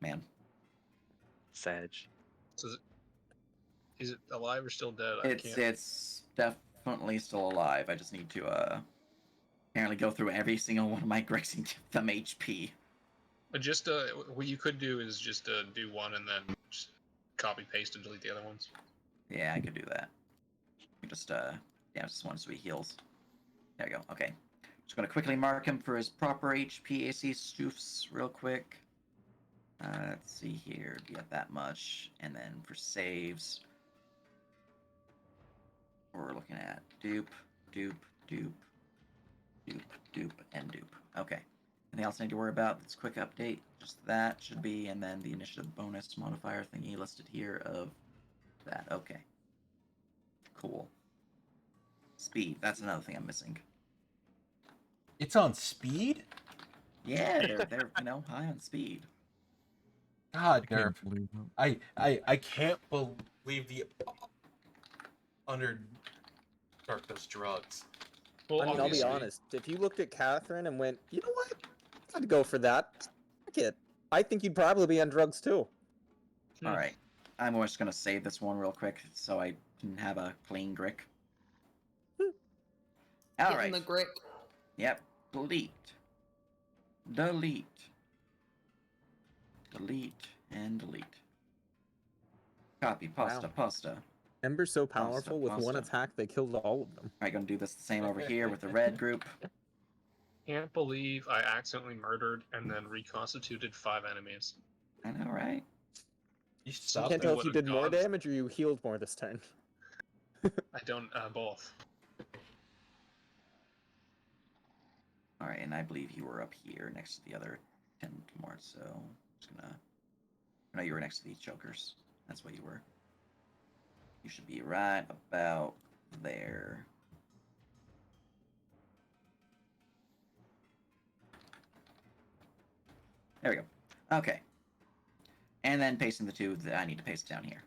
Speaker 1: Man.
Speaker 5: Sag.
Speaker 3: So is it alive or still dead? I can't.
Speaker 1: It's definitely still alive. I just need to apparently go through every single one of my Gricks and give them HP.
Speaker 3: Just what you could do is just do one and then just copy paste and delete the other ones.
Speaker 1: Yeah, I could do that. Just damage this one so he heals. There we go. Okay. Just gonna quickly mark him for his proper HP AC stoofs real quick. Let's see here. Get that much. And then for saves, we're looking at dupe, dupe, dupe, dupe, dupe, and dupe. Okay. Anything else I need to worry about? This quick update. Just that should be, and then the initiative bonus modifier thingy listed here of that. Okay. Cool. Speed. That's another thing I'm missing.
Speaker 2: It's on speed?
Speaker 1: Yeah, they're high on speed.
Speaker 2: God,
Speaker 7: I
Speaker 2: Nerf.
Speaker 7: can't believe that.
Speaker 2: I can't believe the Underdark does drugs.
Speaker 3: Well,
Speaker 4: I mean, I'll be
Speaker 3: obviously-
Speaker 4: honest. If you looked at Catherine and went, you know what? I'd go for that. Fuck it. I think you'd probably be on drugs too.
Speaker 1: All right. I'm just gonna save this one real quick so I can have a clean Grick. All
Speaker 6: Getting
Speaker 1: right.
Speaker 6: the Grick.
Speaker 1: Yep. Delete. Delete. Delete and delete. Copy. Pasta.
Speaker 4: Wow.
Speaker 1: Pasta.
Speaker 4: Ember's so powerful, with one
Speaker 1: pasta.
Speaker 4: attack, they killed all of them.
Speaker 1: All right, gonna do this the same over here with the red group.
Speaker 3: Can't believe I accidentally murdered and then reconstituted 5 enemies.
Speaker 1: I know, right?
Speaker 2: You should
Speaker 4: I
Speaker 2: stop
Speaker 4: can't
Speaker 2: that.
Speaker 4: tell if you
Speaker 3: would've
Speaker 4: did more
Speaker 3: gone.
Speaker 4: damage or you healed more this turn.
Speaker 3: I don't both.
Speaker 1: All right, and I believe you were up here next to the other 10 more, so I'm just gonna. No, you were next to these chokers. That's what you were. You should be right about there. There we go. Okay. And then pasting the 2 that I need to paste down here.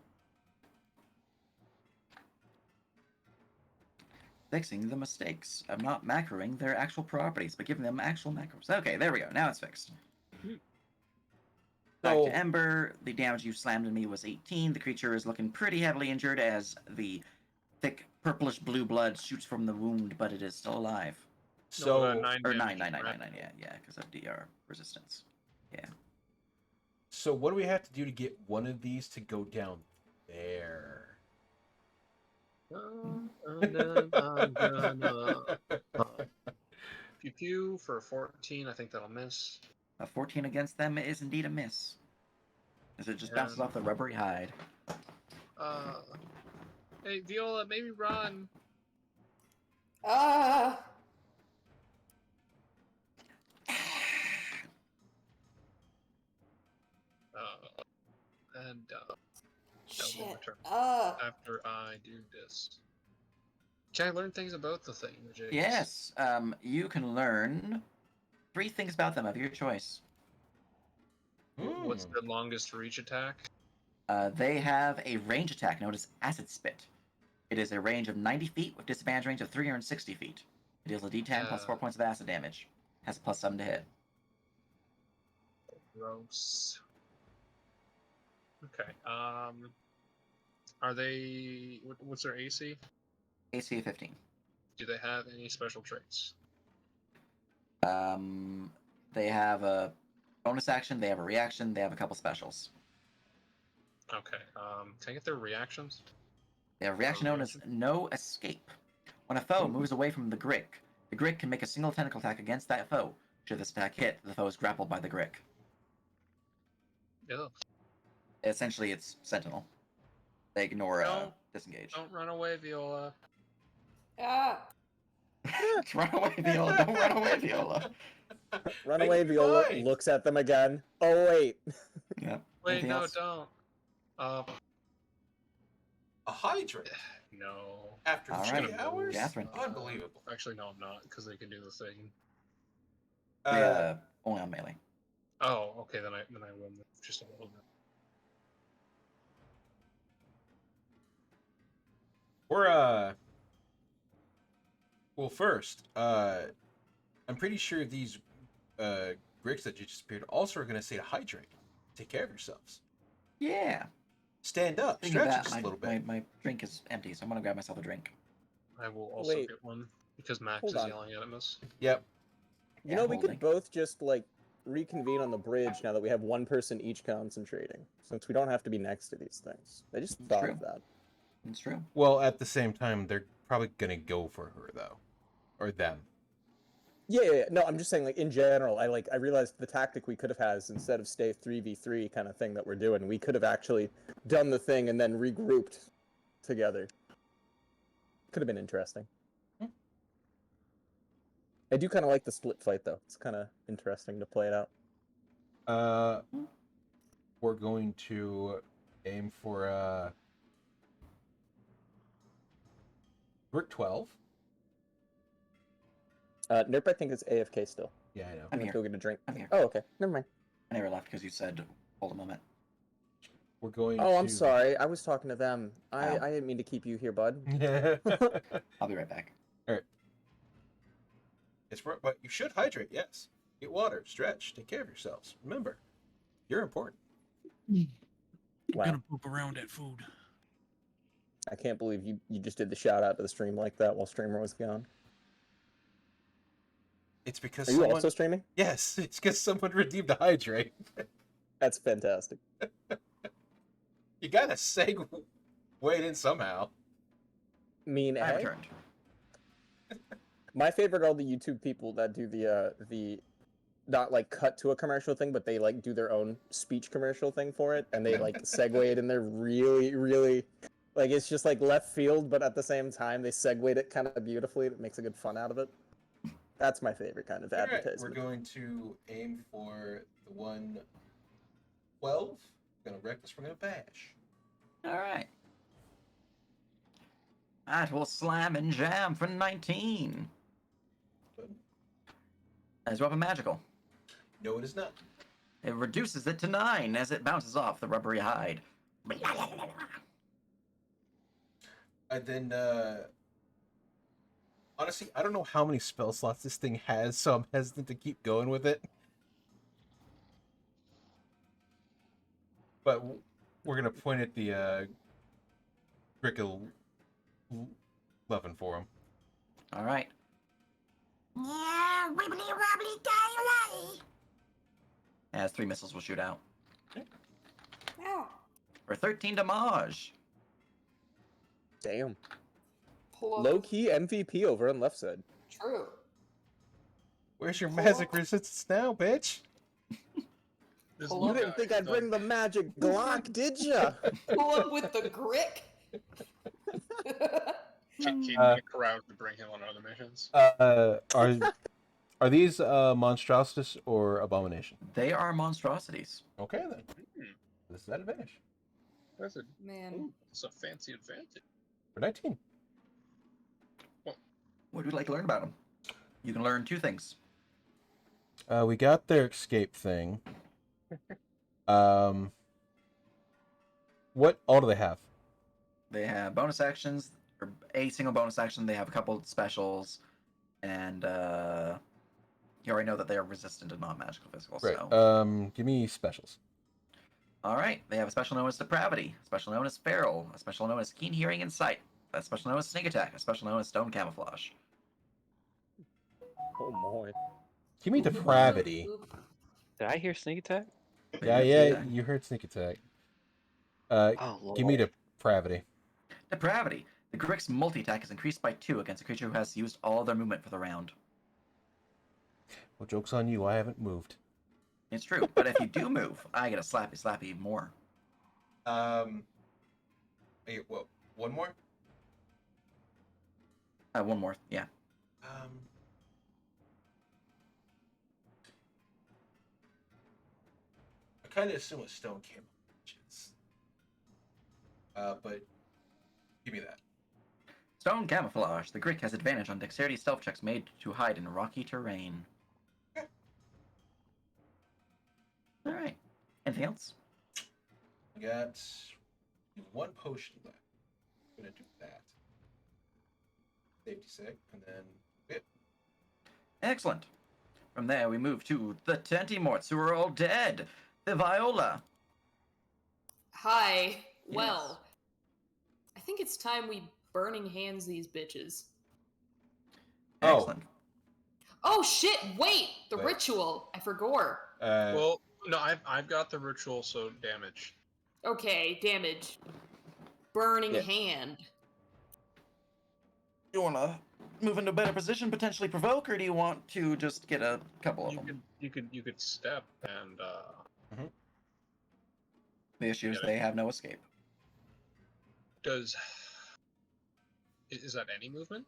Speaker 1: Fixing the mistakes of not macroing their actual properties, but giving them actual macros. Okay, there we go. Now it's fixed. Back
Speaker 2: So-
Speaker 1: to Ember. The damage you slammed in me was 18. The creature is looking pretty heavily injured as the thick purplish blue blood shoots from the wound, but it is still alive.
Speaker 2: So,
Speaker 3: No, 9
Speaker 1: Or
Speaker 3: damage,
Speaker 1: 9,
Speaker 3: right?
Speaker 1: yeah, because of DR resistance. Yeah.
Speaker 2: So what do we have to do to get one of these to go down there?
Speaker 3: And then I'm gonna pew pew for a 14. I think that'll miss.
Speaker 1: A 14 against them is indeed a miss, as it just bounces
Speaker 3: And-
Speaker 1: off the rubbery hide.
Speaker 3: Hey Viola, maybe run.
Speaker 9: Ah!
Speaker 3: And
Speaker 9: Shit.
Speaker 3: turn. After I do this. Can I learn things about the thing, James?
Speaker 1: Yes, you can learn 3 things about them of your choice.
Speaker 3: What's the longest reach attack?
Speaker 1: They have a range attack known as Acid Spit. It is a range of 90 feet with disadvantage range of 360 feet. It deals a d10 plus 4 points of acid damage. Has a +7 to hit.
Speaker 3: Gross. Okay. Are they? What's their AC?
Speaker 1: AC of 15.
Speaker 3: Do they have any special traits?
Speaker 1: They have a bonus action, they have a reaction, they have a couple specials.
Speaker 3: Okay. Can I get their reactions?
Speaker 1: They have a reaction known as No Escape. When a foe moves away from the Grick can make a single tentacle attack against that foe. Should this attack hit, the foe is grappled by the Grick.
Speaker 3: Yeah.
Speaker 1: Essentially, it's Sentinel. They ignore disengage.
Speaker 3: Don't run away, Viola.
Speaker 9: Ah!
Speaker 1: Run away, Viola! Don't run away, Viola!
Speaker 4: Runaway Viola
Speaker 2: fine.
Speaker 4: looks at them again. Oh wait.
Speaker 1: Yeah.
Speaker 3: Wait,
Speaker 1: Anything
Speaker 3: no,
Speaker 1: else?
Speaker 3: don't.
Speaker 2: A hydrant
Speaker 3: No.
Speaker 2: after
Speaker 1: All
Speaker 2: 3
Speaker 1: right.
Speaker 2: hours?
Speaker 1: Catherine.
Speaker 2: Unbelievable.
Speaker 3: Actually, no, I'm not, because they can do the thing.
Speaker 1: Only on melee.
Speaker 3: Oh, okay, then I win just a little bit.
Speaker 2: We're well, first, I'm pretty sure these Gricks that just appeared also are going to say to hydrate. Take care of yourselves.
Speaker 1: Yeah.
Speaker 2: Stand up.
Speaker 1: Speaking of
Speaker 2: Stretch
Speaker 1: that,
Speaker 2: just a little bit.
Speaker 1: my drink is empty, so I'm gonna grab myself a drink.
Speaker 3: I will also
Speaker 4: Wait.
Speaker 3: get one, because Max
Speaker 4: Hold
Speaker 3: is
Speaker 4: on.
Speaker 3: yelling at us.
Speaker 2: Yep.
Speaker 4: You know, we
Speaker 1: holding.
Speaker 4: could both just like reconvene on the bridge now that we have one person each concentrating, since we don't have to be next to these things. I just thought
Speaker 1: true.
Speaker 4: of that.
Speaker 1: It's true.
Speaker 2: Well, at the same time, they're probably going to go for her, though. Or them.
Speaker 4: Yeah. No, I'm just saying, like, in general, I realized the tactic we could have had is instead of stay 3v3 kind of thing that we're doing, we could have actually done the thing and then regrouped together. Could have been interesting. I do kind of like the split fight, though. It's kind of interesting to play it out.
Speaker 2: We're going to aim for Brick 12.
Speaker 4: Nerp, I think, is AFK still.
Speaker 2: Yeah, I know.
Speaker 1: I'm
Speaker 4: I'm
Speaker 1: here.
Speaker 4: gonna go get a drink.
Speaker 1: I'm here.
Speaker 4: Oh, okay. Never mind.
Speaker 1: I never left because you said, hold a moment.
Speaker 2: We're going
Speaker 4: Oh,
Speaker 2: to...
Speaker 4: I'm sorry. I was talking to them. I
Speaker 1: Oh.
Speaker 4: didn't mean to keep you here, bud.
Speaker 1: I'll be right back.
Speaker 2: Alright. But you should hydrate, yes. Get water, stretch, take care of yourselves. Remember, you're important.
Speaker 4: Wow.
Speaker 7: Gonna poop around at food.
Speaker 4: I can't believe you just did the shout out to the stream like that while streamer was gone.
Speaker 2: It's because
Speaker 4: Are you also streaming?
Speaker 2: Yes, it's because someone redeemed a hydrate.
Speaker 4: That's fantastic.
Speaker 2: You gotta segue it in somehow.
Speaker 4: Mean
Speaker 1: I
Speaker 4: egg?
Speaker 1: returned.
Speaker 4: My favorite are all the YouTube people that do the not like cut to a commercial thing, but they like do their own speech commercial thing for it, and they like segue it in there really, really like it's just like left field, but at the same time they segued it kind of beautifully. It makes a good fun out of it. That's my favorite kind of
Speaker 2: Alright,
Speaker 4: advertisement.
Speaker 2: we're going to aim for the 112. We're gonna reckless, we're gonna bash.
Speaker 1: Alright. That will slam and jam for 19. As weapon magical.
Speaker 2: No, it is not.
Speaker 1: It reduces it to 9 as it bounces off the rubbery hide.
Speaker 2: And then, honestly, I don't know how many spell slots this thing has, so I'm hesitant to keep going with it. But we're gonna point at the Grickle loving for him.
Speaker 1: Alright.
Speaker 8: Yeah, wibbly wobbly die away.
Speaker 1: As 3 missiles will shoot out.
Speaker 9: Ow.
Speaker 1: For 13 damage.
Speaker 4: Damn.
Speaker 9: Pull up
Speaker 4: Low
Speaker 9: with-
Speaker 4: key MVP over on left side.
Speaker 9: True.
Speaker 2: Where's your
Speaker 9: Pull
Speaker 2: magic
Speaker 9: up.
Speaker 2: resistance now, bitch?
Speaker 3: This
Speaker 9: Pull
Speaker 4: You
Speaker 3: little
Speaker 9: up.
Speaker 4: didn't
Speaker 3: guy
Speaker 4: think
Speaker 3: is
Speaker 4: I'd bring the magic Glock, did ya?
Speaker 9: Pull up with the grick.
Speaker 3: Can you
Speaker 2: Uh,
Speaker 3: get Corral to bring him on other missions?
Speaker 2: Are these monstrosities or abomination?
Speaker 1: They are monstrosities.
Speaker 2: Okay then.
Speaker 3: Hmm,
Speaker 2: This is at advantage.
Speaker 3: that's a
Speaker 9: Man.
Speaker 3: that's a fancy advantage.
Speaker 2: For 19.
Speaker 1: What would you like to learn about them? You can learn 2 things.
Speaker 2: We got their escape thing. What all do they have?
Speaker 1: They have bonus actions, or a single bonus action. They have a couple specials, and you already know that they are resistant to non-magical physical.
Speaker 2: Right.
Speaker 1: So,
Speaker 2: Give me specials.
Speaker 1: all right. They have a special known as Depravity, a special known as Feral, a special known as Keen Hearing and Sight, a special known as Sneak Attack, a special known as Stone Camouflage.
Speaker 4: Oh my.
Speaker 2: Give me depravity.
Speaker 5: Did I hear sneak attack?
Speaker 1: They
Speaker 2: Yeah,
Speaker 1: have
Speaker 2: yeah,
Speaker 1: Sneak Attack.
Speaker 2: you heard sneak attack.
Speaker 5: Oh, Lord.
Speaker 2: Give me depravity.
Speaker 1: Depravity. The Grick's multi-attack is increased by 2 against a creature who has used all their movement for the round.
Speaker 2: Well, joke's on you. I haven't moved.
Speaker 1: It's true, but if you do move, I get a slappy more.
Speaker 2: Well, one more.
Speaker 1: One more, yeah.
Speaker 2: I kind of assume a stone came. But give me that.
Speaker 1: Stone Camouflage. The Grick has advantage on dexterity stealth checks made to hide in rocky terrain.
Speaker 2: Okay.
Speaker 1: Alright. Anything else?
Speaker 2: I got 1 potion left. I'm gonna do that. Safety sec, and then whip.
Speaker 1: Excellent. From there, we move to the Tentimorts, who are all dead. The Viola.
Speaker 6: Hi. Well, I think it's time we burning hands these bitches.
Speaker 2: Oh.
Speaker 1: Excellent.
Speaker 6: Oh shit! Wait, the
Speaker 2: Wait.
Speaker 6: ritual. I forgot.
Speaker 3: Well, no, I've got the ritual, so damage.
Speaker 6: Okay, damage. Burning
Speaker 4: Yeah.
Speaker 6: hand.
Speaker 1: You want to move into a better position, potentially provoke, or do you want to just get a couple of them?
Speaker 3: You could step and
Speaker 1: The issue is
Speaker 3: Yeah.
Speaker 1: they have no escape.
Speaker 3: is that any movement?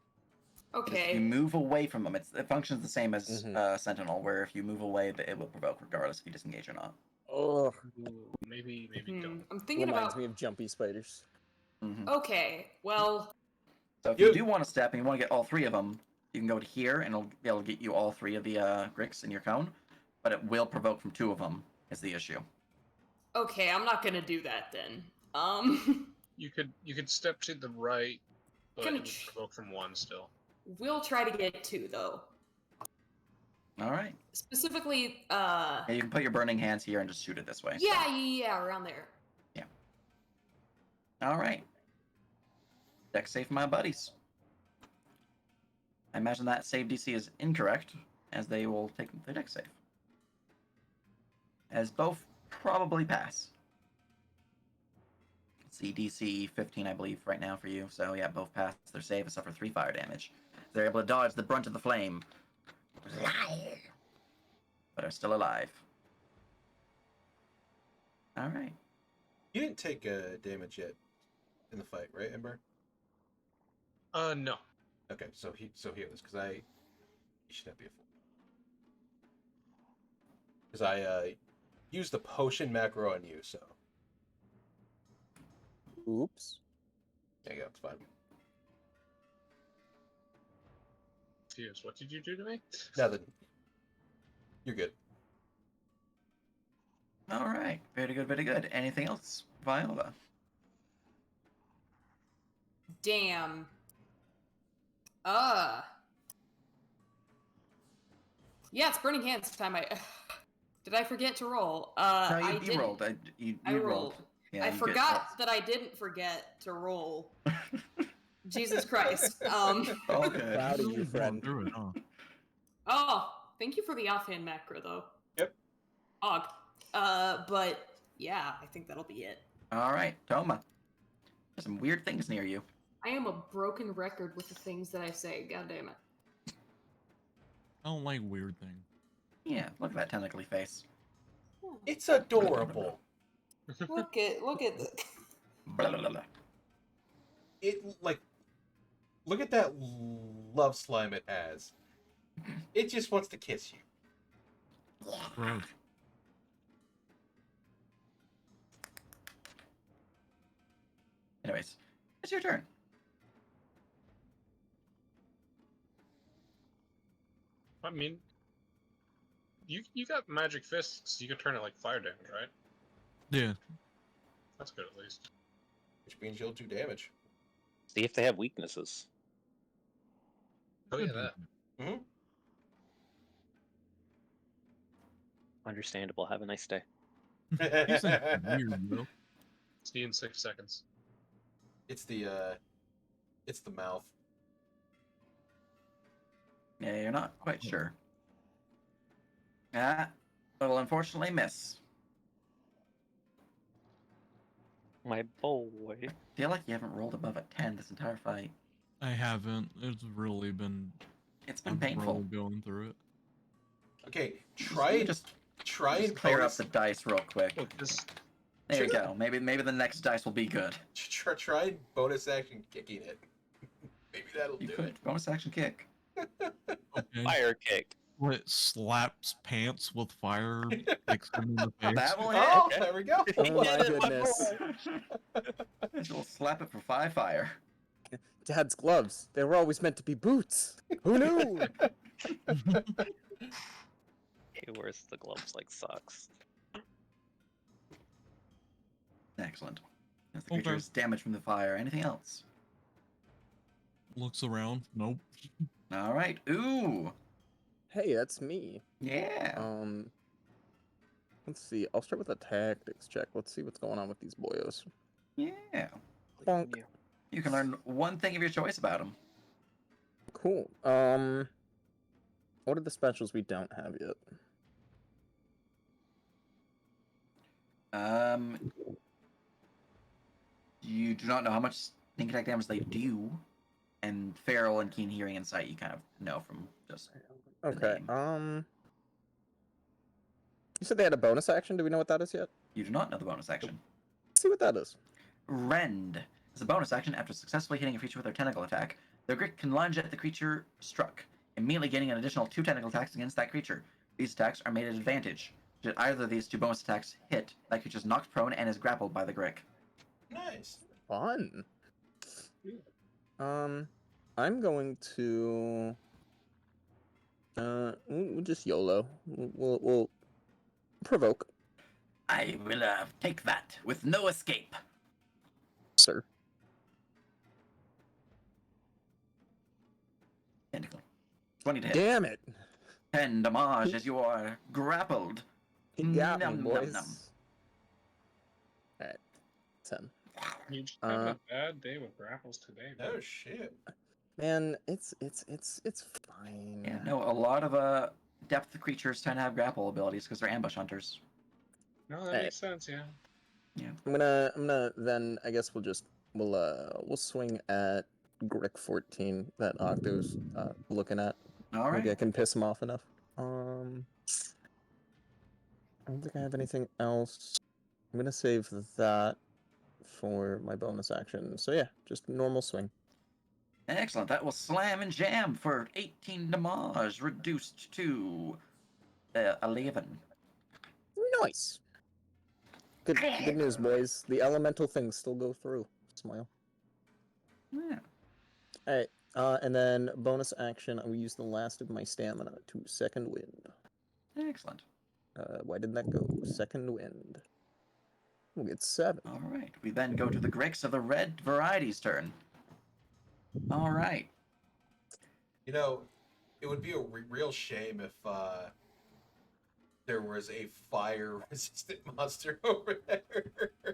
Speaker 1: If you
Speaker 6: Okay.
Speaker 1: move away from them, it functions the same as
Speaker 4: Mhm.
Speaker 1: Sentinel, where if you move away, it will provoke regardless if you disengage or not.
Speaker 4: Oh,
Speaker 3: Ooh, maybe don't.
Speaker 6: I'm thinking
Speaker 4: reminds
Speaker 6: about.
Speaker 4: me of jumpy spiders.
Speaker 1: Mm-hmm.
Speaker 6: Okay, well,
Speaker 1: So if you do want to step and you want to get all 3 of them, you can go to here and it'll be able to get you all 3 of the Gricks in your cone, but it will provoke from 2 of them is the issue.
Speaker 6: okay, I'm not gonna do that then.
Speaker 3: You could step to the right, but
Speaker 6: Gonna
Speaker 3: it would provoke from 1 still.
Speaker 6: We'll try to get 2 though.
Speaker 1: All right.
Speaker 6: Specifically,
Speaker 1: Yeah, you can put your burning hands here and just shoot it this way. so-
Speaker 6: yeah, around there.
Speaker 1: All right. Dex save for my buddies. I imagine that save DC is incorrect, as they will take the dex save. As both probably pass. Let's see, DC 15, I believe, right now for you. So yeah, both pass their save and suffer 3 fire damage. They're able to dodge the brunt of the flame, but are still alive. All right.
Speaker 2: You didn't take damage yet in the fight, right, Ember?
Speaker 3: No.
Speaker 2: Okay, so heal this because you should not be a fool. Because I used the potion macro on you, so
Speaker 4: Oops.
Speaker 2: there you go. It's fine.
Speaker 3: Fuse, what did you do to me?
Speaker 2: Nothing. You're good.
Speaker 1: All right. Very good, very good. Anything else, Viola?
Speaker 6: Damn. Yeah, it's burning hands time. Did I forget to roll?
Speaker 1: No,
Speaker 6: I
Speaker 1: you
Speaker 6: didn't.
Speaker 1: rolled. You
Speaker 6: I
Speaker 1: rolled.
Speaker 6: rolled.
Speaker 1: Yeah,
Speaker 6: I
Speaker 1: you get
Speaker 6: forgot that I didn't forget to roll. Jesus Christ.
Speaker 1: All good.
Speaker 4: Proud of you,
Speaker 7: Going
Speaker 4: friend.
Speaker 7: through it, huh?
Speaker 6: Oh, thank you for the offhand macro though.
Speaker 2: Yep.
Speaker 6: Og. But yeah, I think that'll be it.
Speaker 1: All right, Toma. There's some weird things near you.
Speaker 6: I am a broken record with the things that I say. God damn it.
Speaker 7: I don't like weird things.
Speaker 1: Yeah, look at that tentacly face.
Speaker 2: It's adorable.
Speaker 9: Look at the.
Speaker 1: Blah, blah, blah, blah.
Speaker 2: It like, look at that love slime it has. It just wants to kiss you.
Speaker 7: Gross.
Speaker 1: Anyways, it's your turn.
Speaker 3: I mean, you got magic fists, you can turn it like fire damage, right?
Speaker 7: Yeah.
Speaker 3: That's good at least.
Speaker 2: Which means you'll do damage.
Speaker 5: See if they have weaknesses.
Speaker 3: Oh yeah, that.
Speaker 2: Mm-hmm.
Speaker 5: Understandable. Have a nice day.
Speaker 7: These things are weird, though.
Speaker 3: See you in 6 seconds.
Speaker 2: It's the mouth.
Speaker 1: Yeah, you're not quite sure. Ah, will unfortunately miss.
Speaker 5: My boy.
Speaker 1: I feel like you haven't rolled above a 10 this entire fight.
Speaker 7: I haven't. It's really been.
Speaker 1: It's been
Speaker 7: I'm
Speaker 1: painful.
Speaker 7: really going through it.
Speaker 2: Okay,
Speaker 1: You
Speaker 2: try and
Speaker 1: just
Speaker 2: and
Speaker 1: clear up
Speaker 2: bonus,
Speaker 1: the dice real quick.
Speaker 3: Look, this.
Speaker 1: There you go. Maybe the next dice will be good.
Speaker 2: try and bonus action kicking it. Maybe that'll
Speaker 1: You
Speaker 2: do
Speaker 1: could
Speaker 2: it.
Speaker 1: bonus action kick.
Speaker 7: Okay.
Speaker 5: Fire kick.
Speaker 7: What, slaps pants with fire, kicks him in the face?
Speaker 1: That will hit.
Speaker 2: Oh, there we go.
Speaker 4: Oh my goodness.
Speaker 1: We'll slap it for 5 fire.
Speaker 4: Dad's gloves. They were always meant to be boots. Who knew?
Speaker 5: He wears the gloves like socks.
Speaker 1: Excellent. As the
Speaker 7: Okay.
Speaker 1: creature is damaged from the fire. Anything else?
Speaker 7: Looks around. Nope.
Speaker 1: All right. Ooh.
Speaker 4: Hey, that's me.
Speaker 1: Yeah.
Speaker 4: Let's see. I'll start with a tactics check. Let's see what's going on with these boyos.
Speaker 1: Yeah.
Speaker 4: Bonk.
Speaker 1: You can learn one thing of your choice about them.
Speaker 4: Cool. What are the specials we don't have yet?
Speaker 1: You do not know how much sneak attack damage they do, and feral and keen hearing and sight you kind of know from just.
Speaker 4: Okay.
Speaker 1: name.
Speaker 4: You said they had a bonus action. Do we know what that is yet?
Speaker 1: You do not know the bonus action.
Speaker 4: Let's see what that is.
Speaker 1: Rend is a bonus action after successfully hitting a creature with their tentacle attack. The Grick can lunge at the creature struck, immediately gaining an additional 2 tentacle attacks against that creature. These attacks are made at advantage. Should either of these 2 bonus attacks hit, that creature is knocked prone and is grappled by the Grick.
Speaker 2: Nice.
Speaker 4: Fun. I'm going to. We'll just YOLO. We'll provoke,
Speaker 1: I will take that with no escape.
Speaker 4: sir.
Speaker 1: Tentacle. 20 to hit.
Speaker 4: Damn it!
Speaker 1: 10 damage as you are grappled.
Speaker 4: He got me,
Speaker 1: Num, num,
Speaker 4: boys.
Speaker 1: num.
Speaker 4: All right, 10.
Speaker 3: You just have a bad day with grapples today.
Speaker 2: Oh shit.
Speaker 4: Man, it's fine.
Speaker 1: Yeah, no, a lot of depth creatures tend to have grapple abilities because they're ambush hunters.
Speaker 3: No, that makes sense. Yeah.
Speaker 4: I'm gonna then I guess we'll swing at Grick 14 that Octo's looking at.
Speaker 1: All right.
Speaker 4: Maybe I can piss him off enough. I don't think I have anything else. I'm gonna save that for my bonus action. So yeah, just normal swing.
Speaker 1: Excellent. That will slam and jam for 18 damage, reduced to 11.
Speaker 4: Nice. Good news, boys. The elemental things still go through. Smile.
Speaker 1: Yeah.
Speaker 4: Alright, and then bonus action, I will use the last of my stamina to second wind.
Speaker 1: Excellent.
Speaker 4: Why didn't that go? Second wind. We'll get 7.
Speaker 1: All right. We then go to the Gricks of the red variety's turn. All right.
Speaker 2: You know, it would be a real shame if there was a fire-resistant monster over there.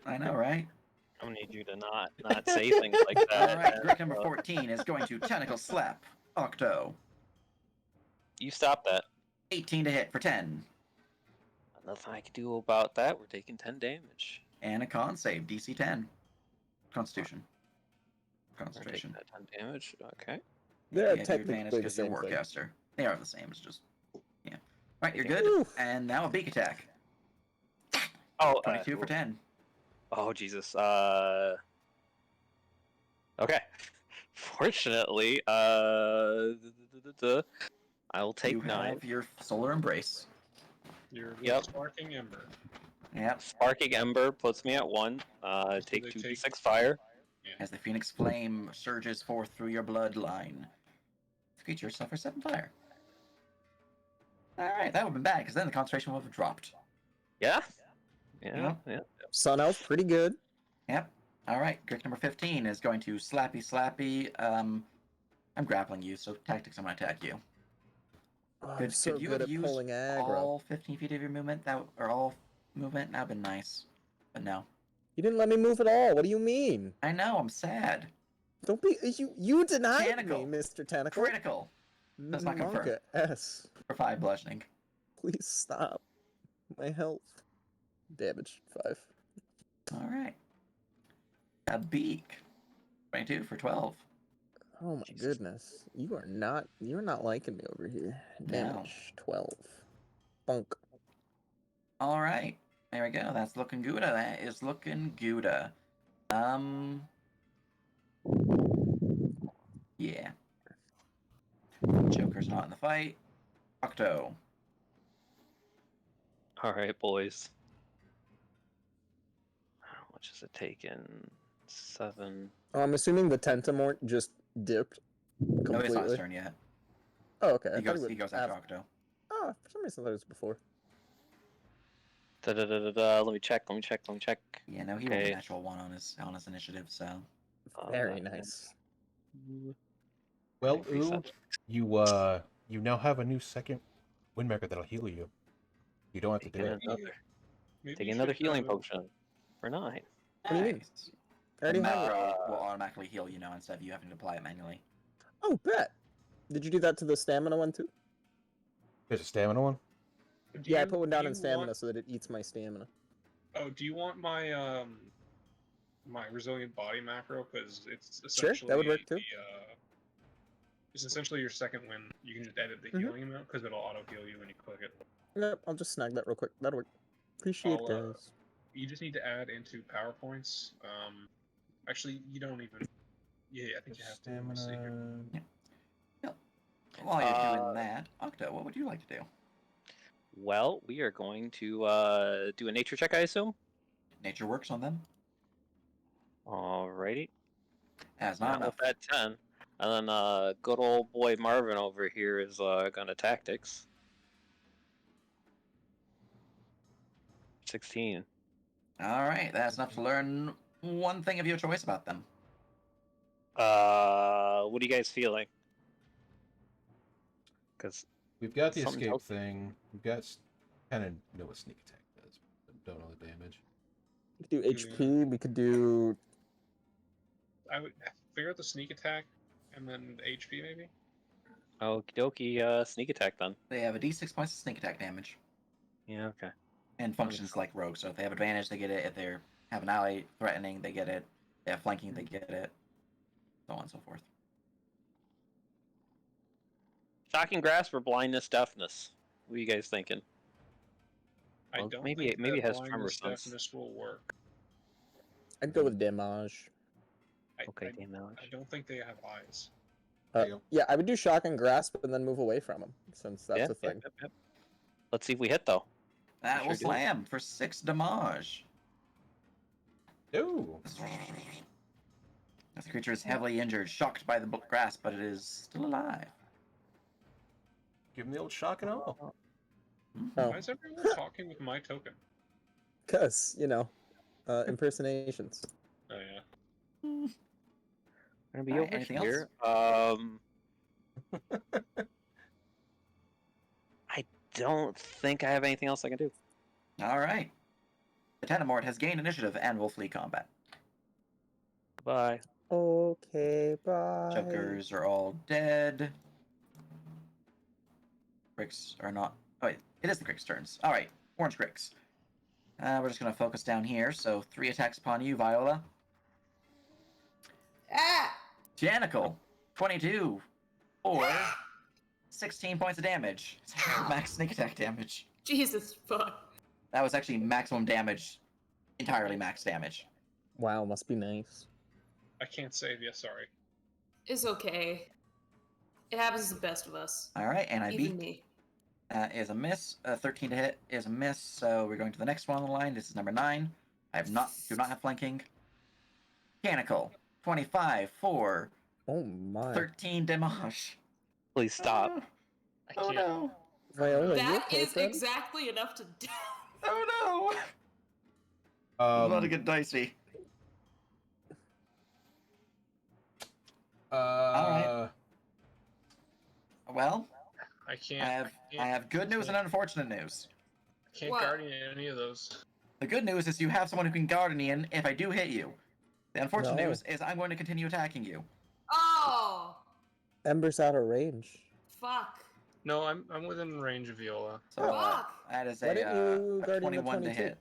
Speaker 1: I know, right?
Speaker 5: I need you to not say things like that.
Speaker 1: All right. Grick number 14 is going to tentacle slap Octo.
Speaker 5: You stop that.
Speaker 1: 18 to hit for 10.
Speaker 5: Nothing I can do about that. We're taking 10 damage.
Speaker 1: And a con save, DC 10. Constitution.
Speaker 5: We're taking
Speaker 1: Concentration.
Speaker 5: that 10 damage. Okay.
Speaker 4: They're
Speaker 1: you have your advantage
Speaker 4: technically the
Speaker 1: because you're
Speaker 4: same thing.
Speaker 1: Warcaster. They are the same. It's just yeah. Right, you're
Speaker 5: Okay.
Speaker 1: good.
Speaker 4: Oof.
Speaker 1: And now a beak attack.
Speaker 5: Oh,
Speaker 1: 22 for 10.
Speaker 5: Oh, Jesus. Okay. Fortunately, I will take
Speaker 1: You
Speaker 5: 9.
Speaker 1: have your Solar Embrace.
Speaker 3: You're
Speaker 5: Yep.
Speaker 3: sparking ember.
Speaker 1: Yep.
Speaker 5: Sparking Ember puts me at 1. Take
Speaker 3: they
Speaker 5: 2d6 fire.
Speaker 1: As the Phoenix Flame surges forth through your bloodline. The creature suffers 7 fire. Alright, that would have been bad, because then the concentration would have dropped.
Speaker 5: Yeah? Yeah,
Speaker 1: Yep.
Speaker 5: yeah.
Speaker 4: Sun Elf, pretty good.
Speaker 1: Yep. Alright, Grick number 15 is going to slappy. I'm grappling you, so tactics, I'm going to attack you.
Speaker 4: Oh, I'm so
Speaker 1: could you
Speaker 4: good
Speaker 1: have
Speaker 4: at
Speaker 1: used
Speaker 4: pulling aggro.
Speaker 1: all 15 feet of your movement? Or all movement? That would have been nice. But no.
Speaker 4: You didn't let me move at all. What do you mean?
Speaker 1: I know, I'm sad.
Speaker 4: Don't be you denied
Speaker 1: Tentacle.
Speaker 4: me, Mr. Tentacle.
Speaker 1: Critical. Does not confirm.
Speaker 4: Monka S.
Speaker 1: For 5 bludgeoning.
Speaker 4: Please stop. My health. Damage 5.
Speaker 1: Alright. A beak. 22 for 12.
Speaker 4: Oh my
Speaker 5: Jesus.
Speaker 4: goodness. You're not liking me over here. Damage 12. Bunk.
Speaker 1: Alright. There we go. That's looking good. That is looking good. Yeah. Joker's not in the fight. Octo.
Speaker 5: Alright, boys. How much is it taken? 7.
Speaker 4: Oh, I'm assuming the Tentamort just dipped completely.
Speaker 1: No, it's not his turn yet.
Speaker 4: Oh, okay.
Speaker 1: He goes after Octo.
Speaker 4: Oh, for some reason I thought it was before.
Speaker 5: Let me check.
Speaker 1: Yeah, no, he rolled a
Speaker 5: Okay.
Speaker 1: natural 1 on his initiative, so.
Speaker 4: Very nice.
Speaker 2: Well, Ooh, you now have a new second Windmaker that'll heal you. You don't have to do it.
Speaker 5: Take another healing potion for 9.
Speaker 4: What do you mean?
Speaker 1: Nice.
Speaker 4: I already
Speaker 1: The
Speaker 4: have it.
Speaker 1: macro will automatically heal you now instead of you having to apply it manually.
Speaker 4: Oh, bet. Did you do that to the stamina one too?
Speaker 2: There's a stamina one.
Speaker 4: Yeah, I put one down in stamina so that it eats my stamina.
Speaker 3: Oh, do you want my my resilient body macro? Because it's
Speaker 4: Sure,
Speaker 3: essentially
Speaker 4: that would work too.
Speaker 3: it's essentially your second win. You can just edit the healing amount because it'll auto heal you when you click it.
Speaker 4: Yep, I'll just snag that real quick. That'll work. Appreciate it, guys.
Speaker 3: You just need to add into PowerPoints. Actually, you don't even. Yeah, I think you have to. Let me see here.
Speaker 1: Yep. While you're doing that, Octo, what would you like to do?
Speaker 5: Well, we are going to do a nature check, I assume.
Speaker 1: Nature works on them.
Speaker 5: Alrighty.
Speaker 1: That's not enough.
Speaker 5: With that 10. And then good old boy Marvin over here is gonna tactics. 16.
Speaker 1: Alright, that's enough to learn one thing of your choice about them.
Speaker 5: What are you guys feeling? Because
Speaker 2: We've got the
Speaker 5: something
Speaker 2: escape
Speaker 5: tells-
Speaker 2: thing. We've got kind of know what sneak attack does, but don't know the damage.
Speaker 4: We could do HP. We could do.
Speaker 3: I would figure out the sneak attack and then the HP maybe.
Speaker 5: Okie dokie, sneak attack then.
Speaker 1: They have a d6 points of sneak attack damage.
Speaker 5: Yeah, okay.
Speaker 1: And functions like rogue. So if they have advantage, they get it. If they have an ally threatening, they get it. If they have flanking, they get it. So on and so forth.
Speaker 5: Shocking grasp or blindness, deafness? What are you guys thinking?
Speaker 3: I
Speaker 5: Well,
Speaker 3: don't
Speaker 5: maybe
Speaker 3: think
Speaker 5: it- maybe it
Speaker 3: that
Speaker 5: has tremor
Speaker 3: blindness
Speaker 5: sense.
Speaker 3: deafness will work.
Speaker 4: I'd go with damage.
Speaker 5: Okay,
Speaker 3: I
Speaker 5: damage.
Speaker 3: don't think they have eyes.
Speaker 2: There you go.
Speaker 4: Yeah, I would do shock and grasp and then move away from him, since that's
Speaker 5: Yep,
Speaker 4: a thing.
Speaker 5: yep. Let's see if we hit though.
Speaker 1: That
Speaker 5: Sure
Speaker 1: will
Speaker 5: do.
Speaker 1: slam for 6 damage.
Speaker 2: Ooh.
Speaker 1: This creature is heavily injured, shocked by the grasp, but it is still alive.
Speaker 2: Give him the old shock and awe.
Speaker 4: Oh,
Speaker 3: Why is everyone talking with my token?
Speaker 4: because, impersonations.
Speaker 3: Oh yeah.
Speaker 5: We're gonna be
Speaker 1: Alright,
Speaker 5: over
Speaker 1: anything
Speaker 5: here. I don't think I have anything else I can do.
Speaker 1: Alright. The Tenamort has gained initiative and will flee combat.
Speaker 5: Bye.
Speaker 4: Okay, bye.
Speaker 1: Chokers are all dead. Cricks are not. Oh, wait. It is the Crick's turns. Alright. orange Grix. We're just going to focus down here. So 3 attacks upon you, Viola.
Speaker 9: Ah!
Speaker 1: Janical, 22, or 16 points of damage. Max sneak attack damage.
Speaker 6: Jesus fuck.
Speaker 1: That was actually maximum damage, entirely max damage.
Speaker 4: Wow, must be nice.
Speaker 3: I can't save you, sorry.
Speaker 6: It's okay. It happens to the best of us.
Speaker 1: All right, and I
Speaker 6: Even
Speaker 1: beat.
Speaker 6: me.
Speaker 1: Is a miss. 13 to hit is a miss. So we're going to the next one on the line. This is number 9. I do not have flanking. Mechanical, 25 for
Speaker 4: Oh my.
Speaker 1: 13 damage.
Speaker 5: Please stop.
Speaker 3: I
Speaker 1: Oh
Speaker 3: can't.
Speaker 1: no!
Speaker 4: Viola, you
Speaker 6: That
Speaker 4: okay,
Speaker 6: is
Speaker 4: friend?
Speaker 6: exactly enough to do.
Speaker 1: Oh no! Not a good dicey. Alright. Well,
Speaker 3: I
Speaker 1: I
Speaker 3: can't.
Speaker 1: have good news and unfortunate news.
Speaker 3: I can't
Speaker 6: What?
Speaker 3: guardian any of those.
Speaker 1: The good news is you have someone who can guardian if I do hit you. The unfortunate
Speaker 4: No.
Speaker 1: news is I'm going to continue attacking you.
Speaker 6: Oh!
Speaker 4: Ember's out of range.
Speaker 6: Fuck.
Speaker 3: No, I'm within range of Viola.
Speaker 1: So
Speaker 6: Fuck.
Speaker 1: that is
Speaker 4: Why didn't you
Speaker 1: a
Speaker 4: guardian the
Speaker 1: 21 to
Speaker 4: 22?
Speaker 1: hit.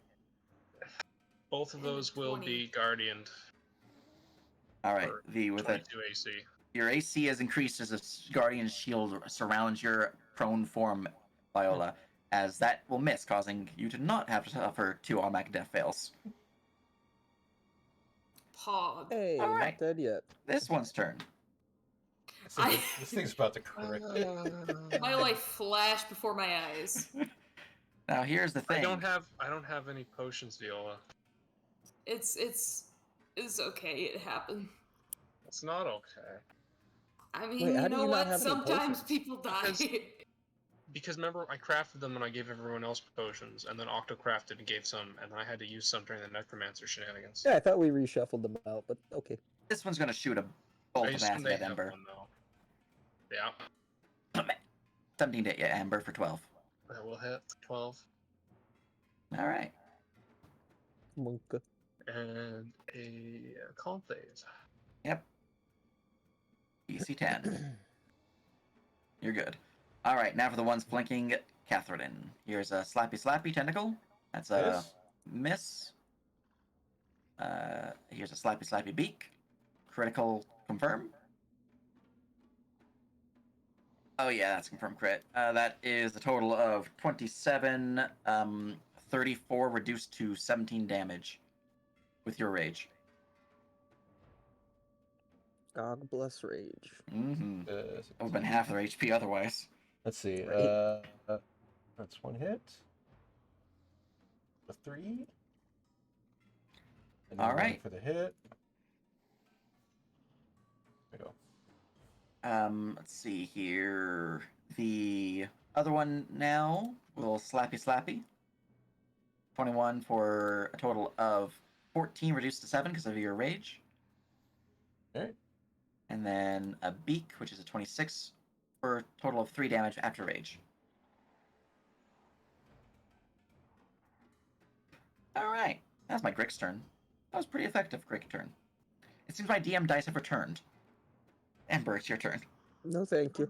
Speaker 3: Both of
Speaker 6: And a
Speaker 3: those will
Speaker 6: 20.
Speaker 3: be guardianed.
Speaker 1: All right,
Speaker 3: for
Speaker 1: with a
Speaker 3: 22 AC.
Speaker 1: your AC is increased as a guardian shield surrounds your prone form, Viola, as that will miss, causing you to not have to suffer 2 automatic death fails.
Speaker 6: Pog.
Speaker 4: Hey,
Speaker 1: All
Speaker 4: not
Speaker 1: right.
Speaker 4: dead yet.
Speaker 1: This one's turn.
Speaker 2: This thing's about to crit.
Speaker 6: My life flashed before my eyes.
Speaker 1: Now here's the thing.
Speaker 3: I don't have any potions, Viola.
Speaker 6: It's okay. It happened.
Speaker 3: It's not okay.
Speaker 6: I mean,
Speaker 4: Wait, how
Speaker 6: you
Speaker 4: do
Speaker 6: know
Speaker 4: you not
Speaker 6: what?
Speaker 4: have any
Speaker 6: Sometimes
Speaker 4: potions?
Speaker 6: people die.
Speaker 3: Because remember, I crafted them and I gave everyone else potions, and then Octo crafted and gave some, and then I had to use some during the Necromancer shenanigans.
Speaker 4: Yeah, I thought we reshuffled them out, but okay.
Speaker 1: This one's gonna shoot a
Speaker 3: I
Speaker 1: bolt of
Speaker 3: assume
Speaker 1: acid
Speaker 3: they
Speaker 1: at
Speaker 3: have
Speaker 1: Ember.
Speaker 3: one, though. Yeah,
Speaker 1: 17 to hit, yeah, Ember for 12.
Speaker 3: that will hit 12.
Speaker 1: All right.
Speaker 4: Monka.
Speaker 3: And a con phase.
Speaker 1: Yep. DC 10. You're good. All right, now for the ones flanking Catherine. Here's a Slappy Slappy Tentacle. That's a miss. Here's a Slappy Slappy Beak. Critical confirm. Oh yeah, that's confirmed crit. That is a total of 27, 34 reduced to 17 damage with your rage.
Speaker 4: God bless rage.
Speaker 1: Mm-hmm. That would have been half their HP otherwise.
Speaker 2: Let's see.
Speaker 4: Right.
Speaker 2: That's 1 hit. A 3. And
Speaker 1: All
Speaker 2: then 1
Speaker 1: right.
Speaker 2: for the hit. There we go.
Speaker 1: Let's see here. The other one now will Slappy Slappy. 21 for a total of 14 reduced to 7 because of your rage.
Speaker 2: Alright.
Speaker 1: And then a Beak, which is a 26 for a total of 3 damage after rage. Alright. That's my Grix turn. That was pretty effective, Grix turn. It seems my DM dice have returned. Ember, it's your turn.
Speaker 4: No, thank you.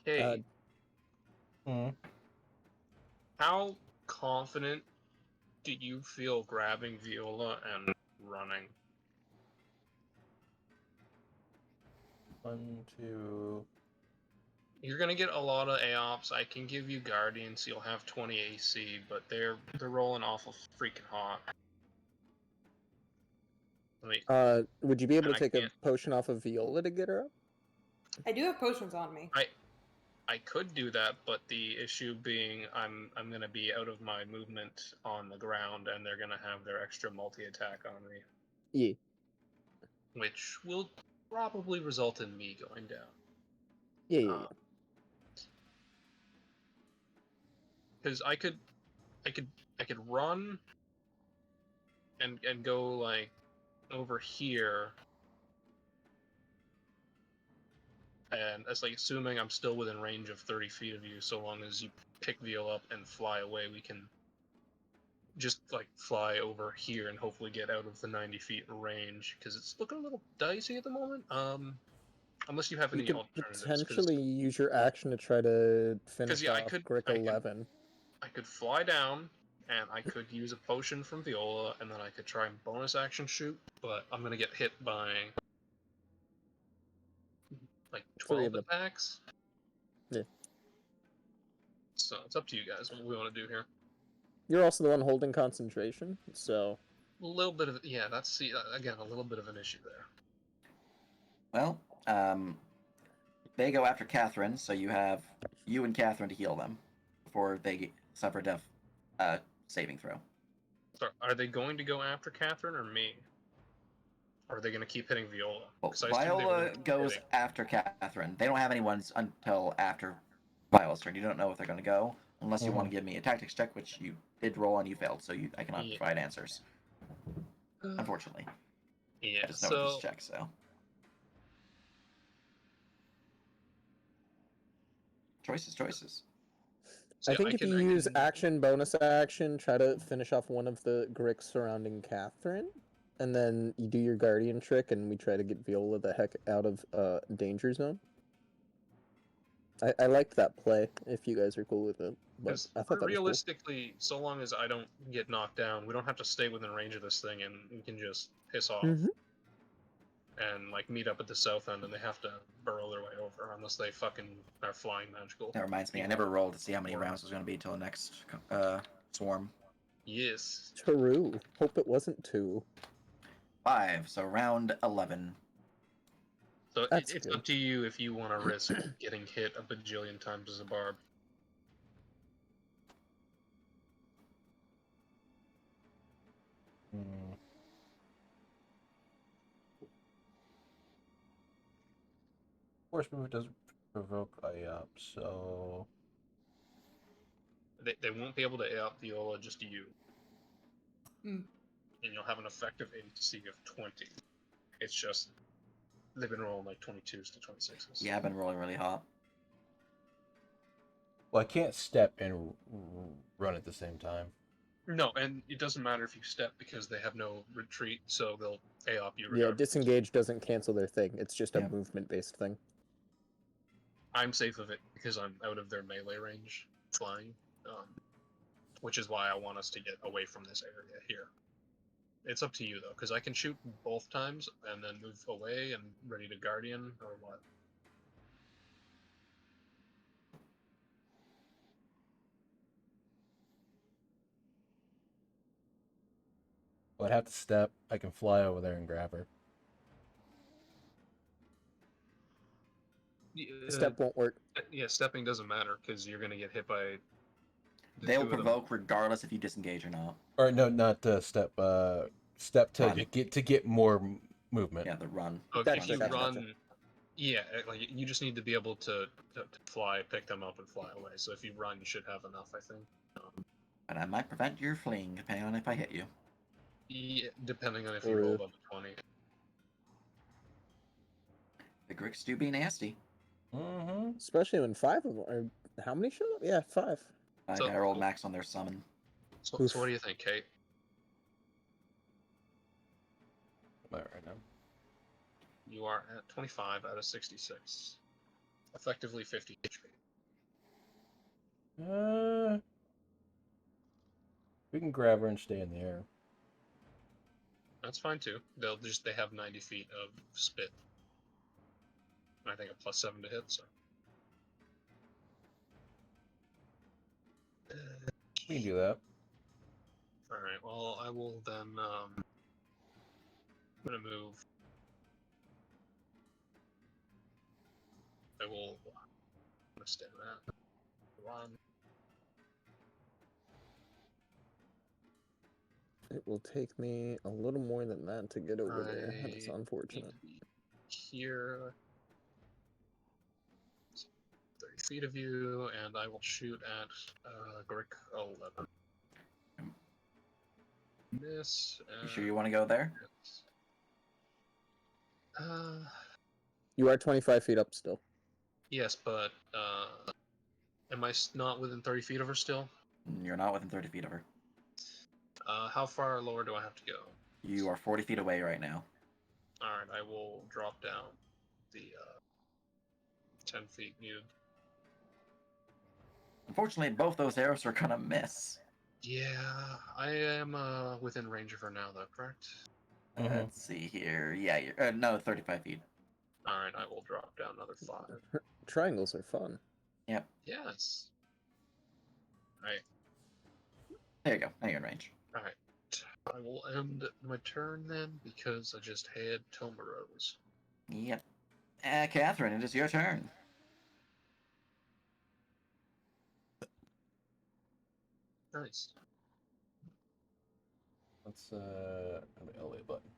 Speaker 3: Okay.
Speaker 2: Hmm.
Speaker 3: How confident do you feel grabbing Viola and running?
Speaker 2: 1, 2.
Speaker 3: You're gonna get a lot of AOPs. I can give you Guardians, you'll have 20 AC, but they're rolling awful freaking hot. Like,
Speaker 4: Would you be able to
Speaker 3: I
Speaker 4: take a
Speaker 3: can't-
Speaker 4: potion off of Viola to get her up?
Speaker 9: I do have potions on me.
Speaker 3: I could do that, but the issue being I'm gonna be out of my movement on the ground, and they're gonna have their extra multi-attack on me,
Speaker 4: Yeah.
Speaker 3: which will probably result in me going down.
Speaker 4: Yeah.
Speaker 3: Because I could run and go like over here, and that's like assuming I'm still within range of 30 feet of you. So long as you pick Veal up and fly away, we can just like fly over here and hopefully get out of the 90 feet range. Because it's looking a little dicey at the moment. Unless you have
Speaker 4: You
Speaker 3: any
Speaker 4: could
Speaker 3: alternatives.
Speaker 4: potentially use your action to try to finish
Speaker 3: yeah, I
Speaker 4: off
Speaker 3: could-
Speaker 4: Grick
Speaker 3: I could-
Speaker 4: 11.
Speaker 3: I could fly down, and I could use a potion from Viola, and then I could try and bonus action shoot, but I'm gonna get hit by like
Speaker 4: 3
Speaker 3: 12
Speaker 4: of them.
Speaker 3: attacks.
Speaker 4: Yeah.
Speaker 3: So it's up to you guys what we want to do here.
Speaker 4: You're also the one holding concentration, so...
Speaker 3: A little bit of that's again a little bit of an issue there.
Speaker 1: Well, they go after Catherine, so you have you and Catherine to heal them before they suffer death saving throw.
Speaker 3: So are they going to go after Catherine or me? Or are they going to keep hitting Viola?
Speaker 1: Well,
Speaker 3: 'Cause I assume they
Speaker 1: Viola
Speaker 3: wouldn't keep
Speaker 1: goes
Speaker 3: hitting.
Speaker 1: after Catherine. They don't have anyone until after Viola's turn. You don't know if they're going to go unless you want to give me a tactics check, which you did roll and you failed, so I cannot provide answers. Unfortunately.
Speaker 3: Yeah,
Speaker 1: I just know this check, so. Choices.
Speaker 3: So
Speaker 4: I think if
Speaker 3: can-
Speaker 4: you
Speaker 3: I
Speaker 4: use
Speaker 3: can-
Speaker 4: action, bonus action, try to finish off one of the Gricks surrounding Catherine, and then you do your Guardian trick, and we try to get Viola the heck out of danger zone. I liked that play, if you guys are cool with it. But
Speaker 3: 'cause
Speaker 4: I thought that was cool.
Speaker 3: realistically, so long as I don't get knocked down, we don't have to stay within range of this thing, and we can just piss off.
Speaker 4: Mhm.
Speaker 3: And like meet up at the south end, and they have to burrow their way over unless they fucking are flying magical.
Speaker 1: That reminds me, I never rolled to see how many rounds it was going to be till the next swarm.
Speaker 3: Yes.
Speaker 4: True. Hope it wasn't 2.
Speaker 1: 5, so round 11.
Speaker 3: So
Speaker 4: That's
Speaker 3: it's
Speaker 4: good.
Speaker 3: up to you if you want to risk getting hit a bajillion times as a barb.
Speaker 2: Force move doesn't provoke up, so
Speaker 3: They won't be able to A up Viola, just you.
Speaker 9: Hmm.
Speaker 3: And you'll have an effective AC of 20. It's just they've been rolling like 22s to 26s.
Speaker 1: Yeah, I've been rolling really hot.
Speaker 2: well, I can't step and run at the same time.
Speaker 3: No, and it doesn't matter if you step because they have no retreat, so they'll A up you
Speaker 4: Yeah,
Speaker 3: regardless.
Speaker 4: disengage doesn't cancel their thing. It's just a
Speaker 1: Yeah.
Speaker 4: movement-based thing.
Speaker 3: I'm safe of it because I'm out of their melee range flying, which is why I want us to get away from this area here. It's up to you though, because I can shoot both times and then move away and ready to guardian or what.
Speaker 2: Well, I'd have to step. I can fly over there and grab her.
Speaker 4: Step won't work.
Speaker 3: Yeah, stepping doesn't matter because you're gonna get hit by.
Speaker 1: They'll provoke regardless if you disengage or not.
Speaker 2: Or no, not step. Step to
Speaker 1: Run.
Speaker 2: get more movement.
Speaker 1: Yeah, the run.
Speaker 3: Oh,
Speaker 4: Gotcha,
Speaker 3: if you
Speaker 4: gotcha,
Speaker 3: run,
Speaker 4: gotcha.
Speaker 3: yeah, like you just need to be able to fly, pick them up, and fly away. So if you run, you should have enough, I think.
Speaker 1: But I might prevent your fleeing depending on if I hit you.
Speaker 3: Yeah, depending on if you roll above a 20.
Speaker 1: The Gricks do be nasty.
Speaker 2: Mm-hmm.
Speaker 4: Especially when 5 of them are... How many showed up? Yeah, 5.
Speaker 1: I
Speaker 3: So-
Speaker 1: rolled max on their summon.
Speaker 3: So
Speaker 4: Oof.
Speaker 3: what do you think, Kate?
Speaker 2: Right now.
Speaker 3: You are at 25 out of 66, effectively 50 HP.
Speaker 2: We can grab her and stay in the air.
Speaker 3: That's fine too. They have 90 feet of spit. And I think a +7 to hit. So.
Speaker 2: We can do that.
Speaker 3: All right. Well, I will then. I'm gonna move. I will. I'm gonna stay that. Run.
Speaker 4: It will take me a little more than that to get over there. That is unfortunate.
Speaker 3: Here. 30 feet of you, and I will shoot at Grick 11. Miss.
Speaker 1: You sure you want to go there?
Speaker 4: You are 25 feet up still.
Speaker 3: Yes, but am I not within 30 feet of her still?
Speaker 1: You're not within 30 feet of her.
Speaker 3: How far lower do I have to go?
Speaker 1: You are 40 feet away right now.
Speaker 3: Alright, I will drop down the 10 feet needed.
Speaker 1: Unfortunately, both those arrows are gonna miss.
Speaker 3: Yeah, I am within range of her now, though, correct?
Speaker 1: Let's see here. Yeah, you're no 35 feet.
Speaker 3: Alright, I will drop down another 5.
Speaker 4: Triangles are fun.
Speaker 1: Yep.
Speaker 3: Yes. Alright.
Speaker 1: There you go. Now you're in range.
Speaker 3: Alright. I will end my turn then, because I just had Tomaros.
Speaker 1: Yep. Catherine, it is your turn.
Speaker 3: Nice.
Speaker 2: Let's elevate button.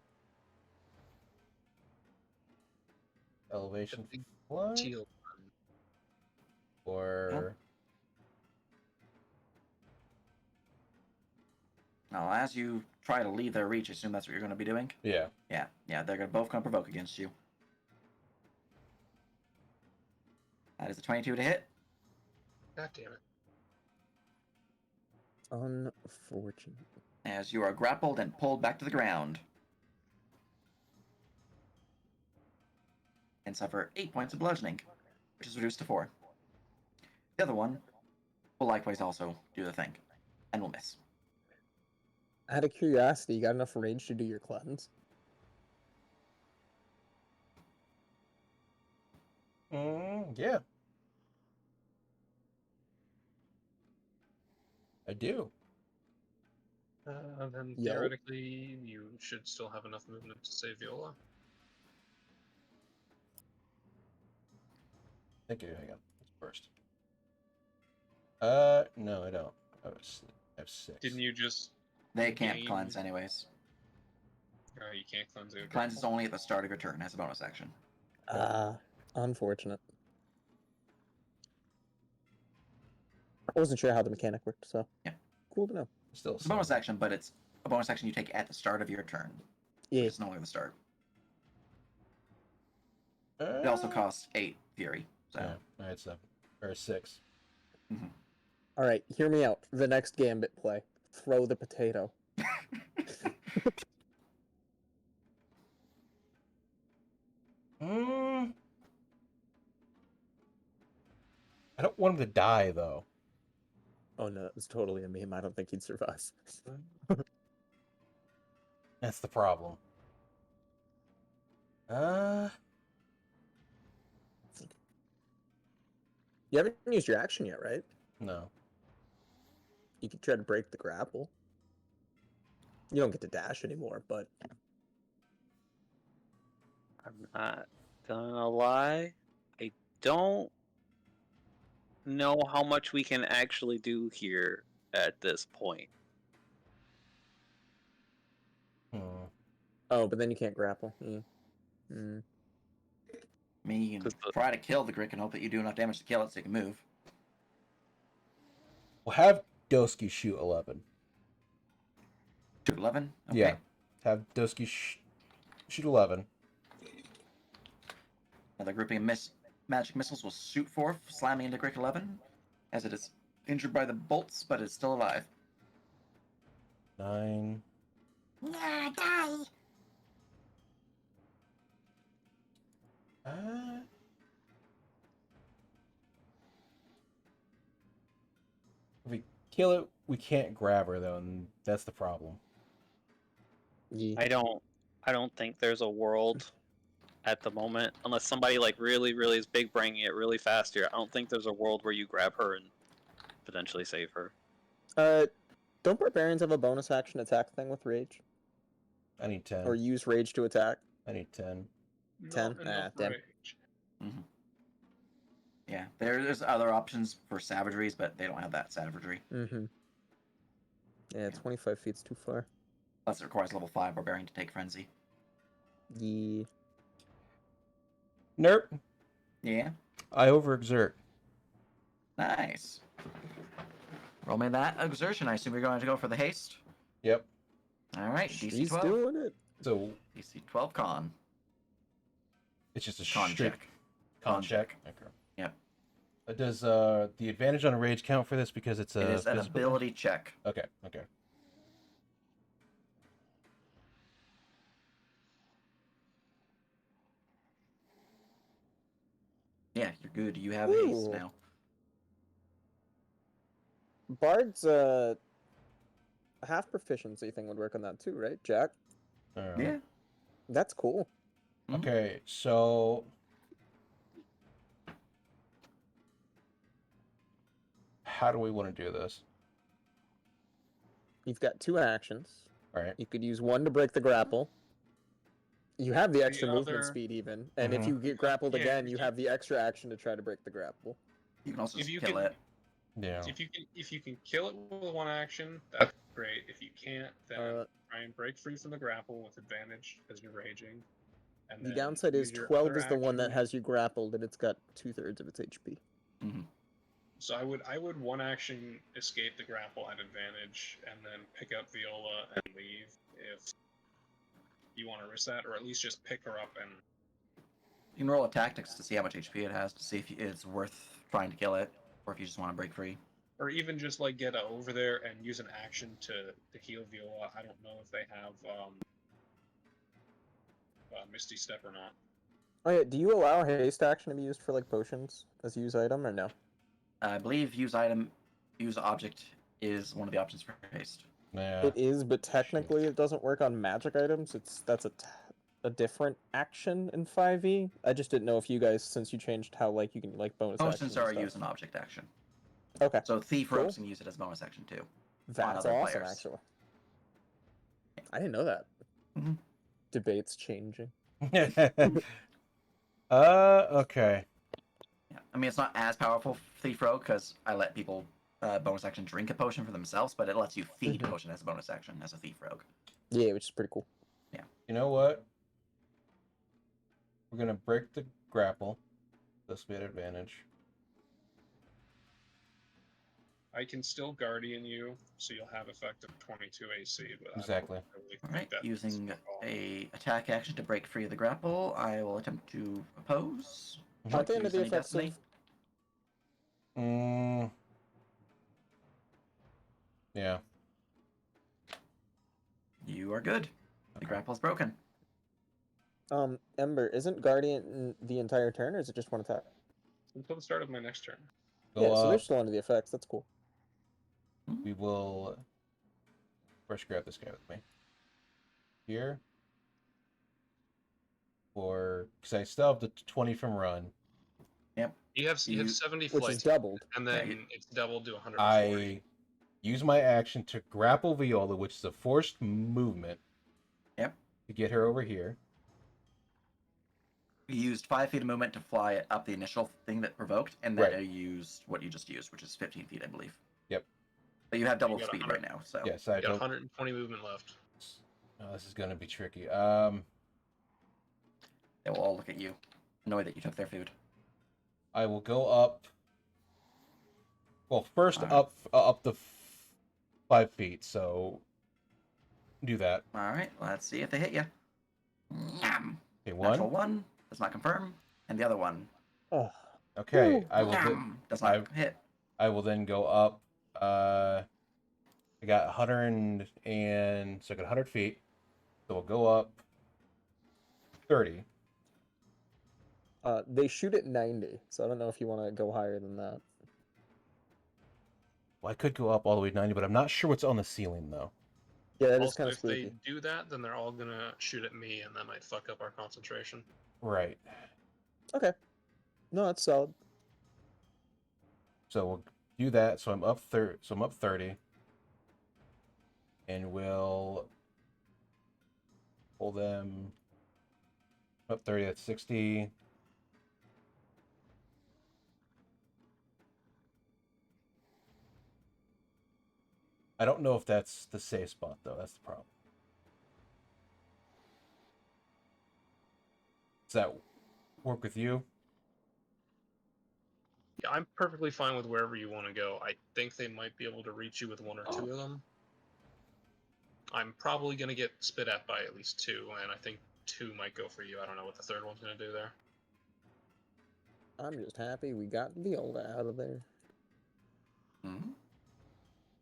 Speaker 2: Elevation
Speaker 3: big
Speaker 2: fly?
Speaker 3: Teal.
Speaker 2: Or
Speaker 1: Now, as you try to leave their reach, I assume that's what you're going to be doing?
Speaker 2: yeah.
Speaker 1: Yeah, they're both going to provoke against you. That is a 22 to hit.
Speaker 3: God damn it.
Speaker 4: Unfortunate.
Speaker 1: As you are grappled and pulled back to the ground. And suffer 8 points of bludgeoning, which is reduced to 4. The other one will likewise also do the thing, and will miss.
Speaker 4: Out of curiosity, you got enough range to do your cleanse?
Speaker 2: Yeah. I do.
Speaker 3: Then
Speaker 4: Yo.
Speaker 3: theoretically, you should still have enough movement to save Viola.
Speaker 2: Thank you. Hang on. Let's burst. No, I don't. I have 6.
Speaker 3: Didn't you just...
Speaker 1: They can't
Speaker 3: Gain-
Speaker 1: cleanse anyways.
Speaker 3: you can't cleanse it.
Speaker 1: Cleanse is only at the start of your turn as a bonus action.
Speaker 4: Unfortunate. I wasn't sure how the mechanic worked, so
Speaker 1: Yeah.
Speaker 4: Cool to know.
Speaker 2: Still
Speaker 1: It's a bonus action, but it's a bonus action you take at the start of your turn.
Speaker 4: Yeah.
Speaker 1: It's no longer the start. It also costs 8 fury. So.
Speaker 2: Yeah, I had 7 or 6.
Speaker 1: Mm-hmm.
Speaker 4: All right, hear me out. The next gambit play: throw the potato.
Speaker 2: I don't want him to die though.
Speaker 4: Oh no, it's totally a meme. I don't think he'd survive.
Speaker 2: That's the problem.
Speaker 4: You haven't used your action yet, right?
Speaker 2: No.
Speaker 4: You could try to break the grapple. You don't get to dash anymore, but
Speaker 5: I'm not gonna lie. I don't know how much we can actually do here at this point.
Speaker 4: oh, but then you can't grapple. Mm. Mm.
Speaker 1: I mean, you can try to kill the Grick and hope that you do enough damage to kill it so you can move.
Speaker 2: We'll have Doski shoot 11.
Speaker 1: Shoot 11? Okay.
Speaker 2: Yeah. Have Doski shoot 11.
Speaker 1: Another grouping of magic missiles will shoot forth, slamming into Grick 11, as it is injured by the bolts, but is still alive.
Speaker 2: 9.
Speaker 8: Yeah, die.
Speaker 2: If we kill it, we can't grab her though, and that's the problem.
Speaker 4: Yeah.
Speaker 5: I don't think there's a world at the moment, unless somebody like really is big braining it really fast here. I don't think there's a world where you grab her and potentially save her.
Speaker 4: Don't barbarians have a bonus action attack thing with rage?
Speaker 2: I need 10.
Speaker 4: Or use rage to attack?
Speaker 2: I need 10.
Speaker 4: 10?
Speaker 3: Not enough
Speaker 4: Damn.
Speaker 3: rage.
Speaker 1: Mm-hmm. Yeah, there's other options for savageries, but they don't have that savagery.
Speaker 4: Mm-hmm. Yeah, 25 feet's too far.
Speaker 1: Plus, it requires level 5 barbarian to take frenzy.
Speaker 4: Yeah.
Speaker 2: Nerp.
Speaker 1: Yeah.
Speaker 2: I overexert.
Speaker 1: Nice. Roll me that exertion. I assume you're going to go for the haste.
Speaker 2: Yep.
Speaker 1: All right, DC
Speaker 4: She's
Speaker 1: 12.
Speaker 4: doing it.
Speaker 2: So
Speaker 1: DC 12 con.
Speaker 2: it's just a
Speaker 1: Con
Speaker 2: straight
Speaker 1: check.
Speaker 2: Con check. Okay.
Speaker 1: Yep.
Speaker 2: Does the advantage on a rage count for this because it's a
Speaker 1: It is an
Speaker 2: physical?
Speaker 1: ability check.
Speaker 2: Okay. Okay.
Speaker 1: Yeah, you're good. You have haste
Speaker 4: Ooh.
Speaker 1: now.
Speaker 4: Bard's half proficiency thing would work on that too, right, Jack?
Speaker 1: Yeah.
Speaker 4: That's cool.
Speaker 2: Okay, so how do we want to do this?
Speaker 4: You've got 2 actions.
Speaker 2: All right.
Speaker 4: You could use one to break the grapple. You have the extra movement
Speaker 3: other-
Speaker 4: speed even, and if
Speaker 2: Mhm.
Speaker 4: you get grappled
Speaker 3: Yeah,
Speaker 4: again, you have the extra action to try to break the grapple.
Speaker 1: You can also
Speaker 3: If
Speaker 1: just
Speaker 3: you
Speaker 1: kill
Speaker 3: can-
Speaker 1: it.
Speaker 2: Yeah.
Speaker 3: If you can kill it with one action, that's great. If you can't, then try and break free from the grapple with advantage because you're raging. And
Speaker 4: The
Speaker 3: then
Speaker 4: downside is
Speaker 3: use your
Speaker 4: 12
Speaker 3: other
Speaker 4: is the one that
Speaker 3: action.
Speaker 4: has you grappled, and it's got 2/3 of its HP.
Speaker 3: So I would one action escape the grapple at advantage, and then pick up Viola and leave if you want to risk that, or at least just pick her up and.
Speaker 1: You can roll a tactics to see how much HP it has to see if it's worth trying to kill it, or if you just want to break free.
Speaker 3: Or even just like get over there and use an action to heal Viola. I don't know if they have Misty Step or not.
Speaker 4: Oh yeah, do you allow haste action to be used for like potions as use item or no?
Speaker 1: I believe use object is one of the options for haste.
Speaker 2: Yeah.
Speaker 4: It is, but technically it doesn't work on magic items. That's a different action in 5e. I just didn't know if you guys, since you changed how like you can like bonus actions
Speaker 1: Potions
Speaker 4: and
Speaker 1: are
Speaker 4: stuff.
Speaker 1: use an object action.
Speaker 4: Okay,
Speaker 1: So thief
Speaker 4: Cool.
Speaker 1: rogues can use it as bonus action too.
Speaker 4: that's
Speaker 1: other
Speaker 4: awesome
Speaker 1: players.
Speaker 4: actually. I didn't know that. Debates changing.
Speaker 2: Okay.
Speaker 1: Yeah. I mean, it's not as powerful thief rogue because I let people bonus action drink a potion for themselves, but it lets you feed
Speaker 4: Mhm.
Speaker 1: potion as a bonus action as a thief rogue.
Speaker 4: Yeah, which is pretty cool.
Speaker 2: You know what? We're gonna break the grapple. This will be an advantage.
Speaker 3: I can still Guardian you, so you'll have effective 22 AC. But
Speaker 2: Exactly.
Speaker 3: I don't really
Speaker 1: All
Speaker 3: think
Speaker 1: right,
Speaker 3: that's
Speaker 1: using
Speaker 3: at all.
Speaker 1: a attack action to break free of the grapple, I will attempt to oppose.
Speaker 4: Aren't they under
Speaker 1: Use
Speaker 4: the
Speaker 1: any
Speaker 4: effects
Speaker 1: destiny.
Speaker 2: Mm. Yeah.
Speaker 1: You are good. The grapple is broken.
Speaker 4: Ember, isn't Guardian the entire turn, or is it just one attack?
Speaker 3: Until the start of my next turn.
Speaker 2: Go
Speaker 4: Yeah, so they're
Speaker 2: up.
Speaker 4: still under the effects. That's cool.
Speaker 2: We will first grab this guy with me. Here. Because I still have the 20 from run.
Speaker 1: Yep.
Speaker 3: You have 70
Speaker 4: Which
Speaker 3: flight,
Speaker 4: is doubled.
Speaker 3: and then it's doubled to 140.
Speaker 2: I use my action to grapple Viola, which is a forced movement.
Speaker 1: Yep.
Speaker 2: To get her over here.
Speaker 1: You used 5 feet of movement to fly it up the initial thing that provoked, and then you used what you just used, which is 15 feet, I believe.
Speaker 2: Yep.
Speaker 1: But you have double
Speaker 3: You got
Speaker 1: speed right now, so.
Speaker 2: Yes,
Speaker 3: You got 120 movement left.
Speaker 2: Oh, this is going to be tricky.
Speaker 1: They will all look at you, annoyed that you took their food.
Speaker 2: I will go up. Well, first
Speaker 1: Alright.
Speaker 2: up the 5 feet. So do that.
Speaker 1: All right, let's see if they hit you.
Speaker 2: Okay, one.
Speaker 1: Natural 1 does not confirm, and the other one.
Speaker 4: Oh.
Speaker 2: Okay,
Speaker 4: Ooh.
Speaker 2: I will.
Speaker 1: Does not hit.
Speaker 2: I will then go up. I got 100 and so I got 100 feet. So we'll go up 30.
Speaker 4: They shoot at 90, so I don't know if you want to go higher than that.
Speaker 2: Well, I could go up all the way to 90, but I'm not sure what's on the ceiling though.
Speaker 4: Yeah, that is
Speaker 3: Also,
Speaker 4: kind of
Speaker 3: if they
Speaker 4: spooky.
Speaker 3: do that, then they're all gonna shoot at me, and that might fuck up our concentration.
Speaker 2: Right.
Speaker 4: Okay. No, that's solid.
Speaker 2: So we'll do that. So I'm up 30. And we'll pull them up 30, that's 60. I don't know if that's the safe spot though, that's the problem. Does that work with you?
Speaker 3: Yeah, I'm perfectly fine with wherever you want to go. I think they might be able to reach you with 1 or 2 of them. I'm probably going to get spit at by at least 2, and I think 2 might go for you. I don't know what the third one's going to do there.
Speaker 4: I'm just happy we got Viola out of there.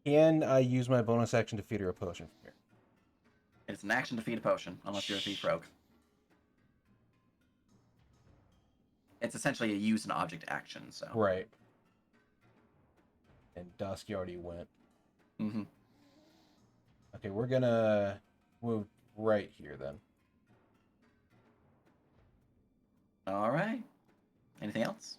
Speaker 2: Can I use my bonus action to feed her a potion from here?
Speaker 1: It's an action to feed a potion, unless you're a thief rogue. it's essentially a use an object action. So
Speaker 2: Right. And Dusky already went.
Speaker 1: Mm-hmm.
Speaker 2: Okay, we're gonna move right here then.
Speaker 1: All right. Anything else?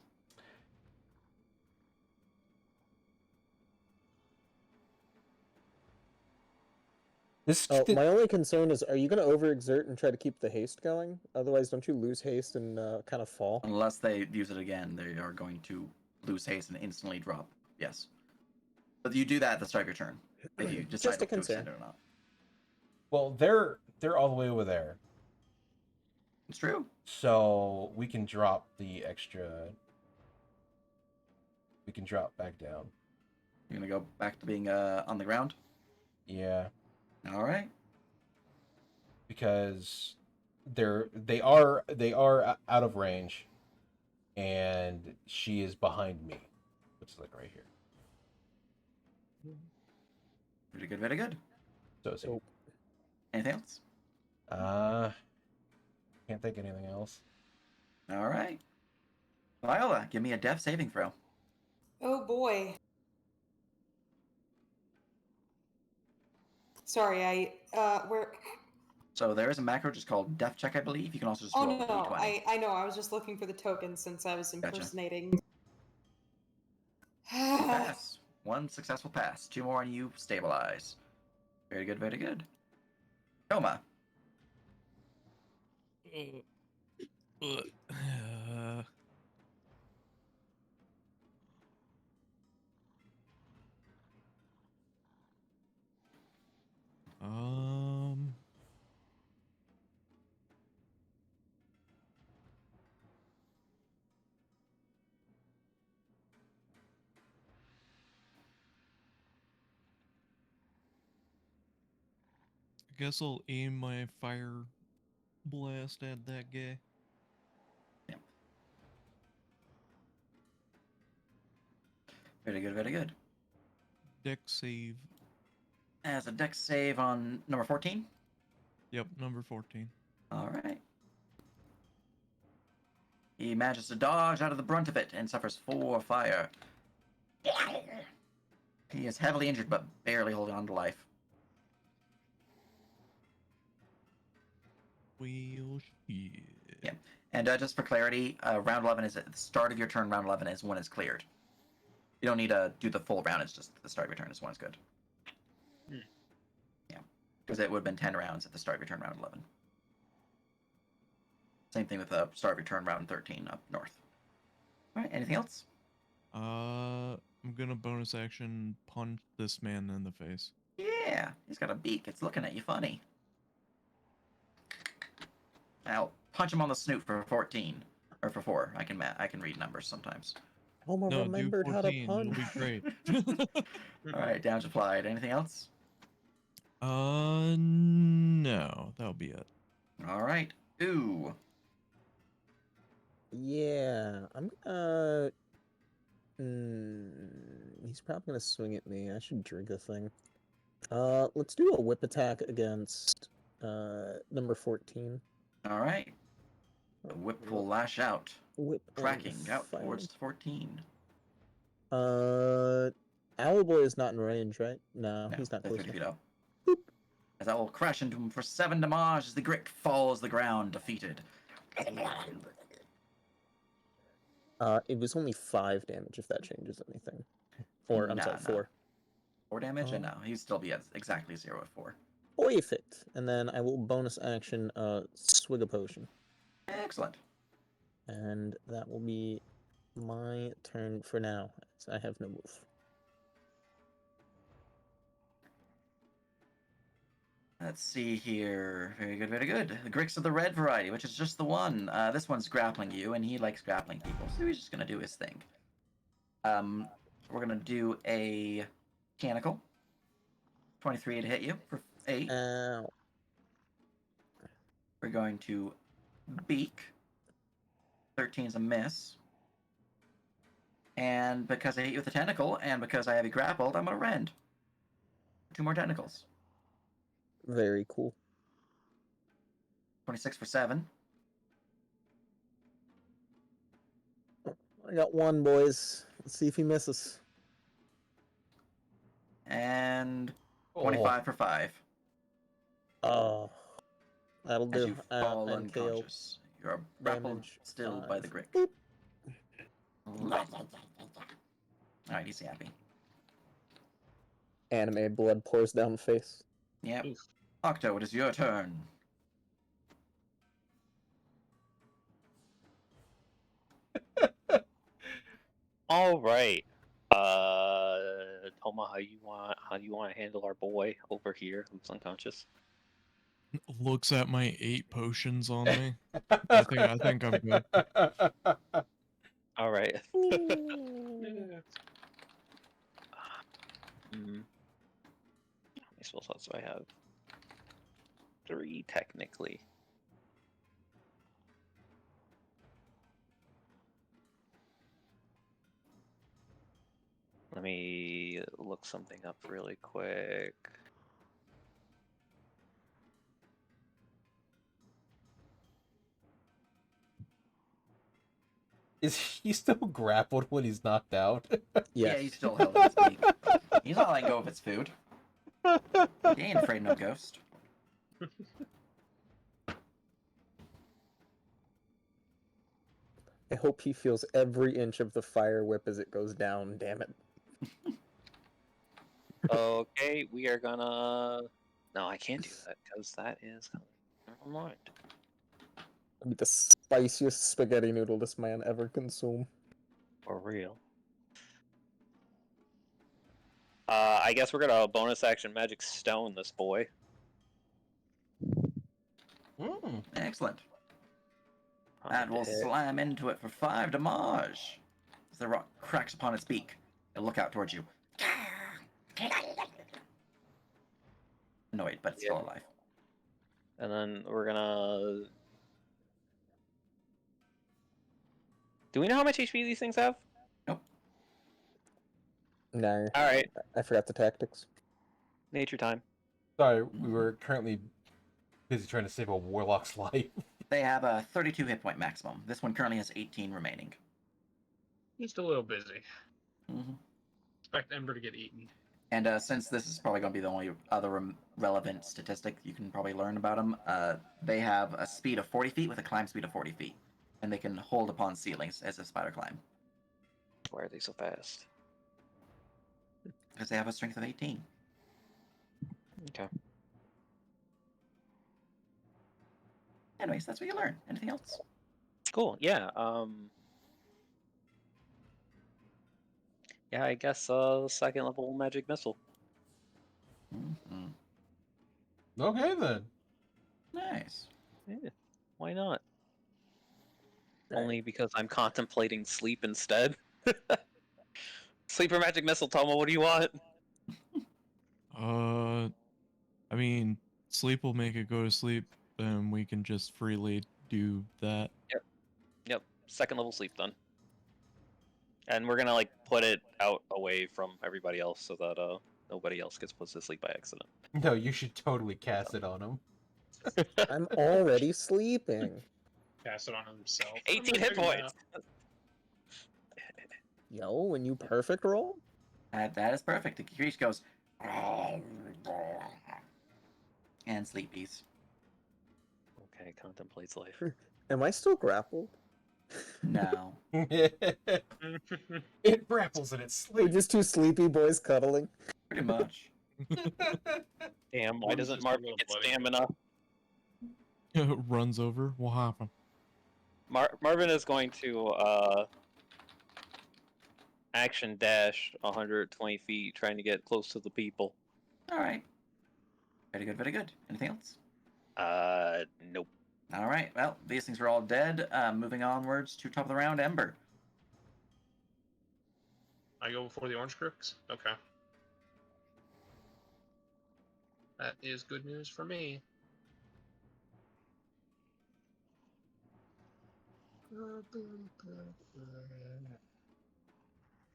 Speaker 4: My only concern is, are you going to overexert and try to keep the haste going? Otherwise, don't you lose haste and kind of fall?
Speaker 1: Unless they use it again, they are going to lose haste and instantly drop. Yes. But you do that at the start of your turn. If you decide
Speaker 4: Just a
Speaker 1: to extend
Speaker 4: concern.
Speaker 1: it or not.
Speaker 2: Well, they're all the way over there.
Speaker 1: It's true.
Speaker 2: So we can drop the extra. We can drop back down.
Speaker 1: You're gonna go back to being on the ground?
Speaker 2: Yeah.
Speaker 1: All right.
Speaker 2: Because they are out of range, and she is behind me, which is like right here.
Speaker 1: Very good, very good.
Speaker 2: So
Speaker 1: anything else?
Speaker 2: Can't think of anything else.
Speaker 1: All right. Viola, give me a death saving throw.
Speaker 9: Oh boy. Sorry, where?
Speaker 1: So there is a macro just called death check, I believe. You can also just
Speaker 9: Oh
Speaker 1: roll a
Speaker 9: no,
Speaker 1: d20.
Speaker 9: I know. I was just looking for the token since I was
Speaker 1: Gotcha.
Speaker 9: impersonating.
Speaker 1: Pass. One successful pass. Two more and you stabilize. Very good, very good. Toma.
Speaker 7: Um. I guess I'll aim my fire blast at that guy.
Speaker 1: Yeah. Very good, very good.
Speaker 7: Deck save.
Speaker 1: As a dex save on number 14.
Speaker 7: Yep, number 14.
Speaker 1: All right. He manages to dodge out of the brunt of it and suffers 4 fire. He is heavily injured but barely holding on to life.
Speaker 7: Well, shit.
Speaker 1: Yeah. And just for clarity, round 11 is at the start of your turn. Round 11 is when it's cleared. You don't need to do the full round. It's just the start of your turn is when it's good. Yeah. Because it would have been 10 rounds at the start of your turn, round 11. Same thing with the start of your turn, round 13 up north. All right. Anything else?
Speaker 7: I'm gonna bonus action punch this man in the face.
Speaker 1: Yeah. He's got a beak. It's looking at you funny. I'll punch him on the snoot for 14. Or for 4. I can read numbers sometimes.
Speaker 4: Homer
Speaker 7: No, do
Speaker 4: remembered how to
Speaker 7: 14.
Speaker 4: punch.
Speaker 7: It'll be great.
Speaker 1: All right. Damage applied. Anything else?
Speaker 7: No. That'll be it.
Speaker 1: All right. Ooh.
Speaker 4: Yeah, I'm he's probably gonna swing at me. I should drink a thing. Let's do a whip attack against number 14.
Speaker 1: All right. The whip will lash out,
Speaker 4: Whip
Speaker 1: tracking
Speaker 4: and
Speaker 1: out
Speaker 4: fire.
Speaker 1: towards 14.
Speaker 4: Owlboy is not in range, right? No, he's not
Speaker 1: they're
Speaker 4: close
Speaker 1: 30
Speaker 4: enough.
Speaker 1: feet up. As I will crash into him for 7 damage as the Grick falls the ground, defeated.
Speaker 4: It was only 5 damage if that changes anything. Or, I'm sorry, 4.
Speaker 1: 4 damage? And no, he'd still be at exactly 0 at 4.
Speaker 4: Perfect. And then I will bonus action swig a potion.
Speaker 1: Excellent.
Speaker 4: And that will be my turn for now, as I have no move.
Speaker 1: Let's see here. Very good, very good. The Gricks of the red variety, which is just the one. This one's grappling you, and he likes grappling people, so he's just going to do his thing. We're going to do a mechanical. 23 to hit you for 8.
Speaker 4: Ow.
Speaker 1: We're going to beak. 13 is a miss. And because I hit you with a tentacle, and because I have you grappled, I'm going to rend. 2 more tentacles.
Speaker 4: Very cool.
Speaker 1: 26 for 7.
Speaker 4: I got one, boys. Let's see if he misses.
Speaker 1: And 25 for 5
Speaker 4: Oh, that'll
Speaker 1: as
Speaker 4: do.
Speaker 1: you fall
Speaker 4: And KO
Speaker 1: unconscious. You are grappled
Speaker 4: damage.
Speaker 1: still by the Grick.
Speaker 4: Boop.
Speaker 1: Alright, he's happy.
Speaker 4: Anime blood pours down the face.
Speaker 1: Yep.
Speaker 3: Oof.
Speaker 1: Octo, it is your turn.
Speaker 5: All right. Toma, how do you want to handle our boy over here who's unconscious?
Speaker 7: Looks at my 8 potions on me. I think I'm good.
Speaker 5: All right.
Speaker 3: Yeah.
Speaker 5: How many spell slots do I have? 3 technically. Let me look something up really quick.
Speaker 2: Is he still grappled when he's knocked out?
Speaker 1: Yeah,
Speaker 4: Yes.
Speaker 1: he's still held in his beak. He's not letting go of its food. He ain't afraid no ghost.
Speaker 4: I hope he feels every inch of the fire whip as it goes down. Damn it.
Speaker 5: Okay, we are gonna. No, I can't do that because that is. Never mind.
Speaker 4: It'll be the spiciest spaghetti noodle this man ever consumed.
Speaker 5: For real. I guess we're gonna bonus action magic stone this boy.
Speaker 1: Excellent.
Speaker 5: I'm
Speaker 1: That will
Speaker 5: gonna hit.
Speaker 1: slam into it for 5 damage. As the rock cracks upon its beak, it'll look out towards you. Annoyed, but it's still alive.
Speaker 5: And then we're gonna. Do we know how much HP these things have?
Speaker 1: Nope.
Speaker 4: No.
Speaker 5: All right,
Speaker 4: I forgot the tactics.
Speaker 5: nature time.
Speaker 2: Sorry, we were currently busy trying to save a warlock's life.
Speaker 1: They have a 32 hit point maximum. This one currently has 18 remaining.
Speaker 3: Just a little busy.
Speaker 1: Mm-hmm.
Speaker 3: Expect Ember to get eaten.
Speaker 1: And since this is probably going to be the only other relevant statistic you can probably learn about them, they have a speed of 40 feet with a climb speed of 40 feet. And they can hold upon ceilings as a spider climb.
Speaker 5: Why are they so fast?
Speaker 1: Because they have a strength of 18.
Speaker 5: Okay.
Speaker 1: Anyways, that's what you learn. Anything else?
Speaker 5: Cool. Yeah. Yeah, I guess second level magic missile.
Speaker 1: Mm-hmm.
Speaker 2: Okay then.
Speaker 1: Nice.
Speaker 5: Yeah, why not?
Speaker 4: Right.
Speaker 5: Only because I'm contemplating sleep instead. Sleeper magic missile, Toma, what do you want?
Speaker 7: I mean, sleep will make it go to sleep, and we can just freely do that.
Speaker 5: Yep, second level sleep then. And we're gonna like put it out away from everybody else so that nobody else gets put to sleep by accident.
Speaker 2: No, you should totally cast it on him.
Speaker 4: I'm already sleeping.
Speaker 3: Cast it on himself.
Speaker 5: 18 hit points.
Speaker 4: Yo, when you perfect roll?
Speaker 1: That is perfect. The creature goes... And sleepies.
Speaker 5: Okay, contemplates life.
Speaker 4: Am I still grappled?
Speaker 1: No.
Speaker 2: It grapples and it
Speaker 4: We're
Speaker 2: sleeps.
Speaker 4: just two sleepy boys cuddling.
Speaker 1: Pretty much.
Speaker 5: Damn, why
Speaker 3: One's
Speaker 5: doesn't
Speaker 3: just a
Speaker 5: Marvin
Speaker 3: little
Speaker 5: get
Speaker 3: bloody.
Speaker 5: stamina?
Speaker 7: Runs over. What happened?
Speaker 5: Marvin is going to action dash 120 feet, trying to get close to the people.
Speaker 1: Alright. Very good, very good. Anything else?
Speaker 5: Nope.
Speaker 1: Alright, well, these things are all dead. Moving onwards to top of the round, Ember.
Speaker 3: I go before the orange crooks? Okay. That is good news for me.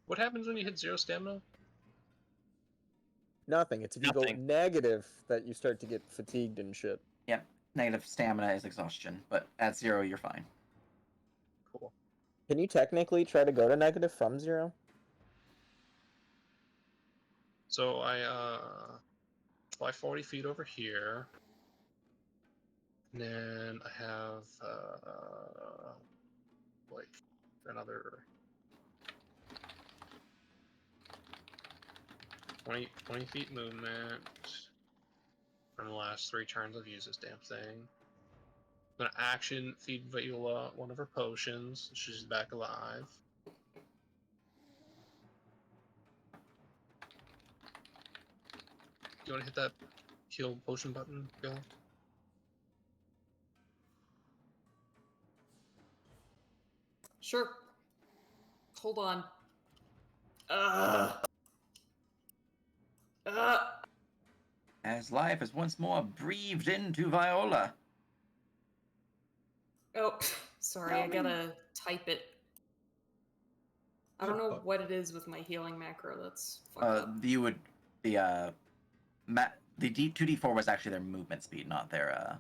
Speaker 3: What happens when you hit 0 stamina?
Speaker 4: Nothing. It's if you go
Speaker 5: Nothing.
Speaker 4: negative that you start to get fatigued and shit.
Speaker 1: Yep. Negative stamina is exhaustion, but at 0, you're fine.
Speaker 3: Cool.
Speaker 4: Can you technically try to go to negative from 0?
Speaker 3: So I fly 40 feet over here. And then I have like another 20 feet movement. For the last 3 turns I've used this damn thing. I'm gonna action feed Viola one of her potions. She's back alive. Do you want to hit that heal potion button, Viola?
Speaker 6: Sure. Hold on. Uh.
Speaker 1: As life is once more breathed into Viola.
Speaker 6: Oh, sorry, I gotta type it. I don't know what it is with my healing macro. That's fucked up.
Speaker 1: You would the 2d4 was actually their movement speed, not their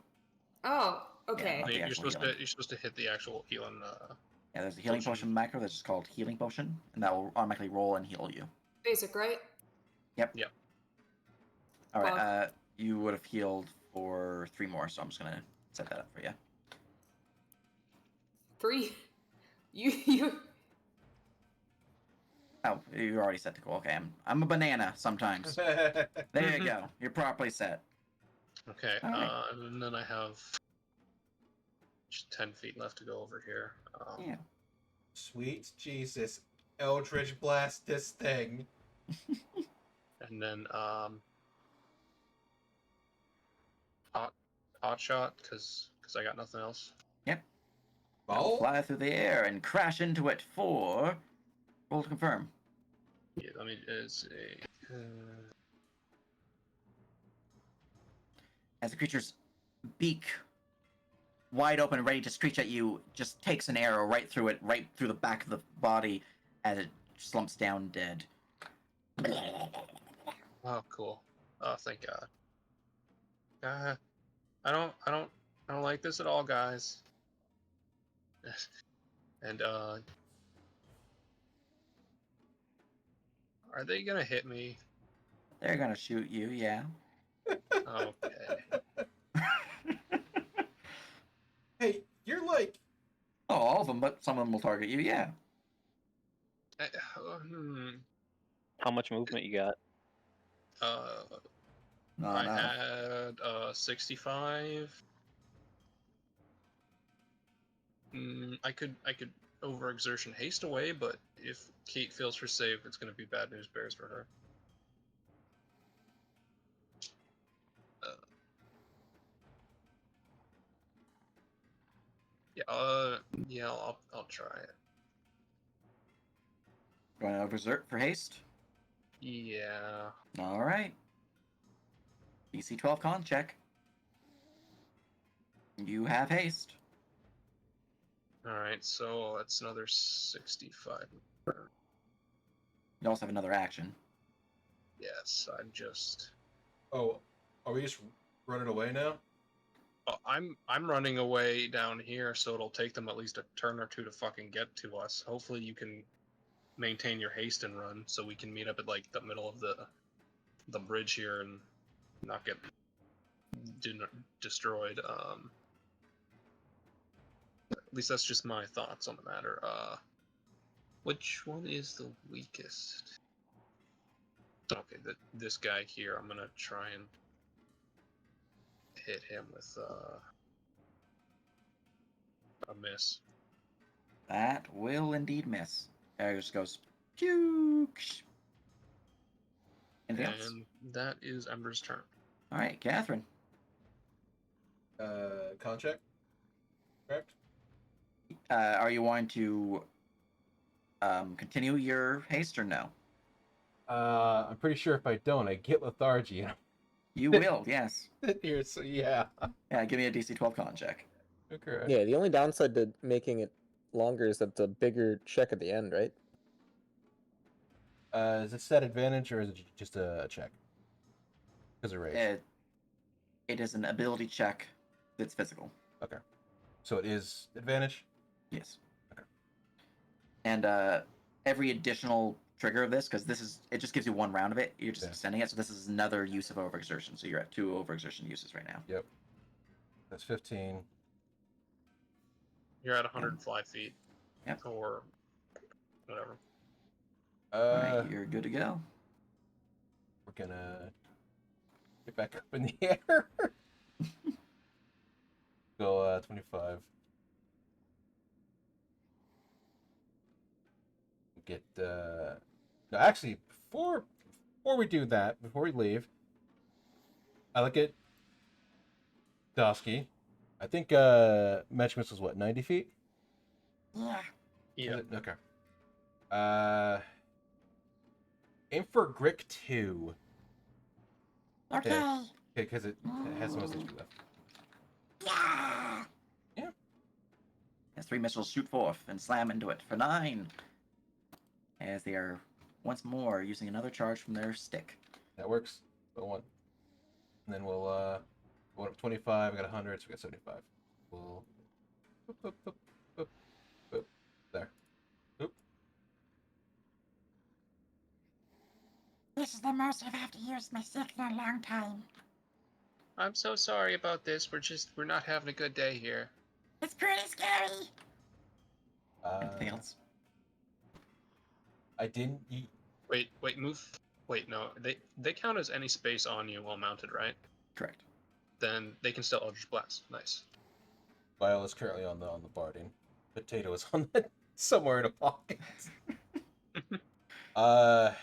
Speaker 6: Oh, okay.
Speaker 1: not the
Speaker 3: You're
Speaker 1: actual
Speaker 3: supposed
Speaker 1: healing.
Speaker 3: you're supposed to hit the actual healing.
Speaker 1: Yeah, there's a healing potion macro that's just called healing potion, and that will automatically roll and heal you.
Speaker 6: Basic, right?
Speaker 1: Yep.
Speaker 3: Yep.
Speaker 1: All right. You would have healed for 3 more, so I'm just gonna set that up for you.
Speaker 6: 3. You.
Speaker 1: Oh, you already set the goal. Okay, I'm a banana sometimes. There you go. You're properly set.
Speaker 3: Okay.
Speaker 1: All right.
Speaker 3: And then I have just 10 feet left to go over here.
Speaker 1: Yeah.
Speaker 2: Sweet Jesus. Eldritch Blast this thing.
Speaker 3: And then hot shot because I got nothing else.
Speaker 1: Yep. I'll fly through the air and crash into it for. Roll to confirm.
Speaker 3: Yeah, let me as a.
Speaker 1: As the creature's beak, wide open, ready to screech at you, just takes an arrow right through it, right through the back of the body, as it slumps down dead.
Speaker 3: Oh, cool. Oh, thank God. I don't like this at all, guys. And are they gonna hit me?
Speaker 1: They're gonna shoot you, yeah.
Speaker 3: Okay.
Speaker 2: Hey, you're like.
Speaker 1: Oh, all of them, but some of them will target you, yeah.
Speaker 5: How much movement you got?
Speaker 3: I had 65. I could overexertion haste away, but if Kate feels her save, it's gonna be bad news bears for her. Yeah, I'll try it.
Speaker 1: Going to berserk for haste?
Speaker 3: Yeah.
Speaker 1: All right. DC 12 con check. You have haste.
Speaker 3: All right, so that's another 65.
Speaker 1: You also have another action.
Speaker 3: Yes, I'm just.
Speaker 2: Oh, are we just running away now?
Speaker 3: I'm running away down here, so it'll take them at least a turn or 2 to fucking get to us. Hopefully, you can maintain your haste and run, so we can meet up at like the middle of the bridge here and not get destroyed. At least that's just my thoughts on the matter. Which one is the weakest? Okay, this guy here, I'm gonna try and hit him with a miss.
Speaker 1: That will indeed miss. Arrow just goes. Pukes. Anything else?
Speaker 3: And that is Ember's turn.
Speaker 1: All right, Catherine.
Speaker 2: Con check? Correct?
Speaker 1: Are you wanting to continue your haste or no?
Speaker 2: I'm pretty sure if I don't, I get lethargy.
Speaker 1: You will, yes.
Speaker 2: Here, so yeah.
Speaker 1: Yeah, give me a DC 12 con check.
Speaker 2: Okay.
Speaker 4: Yeah, the only downside to making it longer is that it's a bigger check at the end, right?
Speaker 2: Is it set advantage or is it just a check? Because of rage.
Speaker 1: It is an ability check that's physical.
Speaker 2: Okay. So it is advantage?
Speaker 1: Yes.
Speaker 2: Okay.
Speaker 1: And every additional trigger of this, because it just gives you one round of it. You're just extending it, so this is another use of overexertion. So you're at 2 overexertion uses right now.
Speaker 2: Yep. That's 15.
Speaker 3: You're at 105 feet.
Speaker 1: Yep.
Speaker 3: Or whatever.
Speaker 1: All right, you're good to go.
Speaker 2: We're gonna get back up in the air. Go 25. Get no, actually before we do that, before we leave, I look at Dosky. I think Measurements was what, 90 feet?
Speaker 8: Yeah.
Speaker 3: Yeah.
Speaker 2: Okay. Aim for Grick 2.
Speaker 8: Okay.
Speaker 2: Okay, because it has the most HP left.
Speaker 8: Yeah.
Speaker 1: Yeah. As 3 missiles shoot forth and slam into it for 9. As they are once more using another charge from their stick.
Speaker 2: That works. Go 1. And then we'll go up 25. I got 100, so we got 75. We'll boop, boop, boop, boop, boop. There. Boop.
Speaker 8: This is the most I've had to use my stick in a long time.
Speaker 3: I'm so sorry about this. We're not having a good day here.
Speaker 8: It's pretty scary.
Speaker 1: Anything else?
Speaker 2: I didn't eat.
Speaker 3: Wait, move. Wait, no. They count as any space on you while mounted, right?
Speaker 1: Correct.
Speaker 3: Then they can still Eldritch Blast. Nice.
Speaker 2: Viola's currently on the barding. Potato is on the, somewhere in a pocket. I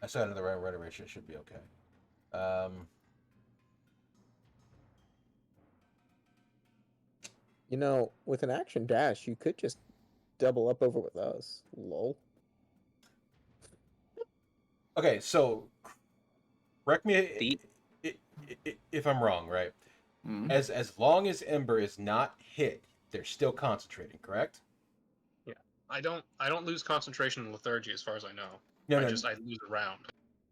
Speaker 2: saw another run ratio. Should be okay.
Speaker 4: You know, with an action dash, you could just double up over with us. Lol.
Speaker 2: Okay, so correct me if I'm wrong, right?
Speaker 1: Mm-hmm.
Speaker 2: As long as Ember is not hit, they're still concentrating, correct?
Speaker 3: Yeah. I don't lose concentration in lethargy as far as I know.
Speaker 2: No,
Speaker 3: I
Speaker 2: no.
Speaker 3: I lose a round.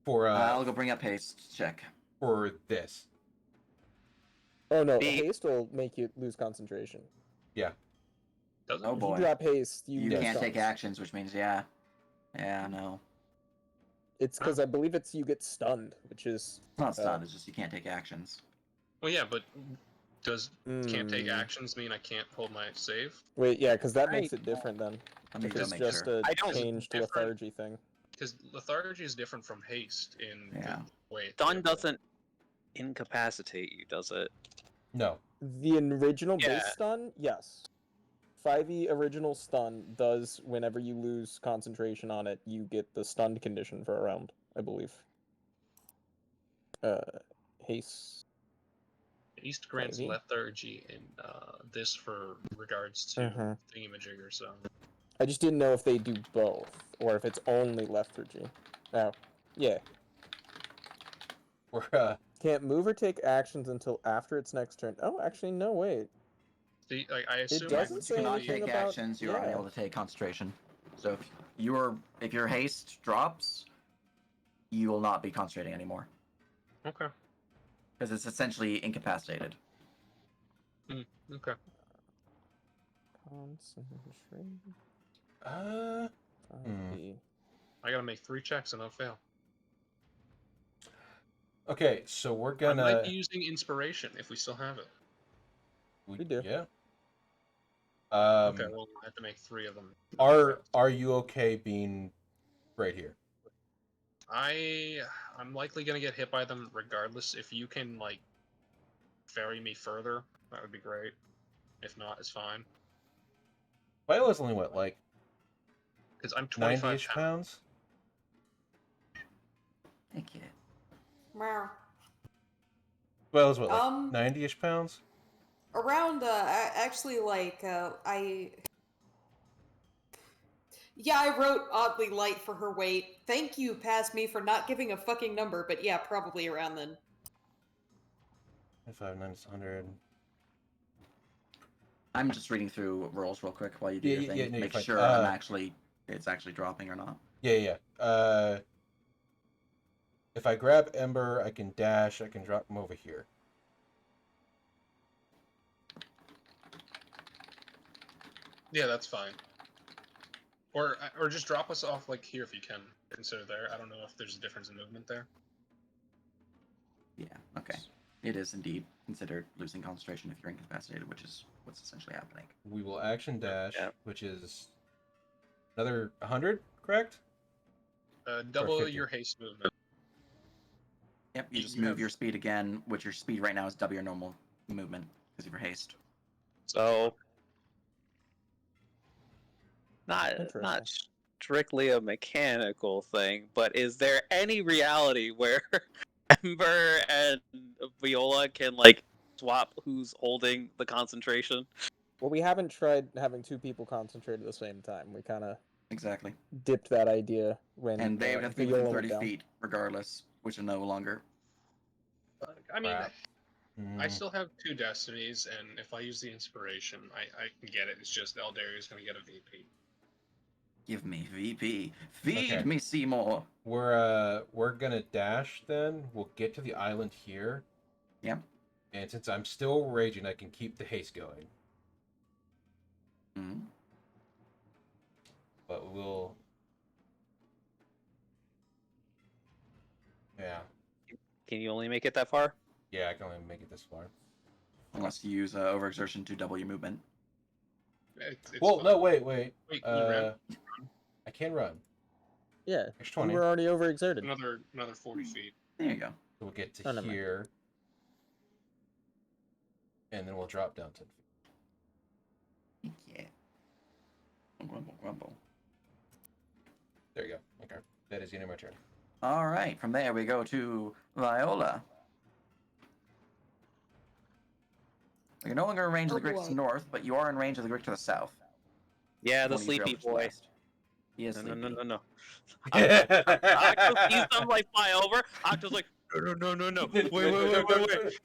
Speaker 2: For
Speaker 1: I'll go bring up haste check.
Speaker 2: For this.
Speaker 4: Oh no, haste will make you lose concentration.
Speaker 2: Yeah.
Speaker 3: Does it?
Speaker 1: Oh
Speaker 4: If
Speaker 1: boy.
Speaker 4: you drop haste, you lose
Speaker 1: can't take
Speaker 4: cons.
Speaker 1: actions, which means yeah, no.
Speaker 4: It's because I believe it's you get stunned, which is
Speaker 1: It's not stunned. It's just you can't take actions.
Speaker 3: Well, yeah, but does can't take actions mean I can't hold my save?
Speaker 4: Wait, yeah, because that makes it different then.
Speaker 1: Let me
Speaker 4: If
Speaker 1: go
Speaker 4: it's
Speaker 1: make
Speaker 4: just
Speaker 1: sure.
Speaker 4: a
Speaker 3: don't-
Speaker 4: changed
Speaker 3: different-
Speaker 4: lethargy thing.
Speaker 3: Because lethargy is different from haste in
Speaker 1: Yeah.
Speaker 3: the way.
Speaker 5: Stun doesn't incapacitate you, does it?
Speaker 2: No.
Speaker 4: The original
Speaker 5: Yeah.
Speaker 4: base stun, yes. 5e original stun does, whenever you lose concentration on it, you get the stunned condition for a round, I believe. Haste.
Speaker 3: Haste grants
Speaker 4: 5e?
Speaker 3: lethargy in this for regards to thingamajigger, so.
Speaker 4: I just didn't know if they do both, or if it's only lethargy. Oh, yeah.
Speaker 2: We're
Speaker 4: Can't move or take actions until after its next turn. Oh, actually, no, wait.
Speaker 3: See, I assume
Speaker 4: doesn't
Speaker 3: I
Speaker 4: say
Speaker 1: You cannot
Speaker 4: anything
Speaker 1: take
Speaker 4: about-
Speaker 1: actions. You are
Speaker 4: yeah.
Speaker 1: unable to take concentration. So if your haste drops, you will not be concentrating anymore
Speaker 3: Okay.
Speaker 1: because it's essentially incapacitated.
Speaker 3: Okay.
Speaker 4: Concentration.
Speaker 2: 5e.
Speaker 4: 5e.
Speaker 3: I gotta make 3 checks and I'll fail.
Speaker 2: Okay, so we're
Speaker 3: I
Speaker 2: gonna.
Speaker 3: might be using inspiration if we still have it.
Speaker 4: We do.
Speaker 2: Yeah.
Speaker 3: Okay, well I have to make 3 of them.
Speaker 2: Are you okay being right here?
Speaker 3: I'm likely gonna get hit by them regardless. If you can like ferry me further, that would be great. If not, it's fine.
Speaker 2: Viola's only what, like
Speaker 3: Because I'm 25
Speaker 2: 90-ish
Speaker 3: pounds.
Speaker 2: pounds?
Speaker 1: Thank you.
Speaker 9: Meow.
Speaker 2: Viola's what, like 90-ish pounds?
Speaker 9: Around, actually, Yeah, I wrote oddly light for her weight. Thank you, past me, for not giving a fucking number, but yeah, probably around then.
Speaker 2: 25 minus 100.
Speaker 1: I'm just reading through rolls real quick while you do your thing.
Speaker 2: no, you're
Speaker 1: Make
Speaker 2: fine.
Speaker 1: sure it's actually dropping or not.
Speaker 2: Yeah. If I grab Ember, I can dash. I can drop him over here.
Speaker 3: Yeah, that's fine. Or just drop us off like here if you can. Consider there. I don't know if there's a difference in movement there.
Speaker 1: Yeah, okay. It is indeed considered losing concentration if you're incapacitated, which is what's essentially happening.
Speaker 2: We will action dash,
Speaker 5: Yeah.
Speaker 2: which is another 100, correct?
Speaker 3: Double
Speaker 2: 50.
Speaker 3: your haste movement.
Speaker 1: Yep, you just
Speaker 3: You
Speaker 1: move
Speaker 3: have-
Speaker 1: your speed again, which your speed right now is double your normal movement because of your haste.
Speaker 5: So, not
Speaker 4: Interesting.
Speaker 5: strictly a mechanical thing, but is there any reality where Ember and Viola can like swap who's holding the concentration?
Speaker 4: Well, we haven't tried having two people concentrate at the same time. We kind of
Speaker 1: Exactly.
Speaker 4: dipped that idea when
Speaker 1: And they would have to be
Speaker 4: Viola
Speaker 1: within
Speaker 4: went
Speaker 1: 30
Speaker 4: down.
Speaker 1: feet, regardless, which is no longer.
Speaker 3: I mean,
Speaker 2: Crap.
Speaker 3: I still have 2 destinies, and if I use the inspiration, I can get it. It's just Eldaria's going to get a VP.
Speaker 1: Give me VP. Feed
Speaker 2: Okay.
Speaker 1: me Seymour.
Speaker 2: We're gonna dash then. We'll get to the island here.
Speaker 1: Yep.
Speaker 2: And since I'm still raging, I can keep the haste going.
Speaker 1: Mhm.
Speaker 2: But we'll... Yeah.
Speaker 5: Can you only make it that far?
Speaker 2: Yeah, I can only make it this far.
Speaker 1: Unless you use overexertion to double your movement.
Speaker 3: It's
Speaker 2: Well,
Speaker 3: fine.
Speaker 2: no, wait.
Speaker 3: Wait, can you run?
Speaker 2: I can run.
Speaker 4: Yeah,
Speaker 2: Extra
Speaker 4: we
Speaker 2: 20.
Speaker 4: were already overexerted.
Speaker 3: Another 40 feet.
Speaker 1: There you go.
Speaker 2: So we'll get to
Speaker 4: Oh, never mind.
Speaker 2: here. And then we'll drop down 10 feet.
Speaker 1: Yeah. Grumble, grumble.
Speaker 2: There you go. Okay. That is the end of my turn.
Speaker 1: All right. From there, we go to Viola. You're no longer in range of the
Speaker 9: Oh,
Speaker 1: Gricks
Speaker 9: boy.
Speaker 1: north, but you are in range of the Grick to the south.
Speaker 5: Yeah, the
Speaker 1: One of you
Speaker 5: sleepy
Speaker 1: trailers to the
Speaker 5: boy.
Speaker 1: west. He is
Speaker 5: No,
Speaker 1: sleepy.
Speaker 5: no. Octo sees them like fly over. Octo's like, no. Wait.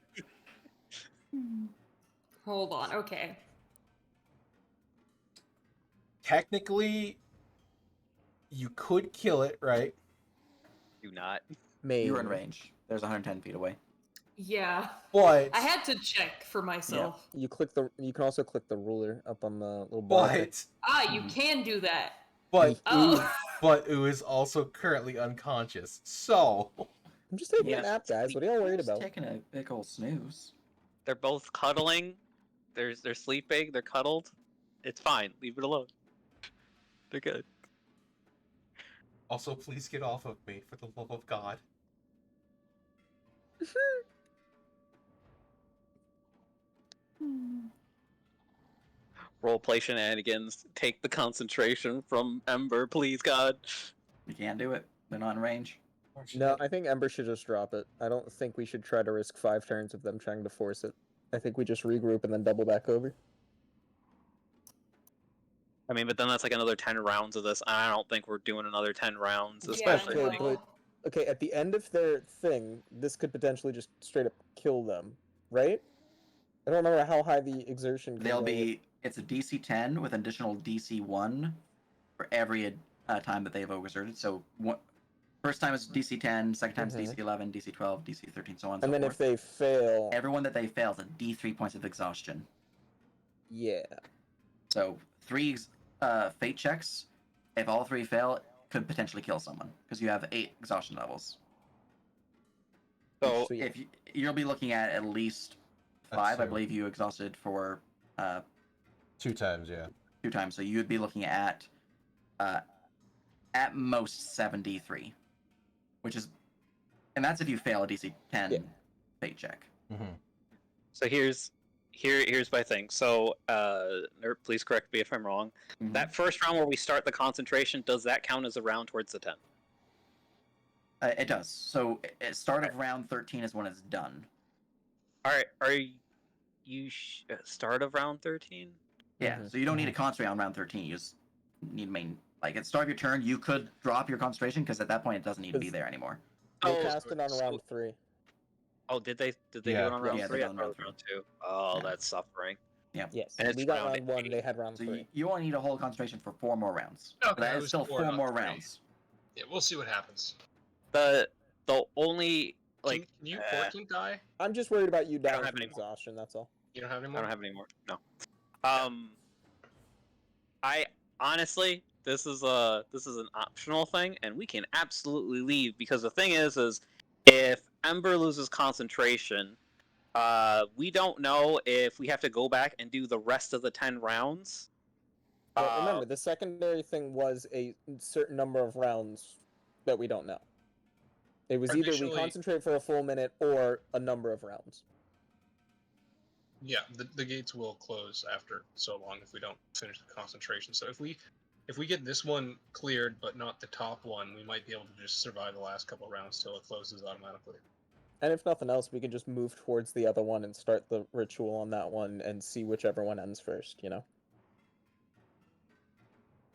Speaker 6: Hold on. Okay.
Speaker 2: Technically, you could kill it, right?
Speaker 5: Do not.
Speaker 4: Maybe.
Speaker 1: You were in range. There's 110 feet away.
Speaker 6: Yeah.
Speaker 2: But
Speaker 6: I had to check for myself.
Speaker 4: You click the. You can also click the ruler up on the little bar. there.
Speaker 6: You can do that.
Speaker 2: but
Speaker 6: Oh.
Speaker 2: Ooh is also currently unconscious. So
Speaker 4: I'm just taking
Speaker 1: Yeah.
Speaker 4: a nap, guys. What are y'all worried
Speaker 1: Just
Speaker 4: about?
Speaker 1: taking a big old snooze.
Speaker 5: They're both cuddling. They're sleeping. They're cuddled. It's fine. Leave it alone. They're good.
Speaker 2: also please get off of me for the love of God.
Speaker 5: Roleplay shenanigans. Take the concentration from Ember, please, God.
Speaker 1: You can't do it. They're not in range.
Speaker 4: No, I think Ember should just drop it. I don't think we should try to risk 5 turns of them trying to force it. I think we just regroup and then double back over.
Speaker 5: I mean, but then that's like another 10 rounds of this. I don't think we're doing another 10 rounds,
Speaker 6: Yeah,
Speaker 5: especially
Speaker 6: no.
Speaker 5: like,
Speaker 4: but okay, at the end of their thing, this could potentially just straight up kill them, right? I don't remember how high the exertion can
Speaker 1: They'll
Speaker 4: go.
Speaker 1: be. It's a DC 10 with an additional DC 1 for every time that they've overexerted. So first time is DC 10, second time is DC 11, DC 12, DC 13, so on and so
Speaker 4: And then
Speaker 1: forth.
Speaker 4: if they fail,
Speaker 1: Everyone that they fail is a D3 points of exhaustion.
Speaker 4: yeah.
Speaker 1: So 3 fate checks. If all 3 fail, could potentially kill someone because you have 8 exhaustion levels.
Speaker 5: so
Speaker 4: Sweet.
Speaker 1: If you'll be looking at least
Speaker 2: That's
Speaker 1: 5, I
Speaker 2: two.
Speaker 1: believe you exhausted for
Speaker 2: 2 times, yeah.
Speaker 1: 2 times. So you'd be looking at most 73, which is, and that's if you fail a DC 10
Speaker 4: Yeah.
Speaker 1: fate check.
Speaker 2: Mm-hmm.
Speaker 5: So here's my thing. So, Nerd, please correct me if I'm wrong.
Speaker 1: Mhm.
Speaker 5: That first round where we start the concentration, does that count as a round towards the 10?
Speaker 1: It does. So at start of round 13 is when it's done.
Speaker 5: Are you start of round 13?
Speaker 1: Yeah.
Speaker 4: Mhm.
Speaker 1: So you don't need to concentrate on round 13. You just need to main. Like at start of your turn, you could drop your concentration because at that point it doesn't need to be
Speaker 4: Because-
Speaker 1: there anymore.
Speaker 4: They
Speaker 5: Oh,
Speaker 4: cast it on round 3.
Speaker 5: Oh, did they do
Speaker 2: Yeah.
Speaker 5: it on round
Speaker 1: Yeah, they
Speaker 5: 3?
Speaker 1: did
Speaker 5: I
Speaker 1: on
Speaker 5: thought it
Speaker 1: round
Speaker 5: was
Speaker 1: three.
Speaker 5: round 2. Oh,
Speaker 1: Yeah.
Speaker 5: that's suffering.
Speaker 4: Yes.
Speaker 5: And it's
Speaker 4: We got
Speaker 5: round
Speaker 4: round 1,
Speaker 5: 8.
Speaker 4: they had round
Speaker 1: So
Speaker 4: 3.
Speaker 1: you only need to hold concentration for 4 more rounds.
Speaker 3: Okay,
Speaker 1: But that
Speaker 3: it
Speaker 1: is
Speaker 3: was
Speaker 1: still
Speaker 3: 4,
Speaker 1: 4
Speaker 3: not
Speaker 1: more
Speaker 3: 3.
Speaker 1: rounds.
Speaker 3: Yeah, we'll see what happens.
Speaker 5: The only like
Speaker 3: Can you 14 die?
Speaker 4: I'm just worried about you dying
Speaker 5: have
Speaker 4: from
Speaker 5: any more.
Speaker 4: exhaustion, that's all.
Speaker 3: You don't have any
Speaker 5: I
Speaker 3: more?
Speaker 5: don't have any more. No. I honestly, this is an optional thing, and we can absolutely leave, because the thing is if Ember loses concentration, we don't know if we have to go back and do the rest of the 10 rounds.
Speaker 4: Well, remember, the secondary thing was a certain number of rounds that we don't know. It was either we concentrate for a full minute or a number of rounds.
Speaker 3: Yeah, the gates will close after so long if we don't finish the concentration. So if we get this one cleared but not the top one, we might be able to just survive the last couple rounds till it closes automatically.
Speaker 4: And if nothing else, we can just move towards the other one and start the ritual on that one and see whichever one ends first, you know?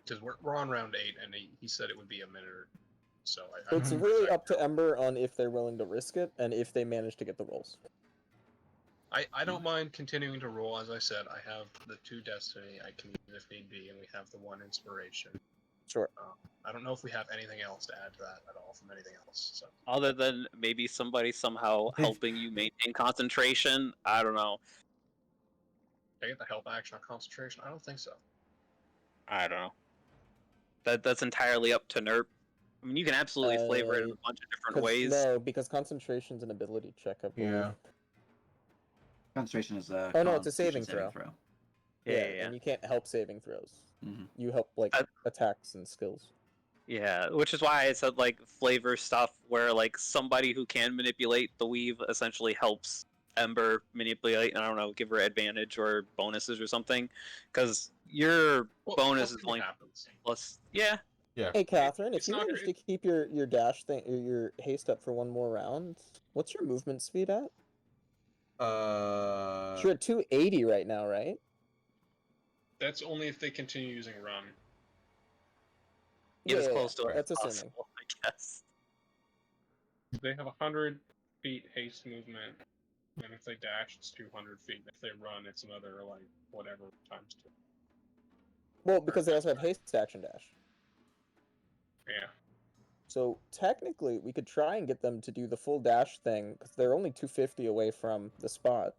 Speaker 3: Because we're on round 8, and he said it would be a minute or so.
Speaker 4: It's really up to Ember on if they're willing to risk it and if they manage to get the rolls.
Speaker 3: I don't mind continuing to roll. As I said, I have the 2 destiny I can use if need be, and we have the 1 inspiration.
Speaker 4: Sure.
Speaker 3: I don't know if we have anything else to add to that at all from anything else. So.
Speaker 5: Other than maybe somebody somehow helping you maintain concentration, I don't know.
Speaker 3: Did I get the help action on concentration? I don't think so.
Speaker 5: I don't know. That's entirely up to NERP. I mean, you can absolutely flavor it in a bunch of different ways.
Speaker 4: No, because concentration's an ability check, I believe.
Speaker 2: Yeah.
Speaker 1: Concentration is a
Speaker 4: Oh no, it's a saving throw.
Speaker 5: Yeah.
Speaker 4: And you can't help saving throws.
Speaker 1: Mm-hmm.
Speaker 4: You help like attacks and skills.
Speaker 5: Yeah, which is why I said like flavor stuff where like somebody who can manipulate the weave essentially helps Ember manipulate, I don't know, give her advantage or bonuses or something, because your bonus is only plus. Yeah.
Speaker 4: Hey Catherine, if you manage to keep your dash thing or your haste up for one more round, what's your movement speed at? You're at 280 right now, right?
Speaker 3: That's only if they continue using run.
Speaker 5: Get as close to it
Speaker 4: that's
Speaker 5: as
Speaker 4: assuming.
Speaker 5: possible, I guess.
Speaker 3: They have 100 feet haste movement, and if they dash, it's 200 feet. If they run, it's another, like, whatever, times 2.
Speaker 4: Well, because they also have haste action dash.
Speaker 3: Yeah.
Speaker 4: So, technically, we could try and get them to do the full dash thing, because they're only 250 away from the spot.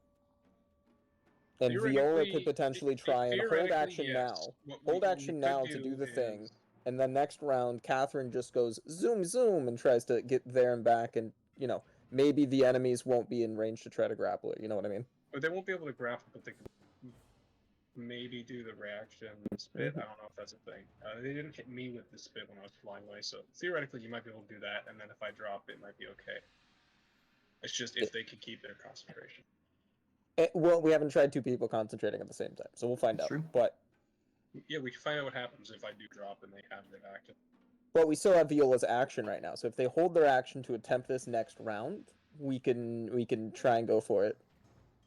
Speaker 4: And Viola could potentially try and hold action now. Hold action now to do the thing. And then next round, Catherine just goes zoom, zoom, and tries to get there and back. And, you know, maybe the enemies won't be in range to try to grapple it. You know what I mean?
Speaker 3: But they won't be able to grapple, but they can maybe do the reaction spit. I don't know if that's a thing. They didn't hit me with the spit when I was flying away, so theoretically you might be able to do that. And then if I drop, it might be okay. It's just if they can keep their concentration.
Speaker 4: Well, we haven't tried 2 people concentrating at the same time, so we'll find out. But
Speaker 3: yeah, we can find out what happens if I do drop and they have their action.
Speaker 4: Well, we still have Viola's action right now, so if they hold their action to attempt this next round, we can try and go for it.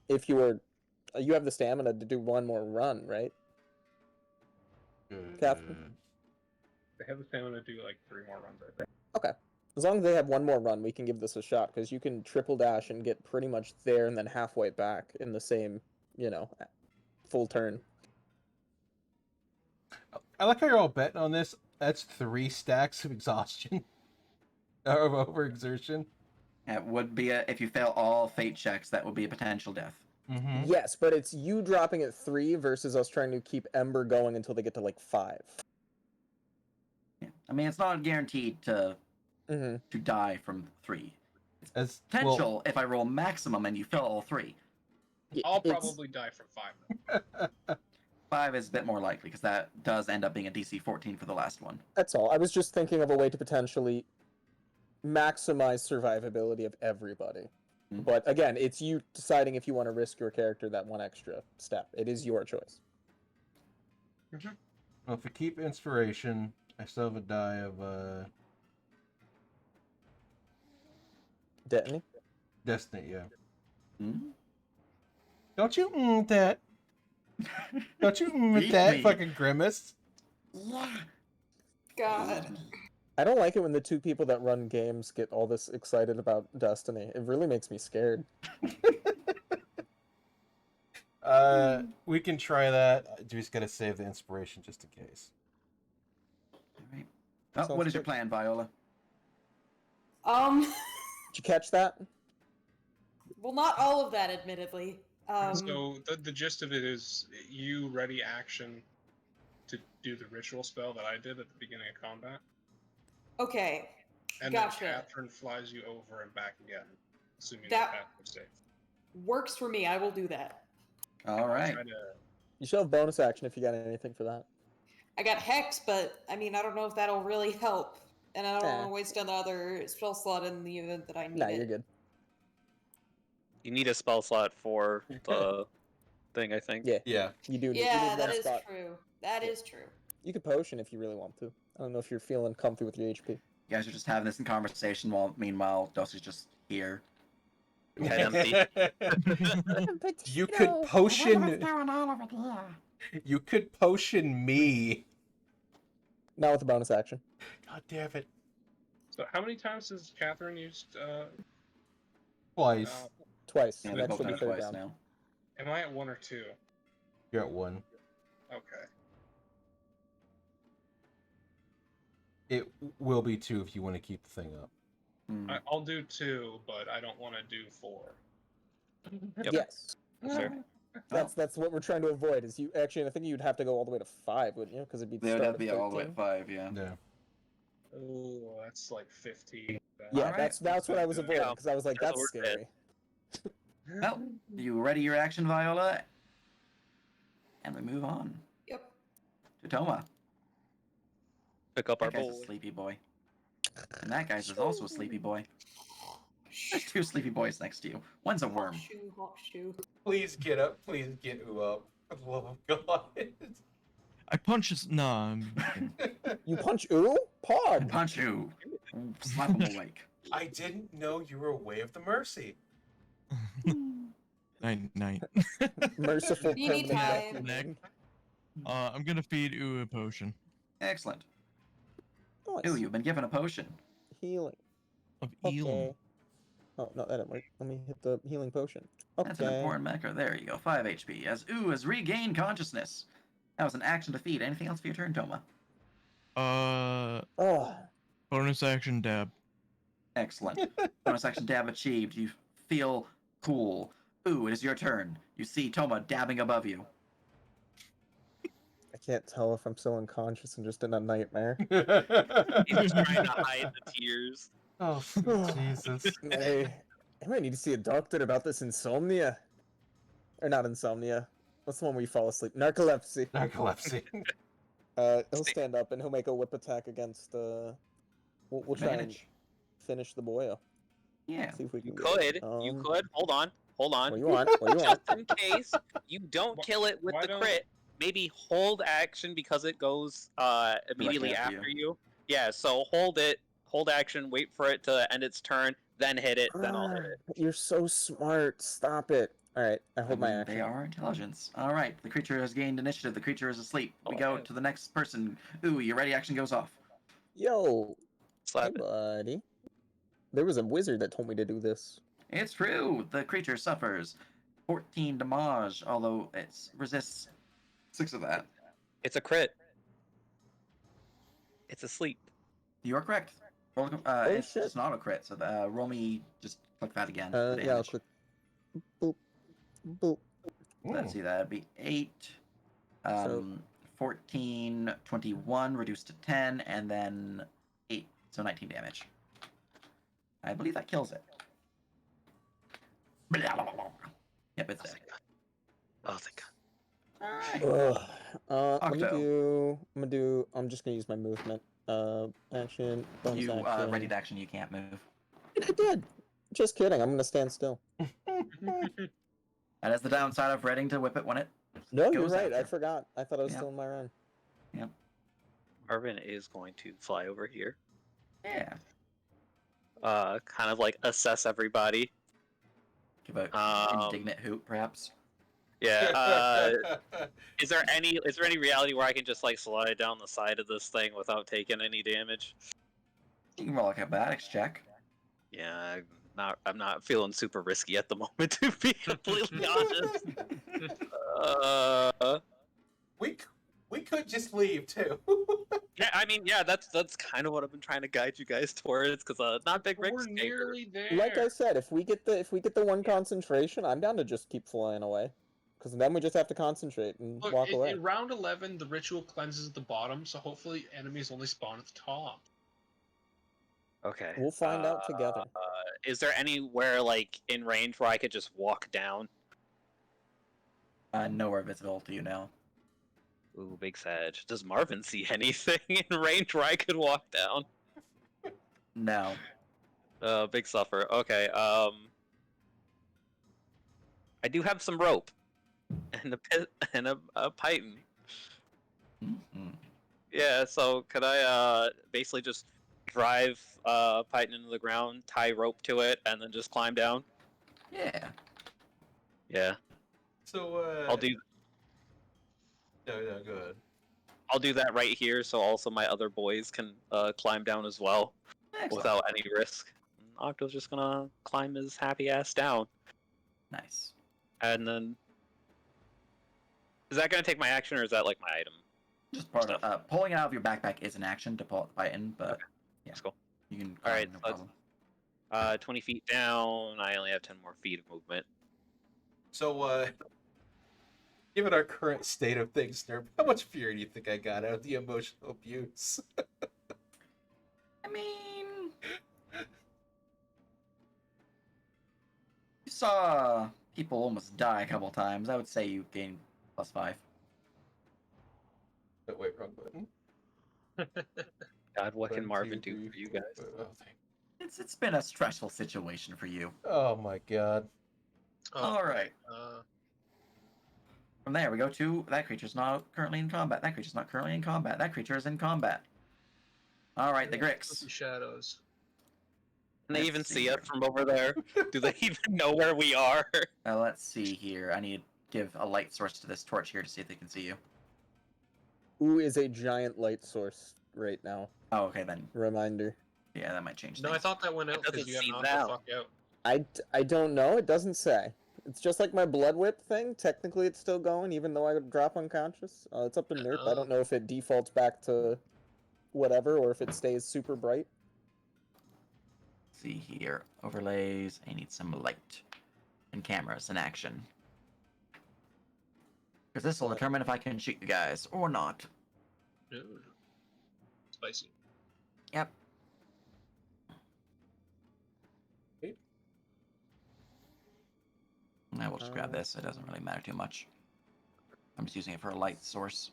Speaker 4: If you have the stamina to do one more run, right? Catherine?
Speaker 3: They have the stamina to do like 3 more runs, I think.
Speaker 4: Okay. As long as they have one more run, we can give this a shot, because you can triple dash and get pretty much there and then halfway back in the same, you know, full turn.
Speaker 2: I like how you're all betting on this. That's 3 stacks of exhaustion. Of overexertion.
Speaker 1: It would be if you fail all fate checks, that would be a potential death.
Speaker 2: Mm-hmm.
Speaker 4: Yes, but it's you dropping at 3 versus us trying to keep Ember going until they get to like 5.
Speaker 1: Yeah. I mean, it's not guaranteed to die from 3. It's potential if I roll maximum and you fail all 3.
Speaker 3: I'll probably die from 5.
Speaker 1: 5 is a bit more likely, because that does end up being a DC 14 for the last one.
Speaker 4: That's all. I was just thinking of a way to potentially maximize survivability of everybody. But again, it's you deciding if you want to risk your character that one extra step. It is your choice.
Speaker 2: Well, if we keep inspiration, I still have a die of Destiny, yeah. Don't you that? Don't you that fucking grimace?
Speaker 8: Yeah.
Speaker 9: God.
Speaker 4: I don't like it when the 2 people that run games get all this excited about Destiny. It really makes me scared.
Speaker 2: We can try that. Just gotta save the inspiration just in case.
Speaker 1: All right. What is your plan, Viola?
Speaker 4: Did you catch that?
Speaker 9: Well, not all of that, admittedly.
Speaker 3: So the gist of it is you ready action to do the ritual spell that I did at the beginning of combat.
Speaker 9: Okay.
Speaker 3: And
Speaker 9: Gotcha.
Speaker 3: then Catherine flies you over and back again, assuming
Speaker 9: That-
Speaker 3: the path is safe.
Speaker 9: Works for me. I will do that.
Speaker 1: All right.
Speaker 3: Try to...
Speaker 4: You should have bonus action if you got anything for that.
Speaker 9: I got Hex, but I mean, I don't know if that'll really help. And I don't want to waste another spell slot in the event that I need
Speaker 4: Nah,
Speaker 9: it.
Speaker 4: you're good.
Speaker 5: You need a spell slot for the thing, I think.
Speaker 4: Yeah.
Speaker 2: Yeah.
Speaker 4: You do.
Speaker 9: Yeah,
Speaker 4: you need
Speaker 9: that
Speaker 4: one
Speaker 9: is
Speaker 4: spot.
Speaker 9: true. That is true.
Speaker 4: You could potion if you really want to. I don't know if you're feeling comfy with your HP.
Speaker 1: You guys are just having this in conversation while, meanwhile, Dossy's just here.
Speaker 5: Head empty.
Speaker 2: You
Speaker 8: I
Speaker 2: could
Speaker 8: wonder what's
Speaker 2: potion.
Speaker 8: going on over there.
Speaker 2: You could potion me.
Speaker 4: Not with a bonus action.
Speaker 2: God damn it.
Speaker 3: So how many times has Catherine used...
Speaker 2: Twice.
Speaker 4: Twice.
Speaker 1: Yeah,
Speaker 4: And
Speaker 1: they've
Speaker 4: that
Speaker 1: both
Speaker 4: should
Speaker 1: done
Speaker 4: be
Speaker 1: it
Speaker 4: third
Speaker 1: twice
Speaker 4: round.
Speaker 1: now.
Speaker 3: Am I at 1 or 2?
Speaker 2: You're at 1.
Speaker 3: Okay.
Speaker 2: It will be 2 if you want to keep the thing up.
Speaker 1: Hmm.
Speaker 3: I'll do 2, but I don't want to do 4.
Speaker 5: Yep.
Speaker 4: Yes.
Speaker 5: That's fair.
Speaker 4: That's what we're trying to avoid. Is you actually? I think you'd have to go all the way to 5, wouldn't you? Because it'd be.
Speaker 1: They would
Speaker 4: start
Speaker 1: have to
Speaker 4: at
Speaker 1: be all the way
Speaker 4: 13.
Speaker 1: at 5, yeah.
Speaker 2: Yeah.
Speaker 3: Oh, that's like 15.
Speaker 4: Yeah,
Speaker 1: Alright.
Speaker 4: that's what I was avoiding
Speaker 5: Yeah.
Speaker 4: because I was like,
Speaker 5: That's
Speaker 4: that's
Speaker 5: worth it.
Speaker 4: scary.
Speaker 1: Well, you ready your action, Viola? And we move on
Speaker 9: Yep.
Speaker 1: to Toma.
Speaker 5: Pick up our
Speaker 1: That guy's
Speaker 5: bowl.
Speaker 1: a sleepy boy. And that guy's is also a sleepy boy. There's 2 sleepy boys next to you. One's a worm.
Speaker 9: Hot shoe.
Speaker 2: Please get up. Please get who up. For the love of God.
Speaker 7: I punch his. Nah.
Speaker 4: You punch Ooh? Pod.
Speaker 1: Punch you. Slap him awake.
Speaker 2: I didn't know you were away of the mercy.
Speaker 7: Night.
Speaker 4: Merciful
Speaker 9: You need
Speaker 4: permanent
Speaker 9: time.
Speaker 4: vacuuming.
Speaker 7: I'm gonna feed Ooh a potion
Speaker 1: Excellent.
Speaker 4: Nice.
Speaker 1: Ooh, you've been given a potion.
Speaker 4: Healing.
Speaker 7: of
Speaker 4: Okay.
Speaker 7: Elam.
Speaker 4: Oh, no, that didn't work. Let me hit the healing potion.
Speaker 1: That's an
Speaker 4: Okay.
Speaker 1: important macro. There you go. 5 HP. As Ooh has regained consciousness. That was an action to feed. Anything else for your turn, Toma?
Speaker 4: Oh,
Speaker 7: Bonus action dab.
Speaker 1: Excellent. Bonus action dab achieved. You feel cool. Ooh, it is your turn. You see Toma dabbing above you.
Speaker 4: I can't tell if I'm still unconscious and just in a nightmare.
Speaker 5: He's just trying to hide the tears.
Speaker 2: Oh, sweet Jesus.
Speaker 4: I might need to see a doctor about this insomnia. Or not insomnia. What's the one where you fall asleep? Narcolepsy.
Speaker 2: Narcolepsy.
Speaker 4: He'll stand up and he'll make a whip attack against. We'll try and
Speaker 1: Advantage.
Speaker 4: finish the boyo.
Speaker 1: Yeah.
Speaker 4: See if we can.
Speaker 5: You
Speaker 4: get it.
Speaker 5: could. You could. Hold on.
Speaker 4: What do you want? What do you
Speaker 5: Just
Speaker 4: want?
Speaker 5: in case you don't kill it with
Speaker 3: Why
Speaker 5: the
Speaker 3: don't-
Speaker 5: crit, maybe hold action because it goes immediately
Speaker 1: after
Speaker 5: after you. Yeah, so hold it, hold action, wait for it to end its turn, then hit it, then I'll hit it.
Speaker 4: You're so smart. Stop it. All right, I hold my
Speaker 1: mean,
Speaker 4: action.
Speaker 1: They are intelligence. All right. The creature has gained initiative. The creature is asleep. We
Speaker 5: Oh,
Speaker 1: go
Speaker 5: okay.
Speaker 1: to the next person. Ooh, your ready action goes off.
Speaker 4: Yo, hey
Speaker 5: Slap it.
Speaker 4: buddy. There was a wizard that told me to do this.
Speaker 1: It's true. The creature suffers 14 damage, although it resists 6 of that.
Speaker 5: It's a crit. It's asleep.
Speaker 1: You are correct. Roll, it's
Speaker 4: shit.
Speaker 1: just an auto crit, so roll me, just click that again.
Speaker 4: Yeah,
Speaker 1: the
Speaker 4: I'll
Speaker 1: damage.
Speaker 4: click. Boop, boop.
Speaker 1: Let's see, that'd be 8,
Speaker 4: So-
Speaker 1: 14, 21, reduced to 10, and then 8, so 19 damage. I believe that kills it. Yep, it's dead.
Speaker 5: Oh, thank God.
Speaker 1: Alright.
Speaker 4: Let me
Speaker 1: Octo.
Speaker 4: do. I'm just gonna use my movement. Action. Bonus
Speaker 1: You
Speaker 4: action.
Speaker 1: ready to action, you can't move.
Speaker 4: I did. Just kidding. I'm gonna stand still.
Speaker 1: That is the downside of ready to whip it when it
Speaker 4: No, you're
Speaker 1: goes
Speaker 4: right. I
Speaker 1: after.
Speaker 4: forgot. I thought I was
Speaker 1: Yeah.
Speaker 4: still in my run.
Speaker 5: Marvin is going to fly over here.
Speaker 1: Yeah.
Speaker 5: Kind of like assess everybody.
Speaker 1: Give a indignant hoot, perhaps.
Speaker 5: Yeah. Is there any reality where I can just like slide down the side of this thing without taking any damage?
Speaker 1: You can roll a acrobatics check.
Speaker 5: Yeah, I'm not feeling super risky at the moment, to be completely honest.
Speaker 2: We could just leave too.
Speaker 5: Yeah, I mean, yeah, that's kind of what I've been trying to guide you guys towards, because not big
Speaker 3: We're
Speaker 5: risk taker.
Speaker 3: nearly there.
Speaker 4: Like I said, if we get the one concentration, I'm down to just keep flying away. Because then we just have to concentrate and
Speaker 3: Look,
Speaker 4: walk away.
Speaker 3: in round 11, the ritual cleanses at the bottom, so hopefully enemies only spawn at the top.
Speaker 5: Okay.
Speaker 4: We'll find out together.
Speaker 5: Is there anywhere like in range where I could just walk down?
Speaker 1: Nowhere visible to you now.
Speaker 5: Ooh, big Sag. Does Marvin see anything in range where I could walk down?
Speaker 1: No.
Speaker 5: Big suffer. Okay. I do have some rope and a python.
Speaker 1: Mm-hmm.
Speaker 5: Yeah. So could I basically just drive python into the ground, tie rope to it, and then just climb down?
Speaker 1: Yeah.
Speaker 5: Yeah.
Speaker 2: So
Speaker 5: I'll do.
Speaker 2: No, go ahead.
Speaker 5: I'll do that right here, so also my other boys can climb down as well,
Speaker 1: Excellent.
Speaker 5: without any risk. Octo's just gonna climb his happy ass down,
Speaker 1: Nice.
Speaker 5: and then is that gonna take my action, or is that like my item?
Speaker 1: Just part of pulling it out of your backpack is an action to pull it the Python, but
Speaker 5: Okay.
Speaker 1: yeah,
Speaker 5: That's cool.
Speaker 1: you can.
Speaker 5: All right,
Speaker 1: no
Speaker 5: so
Speaker 1: problem.
Speaker 5: 20 feet down. I only have 10 more feet of movement.
Speaker 2: So, given our current state of things, Nerp, how much fear do you think I got out of the emotional abuse?
Speaker 1: I mean, you saw people almost die a couple times. I would say you gained +5.
Speaker 2: Oh, wait, wrong button.
Speaker 5: God, what can
Speaker 2: 1,
Speaker 5: Marvin
Speaker 2: 2,
Speaker 5: do
Speaker 2: 3,
Speaker 5: for you
Speaker 2: 4,
Speaker 5: guys?
Speaker 2: 5. Oh, thank.
Speaker 1: It's been a stressful situation for you.
Speaker 2: Oh my god.
Speaker 3: Oh,
Speaker 1: All right. From there, we go to that creature's not currently in combat. That creature's not currently in combat. That creature is in combat. All right, the Grix.
Speaker 3: Spooky shadows.
Speaker 5: Can they
Speaker 1: Let's
Speaker 5: even
Speaker 1: see
Speaker 5: see
Speaker 1: here.
Speaker 5: us from over there? Do they even know where we are?
Speaker 1: Let's see here. I need to give a light source to this torch here to see if they can see you.
Speaker 4: Who is a giant light source right now?
Speaker 1: Oh, okay then.
Speaker 4: Reminder.
Speaker 1: Yeah, that might change
Speaker 3: No, I
Speaker 1: things.
Speaker 3: thought that went out because
Speaker 5: doesn't
Speaker 3: you got
Speaker 5: seem
Speaker 3: knocked
Speaker 5: now.
Speaker 3: the fuck out.
Speaker 4: I don't know. It doesn't say. It's just like my blood whip thing. Technically, it's still going, even though I would drop unconscious. It's up to Nerp. I don't know if it defaults back to whatever or if it stays super bright.
Speaker 1: Let's see here. Overlays. I need some light. And cameras in action. Because this will determine if I can shoot you guys or not.
Speaker 3: Ooh. Spicy.
Speaker 1: Yep. I will just grab this. It doesn't really matter too much. I'm just using it for a light source.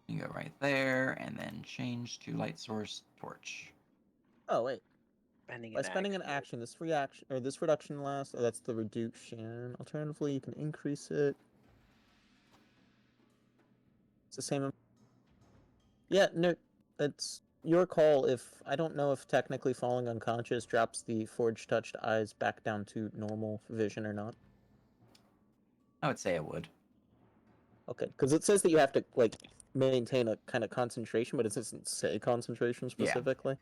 Speaker 1: You go right there, and then change to light source torch.
Speaker 4: Oh wait.
Speaker 5: Spending
Speaker 4: By spending an action, this reaction or this reduction lasts. Oh, that's the reduction. Alternatively, you can increase it. It's the same. Yeah, no, it's your call. If I don't know if technically falling unconscious drops the forge touched eyes back down to normal vision or not.
Speaker 1: I would say it would.
Speaker 4: Okay, because it says that you have to like maintain a kind of concentration, but it doesn't say concentration specifically.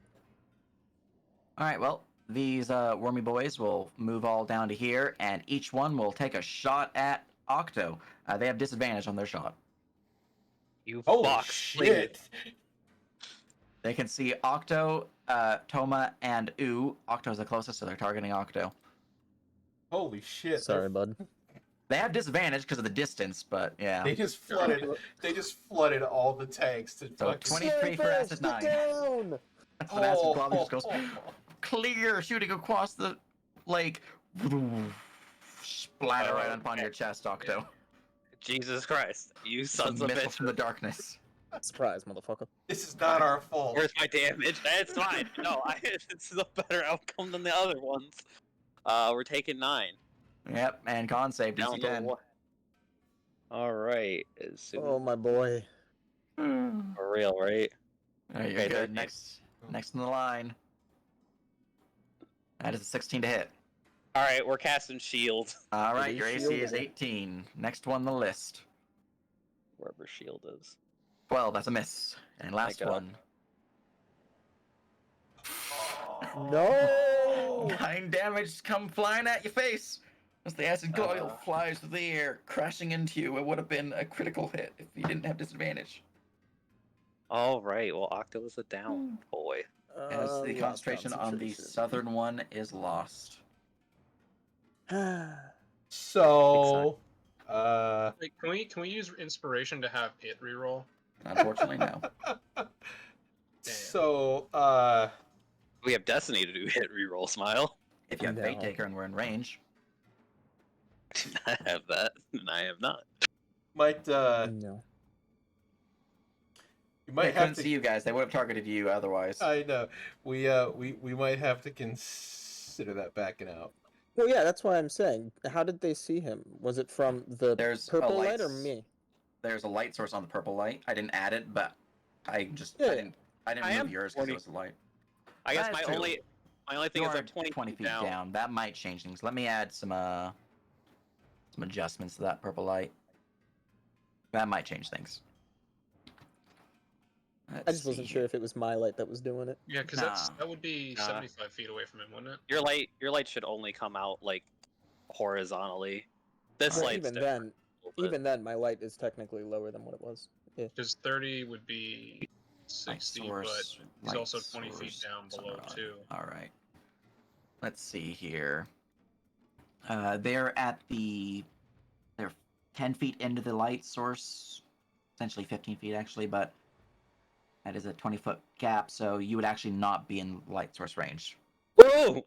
Speaker 1: All right, well, these wormy boys will move all down to here, and each one will take a shot at Octo. They have disadvantage on their shot.
Speaker 5: You
Speaker 2: Holy
Speaker 5: fox.
Speaker 2: shit!
Speaker 1: They can see Octo, Toma, and Ooh. Octo's the closest, so they're targeting Octo.
Speaker 2: Holy shit!
Speaker 4: Sorry, bud.
Speaker 1: They have disadvantage because of the distance, but yeah.
Speaker 2: They just flooded. They just flooded all the tanks to
Speaker 1: So
Speaker 2: fucking.
Speaker 1: 23 for Acid 9.
Speaker 4: Down!
Speaker 1: That's what Acid probably just goes clear, shooting across the lake. Splatter right upon your chest, Octo.
Speaker 5: Jesus Christ. You
Speaker 1: It's a
Speaker 5: sons of
Speaker 1: missile
Speaker 5: bitches.
Speaker 1: from the darkness.
Speaker 4: Surprise, motherfucker.
Speaker 2: This is not our fault.
Speaker 5: Where's my damage? It's fine. No, this is a better outcome than the other ones. We're taking 9.
Speaker 1: Yep, and con save
Speaker 5: Down
Speaker 1: DC
Speaker 5: to
Speaker 1: 10.
Speaker 5: 1. Alright.
Speaker 4: Oh my boy.
Speaker 5: For real, right?
Speaker 1: All right, you're
Speaker 5: Okay,
Speaker 1: good.
Speaker 5: 13.
Speaker 1: Next in the line. That is a 16 to hit.
Speaker 5: Alright, we're casting shield.
Speaker 1: All right,
Speaker 4: It
Speaker 1: your
Speaker 4: is
Speaker 1: AC is
Speaker 4: shielded.
Speaker 1: 18. Next one on the list.
Speaker 5: Wherever shield is.
Speaker 1: 12, that's a miss. And last
Speaker 5: God.
Speaker 1: one.
Speaker 4: No!
Speaker 1: 9 damage come flying at your face. As the acid coil flies through the air, crashing into you. It would have been a critical hit if you didn't have disadvantage.
Speaker 5: Alright, well, Octo is a down boy.
Speaker 1: As the
Speaker 4: Lost
Speaker 1: concentration on the
Speaker 4: concentration.
Speaker 1: southern one is lost.
Speaker 2: So,
Speaker 3: Like, can we use inspiration to have it reroll?
Speaker 1: Unfortunately, no.
Speaker 2: so,
Speaker 5: We have Destiny to do hit reroll, Smile.
Speaker 1: If you have Fate
Speaker 4: No.
Speaker 1: Taker and we're in range,
Speaker 5: I have that, and I have not.
Speaker 2: might
Speaker 4: No.
Speaker 2: you
Speaker 1: they
Speaker 2: might
Speaker 1: couldn't
Speaker 2: have to.
Speaker 1: see you guys. They would have targeted you otherwise.
Speaker 2: I know. We might have to consider that backing out.
Speaker 4: Well, yeah, that's why I'm saying. How did they see him? Was it from the
Speaker 1: There's a
Speaker 4: purple
Speaker 1: light
Speaker 4: light or me?
Speaker 1: There's a light source on the purple light. I didn't add it, but I
Speaker 4: Yeah.
Speaker 1: didn't
Speaker 5: I
Speaker 1: move
Speaker 5: am
Speaker 1: yours because
Speaker 5: 20.
Speaker 1: it was a light.
Speaker 5: I guess
Speaker 1: That
Speaker 5: my
Speaker 1: too.
Speaker 5: only thing
Speaker 1: You
Speaker 5: is
Speaker 1: are
Speaker 5: I'm 20
Speaker 1: feet down. That might change things. Let me add some adjustments to that purple light. That might change things.
Speaker 4: I just wasn't sure if it was my light that was doing it.
Speaker 3: Yeah, because
Speaker 1: Nah.
Speaker 3: that would be
Speaker 5: Nah.
Speaker 3: 75 feet away from him, wouldn't it?
Speaker 5: Your light should only come out like horizontally. This
Speaker 4: Well,
Speaker 5: light's
Speaker 4: even
Speaker 5: different
Speaker 4: then,
Speaker 5: a little bit.
Speaker 4: even then, my light is technically lower than what it was. Yeah.
Speaker 3: Because 30 would be 60, but he's also 20 feet down below too.
Speaker 1: All right. Let's see here. They're 10 feet into the light source, essentially 15 feet actually, but that is a 20-foot gap, so you would actually not be in light source range.
Speaker 5: Whoa!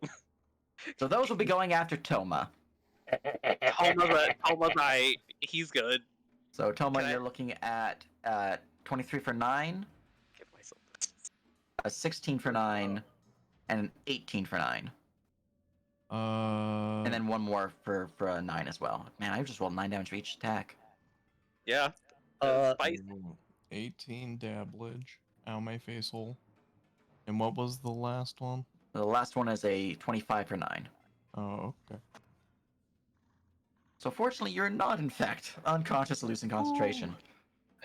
Speaker 1: So those will be going after Toma.
Speaker 5: Toma's right. He's good.
Speaker 1: So Toma,
Speaker 5: Can I-
Speaker 1: you're looking at 23 for 9,
Speaker 5: Give myself
Speaker 1: a 16 for 9, and an 18 for 9. And then one more for a 9 as well. Man, I just rolled 9 damage for each attack.
Speaker 5: Yeah. Spice.
Speaker 7: 18 dablage out my face hole. And what was the last one?
Speaker 1: The last one is a 25 for 9.
Speaker 7: Oh, okay.
Speaker 1: So fortunately, you're not, in fact, unconscious or losing concentration.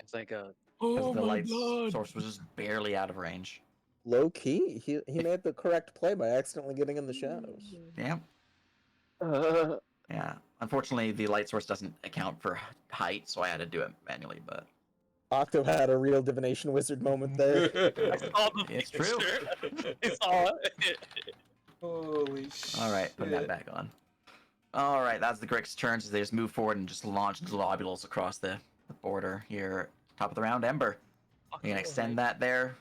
Speaker 5: Thank God.
Speaker 1: Because
Speaker 7: Oh
Speaker 1: the
Speaker 7: my
Speaker 1: light
Speaker 7: god!
Speaker 1: source was just barely out of range.
Speaker 4: Low key, he made the correct play by accidentally getting in the shadows.
Speaker 1: Yeah. Yeah. Unfortunately, the light source doesn't account for height, so I had to do it manually, but...
Speaker 4: Octo had a real divination wizard moment there.
Speaker 1: It's true.
Speaker 5: I saw it.
Speaker 2: Holy shit.
Speaker 1: Alright, putting that back on. Alright, that's the Grix's turns as they just move forward and just launch globules across the border here. Top of the round, Ember. You gonna extend that there?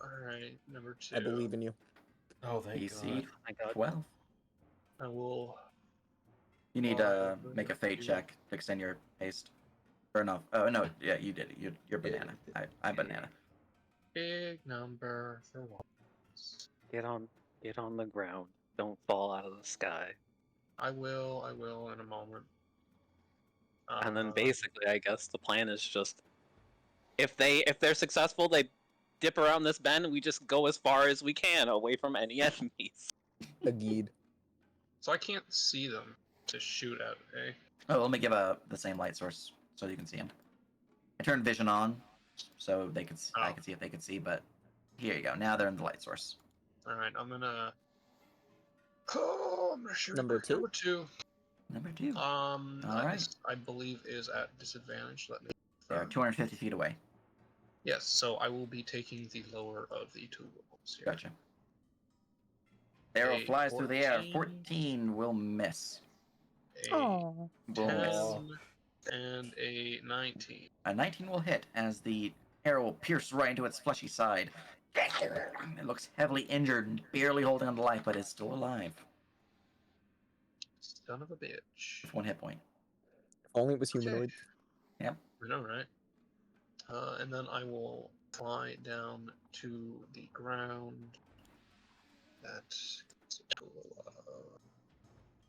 Speaker 3: Alright, number 2.
Speaker 4: I believe in you.
Speaker 2: Oh, thank
Speaker 1: DC
Speaker 2: God.
Speaker 5: Thank God.
Speaker 1: 12.
Speaker 3: I will.
Speaker 1: You need to make a fate check to extend your haste. Or no. Oh, no. Yeah, you did it. You're banana. I'm banana.
Speaker 3: Big number for once.
Speaker 5: Get on the ground. Don't fall out of the sky.
Speaker 3: I will in a moment.
Speaker 5: And then basically, I guess the plan is just if they're successful, they dip around this bend, and we just go as far as we can away from any enemies.
Speaker 4: Agreed.
Speaker 3: So I can't see them to shoot at, eh?
Speaker 1: Oh, let me give the same light source so you can see them. I turned vision on so they could. I could see if they could see, but here you go. Now they're in the light source.
Speaker 3: Alright, I'm gonna. Oh, I'm gonna shoot
Speaker 4: Number 2?
Speaker 3: Number 2.
Speaker 1: Number 2.
Speaker 3: This, I believe, is at disadvantage. Let me.
Speaker 1: They're 250 feet away.
Speaker 3: Yes, so I will be taking the lower of the 2 rolls here.
Speaker 1: Gotcha. The arrow
Speaker 3: A
Speaker 1: flies through the air.
Speaker 3: 14.
Speaker 1: 14 will miss.
Speaker 3: A
Speaker 4: Oh.
Speaker 1: Will miss.
Speaker 3: 10 and a 19.
Speaker 1: A 19 will hit as the arrow will pierce right into its fleshy side. It looks heavily injured and barely holding on to life, but is still alive.
Speaker 3: Son of a bitch.
Speaker 1: With 1 hit point.
Speaker 4: If only it was humanoid.
Speaker 1: Yep.
Speaker 3: I know, right? And then I will fly down to the ground. That's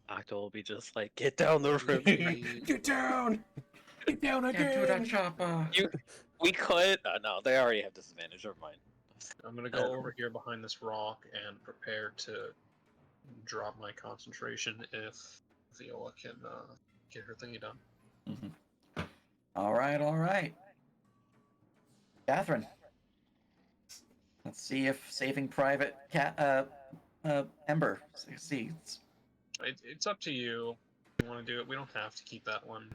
Speaker 5: Octo will be just like, get down the river.
Speaker 2: Get down! Get down again!
Speaker 1: chopper.
Speaker 5: We could. No, they already have disadvantage. Never mind.
Speaker 3: I'm gonna go over here behind this rock and prepare to drop my concentration if Viola can get her thingy done.
Speaker 1: Mm-hmm. All right. Catherine. Let's see if saving Private Ember succeeds.
Speaker 3: It's up to you. If you want to do it, we don't have to keep that one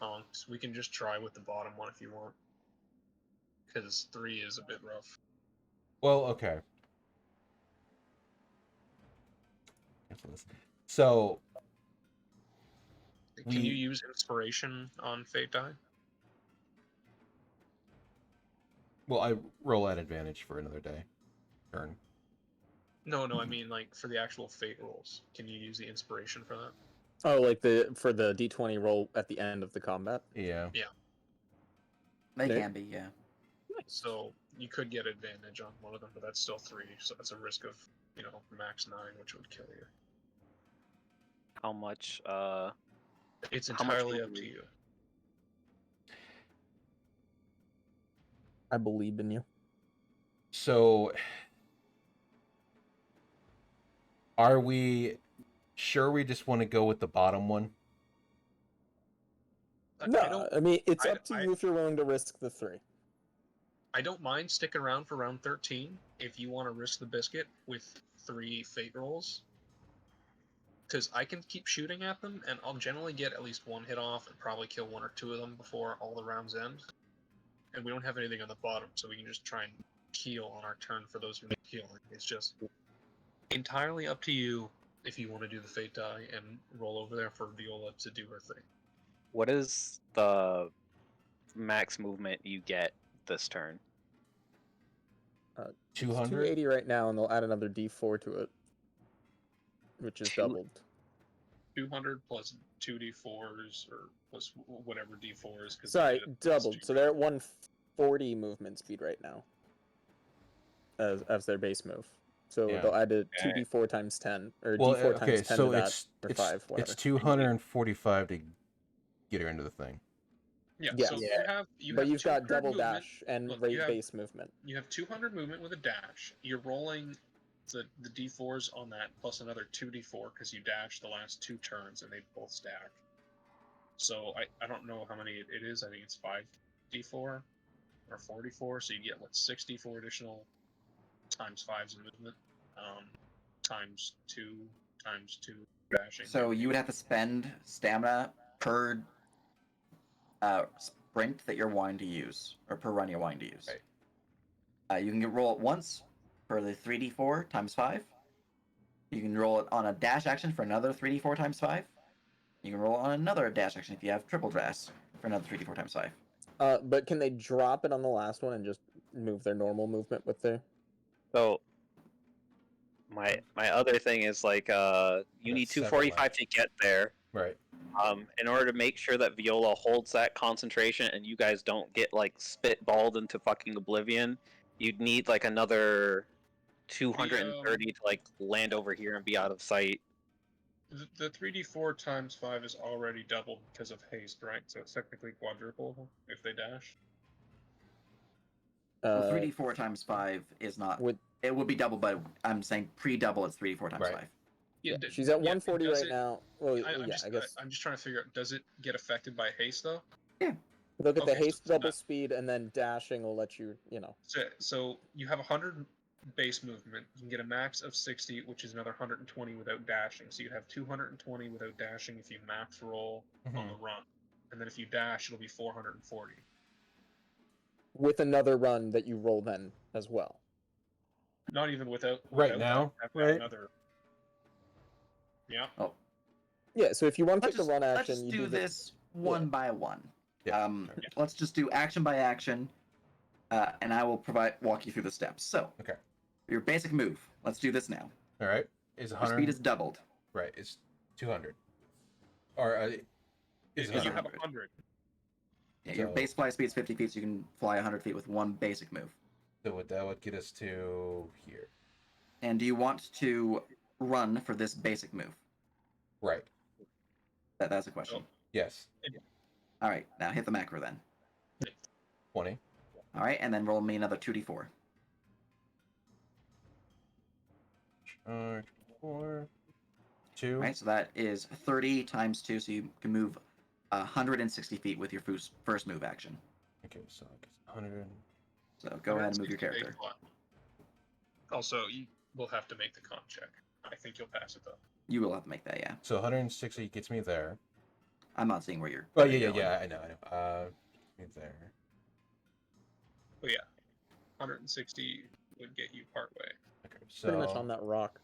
Speaker 3: conked. We can just try with the bottom one if you want. Because 3 is a bit rough.
Speaker 2: Well, okay. cancel this. So
Speaker 3: Can you use inspiration on Fate Die?
Speaker 2: well, I roll at advantage for another turn.
Speaker 3: No, I mean like for the actual Fate rolls. Can you use the inspiration for that?
Speaker 4: Oh, like for the D20 roll at the end of the combat.
Speaker 2: Yeah.
Speaker 1: They
Speaker 4: Nick?
Speaker 1: can be, yeah.
Speaker 3: So you could get advantage on one of them, but that's still 3, so that's a risk of, max 9, which would kill you.
Speaker 5: How much?
Speaker 3: It's
Speaker 5: How much
Speaker 3: entirely up
Speaker 5: movement?
Speaker 3: to you.
Speaker 4: I believe in you.
Speaker 2: So, are we sure we just want to go with the bottom one?
Speaker 4: No, I mean it's up to you if you're willing to risk the 3.
Speaker 3: I don't mind sticking around for round 13 if you want to risk the biscuit with 3 Fate rolls. Because I can keep shooting at them, and I'll generally get at least 1 hit off and probably kill 1 or 2 of them before all the rounds end. And we don't have anything on the bottom, so we can just try and heal on our turn for those who need healing. It's just entirely up to you if you want to do the Fate Die and roll over there for Viola to do her thing.
Speaker 5: What is the max movement you get this turn?
Speaker 2: 200?
Speaker 4: 280 right now, and they'll add another D4 to it, which is doubled.
Speaker 3: 200 plus 2 D4s, or plus whatever D4s.
Speaker 4: Sorry, doubled. So they're at 140 movement speed right now as their base move. So they'll add a 2d4 times 10, or d4 times 10
Speaker 2: so
Speaker 4: to that, or 5, whatever.
Speaker 2: It's 245 to get her into the thing.
Speaker 3: Yeah, so
Speaker 4: you've got double
Speaker 3: movement.
Speaker 4: dash and base movement.
Speaker 3: You have 200 movement with a dash. You're rolling the D4s on that, plus another 2d4, because you dash the last 2 turns, and they both stack. So I don't know how many it is. I think it's 5d4 or 4d4, so you get, 64 additional times 5's movement, times 2 dashing.
Speaker 1: So you would have to spend stamina per sprint that you're wanting to use, or per run you're wanting to use. Right. You can roll it once for the 3d4 times 5. You can roll it on a dash action for another 3d4 times 5. You can roll on another dash action if you have triple dash for another 3d4 times 5.
Speaker 4: But can they drop it on the last one and just move their normal movement with their...
Speaker 5: So my other thing is you need 245 to get there.
Speaker 2: Right.
Speaker 5: In order to make sure that Viola holds that concentration and you guys don't get spitballed into fucking oblivion, you'd need another 230 to land over here and be out of sight.
Speaker 3: The 3d4 times 5 is already doubled because of haste, right? So it's technically quadruple if they dash.
Speaker 1: Well, 3d4 times 5 is not... It would be double, but I'm saying pre-double it's 3d4 times 5.
Speaker 4: Yeah, she's at 140 right now. Well,
Speaker 3: I'm
Speaker 4: I guess.
Speaker 3: I'm just trying to figure out, does it get affected by haste, though?
Speaker 1: Yeah.
Speaker 4: Look at the haste double speed, and then dashing will let you,
Speaker 3: So you have 100 base movement. You can get a max of 60, which is another 120 without dashing. So you'd have 220 without dashing if you max roll on the run. And then if you dash, it'll be 440.
Speaker 4: With another run that you roll then as well.
Speaker 3: Not even without
Speaker 2: now,
Speaker 3: that,
Speaker 2: right?
Speaker 3: Another... Yeah.
Speaker 1: Oh.
Speaker 4: Yeah, so if you want to take the run action,
Speaker 1: let's
Speaker 4: you
Speaker 1: do this one by one.
Speaker 2: Yeah.
Speaker 1: Let's just do action by action, and I will walk you through the steps. So, your basic move. Let's do this now.
Speaker 2: All right. Is 100?
Speaker 1: Your speed is doubled.
Speaker 2: Right. It's 200. Or
Speaker 3: is you have 100.
Speaker 1: Yeah, your base fly speed is 50 feet, so you can fly 100 feet with one basic move.
Speaker 2: So that would get us to here.
Speaker 1: And do you want to run for this basic move?
Speaker 2: Right.
Speaker 1: That's a question.
Speaker 2: Yes.
Speaker 1: All right, now hit the macro then.
Speaker 2: 20.
Speaker 1: All right, and then roll me another 2d4.
Speaker 2: 4, 2.
Speaker 1: All right, so that is 30 times 2, so you can move 160 feet with your first move action.
Speaker 2: Okay, so I guess 100.
Speaker 1: So go ahead and move your character.
Speaker 3: Also, you will have to make the con check. I think you'll pass it though.
Speaker 1: You will have to make that, yeah.
Speaker 2: So 160 gets me there.
Speaker 1: I'm not seeing where you're.
Speaker 2: Oh yeah, I know. Gets me there.
Speaker 3: Oh yeah, 160 would get you part way.
Speaker 2: Okay, so
Speaker 4: pretty much on that rock.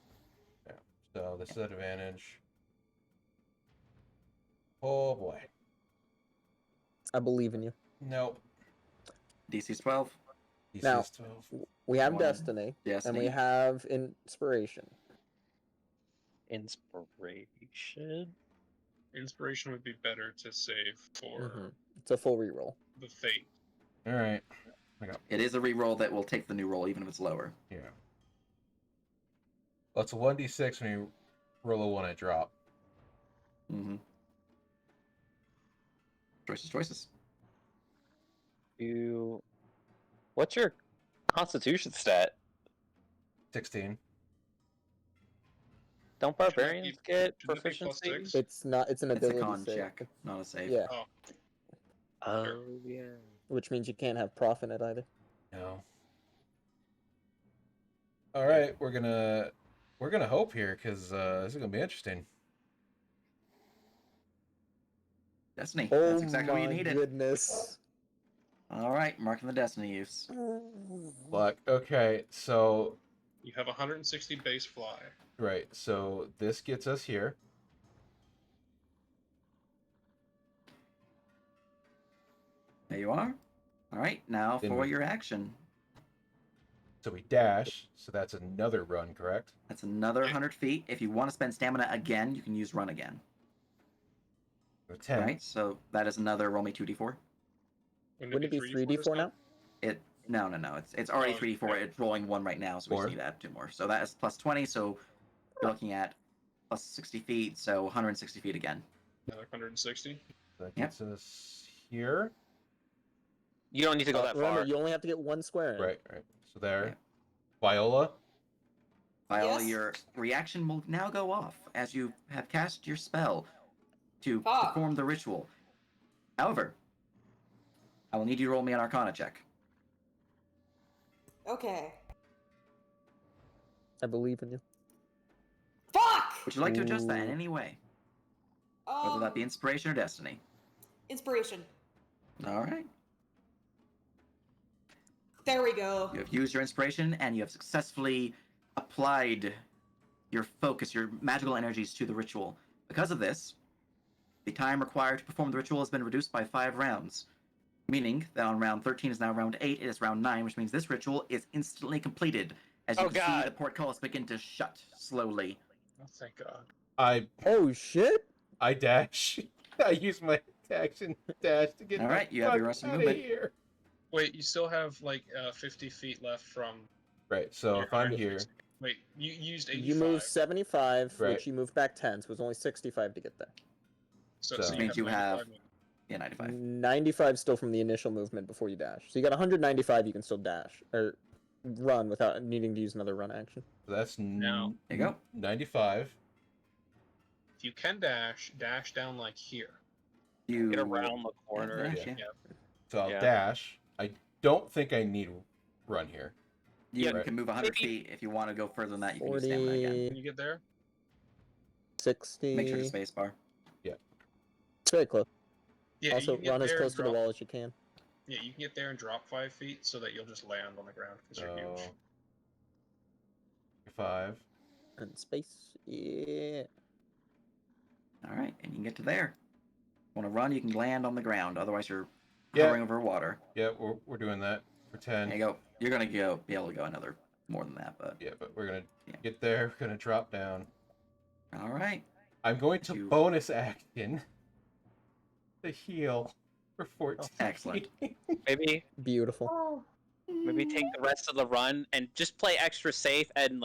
Speaker 2: Yeah. So this is advantage. Oh boy.
Speaker 4: I believe in you.
Speaker 2: Nope.
Speaker 1: DC's 12.
Speaker 2: DC
Speaker 4: Now,
Speaker 2: is 12.
Speaker 4: We have
Speaker 1: One
Speaker 4: Destiny, and
Speaker 1: Destiny.
Speaker 4: we have Inspiration.
Speaker 5: Inspiration.
Speaker 3: Inspiration would be better to save for
Speaker 4: It's a full reroll.
Speaker 3: the fate.
Speaker 2: All right.
Speaker 1: It is a reroll that will take the new roll, even if it's lower.
Speaker 2: Yeah. Well, it's a 1d6 when you roll a 1 and drop.
Speaker 1: Mm-hmm. Choices.
Speaker 5: What's your Constitution stat?
Speaker 2: 16.
Speaker 5: Don't barbarians get
Speaker 3: Shouldn't it be plus
Speaker 5: proficiency?
Speaker 3: 6?
Speaker 4: It's not. It's an
Speaker 1: It's a
Speaker 4: ability
Speaker 1: con
Speaker 4: save.
Speaker 1: check, not a save.
Speaker 4: Yeah,
Speaker 5: Oh yeah.
Speaker 4: which means you can't have prof in it either.
Speaker 2: No. All right, we're gonna hope here because this is gonna be interesting.
Speaker 1: Destiny.
Speaker 4: Oh
Speaker 1: That's exactly what you
Speaker 4: my
Speaker 1: needed.
Speaker 4: goodness!
Speaker 1: All right, marking the Destiny use.
Speaker 2: Luck. Okay, so
Speaker 3: You have 160 base fly.
Speaker 2: right, so this gets us here.
Speaker 1: There you are. All right, now
Speaker 2: Then
Speaker 1: for
Speaker 2: we-
Speaker 1: your action.
Speaker 2: So we dash. So that's another run, correct?
Speaker 1: That's another 100 feet. If you want to spend stamina again, you can use run again.
Speaker 2: So 10.
Speaker 1: Right, so that is another roll me 2d4.
Speaker 4: Wouldn't it be 3d4 now?
Speaker 1: No. It's already
Speaker 3: Oh,
Speaker 1: 3d4.
Speaker 3: okay.
Speaker 1: It's rolling 1 right now, so we
Speaker 2: Four.
Speaker 1: just need to add 2 more. So that is plus 20. So you're looking at plus 60 feet, so 160 feet again.
Speaker 3: Another 160.
Speaker 2: That gets us here.
Speaker 5: You don't need to go that
Speaker 4: Remember,
Speaker 5: far.
Speaker 4: you only have to get one square in.
Speaker 2: Right. So there.
Speaker 1: Yeah.
Speaker 2: Viola.
Speaker 1: Viola,
Speaker 9: Yes?
Speaker 1: your reaction will now go off as you have cast your spell to
Speaker 9: Fuck.
Speaker 1: perform the ritual. However, I will need you to roll me an Arcana check.
Speaker 9: Okay.
Speaker 4: I believe in you.
Speaker 9: Fuck!
Speaker 1: Would you like to adjust that in
Speaker 4: Ooh.
Speaker 1: any way? Whether that be inspiration or destiny.
Speaker 9: Inspiration.
Speaker 1: All right.
Speaker 9: There we go.
Speaker 1: You have used your inspiration and you have successfully applied your focus, your magical energies to the ritual. Because of this, the time required to perform the ritual has been reduced by 5 rounds. Meaning that on round 13 is now round 8, it is round 9, which means this ritual is instantly completed. As you
Speaker 5: Oh,
Speaker 1: can see
Speaker 5: God.
Speaker 1: the portcullis begin to shut slowly.
Speaker 3: Oh, thank God.
Speaker 4: Oh shit!
Speaker 2: I dash. I use my action dash to get
Speaker 1: All right, you have your rest of
Speaker 2: out
Speaker 1: movement.
Speaker 2: here.
Speaker 3: Wait, you still have like 50 feet left from.
Speaker 2: Right. So
Speaker 3: your
Speaker 2: if I'm
Speaker 3: 160.
Speaker 2: here,
Speaker 3: Wait, you used 85.
Speaker 4: You moved 75,
Speaker 2: Right.
Speaker 4: which you moved back 10, so it was only 65 to get there.
Speaker 3: So
Speaker 2: So-
Speaker 3: you
Speaker 1: Means you have-
Speaker 3: 95 movement.
Speaker 1: Yeah, 95.
Speaker 4: 95 still from the initial movement before you dash. So you got 195. You can still dash or run without needing to use another run action.
Speaker 2: so that's
Speaker 3: Now-
Speaker 1: There you go.
Speaker 2: 95.
Speaker 3: If you can dash down like here.
Speaker 1: You
Speaker 5: Get around the corner.
Speaker 1: dash,
Speaker 2: Yeah.
Speaker 1: yeah.
Speaker 2: So I'll
Speaker 5: Yeah.
Speaker 2: dash. I don't think I need run here.
Speaker 1: You
Speaker 5: Yeah,
Speaker 1: can move 100
Speaker 5: maybe-
Speaker 1: feet. If you want to go further than that, you can use stamina again.
Speaker 4: 40,
Speaker 3: Can you get there?
Speaker 4: 60.
Speaker 1: Make sure to space bar.
Speaker 4: It's very close.
Speaker 3: Yeah.
Speaker 4: Also,
Speaker 3: you can get
Speaker 4: run as
Speaker 3: there
Speaker 4: close
Speaker 3: and
Speaker 4: to the
Speaker 3: drop-
Speaker 4: wall as you can.
Speaker 3: Yeah, you can get there and drop 5 feet so that you'll just land on the ground because you're huge.
Speaker 2: So 5.
Speaker 4: And space. Yeah.
Speaker 1: All right, and you can get to there. Want to run, you can land on the ground. Otherwise, you're
Speaker 2: Yeah.
Speaker 1: hovering over water.
Speaker 2: Yeah, we're doing that for 10.
Speaker 1: There you go. You're going to be able to go another more than that, but
Speaker 2: Yeah, but we're gonna
Speaker 1: Yeah.
Speaker 2: get there. We're gonna drop down.
Speaker 1: all right.
Speaker 2: I'm going to
Speaker 1: You-
Speaker 2: bonus action to heal for 14.
Speaker 1: Excellent.
Speaker 5: Maybe
Speaker 4: Beautiful.
Speaker 5: take the rest of the run and just play extra safe and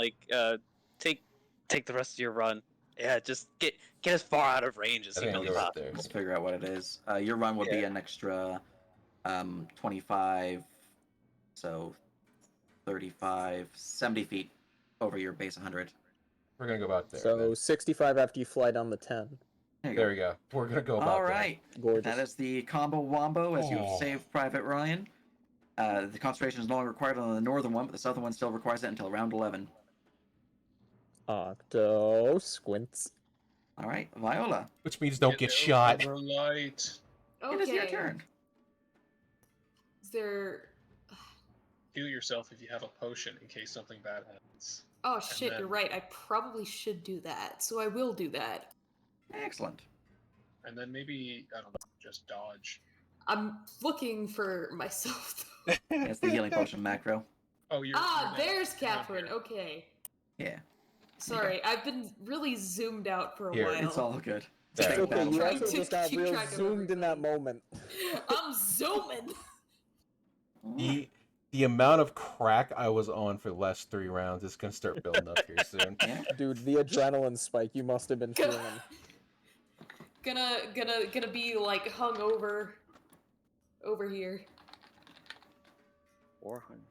Speaker 5: take the rest of your run. Yeah, just get as far out of range as
Speaker 2: I
Speaker 5: you
Speaker 2: think I'll
Speaker 5: can
Speaker 2: go right
Speaker 5: possibly.
Speaker 2: there.
Speaker 1: Let's figure out what it is. Your run would be an extra 25, so 35, 70 feet over your base 100.
Speaker 2: We're gonna go about there.
Speaker 4: So
Speaker 2: then.
Speaker 4: 65 after you fly down the 10.
Speaker 1: There you
Speaker 2: There
Speaker 1: go.
Speaker 2: we go. We're gonna go about
Speaker 1: All
Speaker 2: there.
Speaker 1: right.
Speaker 4: Gorgeous.
Speaker 1: That is the combo wombo as you have
Speaker 2: Oh.
Speaker 1: saved Private Ryan. The concentration is no longer required on the northern one, but the southern one still requires it until round 11.
Speaker 4: Octo squints.
Speaker 1: All right, Viola.
Speaker 2: Which means don't get
Speaker 3: there,
Speaker 2: shot.
Speaker 3: Everlight.
Speaker 6: Okay.
Speaker 1: It is your turn.
Speaker 6: Is there?
Speaker 3: heal yourself if you have a potion in case something bad happens.
Speaker 6: Oh shit,
Speaker 3: then-
Speaker 6: you're right. I probably should do that, so I will do that.
Speaker 1: Excellent.
Speaker 3: And then maybe, I don't know, just dodge.
Speaker 6: I'm looking for myself.
Speaker 1: It's the healing potion macro.
Speaker 3: Oh, you're
Speaker 6: There's
Speaker 3: you're down
Speaker 6: Catherine.
Speaker 3: here.
Speaker 6: Okay.
Speaker 1: Yeah,
Speaker 6: Sorry, I've been really zoomed out for a
Speaker 2: Here,
Speaker 6: while.
Speaker 1: it's all good.
Speaker 2: There.
Speaker 4: It's okay, you
Speaker 6: Trying
Speaker 4: actually
Speaker 6: to
Speaker 4: just got
Speaker 6: keep
Speaker 4: real
Speaker 6: track of
Speaker 4: zoomed in that
Speaker 6: everybody.
Speaker 4: moment.
Speaker 6: I'm zooming.
Speaker 2: The amount of crack I was on for the last 3 rounds is gonna start building up here soon.
Speaker 1: Yeah.
Speaker 4: Dude, the adrenaline spike you must have been feeling.
Speaker 6: Gonna be like hung over here.
Speaker 5: 400.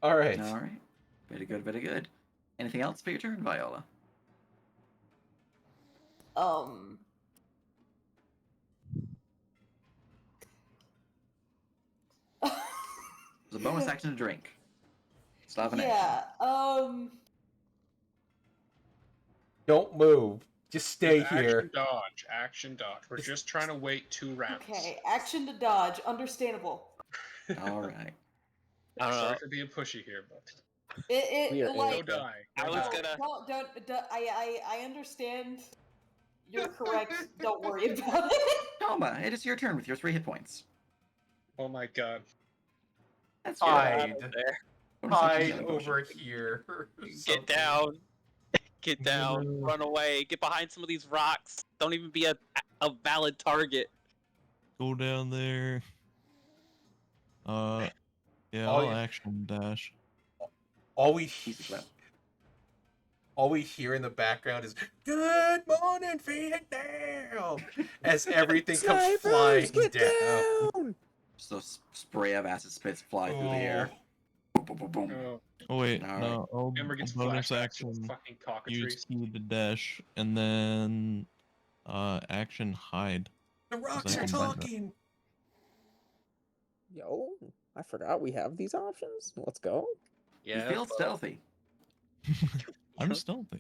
Speaker 2: All right.
Speaker 1: All right. Very good, very good. Anything else for your turn, Viola? It's a bonus action to drink. Still have an action.
Speaker 2: Don't move. Just stay here.
Speaker 3: Action dodge. We're just trying to wait 2 rounds.
Speaker 9: Okay, action to dodge, understandable.
Speaker 1: All right.
Speaker 5: I don't know.
Speaker 3: Sorry for being pushy here, but
Speaker 4: We are
Speaker 3: go
Speaker 9: Like,
Speaker 3: die.
Speaker 5: I
Speaker 3: Go
Speaker 5: was
Speaker 3: die.
Speaker 5: gonna.
Speaker 9: I understand. You're correct. Don't worry about it.
Speaker 1: Toma, it is your turn with your 3 hit points.
Speaker 3: Oh my god.
Speaker 1: That's good.
Speaker 2: Hide.
Speaker 5: There.
Speaker 1: Bonus action
Speaker 2: Hide
Speaker 1: healing potion.
Speaker 2: over here.
Speaker 5: Get down. Get down. Run away. Get behind some of these rocks. Don't even be a valid target.
Speaker 7: Go down there. Yeah,
Speaker 2: All
Speaker 7: I'll
Speaker 2: you-
Speaker 7: action dash.
Speaker 2: All we
Speaker 1: Easy clap.
Speaker 2: all we hear in the background is "Good morning, Vietnam," as everything comes flying
Speaker 4: Snipers, get
Speaker 2: down.
Speaker 4: down!
Speaker 1: Just those spray of acid spits fly through the air. Boom, boom, boom, boom.
Speaker 3: Oh,
Speaker 7: Oh wait,
Speaker 1: All
Speaker 7: no, I'll
Speaker 3: Amber gets
Speaker 7: bonus
Speaker 3: flashbacks to the
Speaker 7: action.
Speaker 3: fucking
Speaker 7: Use
Speaker 3: cockatrice.
Speaker 7: key to dash, and then action hide.
Speaker 2: The rocks
Speaker 7: I
Speaker 2: are
Speaker 7: can do that.
Speaker 2: talking.
Speaker 4: Yo, I forgot we have these options. Let's go.
Speaker 1: You
Speaker 5: Yeah.
Speaker 1: feel stealthy.
Speaker 7: I'm stealthy.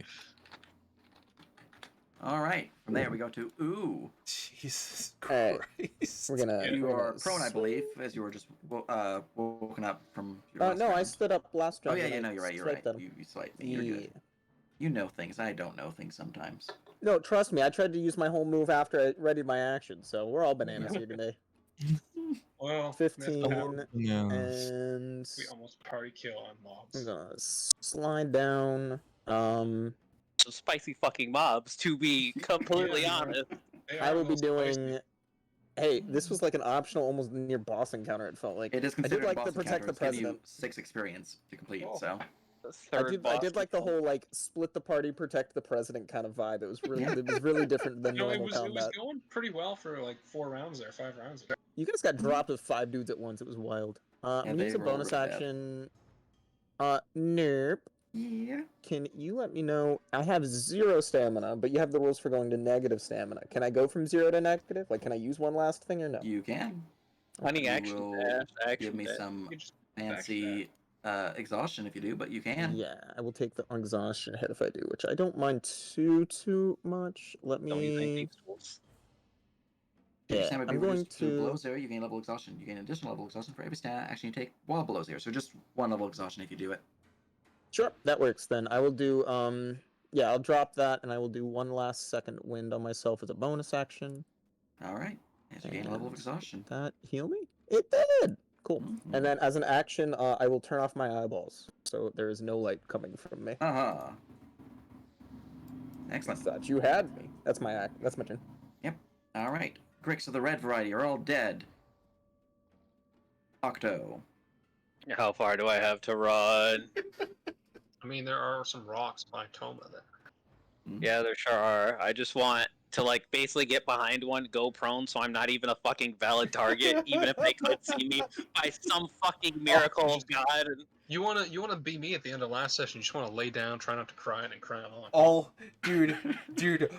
Speaker 1: All right. From there, we go to ooh.
Speaker 2: Jesus
Speaker 4: Alright,
Speaker 2: Christ.
Speaker 4: We're gonna.
Speaker 1: You
Speaker 4: we're
Speaker 1: are
Speaker 4: gonna
Speaker 1: prone, I
Speaker 4: s-
Speaker 1: believe, as you were just woken up from your last
Speaker 4: no, I
Speaker 1: round.
Speaker 4: stood up last
Speaker 1: Oh
Speaker 4: round.
Speaker 1: yeah,
Speaker 4: and
Speaker 1: yeah,
Speaker 4: I
Speaker 1: no, you're right. You're
Speaker 4: swiped
Speaker 1: right.
Speaker 4: at him.
Speaker 1: You swiped me. You're good. You know things. I don't know things sometimes.
Speaker 4: No, trust me. I tried to use my whole move after I readied my action, so we're all bananas here today.
Speaker 3: Well,
Speaker 4: 15
Speaker 7: Yeah.
Speaker 4: and
Speaker 3: we almost party kill on mobs.
Speaker 4: I'm gonna slide down.
Speaker 5: Some spicy fucking mobs, to be completely
Speaker 3: Yeah,
Speaker 5: honest.
Speaker 3: They
Speaker 4: I
Speaker 3: are a
Speaker 4: will be
Speaker 3: little spicy.
Speaker 4: doing. Hey, this was like an optional, almost near boss encounter. It felt like
Speaker 1: It is
Speaker 4: I
Speaker 1: considered
Speaker 4: did like
Speaker 1: a
Speaker 4: the
Speaker 1: boss
Speaker 4: protect
Speaker 1: encounter.
Speaker 4: the
Speaker 1: It's give you
Speaker 4: president.
Speaker 1: 6 experience to complete.
Speaker 3: Oh.
Speaker 1: So
Speaker 5: The
Speaker 4: I
Speaker 5: third
Speaker 4: did
Speaker 5: boss
Speaker 4: like the
Speaker 5: control.
Speaker 4: whole like split the party, protect the president kind of vibe. It was really
Speaker 1: Yeah.
Speaker 4: it was really different than
Speaker 3: No, it
Speaker 4: normal
Speaker 3: was
Speaker 4: combat.
Speaker 3: going pretty well for like 4 rounds there, 5 rounds there.
Speaker 4: You guys got dropped with 5 dudes at once. It was wild.
Speaker 1: Yeah,
Speaker 4: I'm gonna
Speaker 1: they
Speaker 4: use a
Speaker 1: roll
Speaker 4: bonus
Speaker 1: really bad.
Speaker 4: action. Nerp.
Speaker 1: yeah.
Speaker 4: Can you let me know? I have 0 stamina, but you have the rules for going to negative stamina. Can I go from 0 to negative? Like, can I use one last thing or no?
Speaker 1: You can.
Speaker 5: Honey,
Speaker 1: You
Speaker 5: action
Speaker 1: will
Speaker 5: dash. Action
Speaker 1: Give me
Speaker 5: dash.
Speaker 1: some
Speaker 3: You can just
Speaker 1: fancy exhaustion if you do, but you can.
Speaker 4: Yeah, I will take the exhaustion hit if I do, which I don't mind too much. Let
Speaker 5: Don't use any
Speaker 4: me.
Speaker 5: deep tools.
Speaker 1: If your
Speaker 4: Yeah,
Speaker 1: stamina
Speaker 4: I'm
Speaker 1: be
Speaker 4: going
Speaker 1: reduced to below
Speaker 4: to.
Speaker 1: 0, you gain level exhaustion. You gain additional level exhaustion for every stat action you take while below 0. So just 1 level exhaustion if you do it.
Speaker 4: Sure, that works then. I will do. Yeah, I'll drop that, and I will do 1 last second wind on myself as a bonus action.
Speaker 1: All right. As you gain a level of
Speaker 4: And
Speaker 1: exhaustion.
Speaker 4: That heal me? It did. Cool.
Speaker 1: Mhm.
Speaker 4: And then as an action, I will turn off my eyeballs, so there is no light coming from me.
Speaker 1: Uh-huh.
Speaker 4: I
Speaker 1: Excellent.
Speaker 4: thought you had me. That's my act. That's my turn.
Speaker 1: All right. Grix of the red variety are all dead. Octo.
Speaker 5: How far do I have to run?
Speaker 3: I mean, there are some rocks by Toma there.
Speaker 5: Yeah, there sure are. I just want to like basically get behind one, go prone, so I'm not even a fucking valid target, even if they could see me by some fucking miracle of God. And
Speaker 3: You wanna be me at the end of last session. You just wanna lay down, try not to cry, and then cry along.
Speaker 2: Dude,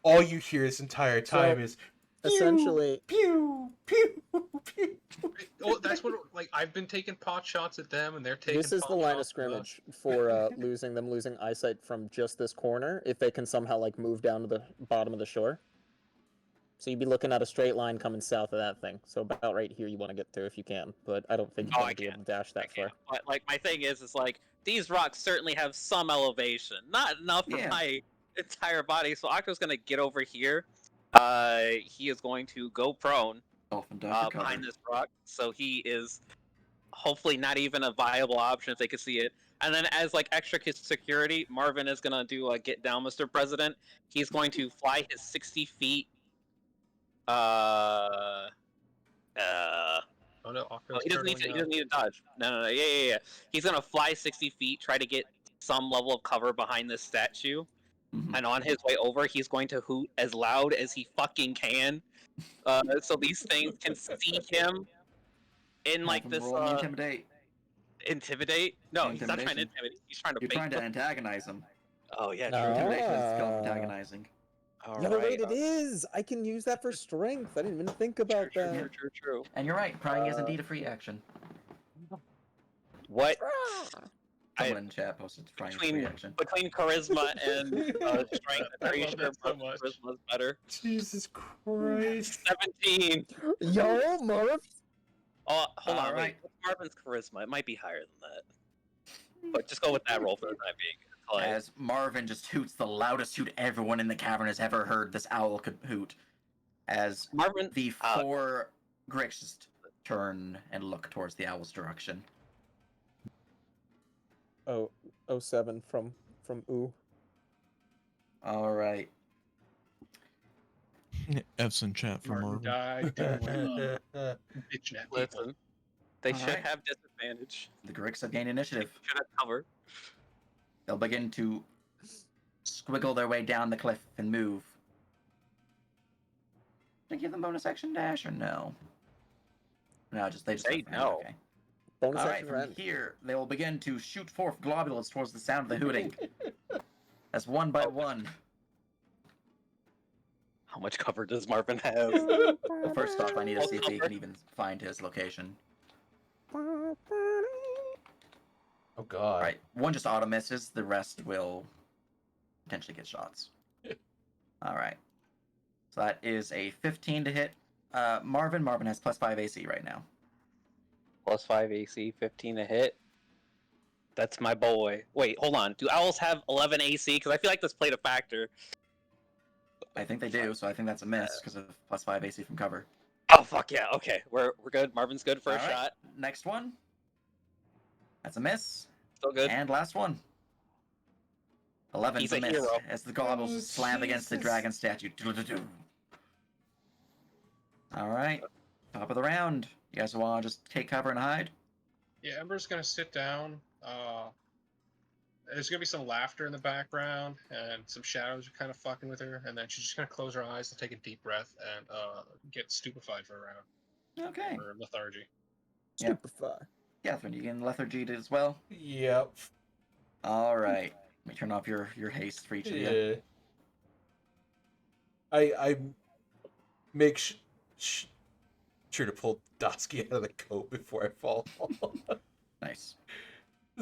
Speaker 2: all you hear this entire time
Speaker 4: So,
Speaker 2: is
Speaker 4: Essentially,
Speaker 2: pew, pew, pew.
Speaker 3: Oh, that's what like I've been taking pot shots at them, and they're taking.
Speaker 4: this is the
Speaker 3: pot
Speaker 4: line of
Speaker 3: shots at us.
Speaker 4: scrimmage for losing eyesight from just this corner. If they can somehow like move down to the bottom of the shore. So you'd be looking at a straight line coming south of that thing. So about right here you want to get to if you can, but I don't think you're going to be able to dash that far.
Speaker 5: But like my thing is like these rocks certainly have some elevation, not enough for my entire body. So Octo's gonna get over here. He is going to go prone behind this rock, so he is hopefully not even a viable option if they could see it. And then as like extra security, Marvin is gonna do a get down, Mr. President. He's going to fly his 60 feet.
Speaker 3: Oh no,
Speaker 5: he doesn't need to. He doesn't need to dodge. No. Yeah. He's gonna fly 60 feet, try to get some level of cover behind this statue, and on his way over, he's going to hoot as loud as he fucking can, so these things can see him in like this.
Speaker 1: Roll me intimidate.
Speaker 5: Intimidate? No, he's not trying to intimidate. He's trying to.
Speaker 1: You're trying to antagonize him.
Speaker 5: Oh yeah,
Speaker 1: true. Intimidation is called antagonizing.
Speaker 4: You're right, it is! I can use that for strength. I didn't even think about that.
Speaker 5: True.
Speaker 1: And you're right, prying is indeed a free action.
Speaker 5: What?
Speaker 1: Someone in chat posted prying is a free action.
Speaker 5: Between charisma and strength, I'm pretty sure charisma is better.
Speaker 2: Jesus Christ.
Speaker 5: 17!
Speaker 4: Yo, Marv!
Speaker 5: Oh, hold on, wait. What's Marvin's charisma? It might be higher than that. But just go with that roll for the time being.
Speaker 1: As Marvin just hoots the loudest hoot everyone in the cavern has ever heard this owl could hoot. As
Speaker 5: Marvin,
Speaker 1: the four Gricks just turn and look towards the owl's direction.
Speaker 4: 07 from Ooh.
Speaker 1: Alright.
Speaker 7: F's in chat for Marvin.
Speaker 5: Listen, they should have disadvantage.
Speaker 1: The Gricks have gained initiative.
Speaker 5: Should have cover.
Speaker 1: They'll begin to squiggle their way down the cliff and move. Did I give them bonus action dash or no? No, they just
Speaker 5: say no.
Speaker 1: Okay.
Speaker 4: Bonus
Speaker 1: All
Speaker 4: action
Speaker 1: right, from here, they will begin to shoot forth globules towards the sound of the hooting. As one by one.
Speaker 5: How much cover does Marvin have?
Speaker 1: Well, first off, I need to see if he can even find his location.
Speaker 2: Oh god.
Speaker 1: All right, one just auto misses. The rest will potentially get shots. All right. So that is a 15 to hit. Marvin has +5 AC right now.
Speaker 5: +5 AC, 15 to hit. That's my boy. Wait, hold on. Do owls have 11 AC? Because I feel like this played a factor.
Speaker 1: I think they do, so I think that's a miss because of +5 AC from cover.
Speaker 5: Oh fuck yeah! Okay, we're good. Marvin's good for a shot.
Speaker 1: Next one. That's a miss.
Speaker 5: Still good.
Speaker 1: And last one. 11's
Speaker 5: He's
Speaker 1: a
Speaker 5: a
Speaker 1: miss
Speaker 5: hero.
Speaker 1: as the globules slam against the dragon statue. All right, top of the round. You guys want to just take cover and hide?
Speaker 3: Yeah, Ember's gonna sit down. There's gonna be some laughter in the background, and some shadows are kind of fucking with her, and then she's just gonna close her eyes and take a deep breath and get stupefied for a round.
Speaker 1: Okay.
Speaker 3: Or lethargy.
Speaker 4: Stupefied.
Speaker 1: Catherine, you getting lethargy as well?
Speaker 2: Yep.
Speaker 1: All right. Let me turn off your haste for each of you.
Speaker 2: Yeah. I make sure to pull Dosky out of the coat before I fall.
Speaker 1: Nice.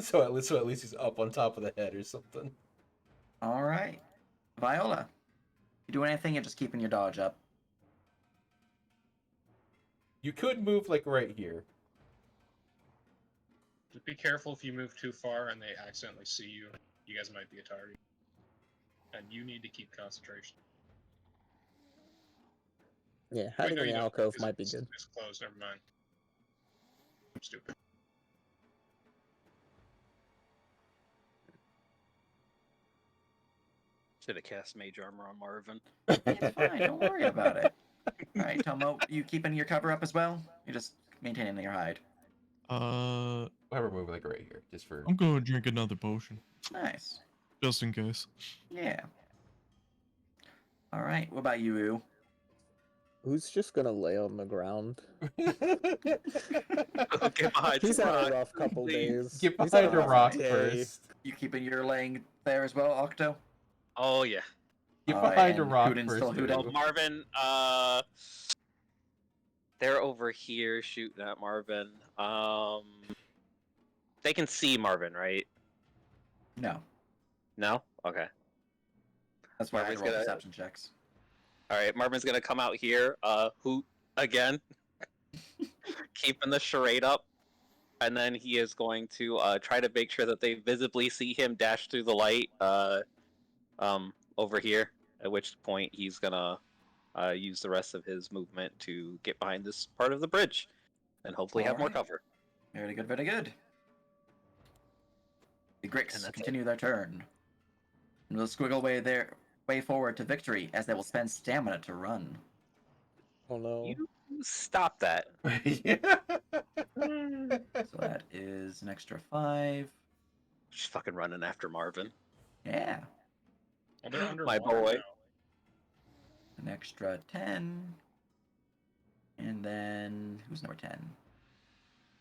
Speaker 2: So at least he's up on top of the head or something.
Speaker 1: All right. Viola, you doing anything? You're just keeping your dodge up.
Speaker 2: You could move like right here.
Speaker 3: Just be careful if you move too far and they accidentally see you. You guys might be a target. And you need to keep concentration.
Speaker 4: Yeah, hiding in the alcove might be good.
Speaker 3: It's closed, never mind. I'm stupid.
Speaker 5: Should have cast Mage Armor on Marvin.
Speaker 1: It's fine, don't worry about it. All right, Tomo, you keeping your cover up as well? You're just maintaining your hide.
Speaker 2: I'll have her move like right here, just for.
Speaker 7: I'm going to drink another potion.
Speaker 1: Nice.
Speaker 7: Just in case.
Speaker 1: Yeah. All right, what about you, Ooh?
Speaker 4: Who's just gonna lay on the ground?
Speaker 5: Get
Speaker 4: He's had a rough couple days.
Speaker 2: Get behind a rock
Speaker 4: day.
Speaker 2: first.
Speaker 1: You keeping your laying there as well, Octo?
Speaker 5: Oh yeah.
Speaker 2: Get behind a
Speaker 1: and
Speaker 2: rock
Speaker 1: Hooten's
Speaker 2: first.
Speaker 1: still hooting?
Speaker 5: Well, Marvin, they're over here shooting at Marvin. They can see Marvin, right?
Speaker 1: No.
Speaker 5: No? Okay.
Speaker 1: That's why I
Speaker 5: Marvin's
Speaker 1: roll
Speaker 5: gonna-
Speaker 1: perception checks.
Speaker 5: All right, Marvin's gonna come out here, hoot again, keeping the charade up, and then he is going to try to make sure that they visibly see him dash through the light, over here. At which point he's gonna use the rest of his movement to get behind this part of the bridge, and hopefully have more
Speaker 1: Alright.
Speaker 5: cover.
Speaker 1: Very good, very good. The
Speaker 5: And
Speaker 1: Gricks
Speaker 5: that's
Speaker 1: continue their turn. And will squiggle way forward to victory as they will spend stamina to run.
Speaker 4: Oh no.
Speaker 5: You stop that.
Speaker 2: Yeah.
Speaker 1: So that is an extra 5.
Speaker 5: Just fucking running after Marvin.
Speaker 1: Yeah.
Speaker 3: Well, they're underwater
Speaker 5: My boy.
Speaker 3: now.
Speaker 1: An extra 10. And then, who's number 10?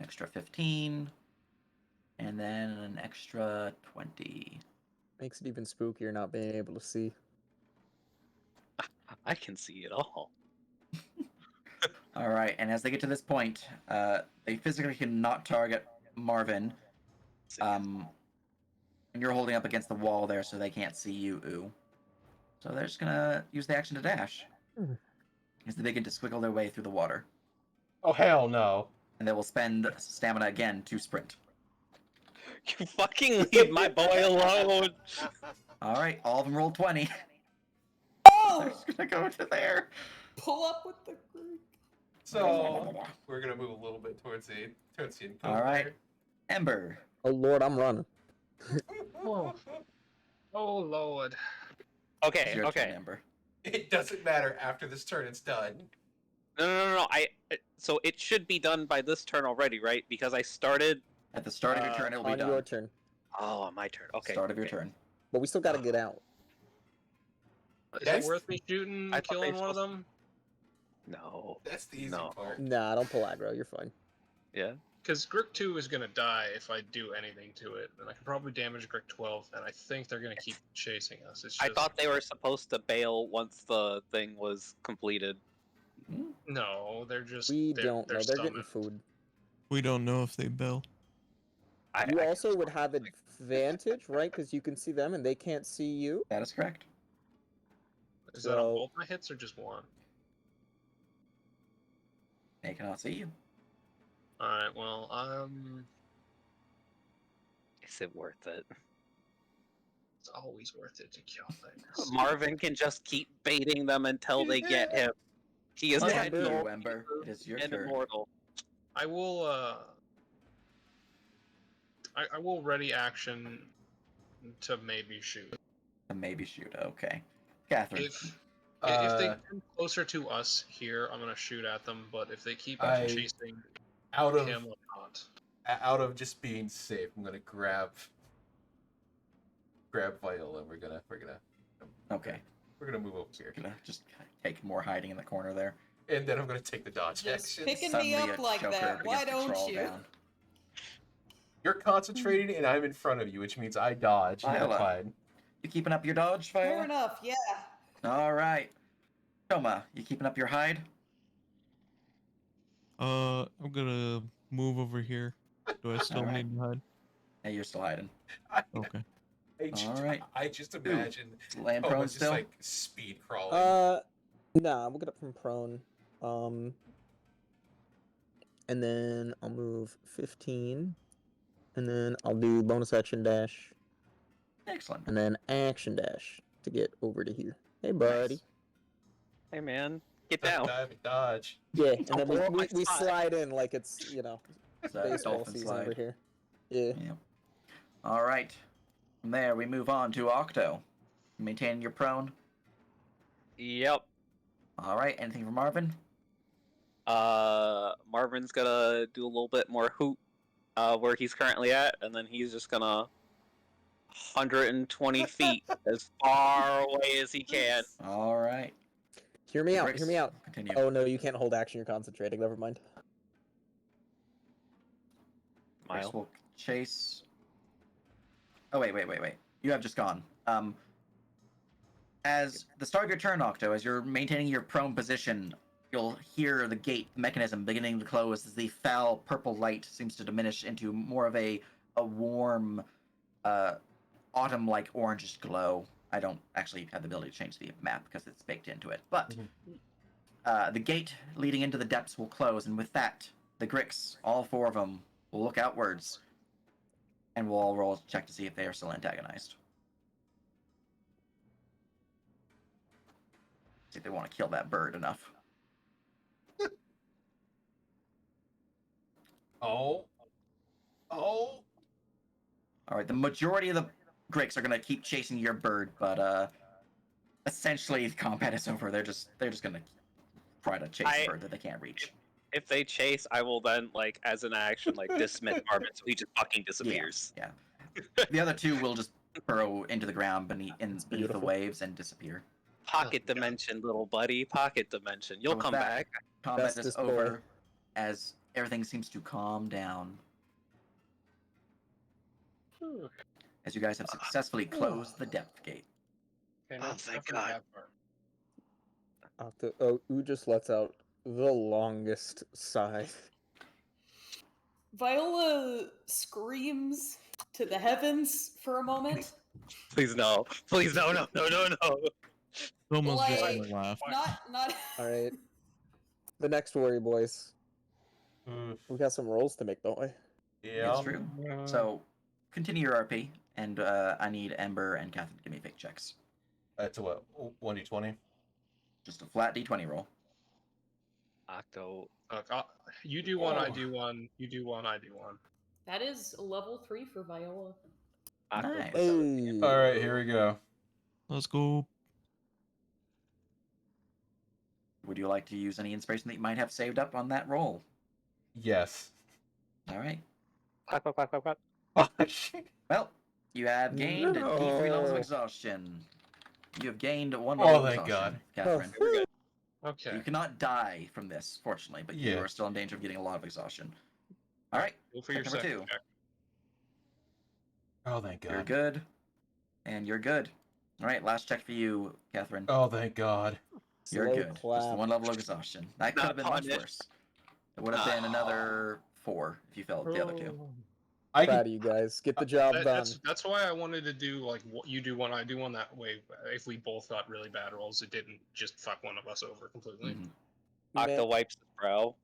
Speaker 1: Extra 15. And then an extra 20.
Speaker 4: Makes it even spookier not being able to see.
Speaker 5: I can see it all.
Speaker 1: All right, and as they get to this point, they physically cannot target Marvin. And you're holding up against the wall there, so they can't see you, Ooh. So they're just gonna use the action to dash. As they begin to squiggle their way through the water.
Speaker 2: Oh hell no!
Speaker 1: And they will spend stamina again to sprint.
Speaker 5: You fucking leave my boy alone.
Speaker 1: All right, all of them roll 20. They're
Speaker 9: Oh!
Speaker 1: just gonna go to there.
Speaker 9: Pull up with the group.
Speaker 2: So we're gonna move a little bit towards the enclosure.
Speaker 1: All right, Ember.
Speaker 4: Oh lord, I'm running.
Speaker 3: Whoa. Oh lord.
Speaker 1: It's
Speaker 5: Okay,
Speaker 1: your
Speaker 5: okay.
Speaker 1: turn, Ember.
Speaker 2: It doesn't matter after this turn; it's done.
Speaker 5: No. So it should be done by this turn already, right? Because I started.
Speaker 1: At the start of your turn, it will be
Speaker 4: On
Speaker 1: done.
Speaker 4: your turn.
Speaker 5: Oh, my turn. Okay.
Speaker 1: Start of your
Speaker 5: okay.
Speaker 1: turn.
Speaker 4: But we still gotta get out.
Speaker 3: Is
Speaker 2: That's-
Speaker 3: it worth me shooting,
Speaker 5: I thought
Speaker 3: killing
Speaker 5: they
Speaker 3: one of
Speaker 5: supposed-
Speaker 3: them?
Speaker 5: No.
Speaker 2: That's the easy
Speaker 5: No.
Speaker 2: part.
Speaker 4: Nah, don't pull aggro, you're fine.
Speaker 5: Yeah.
Speaker 3: Because Grick 2 is gonna die if I do anything to it, and I can probably damage Grick 12, and I think they're gonna keep chasing us. It's just...
Speaker 5: I thought they were supposed to bail once the thing was completed.
Speaker 1: Hmm?
Speaker 3: No, they're just...
Speaker 4: We
Speaker 3: they're,
Speaker 4: don't know. They're getting
Speaker 3: summoned.
Speaker 4: food.
Speaker 7: We don't know if they bail.
Speaker 4: You also would have advantage, right? Because you can see them and they can't see you.
Speaker 1: That is correct.
Speaker 3: Is that on both my hits or just one?
Speaker 1: They cannot see you.
Speaker 3: Alright, well,
Speaker 5: Is it worth it?
Speaker 3: it's always worth it to kill things.
Speaker 5: Marvin can just keep baiting them until they get him. He is
Speaker 1: Look
Speaker 5: not
Speaker 1: at you, Ember. It is your
Speaker 5: and
Speaker 1: turn.
Speaker 5: immortal.
Speaker 3: I will, I will ready action to maybe shoot.
Speaker 1: Maybe shoot. Okay. Catherine.
Speaker 3: If they come closer to us here, I'm gonna shoot at them. But if they keep chasing
Speaker 2: Out of
Speaker 3: him, I'm not.
Speaker 2: out of just being safe, I'm gonna grab Viola. We're gonna
Speaker 1: Okay.
Speaker 2: move over here,
Speaker 1: Gonna just take more hiding in the corner there.
Speaker 2: and then I'm gonna take the dodge
Speaker 9: Just
Speaker 2: action.
Speaker 9: picking
Speaker 1: Suddenly
Speaker 9: me
Speaker 1: a
Speaker 9: up like
Speaker 1: choker
Speaker 9: that. Why
Speaker 1: begins to
Speaker 9: don't
Speaker 1: crawl
Speaker 9: you?
Speaker 1: down.
Speaker 2: You're concentrating, and I'm in front of you, which means I dodge. And that's
Speaker 1: Viola.
Speaker 2: fine.
Speaker 1: You keeping up your dodge,
Speaker 9: Fair
Speaker 1: Viola?
Speaker 9: enough, yeah.
Speaker 1: All right. Toma, you keeping up your hide?
Speaker 7: I'm gonna move over here. Do I still
Speaker 1: Alright.
Speaker 7: need to hide?
Speaker 1: Hey, you're still hiding.
Speaker 7: Okay.
Speaker 1: Alright.
Speaker 2: I just imagine
Speaker 1: Land
Speaker 2: Toma
Speaker 1: prone
Speaker 2: just
Speaker 1: still?
Speaker 2: like speed crawling.
Speaker 4: Nah, we'll get up from prone. And then I'll move 15. And then I'll do bonus action dash.
Speaker 1: Excellent.
Speaker 4: And then action dash to get over to here. Hey, buddy.
Speaker 1: Nice.
Speaker 5: Hey man, get
Speaker 2: Duck,
Speaker 5: down.
Speaker 2: dive, and dodge.
Speaker 4: Yeah, and then
Speaker 5: blow up my
Speaker 4: we
Speaker 5: spot.
Speaker 4: slide in like it's,
Speaker 1: It's a
Speaker 4: baseball
Speaker 1: dolphin
Speaker 4: season
Speaker 1: slide.
Speaker 4: over here. Yeah.
Speaker 1: Yep. All right. From there, we move on to Octo. Maintaining your prone.
Speaker 5: Yep.
Speaker 1: All right. Anything for Marvin?
Speaker 5: Marvin's gonna do a little bit more hoot, where he's currently at, and then he's just gonna 120 feet as far away as he can.
Speaker 1: All right.
Speaker 4: Hear me out.
Speaker 1: Bricks,
Speaker 4: Hear me out.
Speaker 1: Continue.
Speaker 4: Oh no, you can't hold action. You're concentrating. Never mind.
Speaker 1: Bricks
Speaker 5: Mile.
Speaker 1: will chase. Oh wait. You have just gone. As the start of your turn, Octo, as you're maintaining your prone position, you'll hear the gate mechanism beginning to close as the foul purple light seems to diminish into more of a warm, autumn-like orangish glow I don't actually have the ability to change the map because it's baked into it. But the gate leading into the depths will close, and with that, the Grix, all 4 of them, will look outwards, and we'll all roll a check to see if they are still antagonized. See if they want to kill that bird enough.
Speaker 2: Oh.
Speaker 1: All right, the majority of the Grix are gonna keep chasing your bird, but essentially the combat is over. They're just gonna try to chase a bird that they can't reach.
Speaker 5: If they chase, I will then, like, as an action, like, dismiss Marvin so he just fucking disappears.
Speaker 1: Yeah. The other 2 will just burrow into the ground beneath the waves and disappear.
Speaker 5: Pocket dimension, little buddy. Pocket dimension. You'll
Speaker 1: with
Speaker 5: come
Speaker 1: that,
Speaker 5: back.
Speaker 1: Combat is
Speaker 4: Bestest boy.
Speaker 1: over as everything seems to calm down. As you guys have successfully closed the depth gate.
Speaker 3: Okay,
Speaker 5: Oh, thank God.
Speaker 4: Who just lets out the longest sigh.
Speaker 9: Viola screams to the heavens for a moment.
Speaker 5: Please no. Please no.
Speaker 7: Almost just
Speaker 9: Like,
Speaker 7: gonna laugh.
Speaker 9: not.
Speaker 4: All right. The next worry, boys. We got some rolls to make, don't we?
Speaker 2: Yeah.
Speaker 1: It's true. So, continue your RP, and I need Ember and Catherine to give me fake checks.
Speaker 2: That's a what? 1d20?
Speaker 1: Just a flat d20 roll.
Speaker 5: Octo.
Speaker 3: You do one, I do one. You do one, I do one.
Speaker 6: That is level 3 for Viola.
Speaker 5: Octo.
Speaker 1: Nice.
Speaker 4: Hey.
Speaker 2: All right, here we go.
Speaker 7: Let's go.
Speaker 1: Would you like to use any inspiration that you might have saved up on that roll?
Speaker 2: Yes.
Speaker 1: All right.
Speaker 5: Quack, quack, quack, quack, quack.
Speaker 2: Oh, shit.
Speaker 1: Well, you have gained D3 levels of
Speaker 4: No.
Speaker 1: exhaustion. You have gained 1
Speaker 2: Oh,
Speaker 1: level of
Speaker 2: thank
Speaker 1: exhaustion,
Speaker 2: God.
Speaker 1: Catherine.
Speaker 5: We're good.
Speaker 3: Okay.
Speaker 1: You cannot die from this, fortunately, but you
Speaker 2: Yeah.
Speaker 1: are still in danger of getting a lot of exhaustion. All right.
Speaker 3: Go for
Speaker 1: check
Speaker 3: your
Speaker 1: number
Speaker 3: second
Speaker 1: 2.
Speaker 3: check.
Speaker 2: Oh, thank God.
Speaker 1: You're good. And you're good. All right, last check for you, Catherine.
Speaker 2: Oh, thank God.
Speaker 1: You're
Speaker 4: Slow
Speaker 1: good. Just
Speaker 4: clap.
Speaker 1: 1 level of exhaustion. That could
Speaker 5: Not
Speaker 1: have been much
Speaker 5: punished.
Speaker 1: worse. It would have been another 4 if you failed the other 2.
Speaker 2: I
Speaker 4: Proud
Speaker 2: can,
Speaker 4: of you guys. Get the job done.
Speaker 3: That's why I wanted to do like what you do one, I do one. That way, if we both got really bad rolls, it didn't just fuck one of us over completely.
Speaker 1: Mhm.
Speaker 5: Octo
Speaker 4: Man,
Speaker 5: wipes his brow.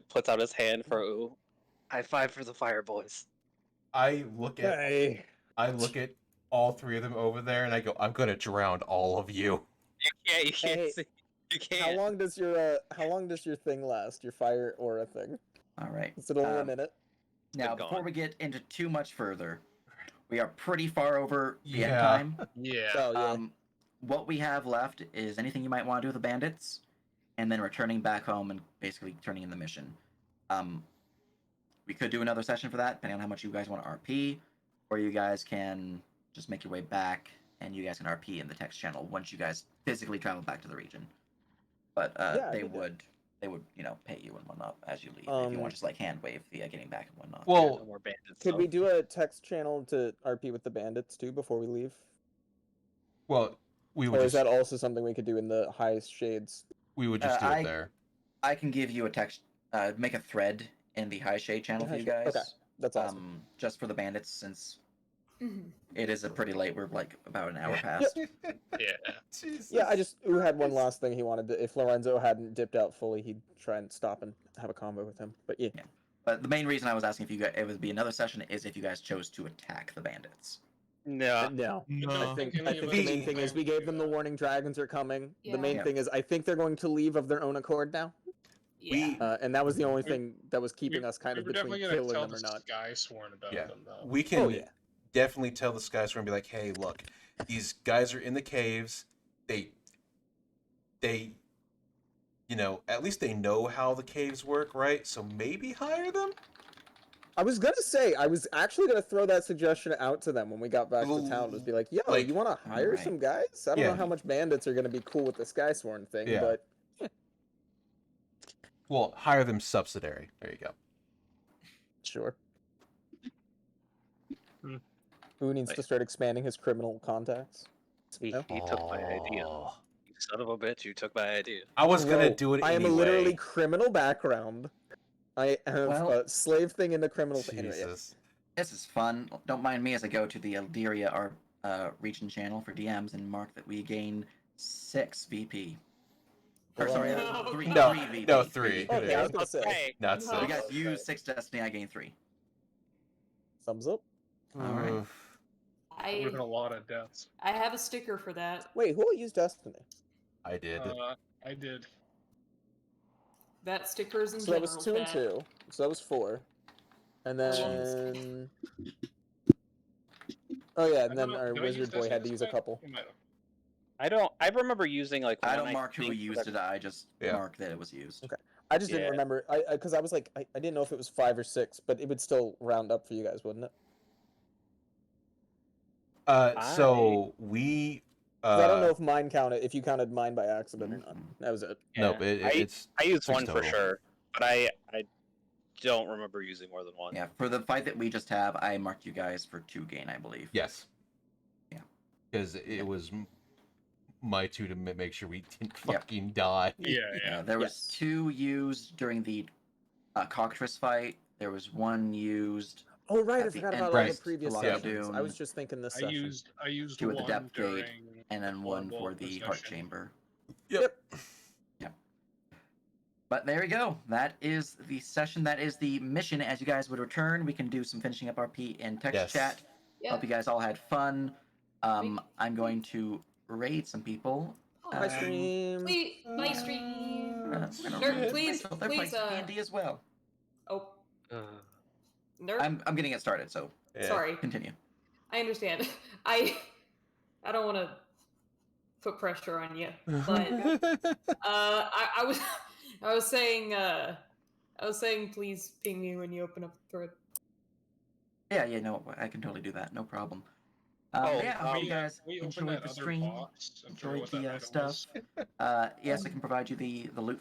Speaker 5: Puts out his hand for ooh. High 5 for the fire boys.
Speaker 2: I look at
Speaker 4: hey.
Speaker 2: all 3 of them over there, and I go, I'm gonna drown all of you.
Speaker 5: You can't
Speaker 4: Hey,
Speaker 5: see. You can't.
Speaker 4: How long does your thing last? Your fire aura thing?
Speaker 1: All right.
Speaker 4: Is it only a minute?
Speaker 1: Now,
Speaker 5: Good
Speaker 1: before
Speaker 5: going.
Speaker 1: we get into too much further, we are pretty far over the end
Speaker 2: Yeah.
Speaker 1: time.
Speaker 3: Yeah.
Speaker 4: Oh yeah.
Speaker 1: What we have left is anything you might want to do with the bandits, and then returning back home and basically turning in the mission. We could do another session for that, depending on how much you guys want to RP, or you guys can just make your way back, and you guys can RP in the text channel once you guys physically travel back to the region. But
Speaker 4: Yeah, I
Speaker 1: they
Speaker 4: think that-
Speaker 1: would pay you and whatnot as you leave if you want to just like hand wave via getting back and whatnot.
Speaker 2: Well,
Speaker 5: No more bandits.
Speaker 4: Could we do a text channel to RP with the bandits too before we leave?
Speaker 2: we
Speaker 4: Or
Speaker 2: would
Speaker 4: is that
Speaker 2: just
Speaker 4: also something we could do in the highest shades?
Speaker 2: do it there.
Speaker 1: I can give you a text, make a thread in the high shade channel for you guys.
Speaker 4: Okay, that's awesome.
Speaker 1: Just for the bandits, since
Speaker 6: Mhm.
Speaker 1: it is a pretty late. We're like about an hour past.
Speaker 3: Yeah.
Speaker 2: Jesus.
Speaker 4: Yeah, Who had one last thing he wanted to. If Lorenzo hadn't dipped out fully, he'd try and stop and have a combo with him. But yeah.
Speaker 1: But the main reason I was asking if you guys, it would be another session is if you guys chose to attack the bandits.
Speaker 5: No.
Speaker 4: No.
Speaker 7: No.
Speaker 4: I think
Speaker 3: any of
Speaker 4: the
Speaker 3: us
Speaker 4: main
Speaker 3: will
Speaker 4: thing is
Speaker 3: do
Speaker 4: we gave them the
Speaker 3: that.
Speaker 4: warning dragons are coming.
Speaker 6: Yeah.
Speaker 4: The main
Speaker 1: Yeah.
Speaker 4: thing is I think they're going to leave of their own accord now.
Speaker 6: Yeah.
Speaker 4: And that was the only thing that was keeping us kind
Speaker 3: We
Speaker 4: of
Speaker 3: were
Speaker 4: between
Speaker 3: definitely gonna
Speaker 4: killing
Speaker 3: tell
Speaker 4: them or
Speaker 3: the
Speaker 4: not.
Speaker 3: Sky Sworn about
Speaker 2: Yeah.
Speaker 3: them though.
Speaker 2: We can
Speaker 4: Oh yeah.
Speaker 2: definitely tell the Skystorm and be like, hey, look, these guys are in the caves. They at least they know how the caves work, right? So maybe hire them?
Speaker 4: I was gonna say, I was actually gonna throw that suggestion out to them when we got back to town. Was be like, yo,
Speaker 2: Like-
Speaker 4: you wanna hire
Speaker 1: Right.
Speaker 4: some guys? I don't know how much bandits are gonna be cool with the Skysworn thing,
Speaker 2: Yeah.
Speaker 4: but
Speaker 2: Well, hire them subsidiary. There you go.
Speaker 4: sure.
Speaker 3: Hmm.
Speaker 4: Who needs to start expanding his criminal contacts?
Speaker 5: He
Speaker 4: No?
Speaker 5: took my idea.
Speaker 2: Oh.
Speaker 5: You son of a bitch, you took my idea.
Speaker 2: I was gonna
Speaker 4: Bro,
Speaker 2: do it
Speaker 4: I am
Speaker 2: anyway.
Speaker 4: a literally criminal background. I have
Speaker 1: Well-
Speaker 4: a slave thing in the criminal thing. Anyway, yeah.
Speaker 2: Jesus.
Speaker 1: This is fun. Don't mind me as I go to the Eldiria region channel for DMs and mark that we gain 6 VP. Or
Speaker 4: Well,
Speaker 1: sorry,
Speaker 6: No.
Speaker 1: 3
Speaker 2: No,
Speaker 1: 3 VP.
Speaker 2: no,
Speaker 1: 3
Speaker 2: 3.
Speaker 1: VP.
Speaker 4: Okay, I was
Speaker 2: Yeah.
Speaker 4: gonna say.
Speaker 5: Okay.
Speaker 2: Not
Speaker 6: No.
Speaker 1: You
Speaker 2: 6.
Speaker 1: guys use 6 Destiny, I gain 3.
Speaker 4: Thumbs up.
Speaker 1: All right.
Speaker 2: Oof.
Speaker 3: With a lot of deaths.
Speaker 6: I have a sticker for that.
Speaker 4: Wait, who used Destiny?
Speaker 2: I did.
Speaker 3: I did.
Speaker 6: That sticker is in
Speaker 4: So that
Speaker 6: general
Speaker 4: was 2 and
Speaker 6: chat.
Speaker 4: 2. So that was 4. And
Speaker 6: I love this
Speaker 4: then. Oh yeah, and
Speaker 3: I
Speaker 4: then
Speaker 3: don't-
Speaker 4: our
Speaker 3: did I use
Speaker 4: wizard boy
Speaker 3: Destiny
Speaker 4: had to
Speaker 3: this
Speaker 4: use a
Speaker 3: time?
Speaker 4: couple.
Speaker 3: I might have.
Speaker 5: I remember using like
Speaker 1: I
Speaker 5: one,
Speaker 1: don't mark who
Speaker 5: think,
Speaker 1: used it, I just
Speaker 2: Yeah.
Speaker 1: mark that it was used.
Speaker 4: Okay. I just
Speaker 5: Yeah.
Speaker 4: didn't remember. Because I was like, I didn't know if it was 5 or 6, but it would still round up for you guys, wouldn't it?
Speaker 2: So we.
Speaker 4: 'Cause I don't know if mine counted. If you counted mine by accident or not. That was it.
Speaker 2: Nope,
Speaker 5: Yeah.
Speaker 2: it's.
Speaker 5: I used
Speaker 2: 6
Speaker 5: one for
Speaker 2: total.
Speaker 5: sure, but I don't remember using more than one.
Speaker 1: Yeah, for the fight that we just have, I marked you guys for 2 gain, I believe.
Speaker 2: Yes.
Speaker 1: Yeah.
Speaker 2: Because it was my 2 to make sure we didn't
Speaker 1: Yep.
Speaker 2: fucking die.
Speaker 3: Yeah.
Speaker 1: There was 2 used during the cockatrice fight. There was 1 used.
Speaker 4: Oh right, I
Speaker 1: At the
Speaker 4: forgot about all
Speaker 1: entrance
Speaker 4: the previous
Speaker 1: to
Speaker 4: sessions. I
Speaker 1: Aeduhn.
Speaker 4: was just thinking this
Speaker 3: I
Speaker 4: session.
Speaker 3: used
Speaker 1: 2 at the
Speaker 3: one
Speaker 1: depth gate,
Speaker 3: during
Speaker 1: and then 1 for
Speaker 3: horrible
Speaker 1: the heart
Speaker 3: possession.
Speaker 1: chamber.
Speaker 2: Yep.
Speaker 1: But there we go. That is the session. That is the mission. As you guys would return, we can do some finishing up RP in text
Speaker 2: Yes.
Speaker 1: chat.
Speaker 6: Yeah.
Speaker 1: Hope you guys all had fun. I'm going to raid some people.
Speaker 4: My stream.
Speaker 6: Please, my stream.
Speaker 1: I'm gonna
Speaker 6: Nerd,
Speaker 1: raid
Speaker 6: please,
Speaker 1: myself. They're playing
Speaker 6: please,
Speaker 1: some D&D as well.
Speaker 6: Oh, nerd.
Speaker 1: I'm getting it started, so
Speaker 2: Yeah.
Speaker 6: Sorry,
Speaker 1: continue.
Speaker 6: I understand. I don't want to put pressure on you, but I was I was saying please ping me when you open up the thread.
Speaker 1: Yeah, no, I can totally do that. No problem.
Speaker 5: Oh,
Speaker 1: Yeah, I hope you
Speaker 3: We,
Speaker 1: guys
Speaker 3: we opened
Speaker 1: enjoyed
Speaker 3: that
Speaker 1: the
Speaker 3: other
Speaker 1: stream.
Speaker 3: box. I forget
Speaker 1: Enjoyed
Speaker 3: what that
Speaker 1: the
Speaker 3: item
Speaker 1: stuff.
Speaker 3: was.
Speaker 1: Yes, I can provide you the loot